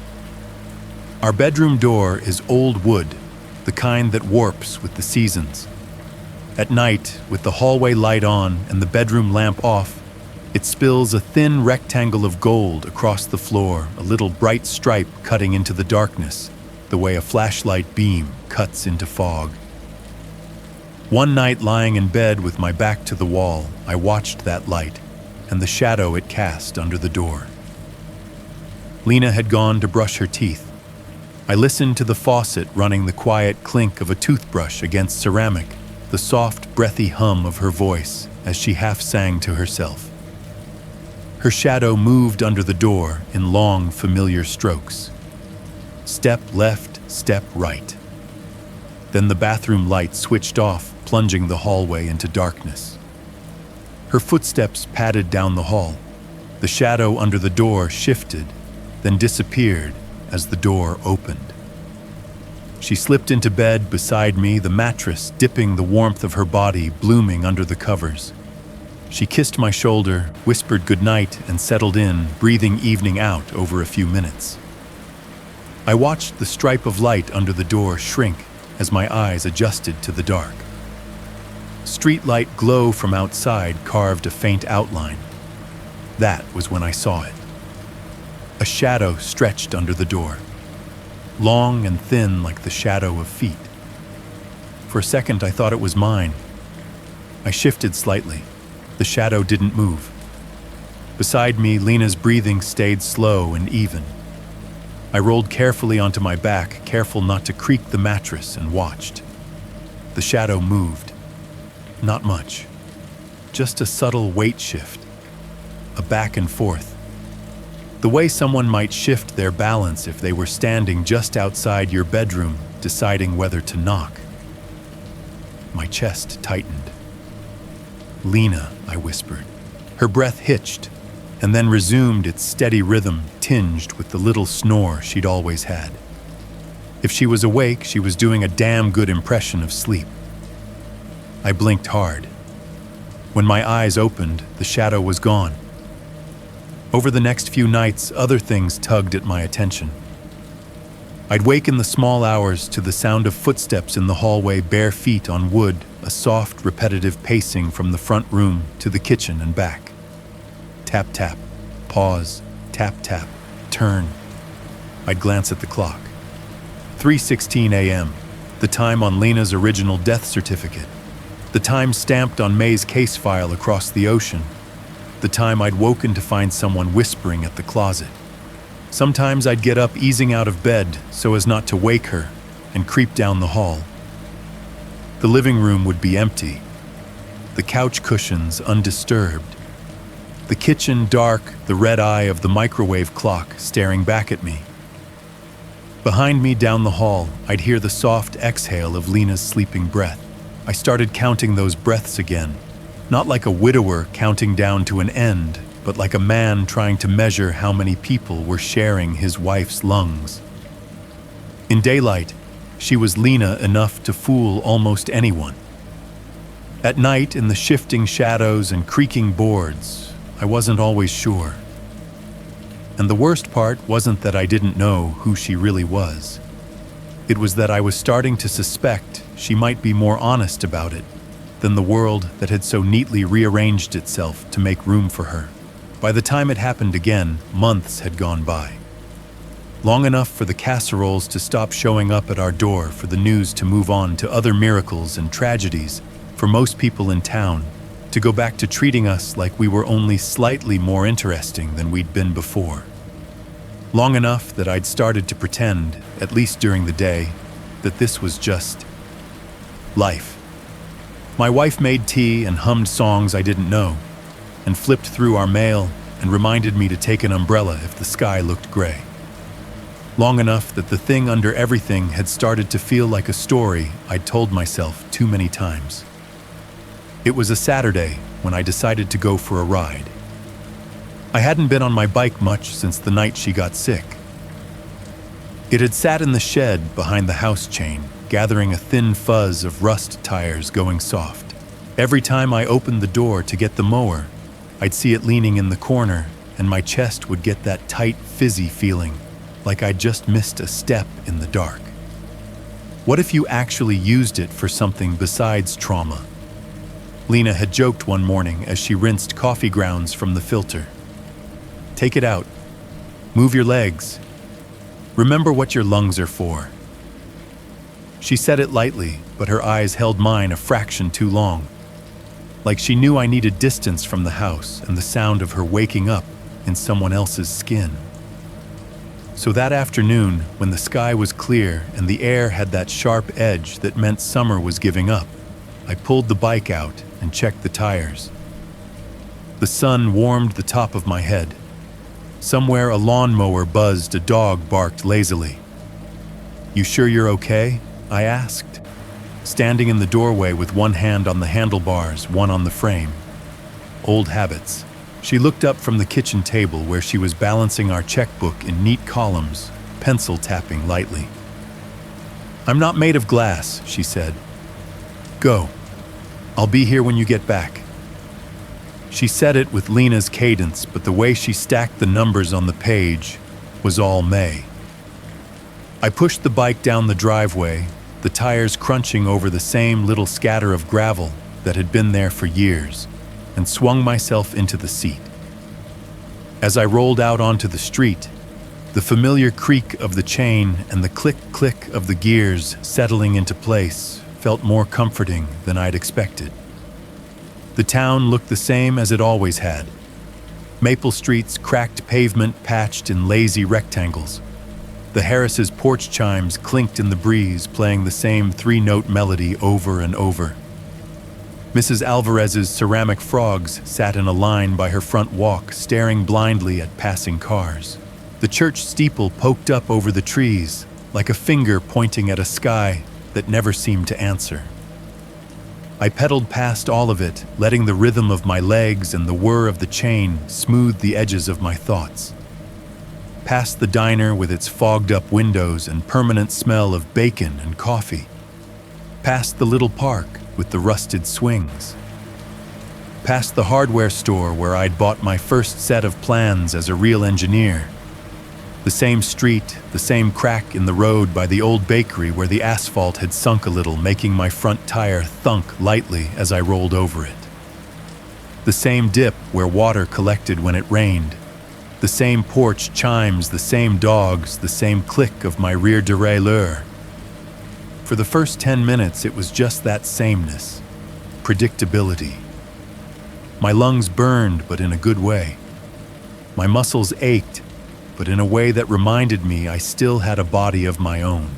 Our bedroom door is old wood, the kind that warps with the seasons. At night, with the hallway light on and the bedroom lamp off, it spills a thin rectangle of gold across the floor, a little bright stripe cutting into the darkness, the way a flashlight beam cuts into fog. One night, lying in bed with my back to the wall, I watched that light and the shadow it cast under the door. Lena had gone to brush her teeth. I listened to the faucet running, the quiet clink of a toothbrush against ceramic, the soft, breathy hum of her voice as she half sang to herself. Her shadow moved under the door in long, familiar strokes. Step left, step right. Then the bathroom light switched off, plunging the hallway into darkness. Her footsteps padded down the hall. The shadow under the door shifted, then disappeared as the door opened. She slipped into bed beside me, the mattress dipping the warmth of her body blooming under the covers. She kissed my shoulder, whispered goodnight, and settled in, breathing evening out over a few minutes. I watched the stripe of light under the door shrink as my eyes adjusted to the dark. Streetlight glow from outside carved a faint outline. That was when I saw it. A shadow stretched under the door, long and thin like the shadow of feet. For a second, I thought it was mine. I shifted slightly. The shadow didn't move. Beside me, Lena's breathing stayed slow and even. I rolled carefully onto my back, careful not to creak the mattress, and watched. The shadow moved. Not much. Just a subtle weight shift. A back and forth. The way someone might shift their balance if they were standing just outside your bedroom, deciding whether to knock. My chest tightened. "Lena," I whispered. Her breath hitched, and then resumed its steady rhythm, tinged with the little snore she'd always had. If she was awake, she was doing a damn good impression of sleep. I blinked hard. When my eyes opened, the shadow was gone. Over the next few nights, other things tugged at my attention. I'd wake in the small hours to the sound of footsteps in the hallway, bare feet on wood, a soft, repetitive pacing from the front room to the kitchen and back. Tap, tap, pause, tap, tap, turn. I'd glance at the clock. 3:16 a.m., the time on Lena's original death certificate. The time stamped on May's case file across the ocean. The time I'd woken to find someone whispering at the closet. Sometimes I'd get up easing out of bed so as not to wake her and creep down the hall. The living room would be empty, the couch cushions undisturbed, the kitchen dark, the red eye of the microwave clock staring back at me. Behind me down the hall, I'd hear the soft exhale of Lena's sleeping breath. I started counting those breaths again. Not like a widower counting down to an end, but like a man trying to measure how many people were sharing his wife's lungs. In daylight, she was Lena enough to fool almost anyone. At night, in the shifting shadows and creaking boards, I wasn't always sure. And the worst part wasn't that I didn't know who she really was. It was that I was starting to suspect she might be more honest about it than the world that had so neatly rearranged itself to make room for her. By the time it happened again, months had gone by. Long enough for the casseroles to stop showing up at our door, for the news to move on to other miracles and tragedies, for most people in town to go back to treating us like we were only slightly more interesting than we'd been before. Long enough that I'd started to pretend, at least during the day, that this was just life. My wife made tea and hummed songs I didn't know, and flipped through our mail and reminded me to take an umbrella if the sky looked gray. Long enough that the thing under everything had started to feel like a story I'd told myself too many times. It was a Saturday when I decided to go for a ride. I hadn't been on my bike much since the night she got sick. It had sat in the shed behind the house chain, gathering a thin fuzz of rust tires going soft. Every time I opened the door to get the mower, I'd see it leaning in the corner, and my chest would get that tight, fizzy feeling, like I'd just missed a step in the dark. What if you actually used it for something besides trauma? Lena had joked one morning as she rinsed coffee grounds from the filter. Take it out. Move your legs. Remember what your lungs are for. She said it lightly, but her eyes held mine a fraction too long. Like she knew I needed distance from the house and the sound of her waking up in someone else's skin. So that afternoon, when the sky was clear and the air had that sharp edge that meant summer was giving up, I pulled the bike out and checked the tires. The sun warmed the top of my head. Somewhere a lawnmower buzzed, a dog barked lazily. "You sure you're okay?" I asked, standing in the doorway with one hand on the handlebars, one on the frame. Old habits. She looked up from the kitchen table where she was balancing our checkbook in neat columns, pencil tapping lightly. "I'm not made of glass," she said. "Go. I'll be here when you get back." She said it with Lena's cadence, but the way she stacked the numbers on the page was all May. I pushed the bike down the driveway, the tires crunching over the same little scatter of gravel that had been there for years, and swung myself into the seat. As I rolled out onto the street, the familiar creak of the chain and the click-click of the gears settling into place felt more comforting than I'd expected. The town looked the same as it always had. Maple Street's cracked pavement patched in lazy rectangles. The Harris's porch chimes clinked in the breeze, playing the same three-note melody over and over. Mrs. Alvarez's ceramic frogs sat in a line by her front walk, staring blindly at passing cars. The church steeple poked up over the trees, like a finger pointing at a sky that never seemed to answer. I pedaled past all of it, letting the rhythm of my legs and the whir of the chain smooth the edges of my thoughts. Past the diner with its fogged-up windows and permanent smell of bacon and coffee. Past the little park with the rusted swings. Past the hardware store where I'd bought my first set of plans as a real engineer. The same street, the same crack in the road by the old bakery where the asphalt had sunk a little, making my front tire thunk lightly as I rolled over it. The same dip where water collected when it rained. The same porch chimes, the same dogs, the same click of my rear derailleur. For the first 10 minutes, it was just that sameness, predictability. My lungs burned, but in a good way. My muscles ached, but in a way that reminded me I still had a body of my own.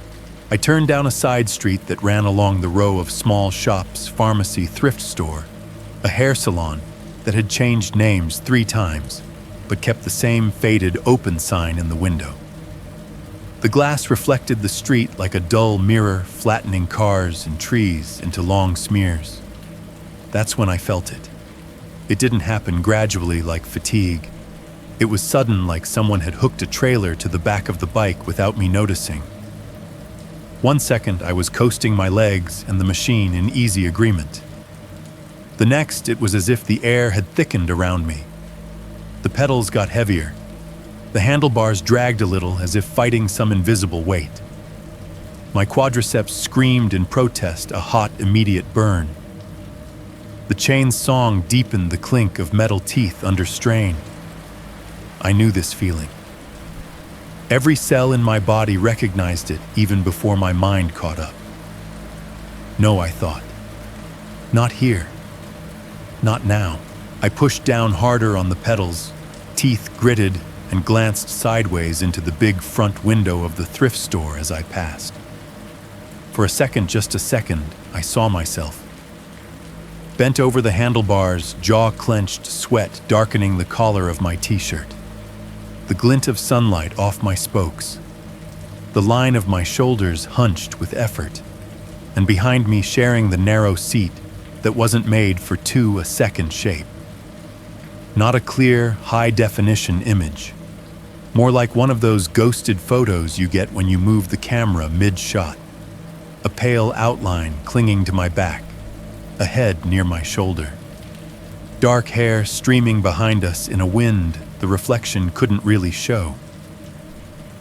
I turned down a side street that ran along the row of small shops, pharmacy, thrift store, a hair salon that had changed names 3 times, but kept the same faded open sign in the window. The glass reflected the street like a dull mirror, flattening cars and trees into long smears. That's when I felt it. It didn't happen gradually like fatigue. It was sudden, like someone had hooked a trailer to the back of the bike without me noticing. 1 second, I was coasting my legs and the machine in easy agreement. The next, it was as if the air had thickened around me. The pedals got heavier. The handlebars dragged a little, as if fighting some invisible weight. My quadriceps screamed in protest, a hot, immediate burn. The chain's song deepened the clink of metal teeth under strain. I knew this feeling. Every cell in my body recognized it even before my mind caught up. No, I thought. Not here. Not now. I pushed down harder on the pedals, teeth gritted, and glanced sideways into the big front window of the thrift store as I passed. For a second, just a second, I saw myself. Bent over the handlebars, jaw clenched, sweat darkening the collar of my t-shirt. The glint of sunlight off my spokes. The line of my shoulders hunched with effort. And behind me, sharing the narrow seat that wasn't made for two a second shape. Not a clear, high-definition image. More like one of those ghosted photos you get when you move the camera mid-shot. A pale outline clinging to my back, a head near my shoulder. Dark hair streaming behind us in a wind the reflection couldn't really show.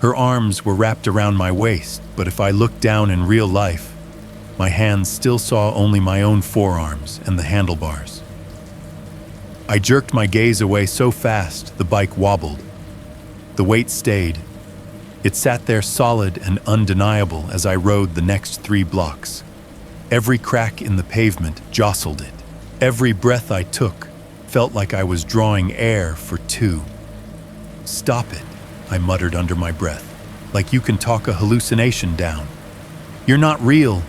Her arms were wrapped around my waist, but if I looked down in real life, my hands still saw only my own forearms and the handlebars. I jerked my gaze away so fast the bike wobbled. The weight stayed. It sat there solid and undeniable as I rode the next 3 blocks. Every crack in the pavement jostled it. Every breath I took felt like I was drawing air for 2. "Stop it," I muttered under my breath, like you can talk a hallucination down. "You're not real.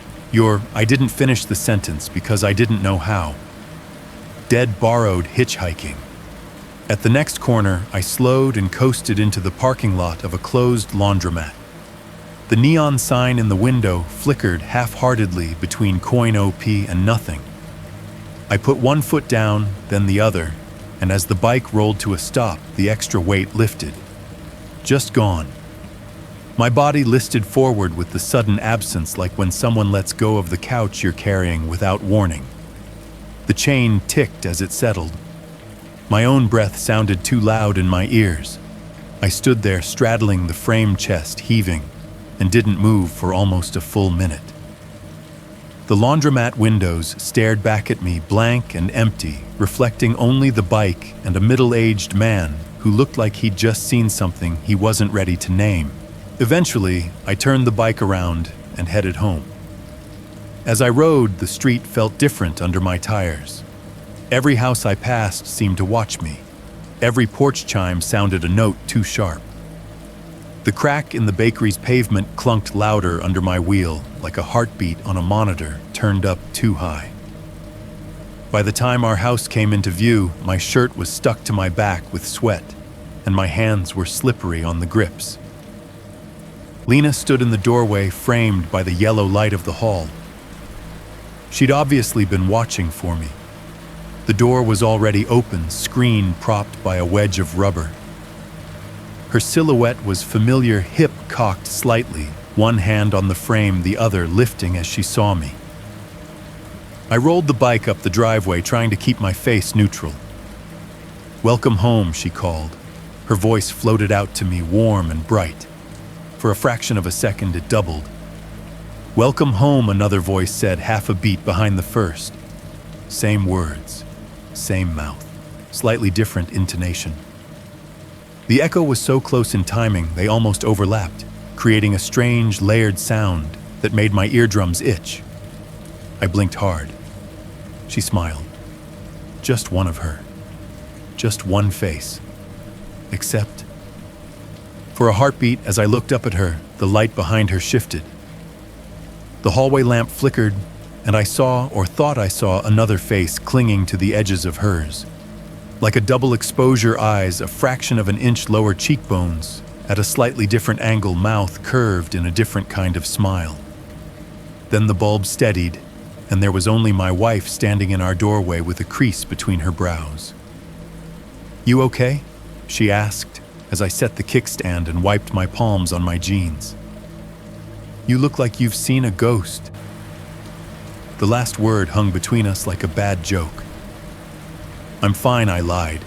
I didn't finish the sentence because I didn't know how. Dead borrowed hitchhiking. At the next corner, I slowed and coasted into the parking lot of a closed laundromat. The neon sign in the window flickered half-heartedly between coin OP and nothing. I put one foot down, then the other, and as the bike rolled to a stop, the extra weight lifted. Just gone. My body listed forward with the sudden absence, like when someone lets go of the couch you're carrying without warning. The chain ticked as it settled. My own breath sounded too loud in my ears. I stood there straddling the frame chest, heaving, and didn't move for almost a full minute. The laundromat windows stared back at me, blank and empty, reflecting only the bike and a middle-aged man who looked like he'd just seen something he wasn't ready to name. Eventually, I turned the bike around and headed home. As I rode, the street felt different under my tires. Every house I passed seemed to watch me. Every porch chime sounded a note too sharp. The crack in the bakery's pavement clunked louder under my wheel, like a heartbeat on a monitor turned up too high. By the time our house came into view, my shirt was stuck to my back with sweat, and my hands were slippery on the grips. Lena stood in the doorway, framed by the yellow light of the hall. She'd obviously been watching for me. The door was already open, screen propped by a wedge of rubber. Her silhouette was familiar, hip cocked slightly, one hand on the frame, the other lifting as she saw me. I rolled the bike up the driveway, trying to keep my face neutral. "Welcome home," she called. Her voice floated out to me, warm and bright. For a fraction of a second, it doubled. "Welcome home," another voice said, half a beat behind the first. Same words, same mouth, slightly different intonation. The echo was so close in timing, they almost overlapped, creating a strange, layered sound that made my eardrums itch. I blinked hard. She smiled. Just one of her. Just one face. Except... For a heartbeat, as I looked up at her, the light behind her shifted. The hallway lamp flickered, and I saw, or thought I saw, another face clinging to the edges of hers. Like a double exposure eyes, a fraction of an inch lower cheekbones, at a slightly different angle, mouth curved in a different kind of smile. Then the bulb steadied, and there was only my wife standing in our doorway with a crease between her brows. "You okay?" she asked, as I set the kickstand and wiped my palms on my jeans. "You look like you've seen a ghost." The last word hung between us like a bad joke. "I'm fine," I lied.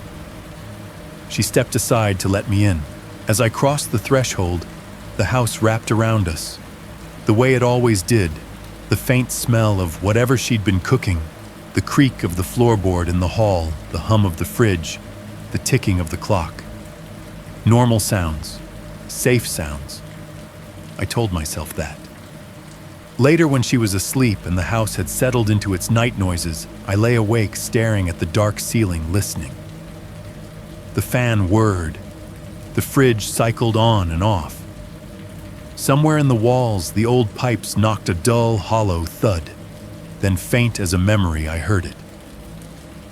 She stepped aside to let me in. As I crossed the threshold, the house wrapped around us, the way it always did, the faint smell of whatever she'd been cooking, the creak of the floorboard in the hall, the hum of the fridge, the ticking of the clock. Normal sounds. Safe sounds. I told myself that. Later, when she was asleep and the house had settled into its night noises, I lay awake staring at the dark ceiling, listening. The fan whirred. The fridge cycled on and off. Somewhere in the walls, the old pipes knocked a dull, hollow thud. Then, faint as a memory, I heard it.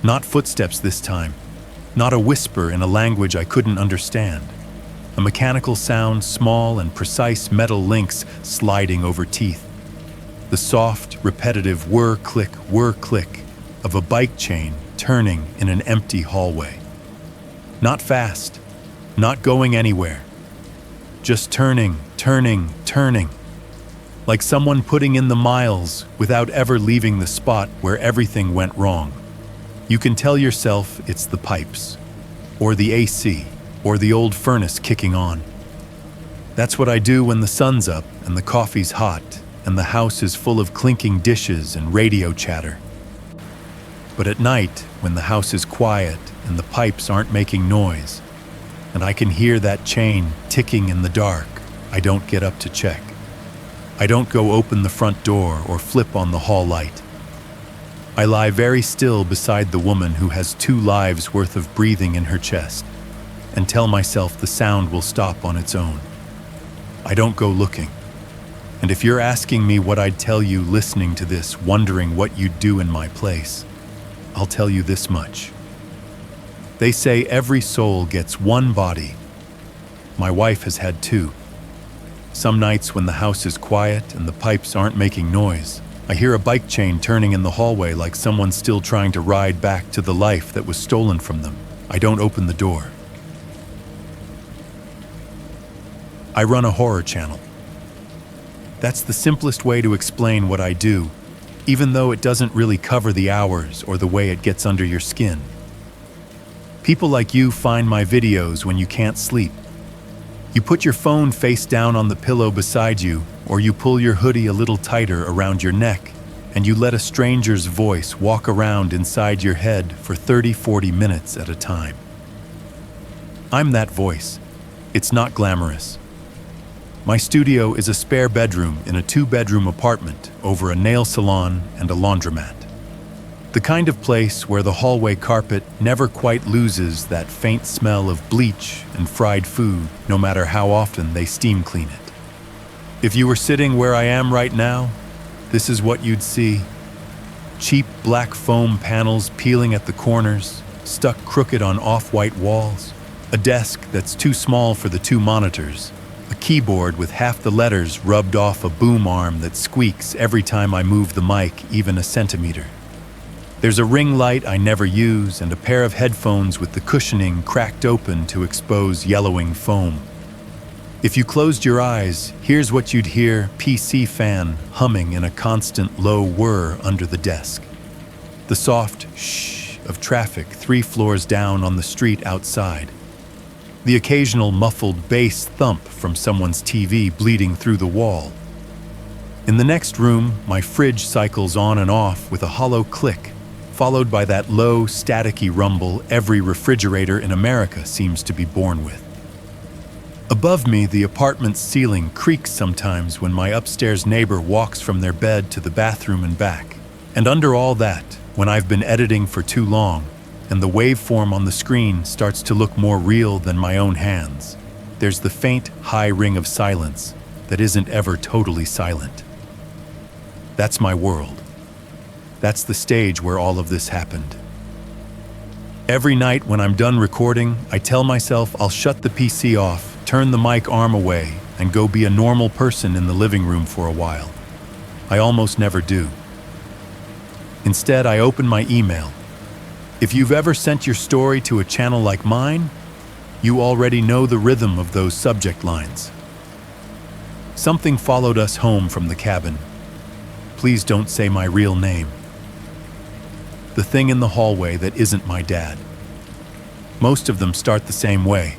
Not footsteps this time. Not a whisper in a language I couldn't understand. A mechanical sound, small and precise metal links sliding over teeth. The soft, repetitive whir-click of a bike chain turning in an empty hallway. Not fast, not going anywhere. Just turning, like someone putting in the miles without ever leaving the spot where everything went wrong. You can tell yourself it's the pipes, or the AC, or the old furnace kicking on. That's what I do when the sun's up and the coffee's hot and the house is full of clinking dishes and radio chatter. But at night, when the house is quiet and the pipes aren't making noise, and I can hear that chain ticking in the dark, I don't get up to check. I don't go open the front door or flip on the hall light. I lie very still beside the woman who has 2 lives worth of breathing in her chest, and tell myself the sound will stop on its own. I don't go looking. And if you're asking me what I'd tell you listening to this, wondering what you'd do in my place, I'll tell you this much. They say every soul gets 1 body. My wife has had 2. Some nights when the house is quiet and the pipes aren't making noise, I hear a bike chain turning in the hallway like someone's still trying to ride back to the life that was stolen from them. I don't open the door. I run a horror channel. That's the simplest way to explain what I do, even though it doesn't really cover the hours or the way it gets under your skin. People like you find my videos when you can't sleep. You put your phone face down on the pillow beside you, or you pull your hoodie a little tighter around your neck, and you let a stranger's voice walk around inside your head for 30-40 minutes at a time. I'm that voice. It's not glamorous. My studio is a spare bedroom in a 2-bedroom apartment over a nail salon and a laundromat. The kind of place where the hallway carpet never quite loses that faint smell of bleach and fried food, no matter how often they steam clean it. If you were sitting where I am right now, this is what you'd see. Cheap black foam panels peeling at the corners, stuck crooked on off-white walls, a desk that's too small for the 2 monitors, a keyboard with half the letters rubbed off a boom arm that squeaks every time I move the mic even a centimeter. There's a ring light I never use and a pair of headphones with the cushioning cracked open to expose yellowing foam. If you closed your eyes, here's what you'd hear: PC fan humming in a constant low whir under the desk. The soft shh of traffic 3 floors down on the street outside. The occasional muffled bass thump from someone's TV bleeding through the wall. In the next room, my fridge cycles on and off with a hollow click, followed by that low, staticky rumble every refrigerator in America seems to be born with. Above me, the apartment's ceiling creaks sometimes when my upstairs neighbor walks from their bed to the bathroom and back. And under all that, when I've been editing for too long, and the waveform on the screen starts to look more real than my own hands, there's the faint, high ring of silence that isn't ever totally silent. That's my world. That's the stage where all of this happened. Every night when I'm done recording, I tell myself I'll shut the PC off, turn the mic arm away, and go be a normal person in the living room for a while. I almost never do. Instead, I open my email. If you've ever sent your story to a channel like mine, you already know the rhythm of those subject lines. Something followed us home from the cabin. Please don't say my real name. The thing in the hallway that isn't my dad. Most of them start the same way.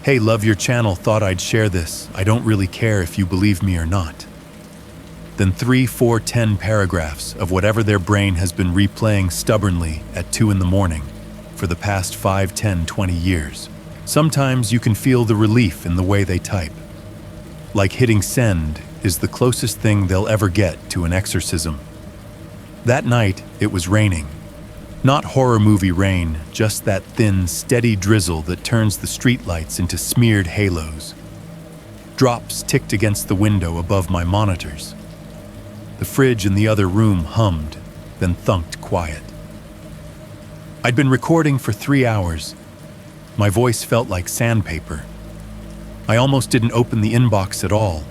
Hey, love your channel, thought I'd share this. I don't really care if you believe me or not. Then 3, 4, 10 paragraphs of whatever their brain has been replaying stubbornly at 2 in the morning for the past 5, 10, 20 years. Sometimes you can feel the relief in the way they type. Like hitting send is the closest thing they'll ever get to an exorcism. That night, it was raining. Not horror movie rain, just that thin, steady drizzle that turns the streetlights into smeared halos. Drops ticked against the window above my monitors. The fridge in the other room hummed, then thunked quiet. I'd been recording for 3 hours. My voice felt like sandpaper. I almost didn't open the inbox at all.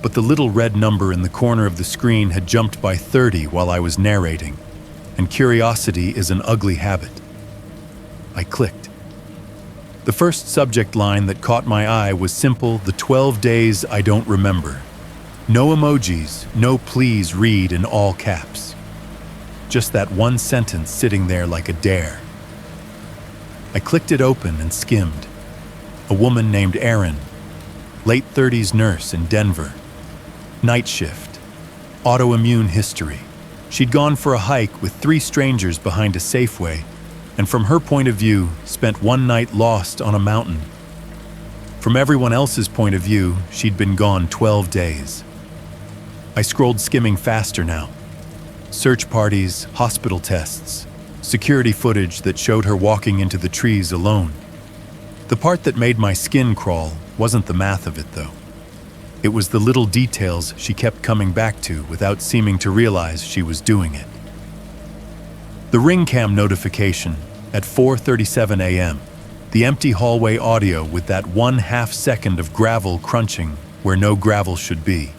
But the little red number in the corner of the screen had jumped by 30 while I was narrating, and curiosity is an ugly habit. I clicked. The first subject line that caught my eye was simple, the 12 days I don't remember. No emojis, no please read in all caps. Just that one sentence sitting there like a dare. I clicked it open and skimmed. A woman named Erin, late 30s nurse in Denver. Night shift, autoimmune history. She'd gone for a hike with 3 strangers behind a Safeway, and from her point of view, spent one night lost on a mountain. From everyone else's point of view, she'd been gone 12 days. I scrolled, skimming faster now. Search parties, hospital tests, security footage that showed her walking into the trees alone. The part that made my skin crawl wasn't the math of it, though. It was the little details she kept coming back to without seeming to realize she was doing it. The ring cam notification at 4:37 a.m., the empty hallway audio with that 1/2 second of gravel crunching where no gravel should be.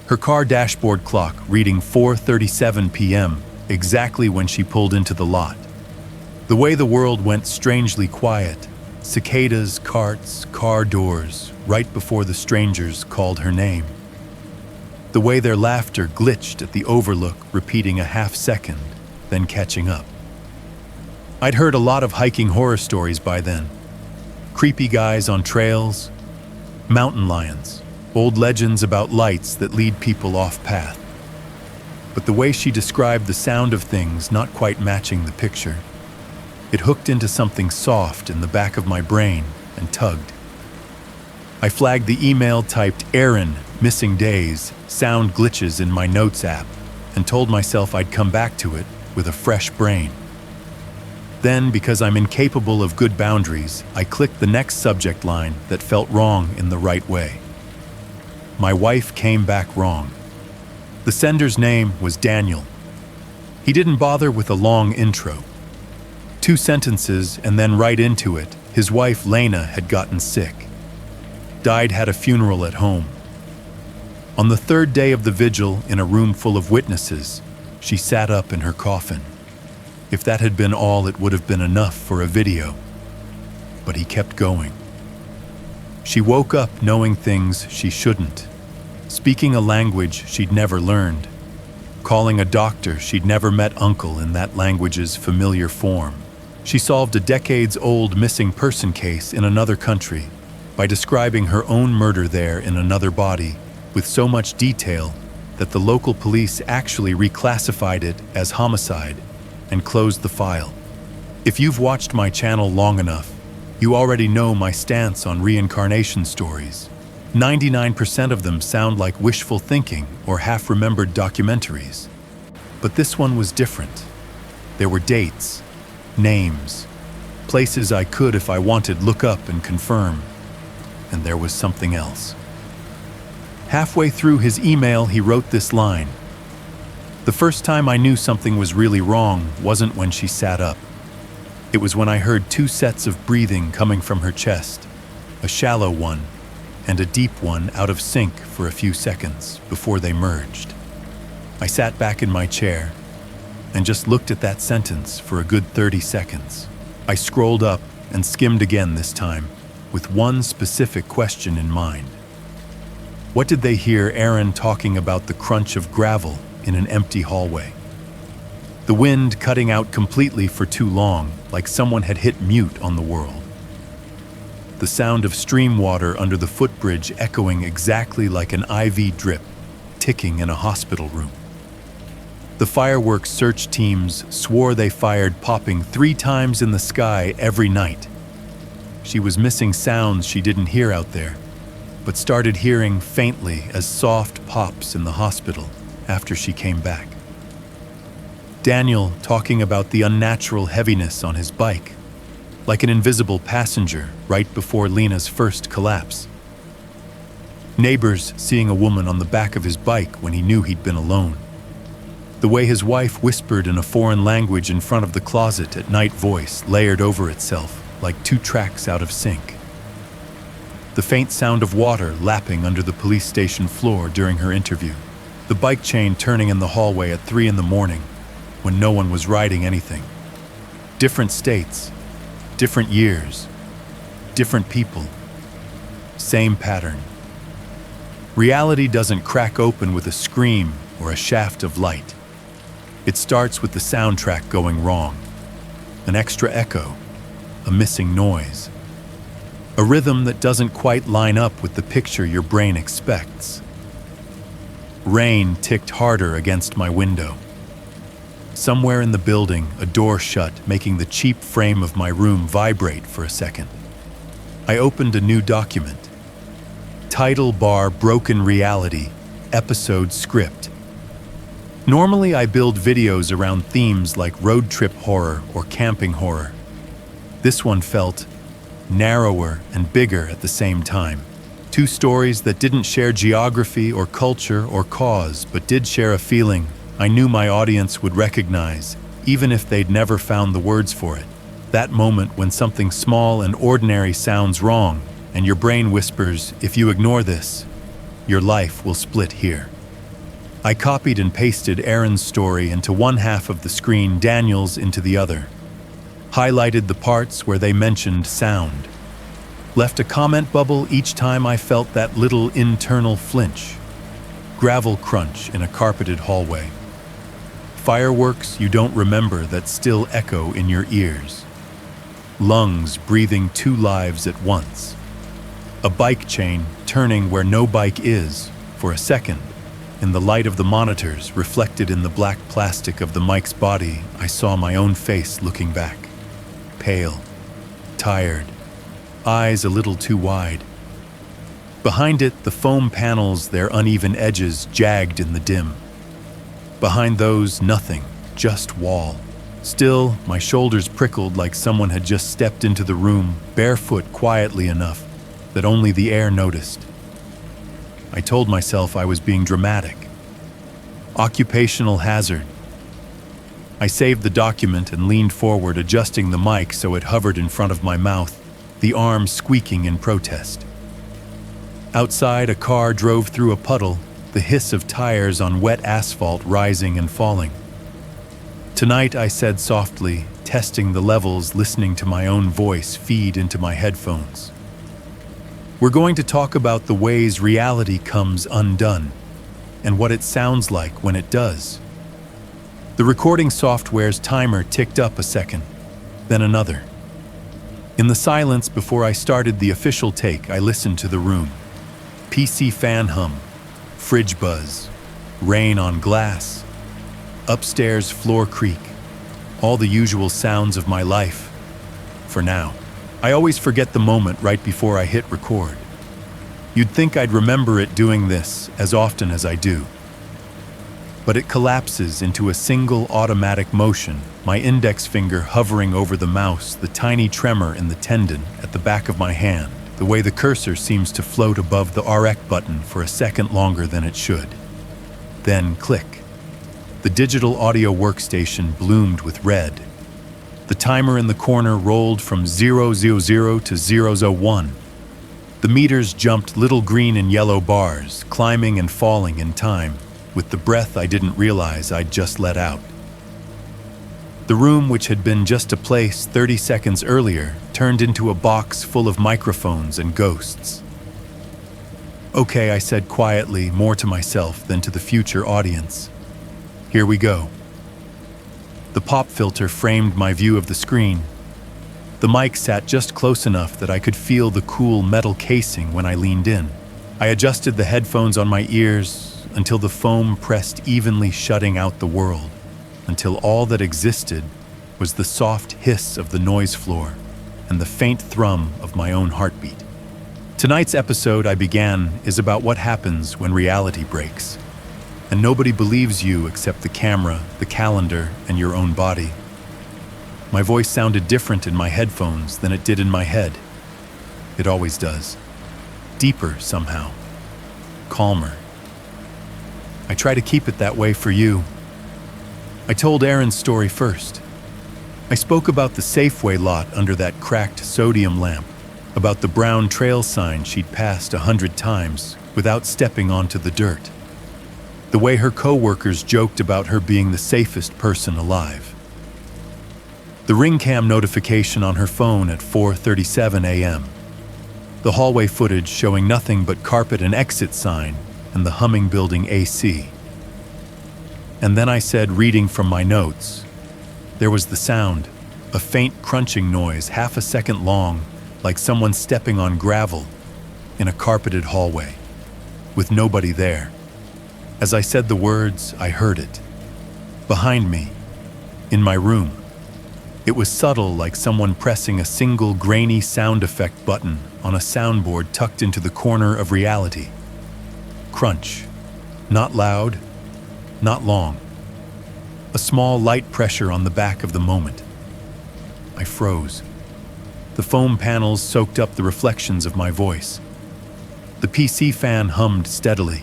Her car dashboard clock reading 4:37 p.m., exactly when she pulled into the lot. The way the world went strangely quiet, cicadas, carts, car doors, right before the strangers called her name. The way their laughter glitched at the overlook, repeating a 1/2 second, then catching up. I'd heard a lot of hiking horror stories by then. Creepy guys on trails, mountain lions, old legends about lights that lead people off path. But the way she described the sound of things not quite matching the picture, it hooked into something soft in the back of my brain and tugged. I flagged the email, typed Erin, missing days, sound glitches in my notes app, and told myself I'd come back to it with a fresh brain. Then, because I'm incapable of good boundaries, I clicked the next subject line that felt wrong in the right way. My wife came back wrong. The sender's name was Daniel. He didn't bother with a long intro. 2 sentences, and then right into it, his wife Lena had gotten sick. Died, had a funeral at home. On the 3rd day of the vigil, in a room full of witnesses, she sat up in her coffin. If that had been all, it would have been enough for a video. But he kept going. She woke up knowing things she shouldn't, speaking a language she'd never learned, calling a doctor she'd never met uncle in that language's familiar form. She solved a decades-old missing person case in another country by describing her own murder there in another body with so much detail that the local police actually reclassified it as homicide and closed the file. If you've watched my channel long enough, you already know my stance on reincarnation stories. 99% of them sound like wishful thinking or half-remembered documentaries. But this one was different. There were dates, names, places I could, if I wanted, look up and confirm. And there was something else. Halfway through his email, he wrote this line. The first time I knew something was really wrong wasn't when she sat up. It was when I heard 2 sets of breathing coming from her chest, a shallow one and a deep one out of sync for a few seconds before they merged. I sat back in my chair and just looked at that sentence for a good 30 seconds. I scrolled up and skimmed again, this time with one specific question in mind. What did they hear Erin talking about the crunch of gravel in an empty hallway? The wind cutting out completely for too long, like someone had hit mute on the world. The sound of stream water under the footbridge echoing exactly like an IV drip ticking in a hospital room. The fireworks search teams swore they fired popping 3 times in the sky every night. She was missing sounds she didn't hear out there, but started hearing faintly as soft pops in the hospital after she came back. Daniel talking about the unnatural heaviness on his bike, like an invisible passenger right before Lena's first collapse. Neighbors seeing a woman on the back of his bike when he knew he'd been alone. The way his wife whispered in a foreign language in front of the closet at night, voice layered over itself like two tracks out of sync. The faint sound of water lapping under the police station floor during her interview. The bike chain turning in the hallway at 3 in the morning when no one was riding anything. Different states, different years, different people. Same pattern. Reality doesn't crack open with a scream or a shaft of light. It starts with the soundtrack going wrong, an extra echo, a missing noise, a rhythm that doesn't quite line up with the picture your brain expects. Rain ticked harder against my window. Somewhere in the building, a door shut, making the cheap frame of my room vibrate for a second. I opened a new document. Title bar Broken Reality, Episode Script. Normally I build videos around themes like road trip horror or camping horror. This one felt narrower and bigger at the same time. 2 stories that didn't share geography or culture or cause, but did share a feeling I knew my audience would recognize, even if they'd never found the words for it. That moment when something small and ordinary sounds wrong, and your brain whispers, if you ignore this, your life will split here. I copied and pasted Aaron's story into one half of the screen, Daniel's into the other. Highlighted the parts where they mentioned sound. Left a comment bubble each time I felt that little internal flinch. Gravel crunch in a carpeted hallway. Fireworks you don't remember that still echo in your ears. Lungs breathing 2 lives at once. A bike chain turning where no bike is for a second. In the light of the monitors reflected in the black plastic of the mic's body, I saw my own face looking back. Pale, tired, eyes a little too wide. Behind it, the foam panels, their uneven edges jagged in the dim. Behind those, nothing, just wall. Still, my shoulders prickled like someone had just stepped into the room, barefoot quietly enough that only the air noticed. I told myself I was being dramatic. Occupational hazard. I saved the document and leaned forward, adjusting the mic so it hovered in front of my mouth, the arm squeaking in protest. Outside, a car drove through a puddle, the hiss of tires on wet asphalt rising and falling. Tonight, I said softly, testing the levels, listening to my own voice feed into my headphones. We're going to talk about the ways reality comes undone, and what it sounds like when it does. The recording software's timer ticked up a second, then another. In the silence before I started the official take, I listened to the room. PC fan hum, fridge buzz, rain on glass, upstairs floor creak, all the usual sounds of my life. For now. I always forget the moment right before I hit record. You'd think I'd remember it doing this as often as I do. But it collapses into a single automatic motion, my index finger hovering over the mouse, the tiny tremor in the tendon at the back of my hand, the way the cursor seems to float above the REC button for a second longer than it should. Then click. The digital audio workstation bloomed with red. The timer in the corner rolled from 000 to 001. The meters jumped little green and yellow bars, climbing and falling in time, with the breath I didn't realize I'd just let out. The room, which had been just a place 30 seconds earlier, turned into a box full of microphones and ghosts. Okay, I said quietly, more to myself than to the future audience. Here we go. The pop filter framed my view of the screen. The mic sat just close enough that I could feel the cool metal casing when I leaned in. I adjusted the headphones on my ears until the foam pressed evenly, shutting out the world, until all that existed was the soft hiss of the noise floor and the faint thrum of my own heartbeat. Tonight's episode I began is about what happens when reality breaks, and nobody believes you except the camera, the calendar, and your own body. My voice sounded different in my headphones than it did in my head. It always does. Deeper somehow. Calmer. I try to keep it that way for you. I told Erin's story first. I spoke about the Safeway lot under that cracked sodium lamp, about the brown trail sign she'd passed 100 times without stepping onto the dirt. The way her co-workers joked about her being the safest person alive. The ring cam notification on her phone at 4:37 a.m. The hallway footage showing nothing but carpet and exit sign and the humming building AC. And then I said, reading from my notes, there was the sound, a faint crunching noise half a second long, like someone stepping on gravel in a carpeted hallway, with nobody there. As I said the words, I heard it. Behind me, in my room. It was subtle, like someone pressing a single grainy sound effect button on a soundboard tucked into the corner of reality. Crunch. Not loud, not long. A small light pressure on the back of the moment. I froze. The foam panels soaked up the reflections of my voice. The PC fan hummed steadily.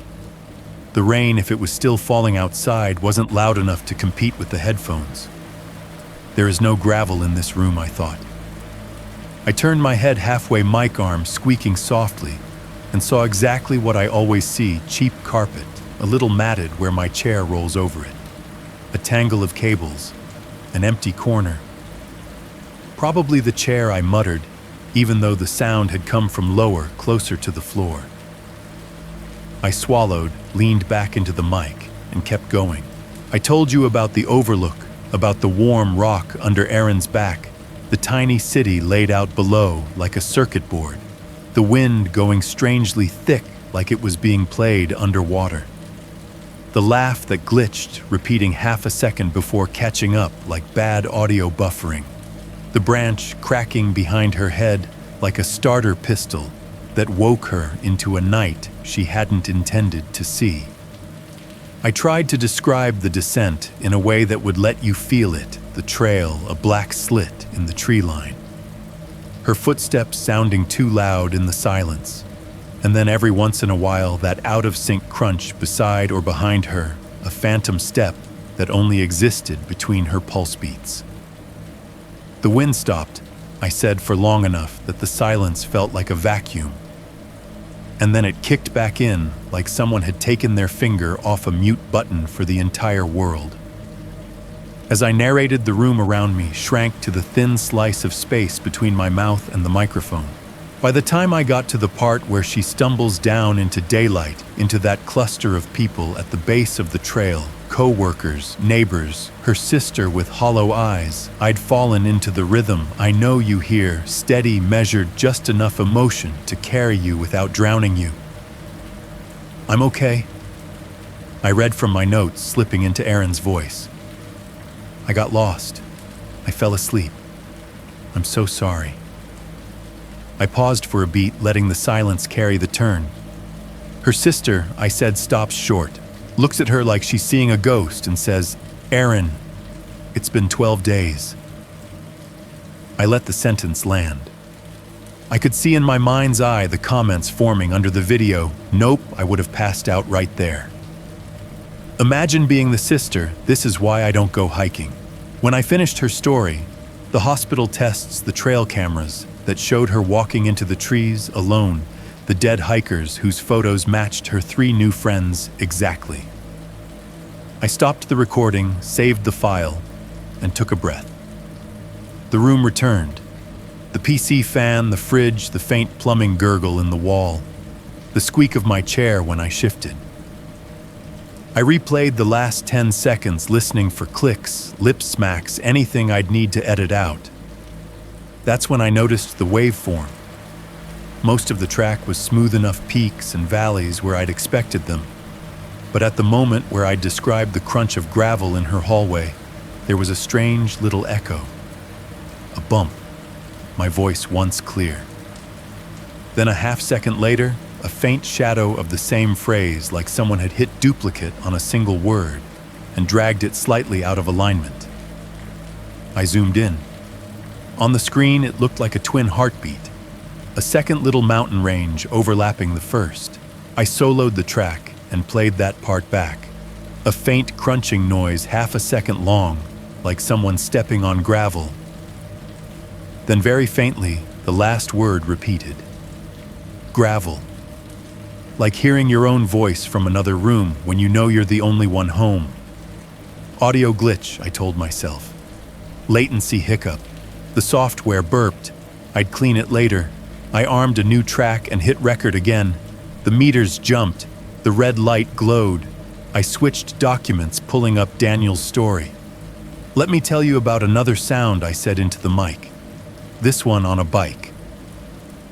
The rain, if it was still falling outside, wasn't loud enough to compete with the headphones. There is no gravel in this room, I thought. I turned my head halfway, mic arm squeaking softly, and saw exactly what I always see, cheap carpet, a little matted where my chair rolls over it. A tangle of cables, an empty corner. Probably the chair, I muttered, even though the sound had come from lower, closer to the floor. I swallowed, leaned back into the mic, and kept going. I told you about the overlook, about the warm rock under Erin's back, the tiny city laid out below like a circuit board, the wind going strangely thick like it was being played underwater. The laugh that glitched, repeating half a second before catching up like bad audio buffering. The branch cracking behind her head like a starter pistol that woke her into a night she hadn't intended to see. I tried to describe the descent in a way that would let you feel it, the trail, a black slit in the tree line. Her footsteps sounding too loud in the silence, and then every once in a while that out-of-sync crunch beside or behind her, a phantom step that only existed between her pulse beats. The wind stopped, I said, for long enough that the silence felt like a vacuum. And then it kicked back in like someone had taken their finger off a mute button for the entire world. As I narrated, the room around me shrank to the thin slice of space between my mouth and the microphone. By the time I got to the part where she stumbles down into daylight, into that cluster of people at the base of the trail, co-workers, neighbors, her sister with hollow eyes, I'd fallen into the rhythm I know you hear, steady, measured, just enough emotion to carry you without drowning you. I'm okay. I read from my notes, slipping into Erin's voice. I got lost. I fell asleep. I'm so sorry. I paused for a beat, letting the silence carry the turn. Her sister, I said, stops short, looks at her like she's seeing a ghost and says, "Erin, it's been 12 days. I let the sentence land. I could see in my mind's eye the comments forming under the video. Nope, I would have passed out right there. Imagine being the sister, this is why I don't go hiking. When I finished her story, the hospital tests the trail cameras that showed her walking into the trees alone, the dead hikers whose photos matched her 3 new friends exactly. I stopped the recording, saved the file, and took a breath. The room returned. The PC fan, the fridge, the faint plumbing gurgle in the wall, the squeak of my chair when I shifted. I replayed the last 10 seconds, listening for clicks, lip smacks, anything I'd need to edit out. That's when I noticed the waveform. Most of the track was smooth enough peaks and valleys where I'd expected them, but at the moment where I'd described the crunch of gravel in her hallway, there was a strange little echo. A bump. my voice once clear. Then a half-second later, a faint shadow of the same phrase, like someone had hit duplicate on a single word and dragged it slightly out of alignment. I zoomed in. On the screen, it looked like a twin heartbeat, a second little mountain range overlapping the first. I soloed the track and played that part back. A faint crunching noise half a second long, like someone stepping on gravel. Then very faintly, the last word repeated. Gravel. Like hearing your own voice from another room when you know you're the only one home. Audio glitch, I told myself. Latency hiccup. The software burped. I'd clean it later. I armed a new track and hit record again. The meters jumped. The red light glowed. I switched documents, pulling up Daniel's story. Let me tell you about another sound, I said into the mic. This one on a bike.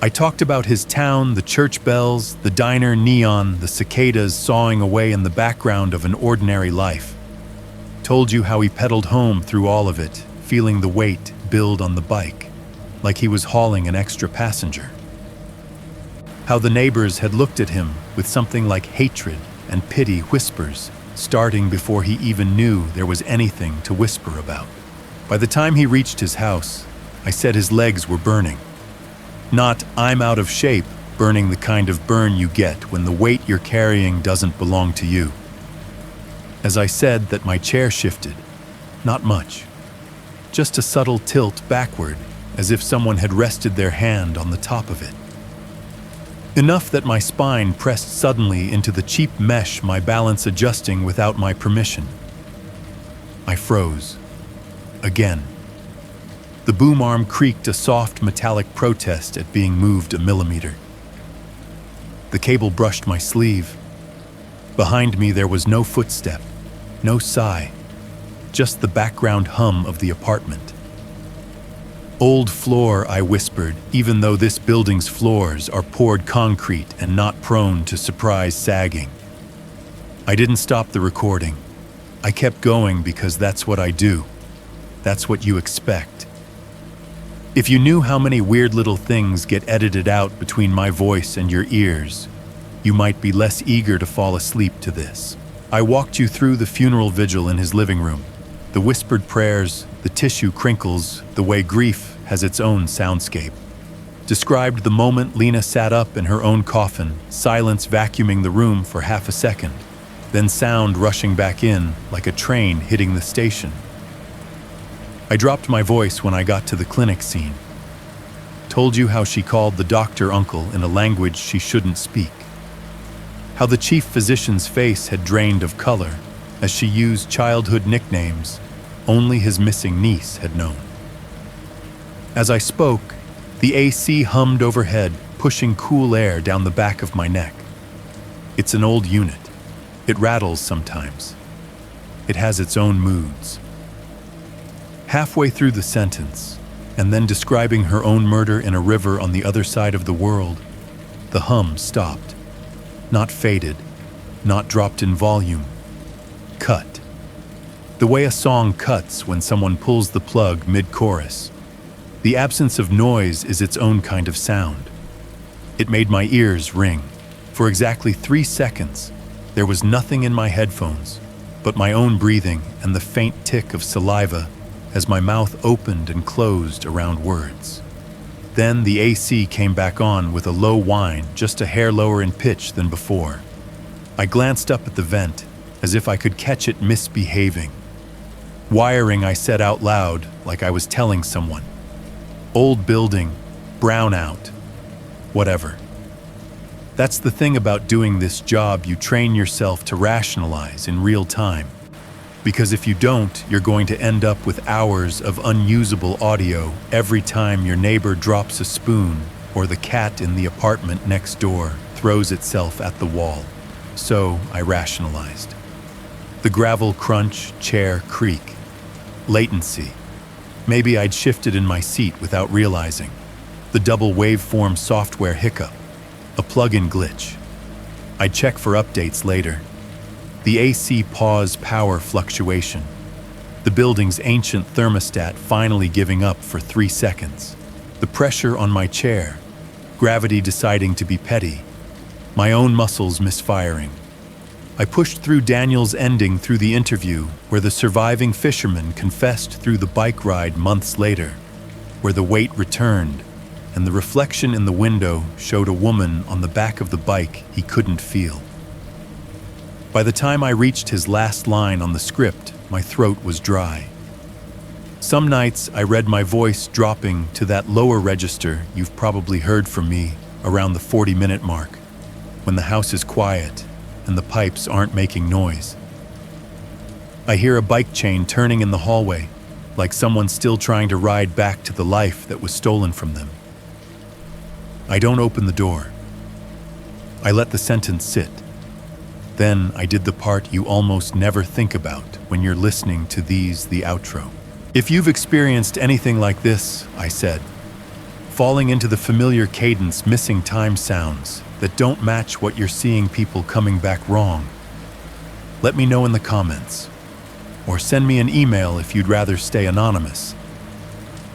I talked about his town, the church bells, the diner neon, the cicadas sawing away in the background of an ordinary life. Told you how he pedaled home through all of it, feeling the weight build on the bike, like he was hauling an extra passenger. How the neighbors had looked at him with something like hatred and pity whispers, starting before he even knew there was anything to whisper about. By the time he reached his house, I said his legs were burning. Not, I'm out of shape, burning the kind of burn you get when the weight you're carrying doesn't belong to you. As I said that, my chair shifted. Not much. Just a subtle tilt backward, as if someone had rested their hand on the top of it. Enough that my spine pressed suddenly into the cheap mesh, my balance adjusting without my permission. I froze. Again. The boom arm creaked, a soft metallic protest at being moved a millimeter. The cable brushed my sleeve. Behind me there was no footstep, no sigh, just the background hum of the apartment. Old floor, I whispered, even though this building's floors are poured concrete and not prone to surprise sagging. I didn't stop the recording. I kept going because that's what I do. That's what you expect. If you knew how many weird little things get edited out between my voice and your ears, you might be less eager to fall asleep to this. I walked you through the funeral vigil in his living room, the whispered prayers, the tissue crinkles, the way grief has its own soundscape. Described the moment Lena sat up in her own coffin, silence vacuuming the room for half a second, then sound rushing back in like a train hitting the station. I dropped my voice when I got to the clinic scene. Told you how she called the doctor uncle in a language she shouldn't speak. How the chief physician's face had drained of color as she used childhood nicknames only his missing niece had known. As I spoke, the AC hummed overhead, pushing cool air down the back of my neck. It's an old unit. It rattles sometimes. It has its own moods. Halfway through the sentence, and then describing her own murder in a river on the other side of the world, the hum stopped. Not faded, not dropped in volume. Cut. The way a song cuts when someone pulls the plug mid-chorus. The absence of noise is its own kind of sound. It made my ears ring. For exactly 3 seconds, there was nothing in my headphones but my own breathing and the faint tick of saliva as my mouth opened and closed around words. Then the AC came back on with a low whine, just a hair lower in pitch than before. I glanced up at the vent, as if I could catch it misbehaving. Wiring, I said out loud, like I was telling someone. Old building, brownout, whatever. That's the thing about doing this job, you train yourself to rationalize in real time. Because if you don't, you're going to end up with hours of unusable audio every time your neighbor drops a spoon or the cat in the apartment next door throws itself at the wall. So I rationalized. The gravel crunch, chair creak. Latency. Maybe I'd shifted in my seat without realizing. The double waveform software hiccup. A plug-in glitch. I'd check for updates later. The AC pause power fluctuation. The building's ancient thermostat finally giving up for 3 seconds. The pressure on my chair, gravity deciding to be petty, my own muscles misfiring. I pushed through Daniel's ending through the interview where the surviving fisherman confessed through the bike ride months later, where the weight returned and the reflection in the window showed a woman on the back of the bike he couldn't feel. By the time I reached his last line on the script, my throat was dry. Some nights I read my voice dropping to that lower register you've probably heard from me around the 40-minute mark, when the house is quiet and the pipes aren't making noise. I hear a bike chain turning in the hallway, like someone still trying to ride back to the life that was stolen from them. I don't open the door. I let the sentence sit. Then I did the part you almost never think about when you're listening to the outro. If you've experienced anything like this, I said, falling into the familiar cadence, missing time sounds that don't match what you're seeing people coming back wrong, let me know in the comments, or send me an email if you'd rather stay anonymous.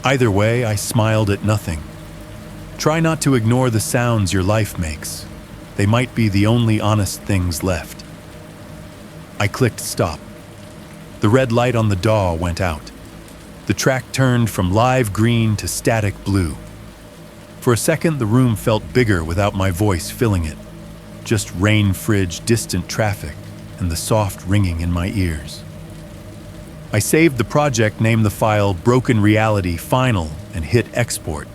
Either way, I smiled at nothing. Try not to ignore the sounds your life makes. They might be the only honest things left. I clicked stop. The red light on the DAW went out. The track turned from live green to static blue. For a second, the room felt bigger without my voice filling it. Just rain, fridge, distant traffic, and the soft ringing in my ears. I saved the project, named the file Broken Reality Final, and hit export.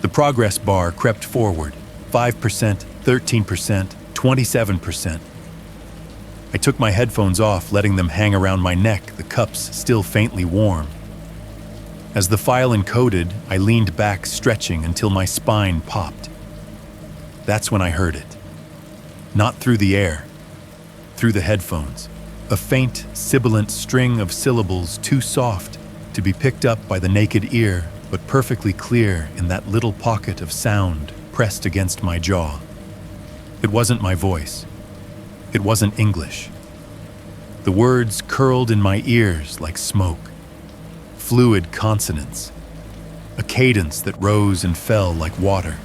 The progress bar crept forward, 5%, 13%, 27%. I took my headphones off, letting them hang around my neck, the cups still faintly warm. As the file encoded, I leaned back, stretching until my spine popped. That's when I heard it. Not through the air, through the headphones. A faint, sibilant string of syllables too soft to be picked up by the naked ear, but perfectly clear in that little pocket of sound pressed against my jaw. It wasn't my voice. It wasn't English. The words curled in my ears like smoke. Fluid consonants, a cadence that rose and fell like water.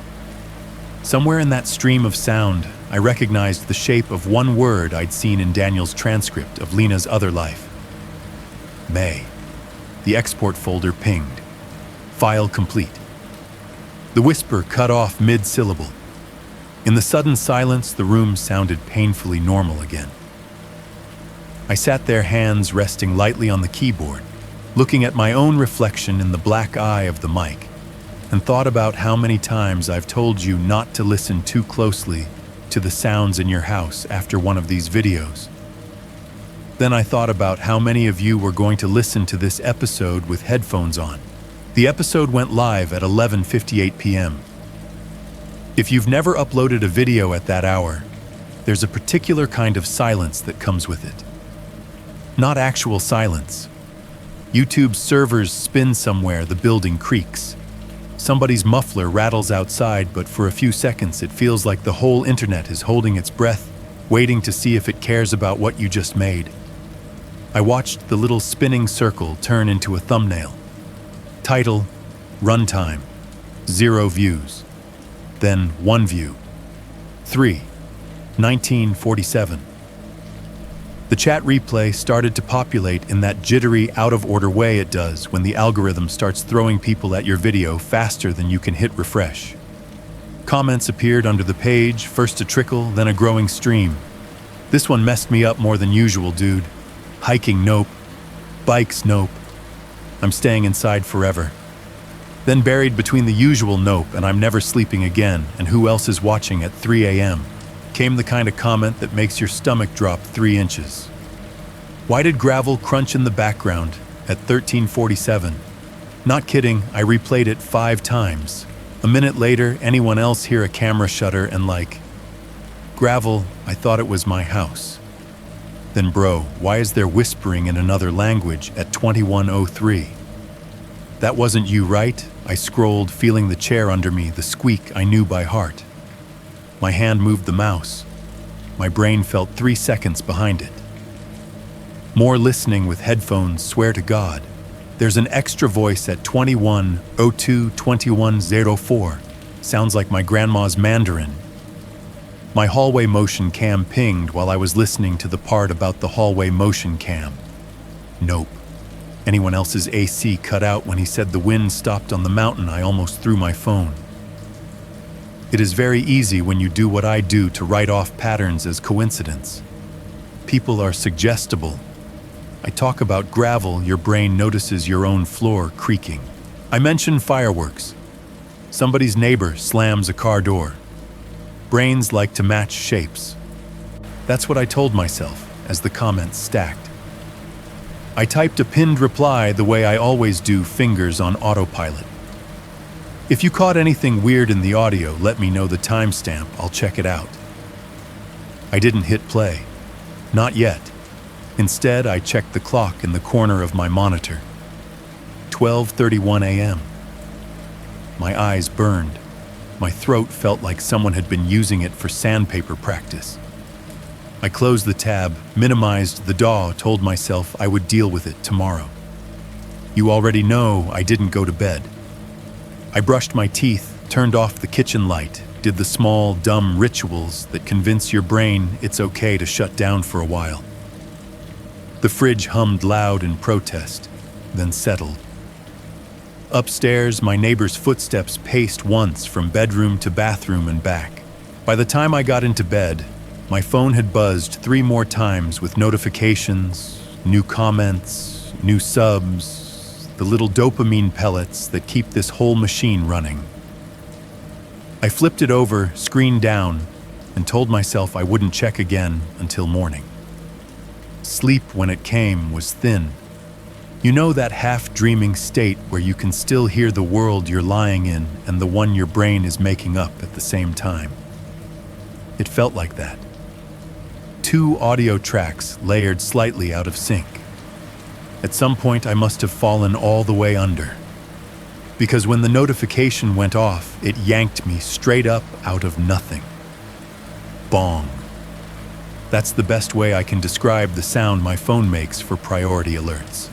Somewhere in that stream of sound, I recognized the shape of one word I'd seen in Daniel's transcript of Lena's other life. May. The export folder pinged. File complete. The whisper cut off mid-syllable. In the sudden silence, the room sounded painfully normal again. I sat there, hands resting lightly on the keyboard, looking at my own reflection in the black eye of the mic, and thought about how many times I've told you not to listen too closely to the sounds in your house after one of these videos. Then I thought about how many of you were going to listen to this episode with headphones on. The episode went live at 11:58 p.m. If you've never uploaded a video at that hour, there's a particular kind of silence that comes with it. Not actual silence. YouTube's servers spin somewhere, the building creaks. Somebody's muffler rattles outside, but for a few seconds it feels like the whole internet is holding its breath, waiting to see if it cares about what you just made. I watched the little spinning circle turn into a thumbnail. Title, runtime, 0 views. Then 1 view. 3, 1947. The chat replay started to populate in that jittery, out-of-order way it does when the algorithm starts throwing people at your video faster than you can hit refresh. Comments appeared under the page, first a trickle, then a growing stream. This one messed me up more than usual, dude. Hiking, nope. Bikes, nope. I'm staying inside forever. Then buried between the usual nope and I'm never sleeping again and who else is watching at 3 a.m. came the kind of comment that makes your stomach drop 3 inches. Why did gravel crunch in the background at 13:47? Not kidding, I replayed it 5 times. A minute later, anyone else hear a camera shutter and like, gravel, I thought it was my house. Then bro, why is there whispering in another language at 21:03? That wasn't you, right? I scrolled, feeling the chair under me, the squeak I knew by heart. My hand moved the mouse. My brain felt 3 seconds behind it. More listening with headphones, swear to God. There's an extra voice at 2102-2104. Sounds like my grandma's Mandarin. My hallway motion cam pinged while I was listening to the part about the hallway motion cam. Nope. Anyone else's AC cut out when he said the wind stopped on the mountain. I almost threw my phone. It is very easy when you do what I do to write off patterns as coincidence. People are suggestible. I talk about gravel, your brain notices your own floor creaking. I mention fireworks. Somebody's neighbor slams a car door. Brains like to match shapes. That's what I told myself as the comments stacked. I typed a pinned reply the way I always do, fingers on autopilot. If you caught anything weird in the audio, let me know the timestamp, I'll check it out. I didn't hit play. Not yet. Instead, I checked the clock in the corner of my monitor. 12:31 a.m. My eyes burned. My throat felt like someone had been using it for sandpaper practice. I closed the tab, minimized the DAW, told myself I would deal with it tomorrow. You already know I didn't go to bed. I brushed my teeth, turned off the kitchen light, did the small, dumb rituals that convince your brain it's okay to shut down for a while. The fridge hummed loud in protest, then settled. Upstairs, my neighbor's footsteps paced once from bedroom to bathroom and back. By the time I got into bed, my phone had buzzed 3 more times with notifications, new comments, new subs, the little dopamine pellets that keep this whole machine running. I flipped it over, screen down, and told myself I wouldn't check again until morning. Sleep, when it came, was thin. You know that half-dreaming state where you can still hear the world you're lying in and the one your brain is making up at the same time. It felt like that. 2 audio tracks layered slightly out of sync. At some point, I must have fallen all the way under. Because when the notification went off, it yanked me straight up out of nothing. Bong. That's the best way I can describe the sound my phone makes for priority alerts.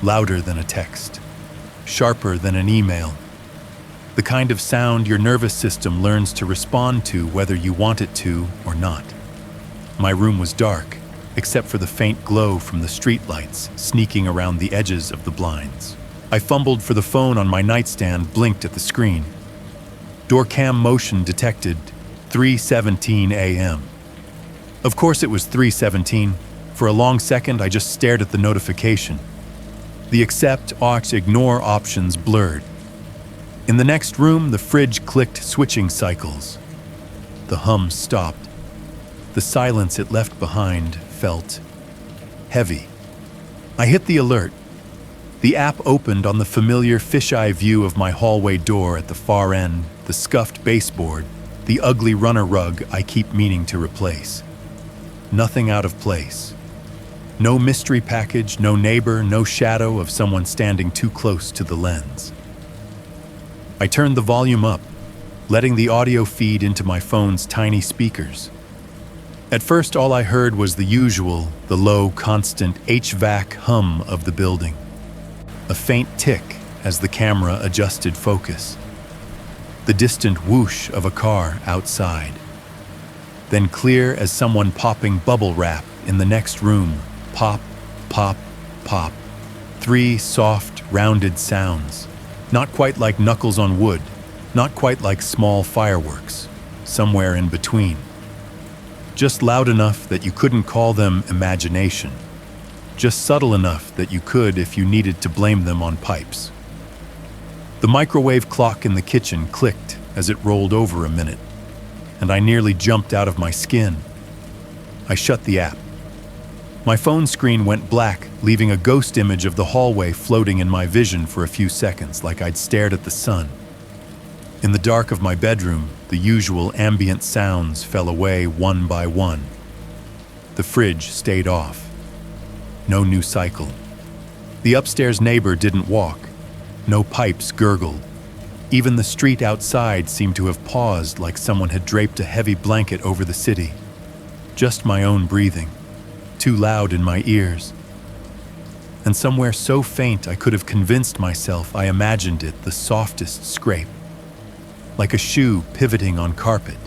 Louder than a text. Sharper than an email. The kind of sound your nervous system learns to respond to whether you want it to or not. My room was dark, except for the faint glow from the streetlights sneaking around the edges of the blinds. I fumbled for the phone on my nightstand, blinked at the screen. Door cam motion detected, 3:17 a.m. Of course it was 3:17. For a long second, I just stared at the notification. The accept, aux, ignore options blurred. In the next room, the fridge clicked switching cycles. The hum stopped. The silence it left behind felt heavy. I hit the alert. The app opened on the familiar fisheye view of my hallway door at the far end, the scuffed baseboard, the ugly runner rug I keep meaning to replace. Nothing out of place. No mystery package, no neighbor, no shadow of someone standing too close to the lens. I turned the volume up, letting the audio feed into my phone's tiny speakers. At first, all I heard was the usual, the low, constant HVAC hum of the building. A faint tick as the camera adjusted focus. The distant whoosh of a car outside. Then clear as someone popping bubble wrap in the next room. Pop, pop, pop. 3 soft, rounded sounds. Not quite like knuckles on wood. Not quite like small fireworks. Somewhere in between. Just loud enough that you couldn't call them imagination. Just subtle enough that you could if you needed to blame them on pipes. The microwave clock in the kitchen clicked as it rolled over a minute, and I nearly jumped out of my skin. I shut the app. My phone screen went black, leaving a ghost image of the hallway floating in my vision for a few seconds, like I'd stared at the sun. In the dark of my bedroom, the usual ambient sounds fell away one by one. The fridge stayed off. No new cycle. The upstairs neighbor didn't walk. No pipes gurgled. Even the street outside seemed to have paused, like someone had draped a heavy blanket over the city. Just my own breathing, too loud in my ears. and somewhere so faint I could have convinced myself I imagined it the softest scrape, like a shoe pivoting on carpet,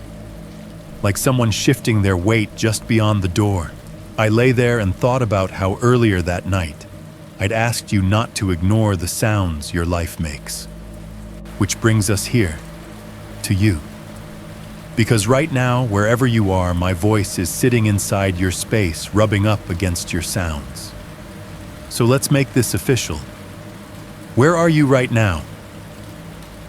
like someone shifting their weight just beyond the door. I lay there and thought about how earlier that night I'd asked you not to ignore the sounds your life makes. Which brings us here, to you. Because right now, wherever you are, my voice is sitting inside your space, rubbing up against your sounds. So let's make this official. Where are you right now?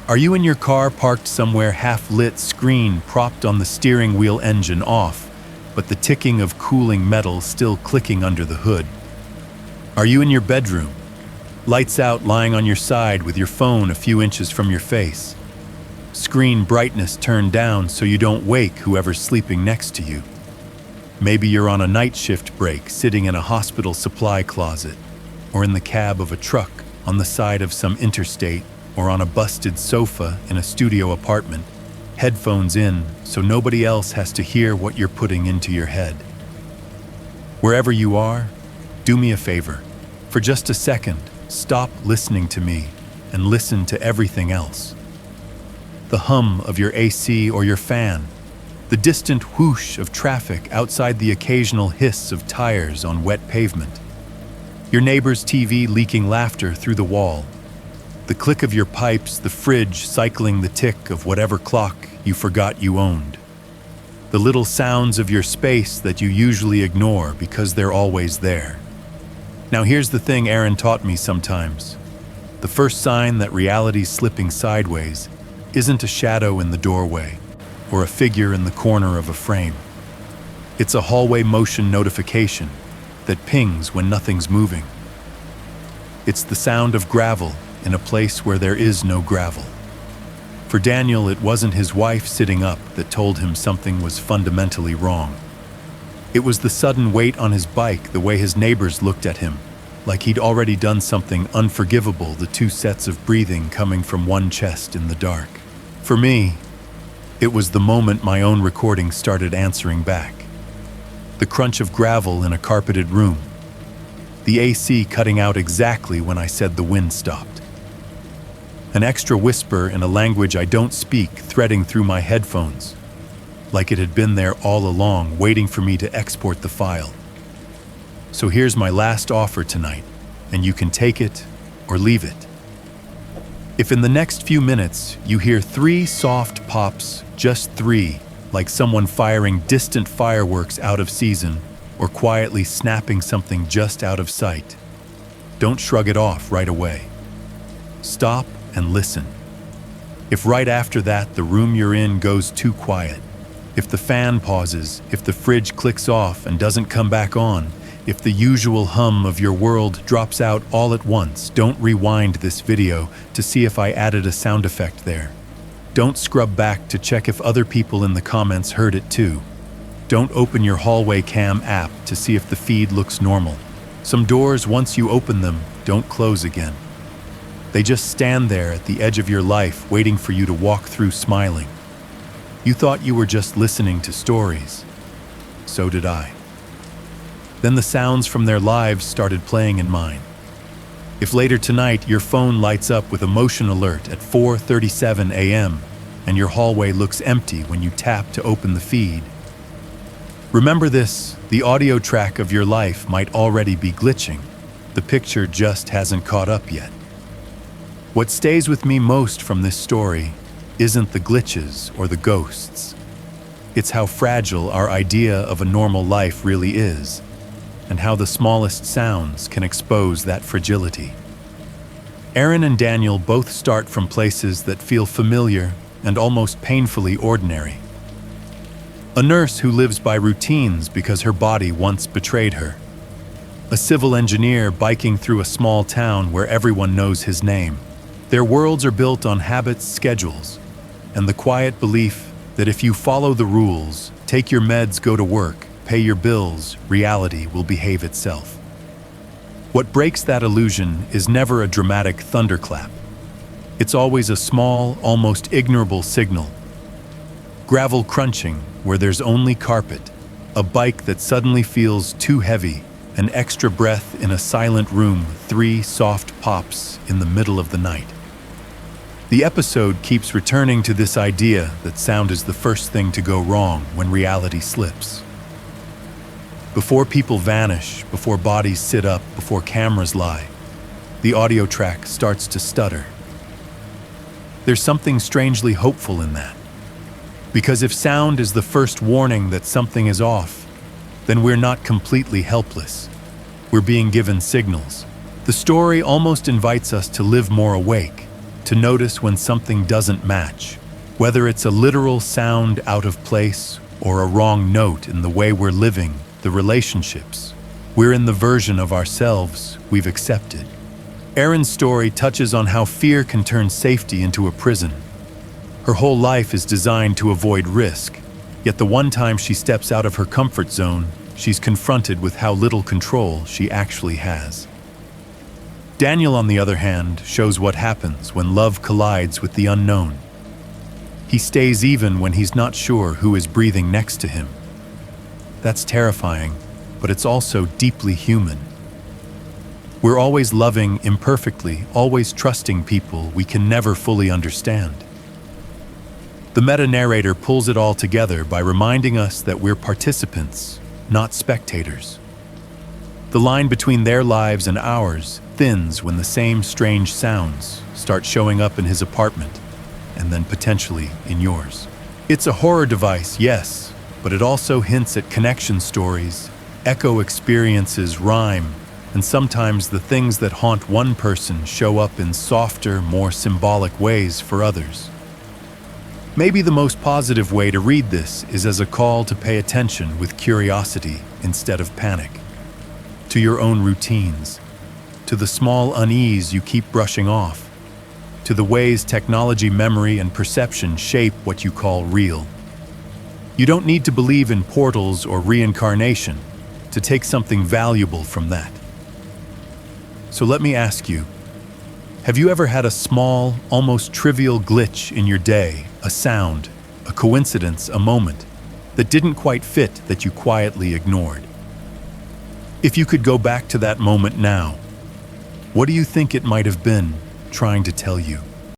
Are you in your car parked somewhere, half-lit, screen propped on the steering wheel, engine off, but the ticking of cooling metal still clicking under the hood? Are you in your bedroom, lights out, lying on your side with your phone a few inches from your face? Screen brightness turned down so you don't wake whoever's sleeping next to you. Maybe you're on a night shift break, sitting in a hospital supply closet, or in the cab of a truck, on the side of some interstate, or on a busted sofa in a studio apartment, headphones in so nobody else has to hear what you're putting into your head. Wherever you are, do me a favor. For just a second, stop listening to me and listen to everything else. The hum of your AC or your fan, the distant whoosh of traffic outside, the occasional hiss of tires on wet pavement, your neighbor's TV leaking laughter through the wall, the click of your pipes, the fridge cycling the tick of whatever clock you forgot you owned, the little sounds of your space that you usually ignore because they're always there. Now here's the thing Aaron taught me sometimes. The first sign that reality's slipping sideways isn't a shadow in the doorway or a figure in the corner of a frame. It's a hallway motion notification that pings when nothing's moving. It's the sound of gravel in a place where there is no gravel. For Daniel, it wasn't his wife sitting up that told him something was fundamentally wrong. It was the sudden weight on his bike, the way his neighbors looked at him, like he'd already done something unforgivable, the two sets of breathing coming from one chest in the dark. For me, it was the moment my own recording started answering back. The crunch of gravel in a carpeted room. The AC cutting out exactly when I said the wind stopped. An extra whisper in a language I don't speak threading through my headphones, like it had been there all along, waiting for me to export the file. So here's my last offer tonight, and you can take it or leave it. If in the next few minutes you hear 3 soft pops, just 3, like someone firing distant fireworks out of season or quietly snapping something just out of sight, don't shrug it off right away. Stop and listen. If right after that the room you're in goes too quiet, if the fan pauses, if the fridge clicks off and doesn't come back on, if the usual hum of your world drops out all at once, don't rewind this video to see if I added a sound effect there. Don't scrub back to check if other people in the comments heard it too. Don't open your hallway cam app to see if the feed looks normal. Some doors, once you open them, don't close again. They just stand there at the edge of your life, waiting for you to walk through smiling. You thought you were just listening to stories. So did I. Then the sounds from their lives started playing in mine. If later tonight your phone lights up with a motion alert at 4:37 a.m. and your hallway looks empty when you tap to open the feed, remember this: the audio track of your life might already be glitching. The picture just hasn't caught up yet. What stays with me most from this story isn't the glitches or the ghosts. It's how fragile our idea of a normal life really is, and how the smallest sounds can expose that fragility. Aaron and Daniel both start from places that feel familiar and almost painfully ordinary. A nurse who lives by routines because her body once betrayed her. A civil engineer biking through a small town where everyone knows his name. Their worlds are built on habits, schedules, and the quiet belief that if you follow the rules, take your meds, go to work, pay your bills, reality will behave itself. What breaks that illusion is never a dramatic thunderclap. It's always a small, almost ignorable signal. Gravel crunching where there's only carpet, a bike that suddenly feels too heavy an extra breath in a silent room, 3 soft pops in the middle of the night. The episode keeps returning to this idea that sound is the first thing to go wrong when reality slips. Before people vanish, before bodies sit up, before cameras lie, the audio track starts to stutter. There's something strangely hopeful in that. Because if sound is the first warning that something is off, then we're not completely helpless. We're being given signals. The story almost invites us to live more awake, to notice when something doesn't match, whether it's a literal sound out of place or a wrong note in the way we're living, the relationships. We're in the version of ourselves we've accepted. Erin's story touches on how fear can turn safety into a prison. Her whole life is designed to avoid risk, yet the one time she steps out of her comfort zone, she's confronted with how little control she actually has. Daniel, on the other hand, shows what happens when love collides with the unknown. He stays even when he's not sure who is breathing next to him. That's terrifying, but it's also deeply human. We're always loving imperfectly, always trusting people we can never fully understand. The meta-narrator pulls it all together by reminding us that we're participants, not spectators. The line between their lives and ours thins when the same strange sounds start showing up in his apartment, and then potentially in yours. It's a horror device, yes, but it also hints at connection stories, echo experiences, rhyme, and sometimes the things that haunt one person show up in softer, more symbolic ways for others. Maybe the most positive way to read this is as a call to pay attention with curiosity instead of panic. To your own routines, to the small unease you keep brushing off, to the ways technology, memory, and perception shape what you call real. You don't need to believe in portals or reincarnation to take something valuable from that. So let me ask you, have you ever had a small, almost trivial glitch in your day, a sound, a coincidence, a moment that didn't quite fit that you quietly ignored? If you could go back to that moment now, what do you think it might have been trying to tell you?